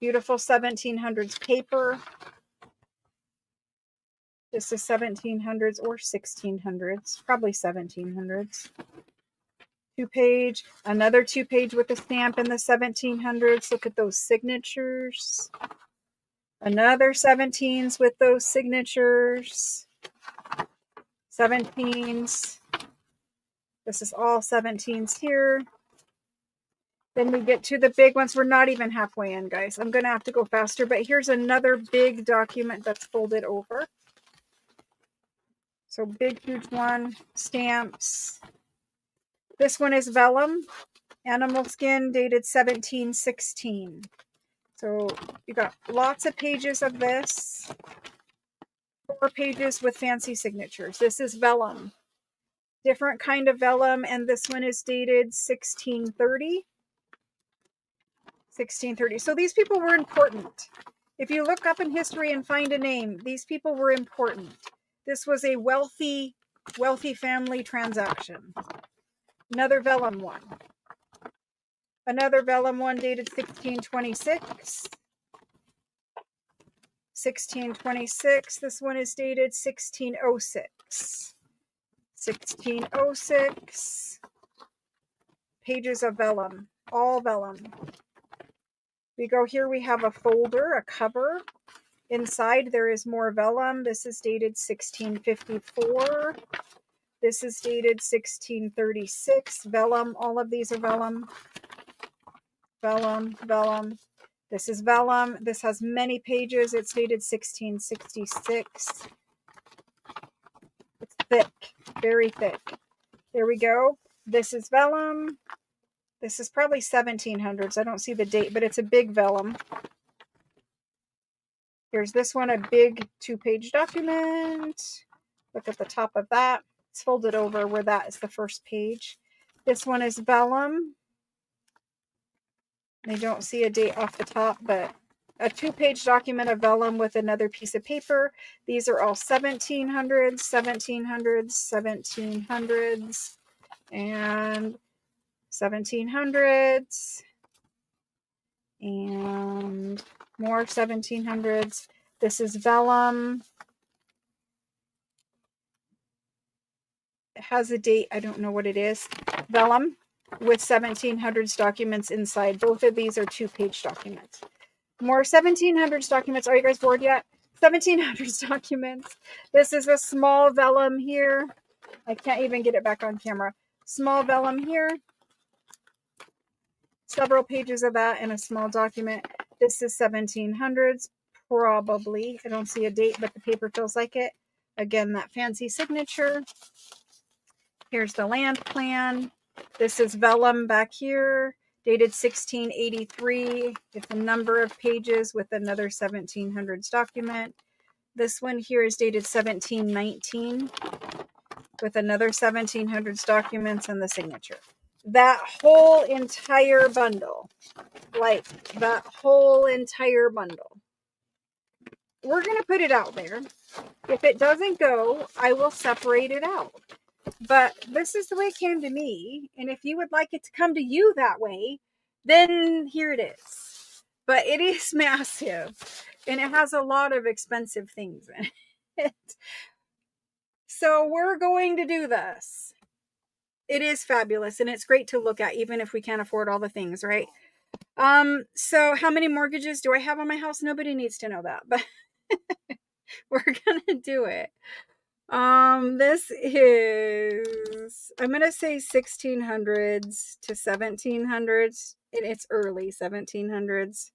Beautiful 1700s paper. This is 1700s or 1600s. Probably 1700s. 2-page. Another 2-page with a stamp in the 1700s. Look at those signatures. Another 17s with those signatures. 17s. This is all 17s here. Then we get to the big ones. We're not even halfway in, guys. I'm going to have to go faster, but here's another big document that's folded over. So big, huge one. Stamps. This one is vellum. Animal skin, dated 1716. So you got lots of pages of this. 4 pages with fancy signatures. This is vellum. Different kind of vellum, and this one is dated 1630. 1630. So these people were important. If you look up in history and find a name, these people were important. This was a wealthy family transaction. Another vellum one. Another vellum one dated 1626. 1626. This one is dated 1606. 1606. Pages of vellum. All vellum. We go here, we have a folder, a cover. Inside there is more vellum. This is dated 1654. This is dated 1636. Vellum. All of these are vellum. Vellum, vellum. This is vellum. This has many pages. It's dated 1666. It's thick, very thick. There we go. This is vellum. This is probably 1700s. I don't see the date, but it's a big vellum. Here's this one, a big 2-page document. Look at the top of that. It's folded over where that is the first page. This one is vellum. I don't see a date off the top, but a 2-page document of vellum with another piece of paper. These are all 1700s, 1700s, 1700s, and 1700s, and more 1700s. This is vellum. It has a date. I don't know what it is. Vellum with 1700s documents inside. Both of these are 2-page documents. More 1700s documents. Are you guys bored yet? 1700s documents. This is a small vellum here. I can't even get it back on camera. Small vellum here. Several pages of that in a small document. This is 1700s, probably. I don't see a date, but the paper feels like it. Again, that fancy signature. Here's the land plan. This is vellum back here, dated 1683. It's a number of pages with another 1700s document. This one here is dated 1719 with another 1700s documents and the signature. That whole entire bundle, like that whole entire bundle. We're going to put it out there. If it doesn't go, I will separate it out. But this is the way it came to me. And if you would like it to come to you that way, then here it is. but it is massive and it has a lot of expensive things in it. So we're going to do this. It is fabulous and it's great to look at even if we can't afford all the things, right? So how many mortgages do I have on my house? Nobody needs to know that, but we're gonna do it. This is, I'm gonna say 1600s to 1700s, and it's early 1700s.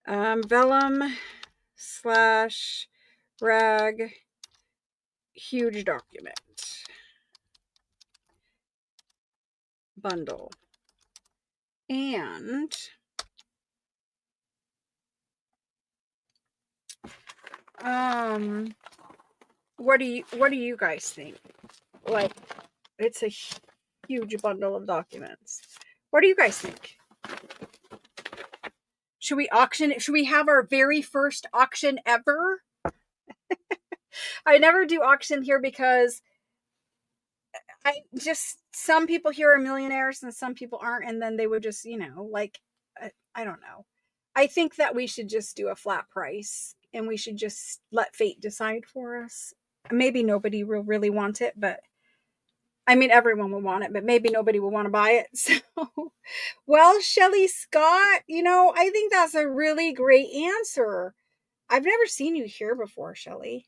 Vellum slash rag, huge document, bundle, and what do you guys think? Like, it's a huge bundle of documents. What do you guys think? Should we auction it? Should we have our very first auction ever? I never do auction here because some people here are millionaires and some people aren't, and then they would just, like, I don't know. I think that we should just do a flat price and we should just let fate decide for us. Maybe nobody will really want it, but I mean, everyone will want it, but maybe nobody will want to buy it. So, well, Shelly Scott, I think that's a really great answer. I've never seen you here before, Shelly.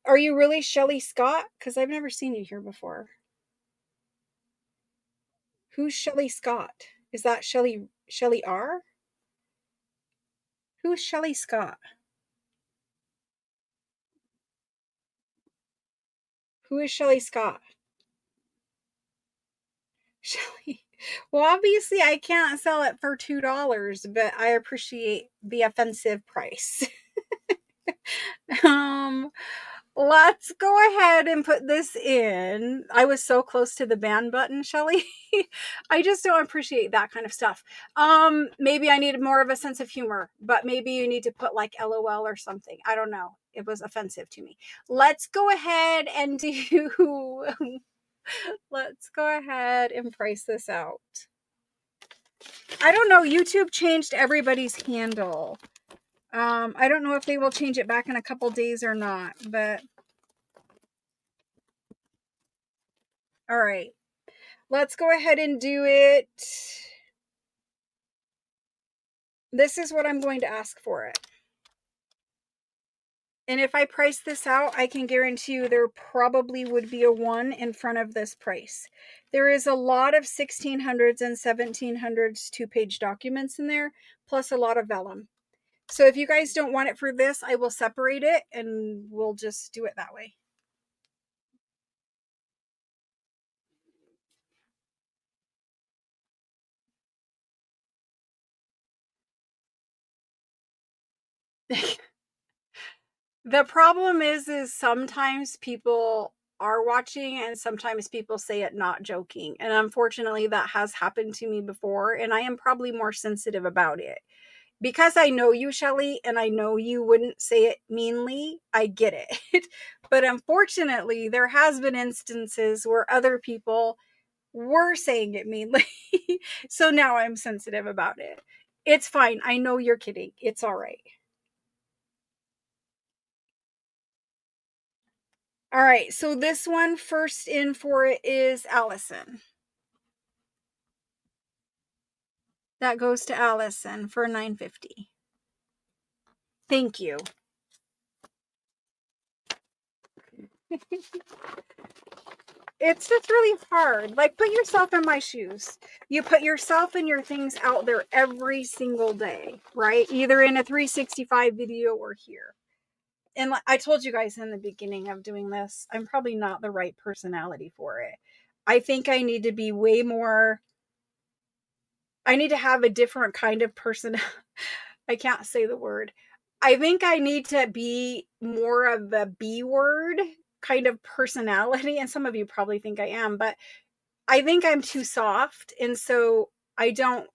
Are you really Shelly Scott? Because I've never seen you here before. Who's Shelly Scott? Is that Shelly R? Who's Shelly Scott? Who is Shelly Scott? Shelly. Well, obviously I can't sell it for $2, but I appreciate the offensive price. Let's go ahead and put this in. I was so close to the ban button, Shelly. I just don't appreciate that kind of stuff. Maybe I needed more of a sense of humor, but maybe you need to put like LOL or something. I don't know. It was offensive to me. Let's go ahead and let's go ahead and price this out. I don't know. YouTube changed everybody's handle. I don't know if they will change it back in a couple days or not, but all right. Let's go ahead and do it. This is what I'm going to ask for it. And if I price this out, I can guarantee you there probably would be a 1 in front of this price. There is a lot of 1600s and 1700s 2-page documents in there, plus a lot of vellum. So if you guys don't want it for this, I will separate it and we'll just do it that way. The problem is sometimes people are watching and sometimes people say it not joking. And unfortunately, that has happened to me before. And I am probably more sensitive about it. Because I know you, Shelly, and I know you wouldn't say it meanly, I get it. But unfortunately, there has been instances where other people were saying it meanly. So now I'm sensitive about it. It's fine. I know you're kidding. It's all right. All right, so this one first in for it is Allison. That goes to Allison for $9.50. Thank you. It's just really hard. Like, put yourself in my shoes. You put yourself and your things out there every single day, right? Either in a 365 video or here. And I told you guys in the beginning of doing this, I'm probably not the right personality for it. I think I need to be way more, I need to have a different kind of person. I can't say the word. I think I need to be more of a B word kind of personality. And some of you probably think I am, but I think I'm too soft. And so I don't,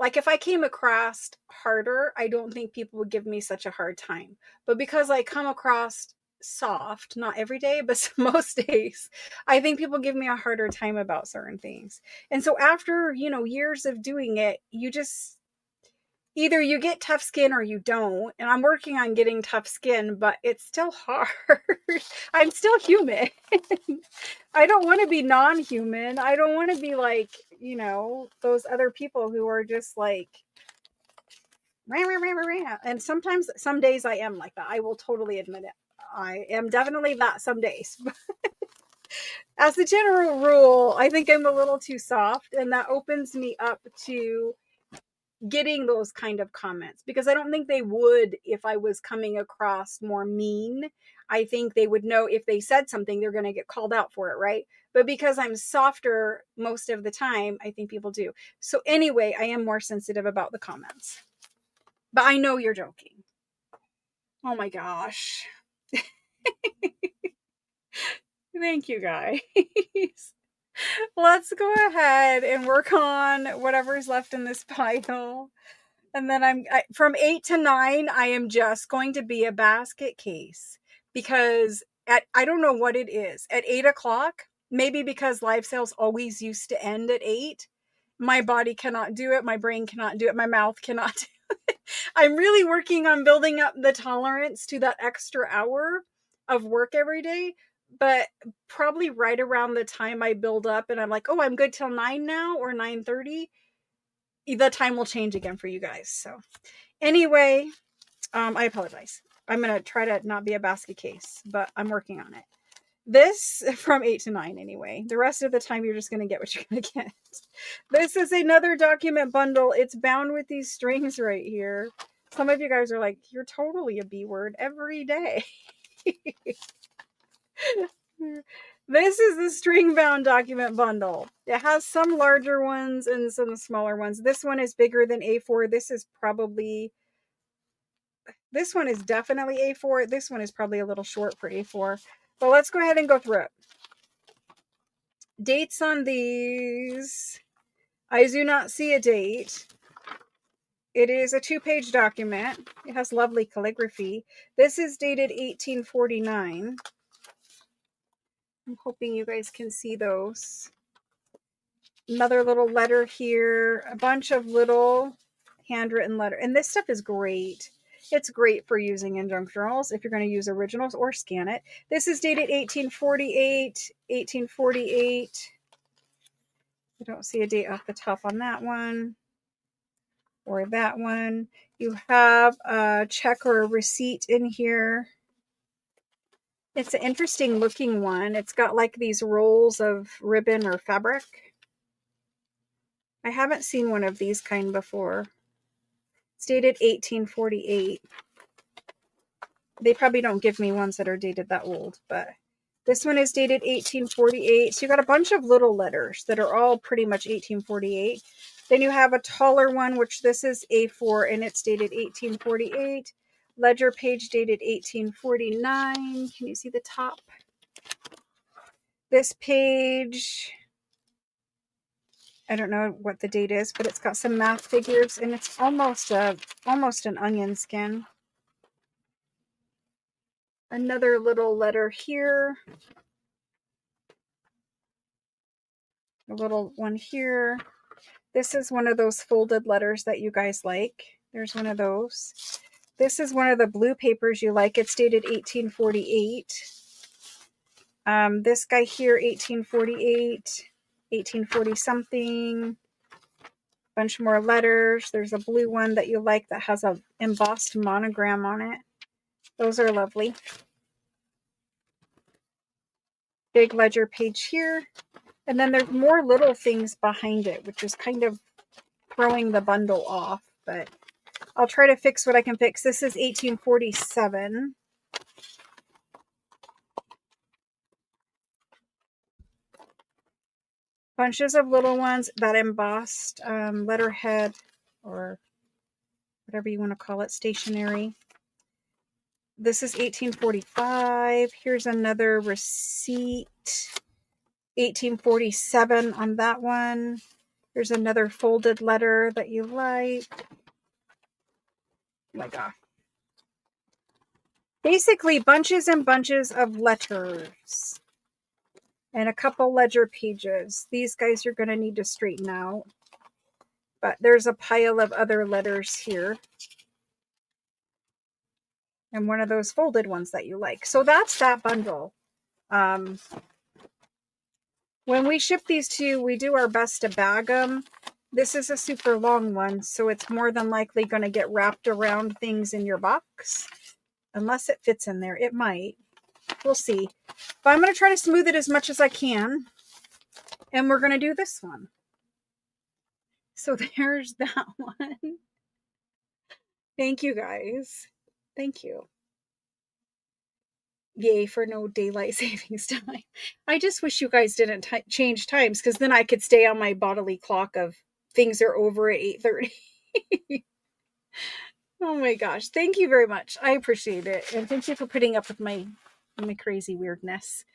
like, if I came across harder, I don't think people would give me such a hard time. But because I come across soft, not every day, but most days. I think people give me a harder time about certain things. And so after, years of doing it, you just either you get tough skin or you don't. And I'm working on getting tough skin, but it's still hard. I'm still human. I don't want to be non-human. I don't want to be like, those other people who are just like rah, rah, rah, rah, rah. And sometimes some days I am like that. I will totally admit it. I am definitely that some days. As a general rule, I think I'm a little too soft, and that opens me up to getting those kind of comments, because I don't think they would if I was coming across more mean. I think they would know if they said something, they're going to get called out for it, right? But because I'm softer most of the time, I think people do. So anyway, I am more sensitive about the comments. But I know you're joking. Oh my gosh. Thank you, guys. Let's go ahead and work on whatever's left in this pile. And then from 8 to 9, I am just going to be a basket case, because I don't know what it is. At 8 o'clock, maybe because live sales always used to end at 8, my body cannot do it. My brain cannot do it. My mouth cannot do it. I'm really working on building up the tolerance to that extra hour of work every day. But probably right around the time I build up and I'm like, oh, I'm good till 9 now, or 9:30, the time will change again for you guys. So anyway, I apologize. I'm going to try to not be a basket case, but I'm working on it. This from 8 to 9 anyway. The rest of the time, you're just going to get what you're going to get. This is another document bundle. It's bound with these strings right here. Some of you guys are like, you're totally a B word every day. This is the string bound document bundle. It has some larger ones and some smaller ones. This one is bigger than A4. This one is definitely A4. This one is probably a little short for A4. But let's go ahead and go through it. Dates on these. I do not see a date. It is a 2-page document. It has lovely calligraphy. This is dated 1849. I'm hoping you guys can see those. Another little letter here. A bunch of little handwritten letter. And this stuff is great. It's great for using in junk journals if you're going to use originals or scan it. This is dated 1848. 1848. I don't see a date off the top on that one or that one. You have a check or a receipt in here. It's an interesting looking one. It's got like these rolls of ribbon or fabric. I haven't seen one of these kind before. It's dated 1848. They probably don't give me ones that are dated that old, but this one is dated 1848. So you got a bunch of little letters that are all pretty much 1848. Then you have a taller one, which this is A4, and it's dated 1848. Ledger page dated 1849. Can you see the top? This page, I don't know what the date is, but it's got some math figures, and it's almost an onion skin. Another little letter here. A little one here. This is one of those folded letters that you guys like. There's one of those. This is one of the blue papers you like. It's dated 1848. This guy here, 1848, 1840 something. Bunch more letters. There's a blue one that you like that has a embossed monogram on it. Those are lovely. Big ledger page here. And then there's more little things behind it, which is kind of throwing the bundle off, but I'll try to fix what I can fix. This is 1847. Bunches of little ones, that embossed letterhead, or whatever you want to call it, stationery. This is 1845. Here's another receipt. 1847 on that one. There's another folded letter that you like. Oh my God. Basically, bunches and bunches of letters and a couple ledger pages. These guys you're going to need to straighten out. But there's a pile of other letters here. And one of those folded ones that you like. So that's that bundle. When we ship these to you, we do our best to bag them. This is a super long one, so it's more than likely going to get wrapped around things in your box. Unless it fits in there. It might. We'll see. But I'm going to try to smooth it as much as I can. And we're going to do this one. So there's that one. Thank you, guys. Thank you. Yay for no daylight savings time. I just wish you guys didn't change times, because then I could stay on my bodily clock of things are over at 8:30. Oh my gosh. Thank you very much. I appreciate it. And thank you for putting up with my crazy weirdness.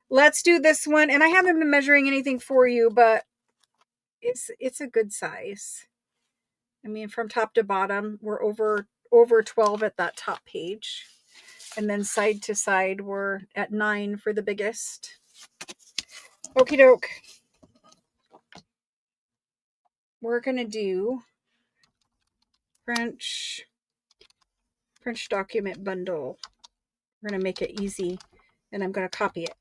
Let's do this one. And I haven't been measuring anything for you, but it's a good size. I mean, from top to bottom, we're over 12 at that top page. And then side to side, we're at 9 for the biggest. Okie doke. We're going to do French document bundle. We're going to make it easy, and I'm going to copy it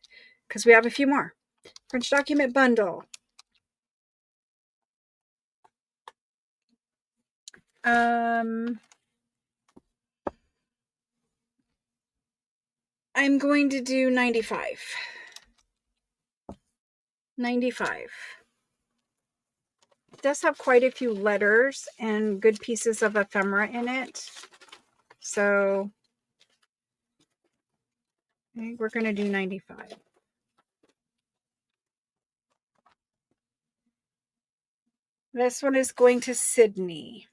because we have a few more. French document bundle. I'm going to do 95. 95. It does have quite a few letters and good pieces of ephemera in it. So I think we're going to do 95. This one is going to Sydney.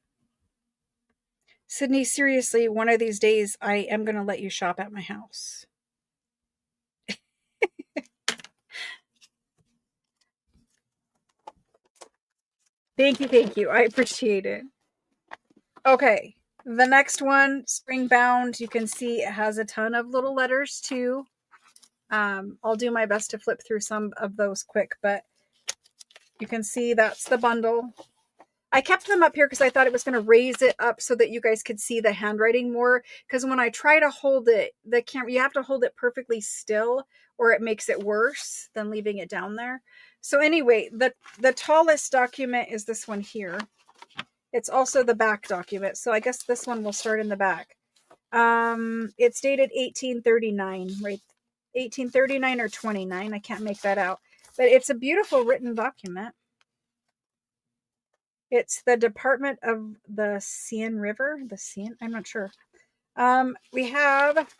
Sydney, seriously, one of these days I am going to let you shop at my house. Thank you. I appreciate it. Okay, the next one, Springbound. You can see it has a ton of little letters too. I'll do my best to flip through some of those quick, but you can see that's the bundle. I kept them up here because I thought it was going to raise it up so that you guys could see the handwriting more. Because when I try to hold it, the camera, you have to hold it perfectly still or it makes it worse than leaving it down there. So anyway, the tallest document is this one here. It's also the back document. So I guess this one will start in the back. It's dated 1839, right? 1839 or 29. I can't make that out. But it's a beautiful written document. It's the Department of the Seine River. The Seine? I'm not sure. We have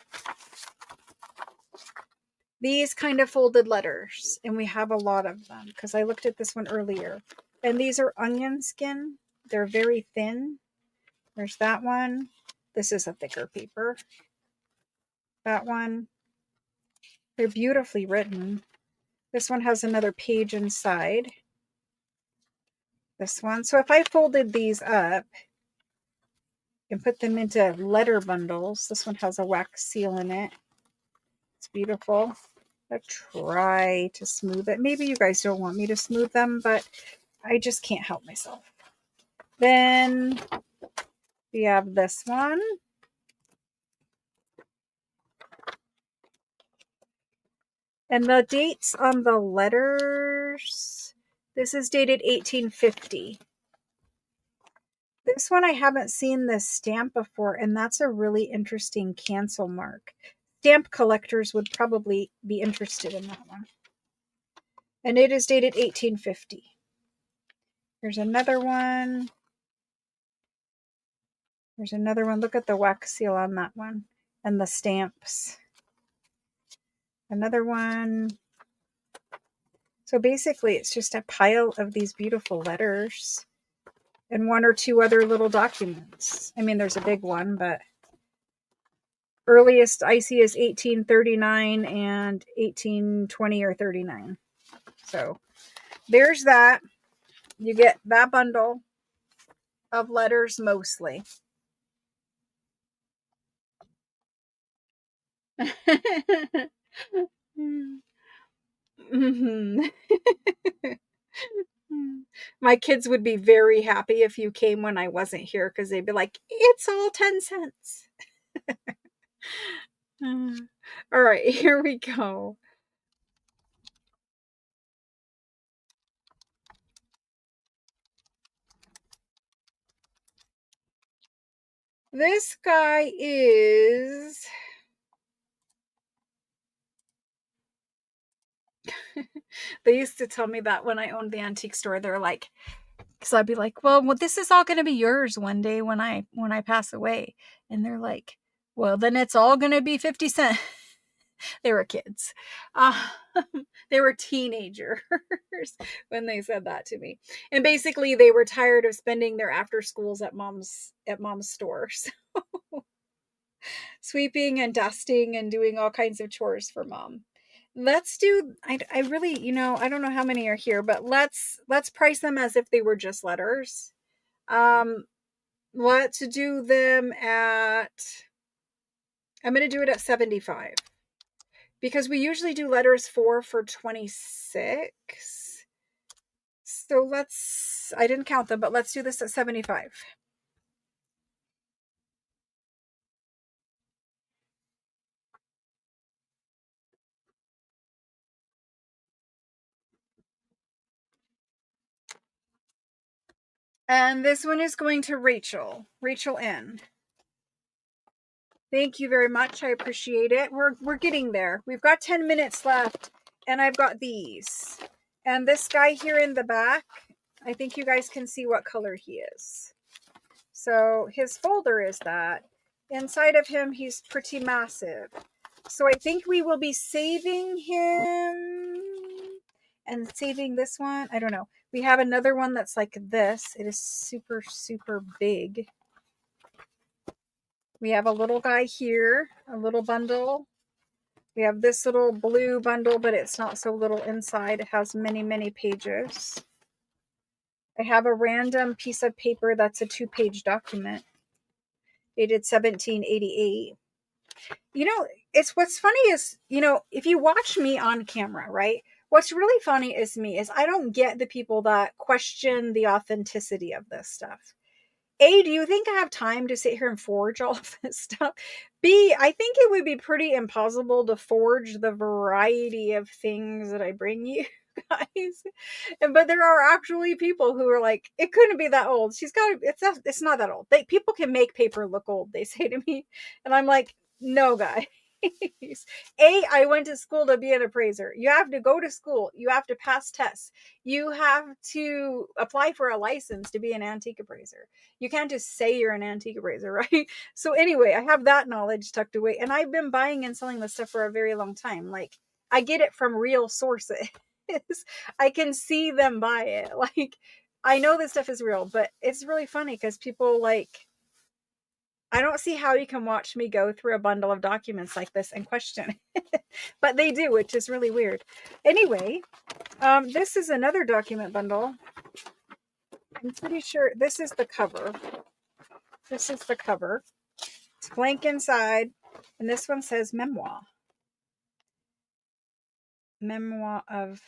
these kind of folded letters, and we have a lot of them because I looked at this one earlier. And these are onion skin. They're very thin. There's that one. This is a thicker paper. That one. They're beautifully written. This one has another page inside. This one. So if I folded these up and put them into letter bundles, this one has a wax seal in it. It's beautiful. I try to smooth it. Maybe you guys don't want me to smooth them, but I just can't help myself. Then we have this one. And the dates on the letters, this is dated 1850. This one I haven't seen this stamp before, and that's a really interesting cancel mark. Stamp collectors would probably be interested in that one. And it is dated 1850. There's another one. There's another one. Look at the wax seal on that one and the stamps. Another one. So basically, it's just a pile of these beautiful letters and one or two other little documents. I mean, there's a big one, but earliest I see is 1839 and 1820 or 39. So there's that. You get that bundle of letters mostly. Mhm. My kids would be very happy if you came when I wasn't here because they'd be like, "It's all 10 cents." All right, here we go. This guy is they used to tell me that when I owned the antique store. They're like, because I'd be like, well, this is all going to be yours one day when I pass away. And they're like, well, then it's all going to be 50 cents. They were kids. Uh, they were teenagers when they said that to me. And basically they were tired of spending their after schools at mom's stores, sweeping and dusting and doing all kinds of chores for mom. Let's do I really, I don't know how many are here, but let's price them as if they were just letters. Um let's do them at I'm going to do it at 75 because we usually do letters 4 for 26. So I didn't count them, but let's do this at 75. And this one is going to Rachel. Rachel N. Thank you very much. I appreciate it. We're getting there. We've got 10 minutes left, and I've got these. And this guy here in the back, I think you guys can see what color he is. So his folder is that. Inside of him, he's pretty massive. So I think we will be saving him and saving this one. I don't know. We have another one that's like this. It is super, super big. We have a little guy here, a little bundle. We have this little blue bundle, but it's not so little inside. It has many, many pages. I have a random piece of paper that's a 2-page document dated 1788. It's what's funny is, if you watch me on camera, right? What's really funny is I don't get the people that question the authenticity of this stuff. A, do you think I have time to sit here and forge all of this stuff? B, I think it would be pretty impossible to forge the variety of things that I bring you guys. But there are actually people who are like, it couldn't be that old. It's not that old. People can make paper look old, they say to me. And I'm like, no, guys. I went to school to be an appraiser. You have to go to school. You have to pass tests. You have to apply for a license to be an antique appraiser. You can't just say you're an antique appraiser, right? So anyway, I have that knowledge tucked away, and I've been buying and selling this stuff for a very long time. Like, I get it from real sources. I can see them buy it. Like, I know this stuff is real, but it's really funny because people like, I don't see how you can watch me go through a bundle of documents like this and question it. But they do, which is really weird. Anyway, this is another document bundle. I'm pretty sure this is the cover. This is the cover. It's blank inside. And this one says memoir. Memoir of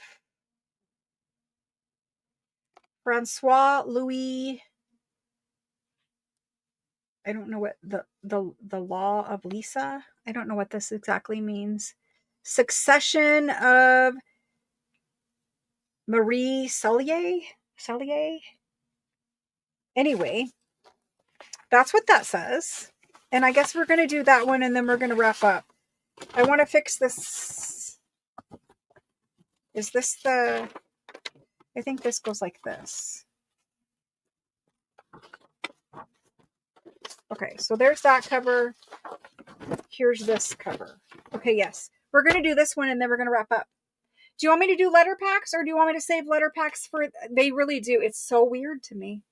Francois Louis. I don't know what the law of Lisa. I don't know what this exactly means. Succession of Marie Sellier. Sellier. Anyway, that's what that says. And I guess we're going to do that one and then we're going to wrap up. I want to fix this. Is this the... I think this goes like this. Okay, so there's that cover. Here's this cover. Okay, yes. We're going to do this one and then we're going to wrap up. Do you want me to do letter packs or do you want me to save letter packs for... They really do. It's so weird to me.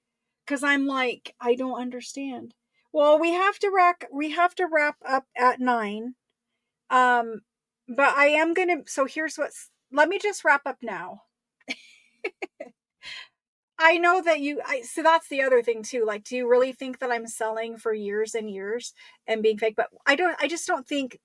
Because I'm like, I don't understand. Well, we have to wrap up at 9. But I am going to... So here's what's... Let me just wrap up now. I know that so that's the other thing too. Like, do you really think that I'm selling for years and years and being fake? But I just don't think,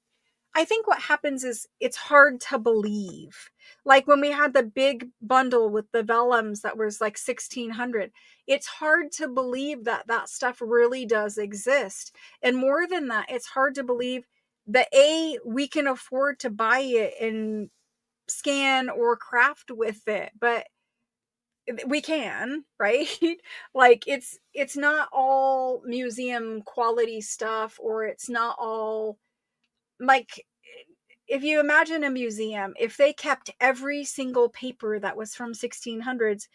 I think what happens is it's hard to believe. Like when we had the big bundle with the vellums that was like 1600, it's hard to believe that that stuff really does exist. And more than that, it's hard to believe that we can afford to buy it and scan or craft with it, but we can, right? Like it's not all museum quality stuff, or it's not all like, if you imagine a museum, if they kept every single paper that was from 1600s,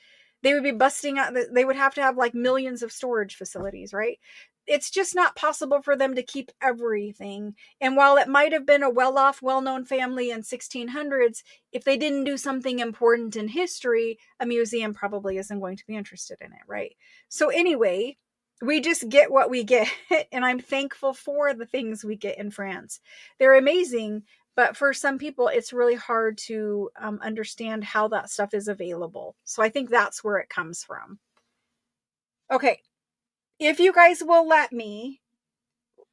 they would be busting out, they would have to have like millions of storage facilities, right? It's just not possible for them to keep everything. And while it might have been a well-off, well-known family in 1600s, if they didn't do something important in history, a museum probably isn't going to be interested in it, right? So anyway, we just get what we get, and I'm thankful for the things we get in France. They're amazing, but for some people, it's really hard to understand how that stuff is available. So I think that's where it comes from. Okay, if you guys will let me,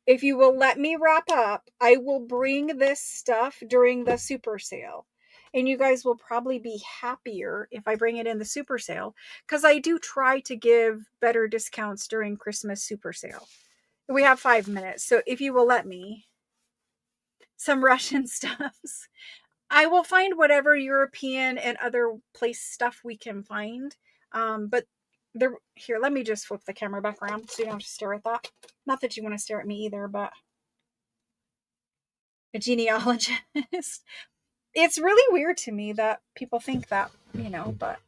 if you will let me wrap up, I will bring this stuff during the super sale. And you guys will probably be happier if I bring it in the super sale, because I do try to give better discounts during Christmas super sale. We have 5 minutes, so if you will let me, some Russian stuffs. I will find whatever European and other place stuff we can find. But there, here, let me just flip the camera back around so you don't have to stare at that. Not that you want to stare at me either, but a genealogist. It's really weird to me that people think that, but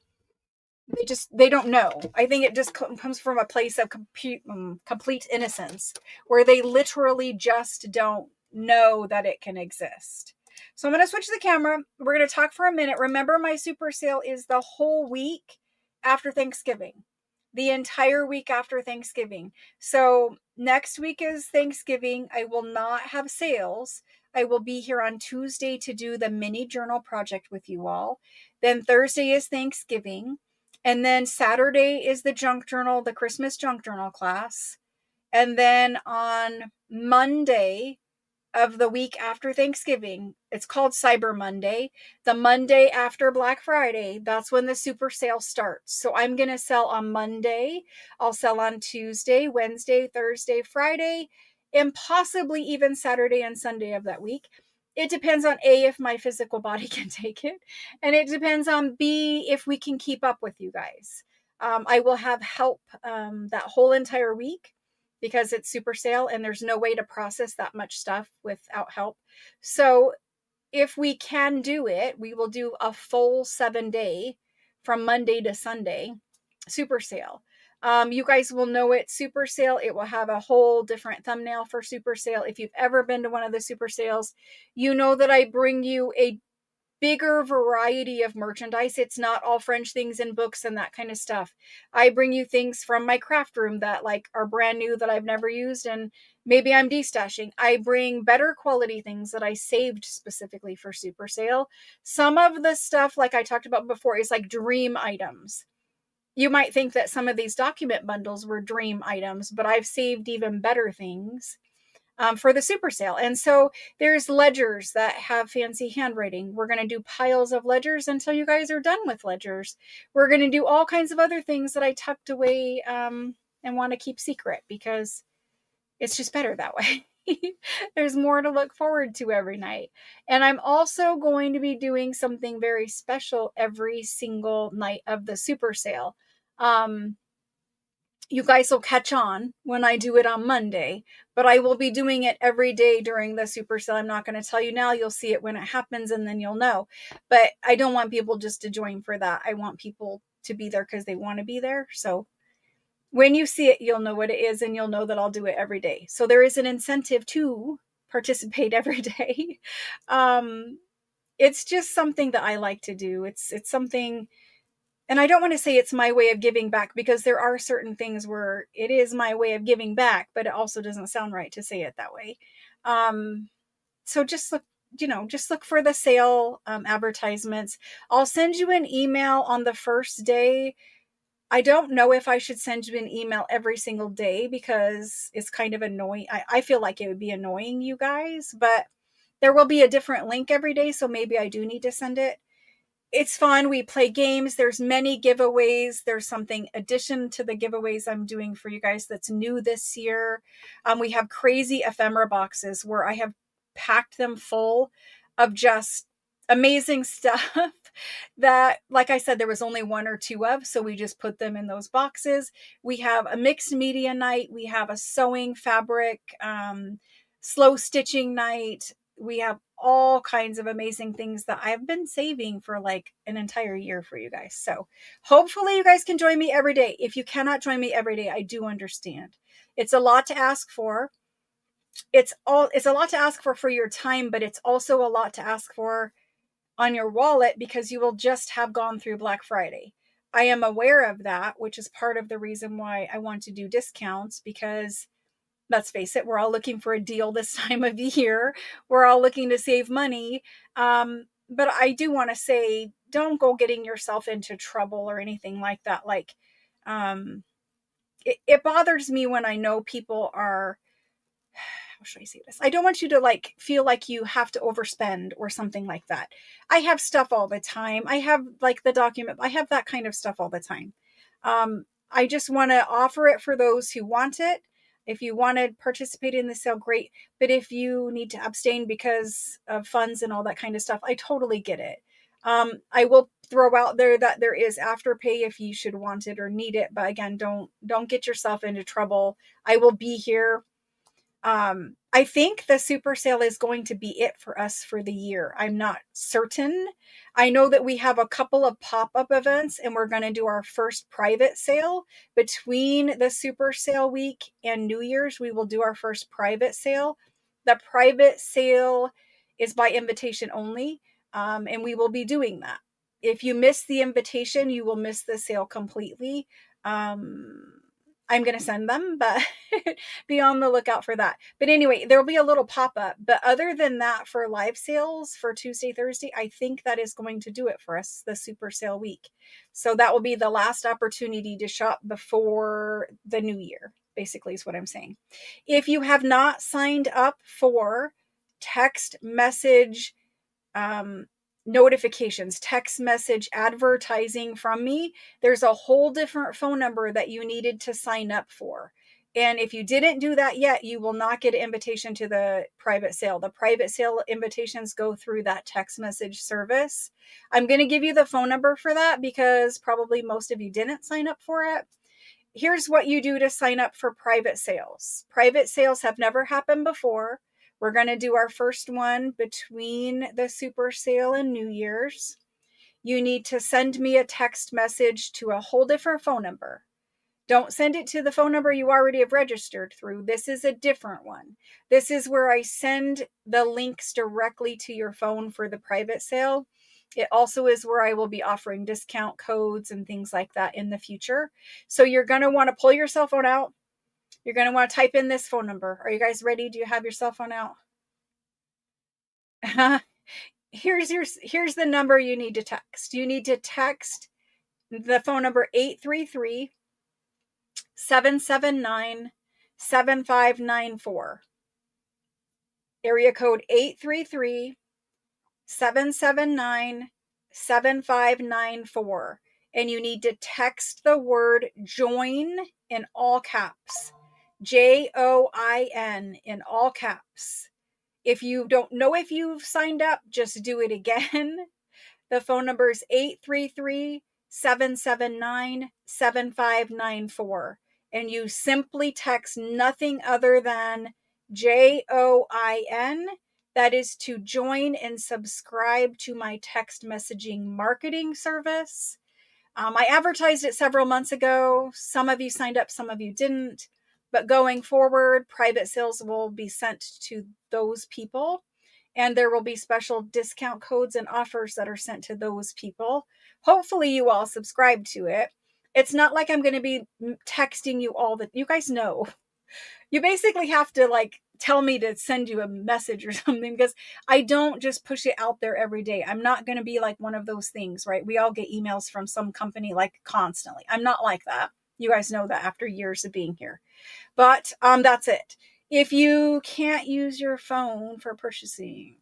they don't know. I think it just comes from a place of complete innocence, where they literally just don't know that it can exist. So I'm going to switch the camera. We're going to talk for a minute. Remember, my super sale is the whole week after Thanksgiving, the entire week after Thanksgiving. So next week is Thanksgiving. I will not have sales. I will be here on Tuesday to do the mini journal project with you all. Then Thursday is Thanksgiving. And then Saturday is the junk journal, the Christmas junk journal class. And then on Monday of the week after Thanksgiving, it's called Cyber Monday. The Monday after Black Friday, that's when the super sale starts. So I'm going to sell on Monday. I'll sell on Tuesday, Wednesday, Thursday, Friday, and possibly even Saturday and Sunday of that week. It depends on A, if my physical body can take it. And it depends on B, if we can keep up with you guys. I will have help that whole entire week, because it's super sale and there's no way to process that much stuff without help. So if we can do it, we will do a full 7-day from Monday to Sunday super sale. You guys will know it's super sale. It will have a whole different thumbnail for super sale. If you've ever been to one of the super sales, you know that I bring you a bigger variety of merchandise. It's not all French things and books and that kind of stuff. I bring you things from my craft room that like are brand new that I've never used, and maybe I'm destashing. I bring better quality things that I saved specifically for super sale. Some of the stuff, like I talked about before, is like dream items. You might think that some of these document bundles were dream items, but I've saved even better things for the super sale. And so there's ledgers that have fancy handwriting. We're going to do piles of ledgers until you guys are done with ledgers. We're going to do all kinds of other things that I tucked away and want to keep secret, because it's just better that way. There's more to look forward to every night. And I'm also going to be doing something very special every single night of the super sale. You guys will catch on when I do it on Monday, but I will be doing it every day during the super sale. I'm not going to tell you now. You'll see it when it happens, and then you'll know. But I don't want people just to join for that. I want people to be there because they want to be there. So when you see it, you'll know what it is, and you'll know that I'll do it every day. So there is an incentive to participate every day. It's just something that I like to do. It's something. And I don't want to say it's my way of giving back, because there are certain things where it is my way of giving back, but it also doesn't sound right to say it that way. So just look for the sale advertisements. I'll send you an email on the first day. I don't know if I should send you an email every single day, because it's kind of annoying. I feel like it would be annoying you guys, but There will be a different link every day, so maybe I do need to send it. It's fun. We play games. There's many giveaways. There's something addition to the giveaways I'm doing for you guys that's new this year. We have crazy ephemera boxes where I have packed them full of just amazing stuff that, like I said, there was only one or two of, so we just put them in those boxes. We have a mixed media night. We have a sewing fabric, slow stitching night. We have all kinds of amazing things that I've been saving for like an entire year for you guys. So hopefully you guys can join me every day. If you cannot join me every day, I do understand. It's a lot to ask for. It's a lot to ask for your time, but it's also a lot to ask for on your wallet because you will just have gone through Black Friday. I am aware of that, which is part of the reason why I want to do discounts, because let's face it, we're all looking for a deal this time of year. We're all looking to save money. But I do want to say, don't go getting yourself into trouble or anything like that. Like, it bothers me when I know people are, how should I say this? I don't want you to like feel like you have to overspend or something like that. I have stuff all the time. I have like the document. I have that kind of stuff all the time. I just want to offer it for those who want it. If you want to participate in the sale, great. But if you need to abstain because of funds and all that kind of stuff, I totally get it. I will throw out there that there is afterpay if you should want it or need it. But again, don't get yourself into trouble. I will be here. I think the super sale is going to be it for us for the year. I'm not certain. I know that we have a couple of pop-up events and we're going to do our first private sale between the super sale week and New Year's. We will do our first private sale. The private sale is by invitation only. And we will be doing that. If you miss the invitation, you will miss the sale completely. I'm going to send them, but be on the lookout for that. But anyway, there'll be a little pop-up. But other than that, for live sales for Tuesday, Thursday, I think that is going to do it for us, the super sale week. So that will be the last opportunity to shop before the new year, basically is what I'm saying. If you have not signed up for text message, notifications, text message advertising from me, there's a whole different phone number that you needed to sign up for. And if you didn't do that yet, you will not get an invitation to the private sale. The private sale invitations go through that text message service. I'm going to give you the phone number for that because probably most of you didn't sign up for it. Here's what you do to sign up for private sales. Private sales have never happened before. We're going to do our first one between the super sale and New Year's. You need to send me a text message to a whole different phone number. Don't send it to the phone number you already have registered through. This is a different one. This is where I send the links directly to your phone for the private sale. It also is where I will be offering discount codes and things like that in the future. So you're going to want to pull your cell phone out. You're going to want to type in this phone number. Are you guys ready? Do you have your cell phone out? Here's the number you need to text. You need to text the phone number 833-779-7594. Area code 833-779-7594. And you need to text the word join in all caps. JOIN in all caps. If you don't know if you've signed up, just do it again. The phone number is 833-779-7594. And you simply text nothing other than JOIN. That is to join and subscribe to my text messaging marketing service. I advertised it several months ago. Some of you signed up, some of you didn't. But going forward, private sales will be sent to those people. And there will be special discount codes and offers that are sent to those people. Hopefully you all subscribe to it. It's not like I'm going to be texting you all you guys know. You basically have to like tell me to send you a message or something because I don't just push it out there every day. I'm not going to be like one of those things, right? We all get emails from some company like constantly. I'm not like that. You guys know that after years of being here. But that's it. If you can't use your phone for purchasing,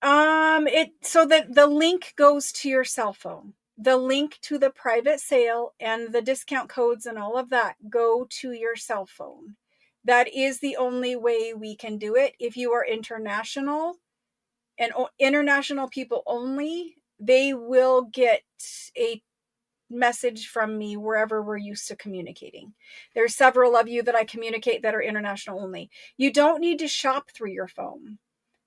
So that the link goes to your cell phone. The link to the private sale and the discount codes and all of that go to your cell phone. That is the only way we can do it. If you are international and international people only, they will get a message from me wherever we're used to communicating. There's several of you that I communicate that are international only. You don't need to shop through your phone.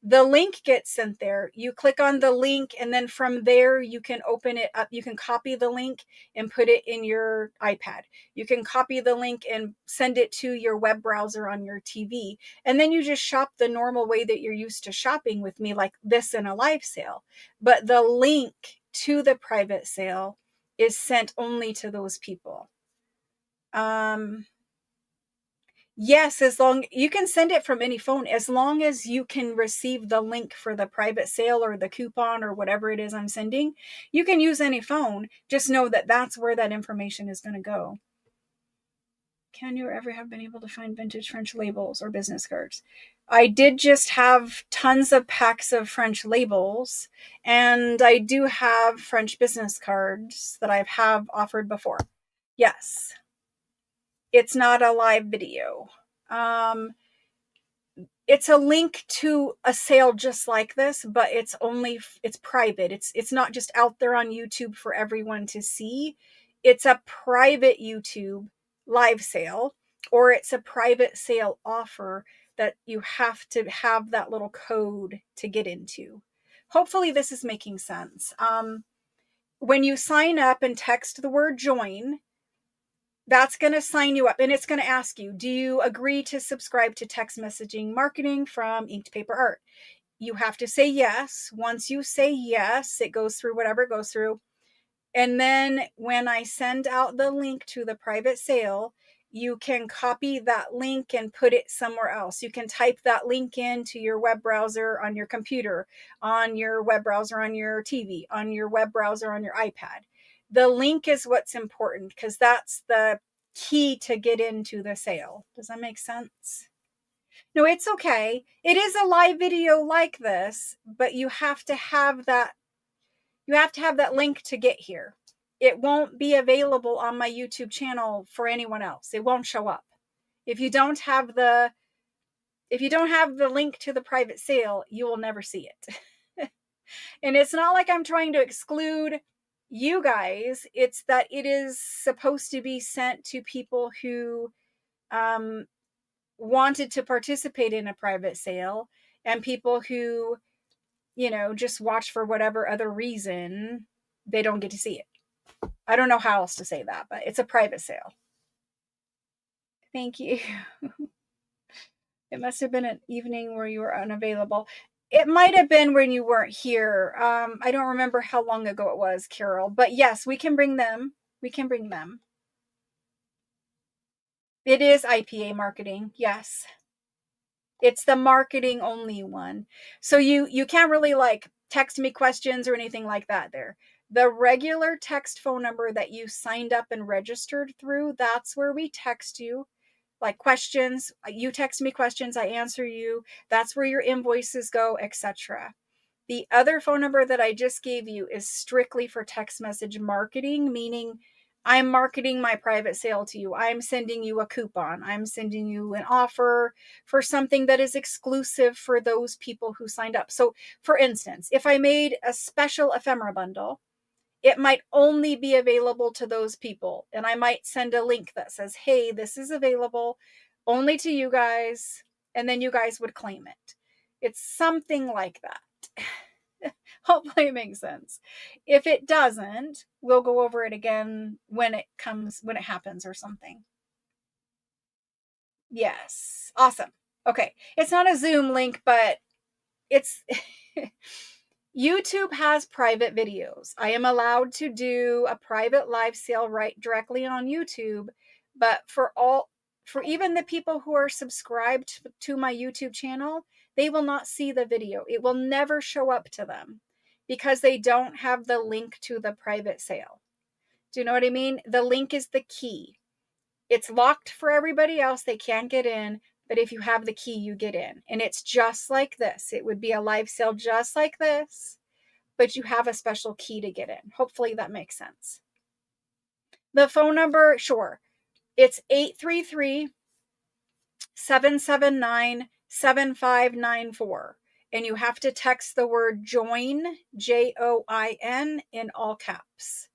The link gets sent there. You click on the link, and then from there, you can open it up. You can copy the link and put it in your iPad. You can copy the link and send it to your web browser on your TV. And then you just shop the normal way that you're used to shopping with me, like this in a live sale. But the link to the private sale is sent only to those people. Yes, as long you can send it from any phone, as long as you can receive the link for the private sale or the coupon or whatever it is I'm sending. You can use any phone. Just know that that's where that information is going to go. Can you ever have been able to find vintage French labels or business cards? I did just have tons of packs of French labels, and I do have French business cards that I have offered before. Yes. It's not a live video. It's a link to a sale just like this, but it's private. It's not just out there on YouTube for everyone to see. It's a private YouTube live sale, or it's a private sale offer that you have to have that little code to get into. Hopefully this is making sense. When you sign up and text the word join, that's going to sign you up, and it's going to ask you, do you agree to subscribe to text messaging marketing from Inked Paper Art? You have to say yes. Once you say yes, it goes through whatever it goes through. And then when I send out the link to the private sale, you can copy that link and put it somewhere else. You can type that link into your web browser on your computer, on your web browser on your TV, on your web browser on your iPad. The link is what's important because that's the key to get into the sale. Does that make sense? No, it's okay. It is a live video like this, but you have to have that link to get here. It won't be available on my YouTube channel for anyone else. It won't show up. If you don't have the link to the private sale, you will never see it. And it's not like I'm trying to exclude you guys. It's that it is supposed to be sent to people who wanted to participate in a private sale, and people who, just watch for whatever other reason, they don't get to see it. I don't know how else to say that, but it's a private sale. Thank you. It must have been an evening where you were unavailable. It might have been when you weren't here. I don't remember how long ago it was, Carol. But yes, we can bring them. We can bring them. It is IPA marketing. Yes. It's the marketing only one. So you can't really like text me questions or anything like that there. The regular text phone number that you signed up and registered through, that's where we text you. Like questions, you text me questions, I answer you. That's where your invoices go, etc. The other phone number that I just gave you is strictly for text message marketing, meaning I'm marketing my private sale to you. I'm sending you a coupon. I'm sending you an offer for something that is exclusive for those people who signed up. So, for instance, if I made a special ephemera bundle, it might only be available to those people. And I might send a link that says, hey, this is available only to you guys. And then you guys would claim it. It's something like that. Hopefully it makes sense. If it doesn't, we'll go over it again when it happens or something. Yes. Awesome. Okay. It's not a Zoom link, but it's YouTube has private videos. I am allowed to do a private live sale right directly on YouTube, but for even the people who are subscribed to my YouTube channel, they will not see the video. It will never show up to them because they don't have the link to the private sale. Do you know what I mean? The link is the key. It's locked for everybody else. They can't get in. But if you have the key, you get in. And it's just like this. It would be a live sale just like this, but you have a special key to get in. Hopefully that makes sense. The phone number, sure. It's 833-779-7594. And you have to text the word join, JOIN, in all caps.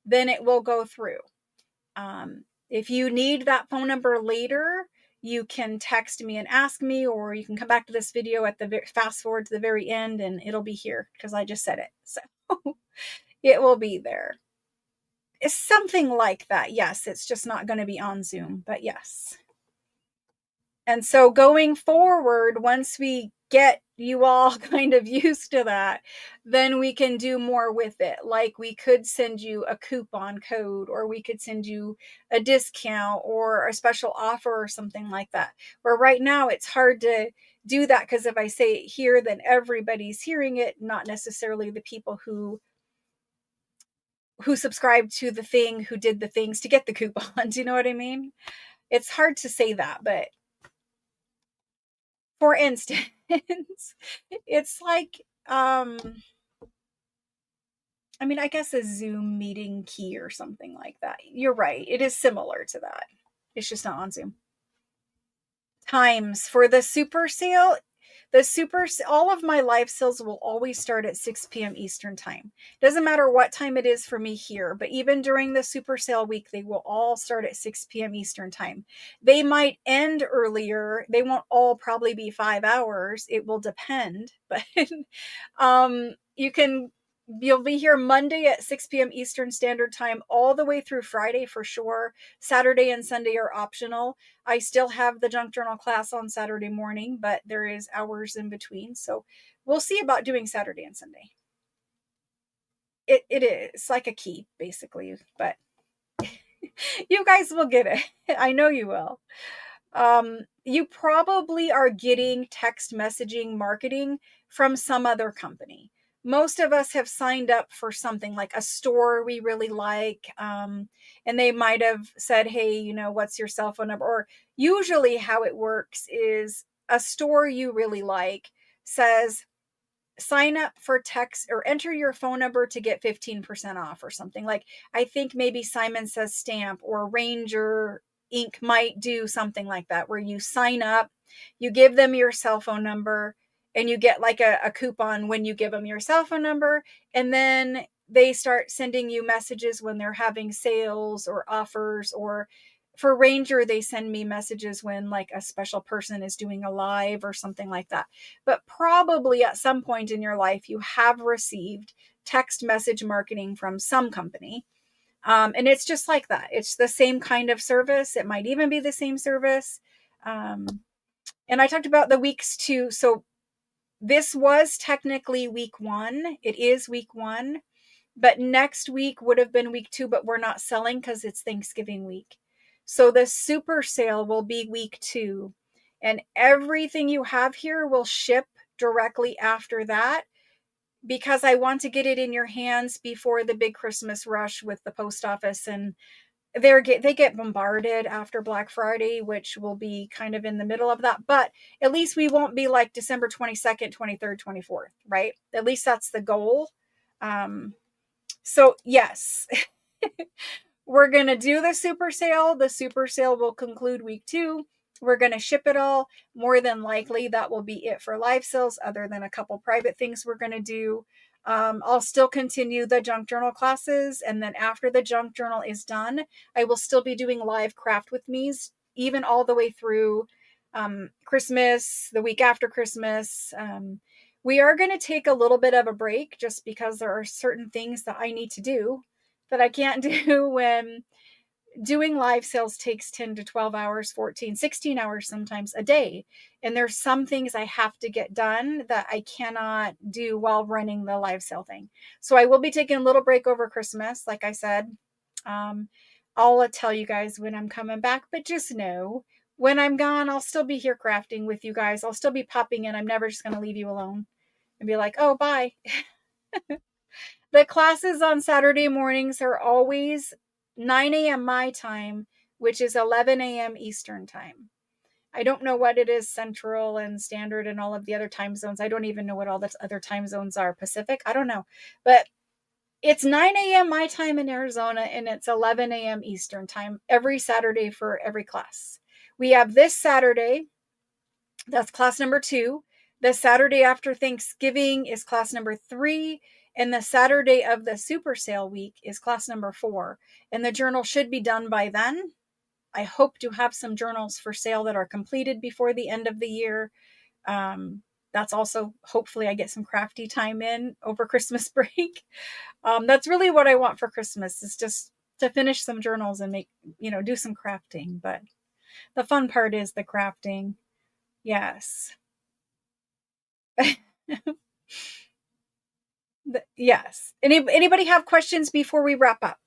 Then it will go through. If you need that phone number later, you can text me and ask me, or you can come back to this video at the fast forward to the very end and it'll be here because I just said it. So it will be there. It's something like that. Yes, it's just not going to be on Zoom, but yes. And so going forward, once we get you all kind of used to that, then we can do more with it. Like we could send you a coupon code, or we could send you a discount or a special offer or something like that. Where right now it's hard to do that because if I say it here, then everybody's hearing it, not necessarily the people who subscribed to the thing, who did the things to get the coupons. You know what I mean? It's hard to say that, but for instance, it's like, I mean, I guess a Zoom meeting key or something like that. You're right. It is similar to that. It's just not on Zoom. Times for the super sale. All of my live sales will always start at 6 p.m. Eastern time. Doesn't matter what time it is for me here, but even during the super sale week, they will all start at 6 p.m. Eastern time. They might end earlier. They won't all probably be 5 hours. It will depend, but you'll be here Monday at 6 p.m. Eastern Standard Time all the way through Friday for sure. Saturday and Sunday are optional. I still have the junk journal class on Saturday morning, but there is hours in between. So we'll see about doing Saturday and Sunday. It is like a key, basically, but you guys will get it. I know you will. You probably are getting text messaging marketing from some other company. Most of us have signed up for something like a store we really like. And they might have said, hey, what's your cell phone number? Or usually how it works is a store you really like says, sign up for text or enter your phone number to get 15% off or something. Like, I think maybe Simon Says Stamp or Ranger Inc. might do something like that, where you sign up, you give them your cell phone number, and you get like a coupon when you give them your cell phone number. And then they start sending you messages when they're having sales or offers. Or for Ranger, they send me messages when like a special person is doing a live or something like that. But probably at some point in your life, you have received text message marketing from some company. And it's just like that. It's the same kind of service. It might even be the same service. And I talked about the weeks too. So this was technically week 1. It is week 1. But next week would have been week 2, but we're not selling because it's Thanksgiving week. So the super sale will be week 2. And everything you have here will ship directly after that, because I want to get it in your hands before the big Christmas rush with the post office. And they get bombarded after Black Friday, which will be kind of in the middle of that. But at least we won't be like December 22nd, 23rd, 24th, right? At least that's the goal. So yes, we're going to do the super sale. The super sale will conclude week 2. We're going to ship it all. More than likely, that will be it for live sales, other than a couple private things we're going to do. I'll still continue the junk journal classes. And then after the junk journal is done, I will still be doing live craft with me's, even all the way through Christmas, the week after Christmas. We are going to take a little bit of a break just because there are certain things that I need to do that I can't do when doing live sales takes 10 to 12 hours, 14, 16 hours sometimes a day. And there's some things I have to get done that I cannot do while running the live sale thing. So I will be taking a little break over Christmas. Like I said, I'll tell you guys when I'm coming back, but just know when I'm gone, I'll still be here crafting with you guys. I'll still be popping in. I'm never just going to leave you alone and be like, oh, bye. The classes on Saturday mornings are always 9 a.m. my time, which is 11 a.m. Eastern time. I don't know what it is, Central and Standard and all of the other time zones. I don't even know what all the other time zones are. Pacific? I don't know. But it's 9 a.m. my time in Arizona, and it's 11 a.m. Eastern time every Saturday for every class. We have this Saturday, that's class number 2. The Saturday after Thanksgiving is class number 3. And the Saturday of the super sale week is class number 4. And the journal should be done by then. I hope to have some journals for sale that are completed before the end of the year. That's also, hopefully I get some crafty time in over Christmas break. That's really what I want for Christmas, is just to finish some journals and make, do some crafting. But the fun part is the crafting. Yes. Yes. Anybody have questions before we wrap up?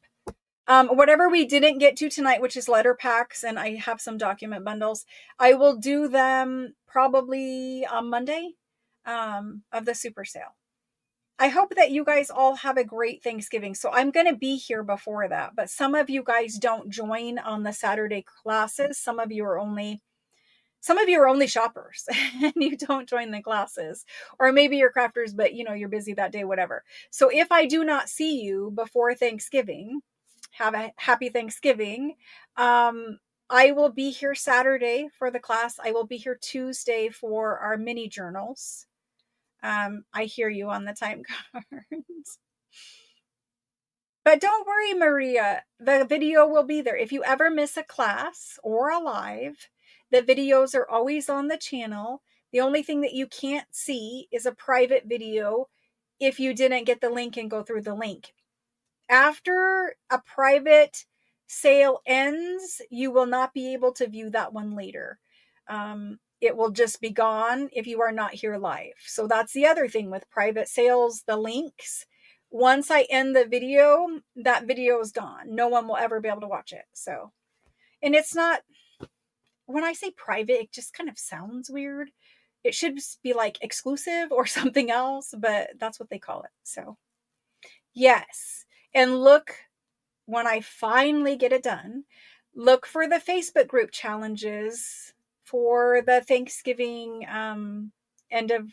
Whatever we didn't get to tonight, which is letter packs, and I have some document bundles, I will do them probably on Monday of the super sale. I hope that you guys all have a great Thanksgiving. So I'm going to be here before that, but some of you guys don't join on the Saturday classes. Some of you are only shoppers and you don't join the classes, or maybe you're crafters, but you're busy that day, whatever. So if I do not see you before Thanksgiving, have a happy Thanksgiving. I will be here Saturday for the class. I will be here Tuesday for our mini journals. I hear you on the time cards. But don't worry, Maria, the video will be there. If you ever miss a class or a live, the videos are always on the channel. The only thing that you can't see is a private video if you didn't get the link and go through the link. After a private sale ends, you will not be able to view that one later. It will just be gone if you are not here live. So that's the other thing with private sales, the links. Once I end the video, that video is gone. No one will ever be able to watch it. So, and it's not, when I say private, it just kind of sounds weird. It should be like exclusive or something else, but that's what they call it. So, yes. And look, when I finally get it done, look for the Facebook group challenges for the Thanksgiving end of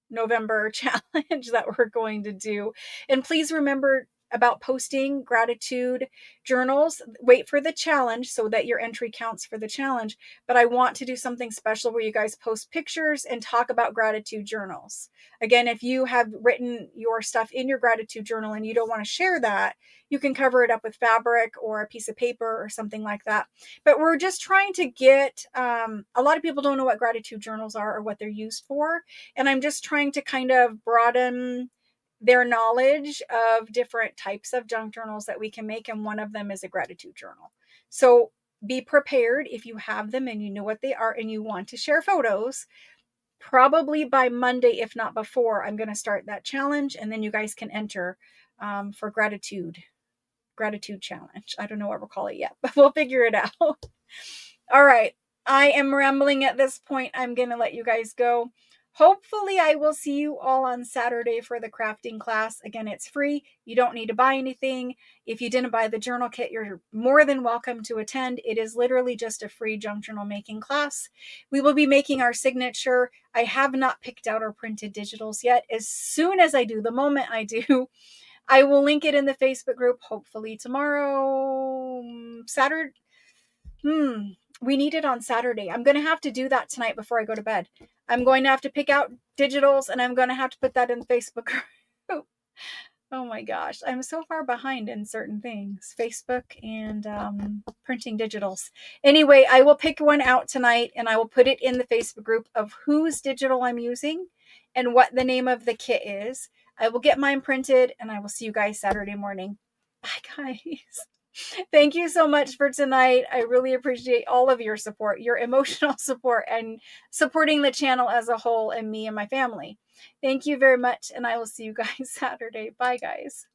November challenge that we're going to do. And please remember about posting gratitude journals. Wait for the challenge so that your entry counts for the challenge. But I want to do something special where you guys post pictures and talk about gratitude journals. Again, if you have written your stuff in your gratitude journal and you don't want to share that, you can cover it up with fabric or a piece of paper or something like that. But we're just trying to get, a lot of people don't know what gratitude journals are or what they're used for. And I'm just trying to kind of broaden their knowledge of different types of junk journals that we can make. And one of them is a gratitude journal. So be prepared if you have them and you know what they are and you want to share photos. Probably by Monday, if not before, I'm going to start that challenge, and then you guys can enter for gratitude challenge. I don't know what we'll call it yet, but we'll figure it out. All right. I am rambling at this point. I'm going to let you guys go. Hopefully I will see you all on Saturday for the crafting class. Again, it's free. You don't need to buy anything. If you didn't buy the journal kit, you're more than welcome to attend. It is literally just a free junk journal making class. We will be making our signature. I have not picked out our printed digitals yet. As soon as I do, the moment I do, I will link it in the Facebook group, hopefully tomorrow, Saturday. We need it on Saturday. I'm going to have to do that tonight before I go to bed. I'm going to have to pick out digitals and I'm going to have to put that in the Facebook group. Oh my gosh. I'm so far behind in certain things. Facebook and printing digitals. Anyway, I will pick one out tonight and I will put it in the Facebook group of whose digital I'm using and what the name of the kit is. I will get mine printed and I will see you guys Saturday morning. Bye, guys. Thank you so much for tonight. I really appreciate all of your support, your emotional support, and supporting the channel as a whole and me and my family. Thank you very much, and I will see you guys Saturday. Bye, guys.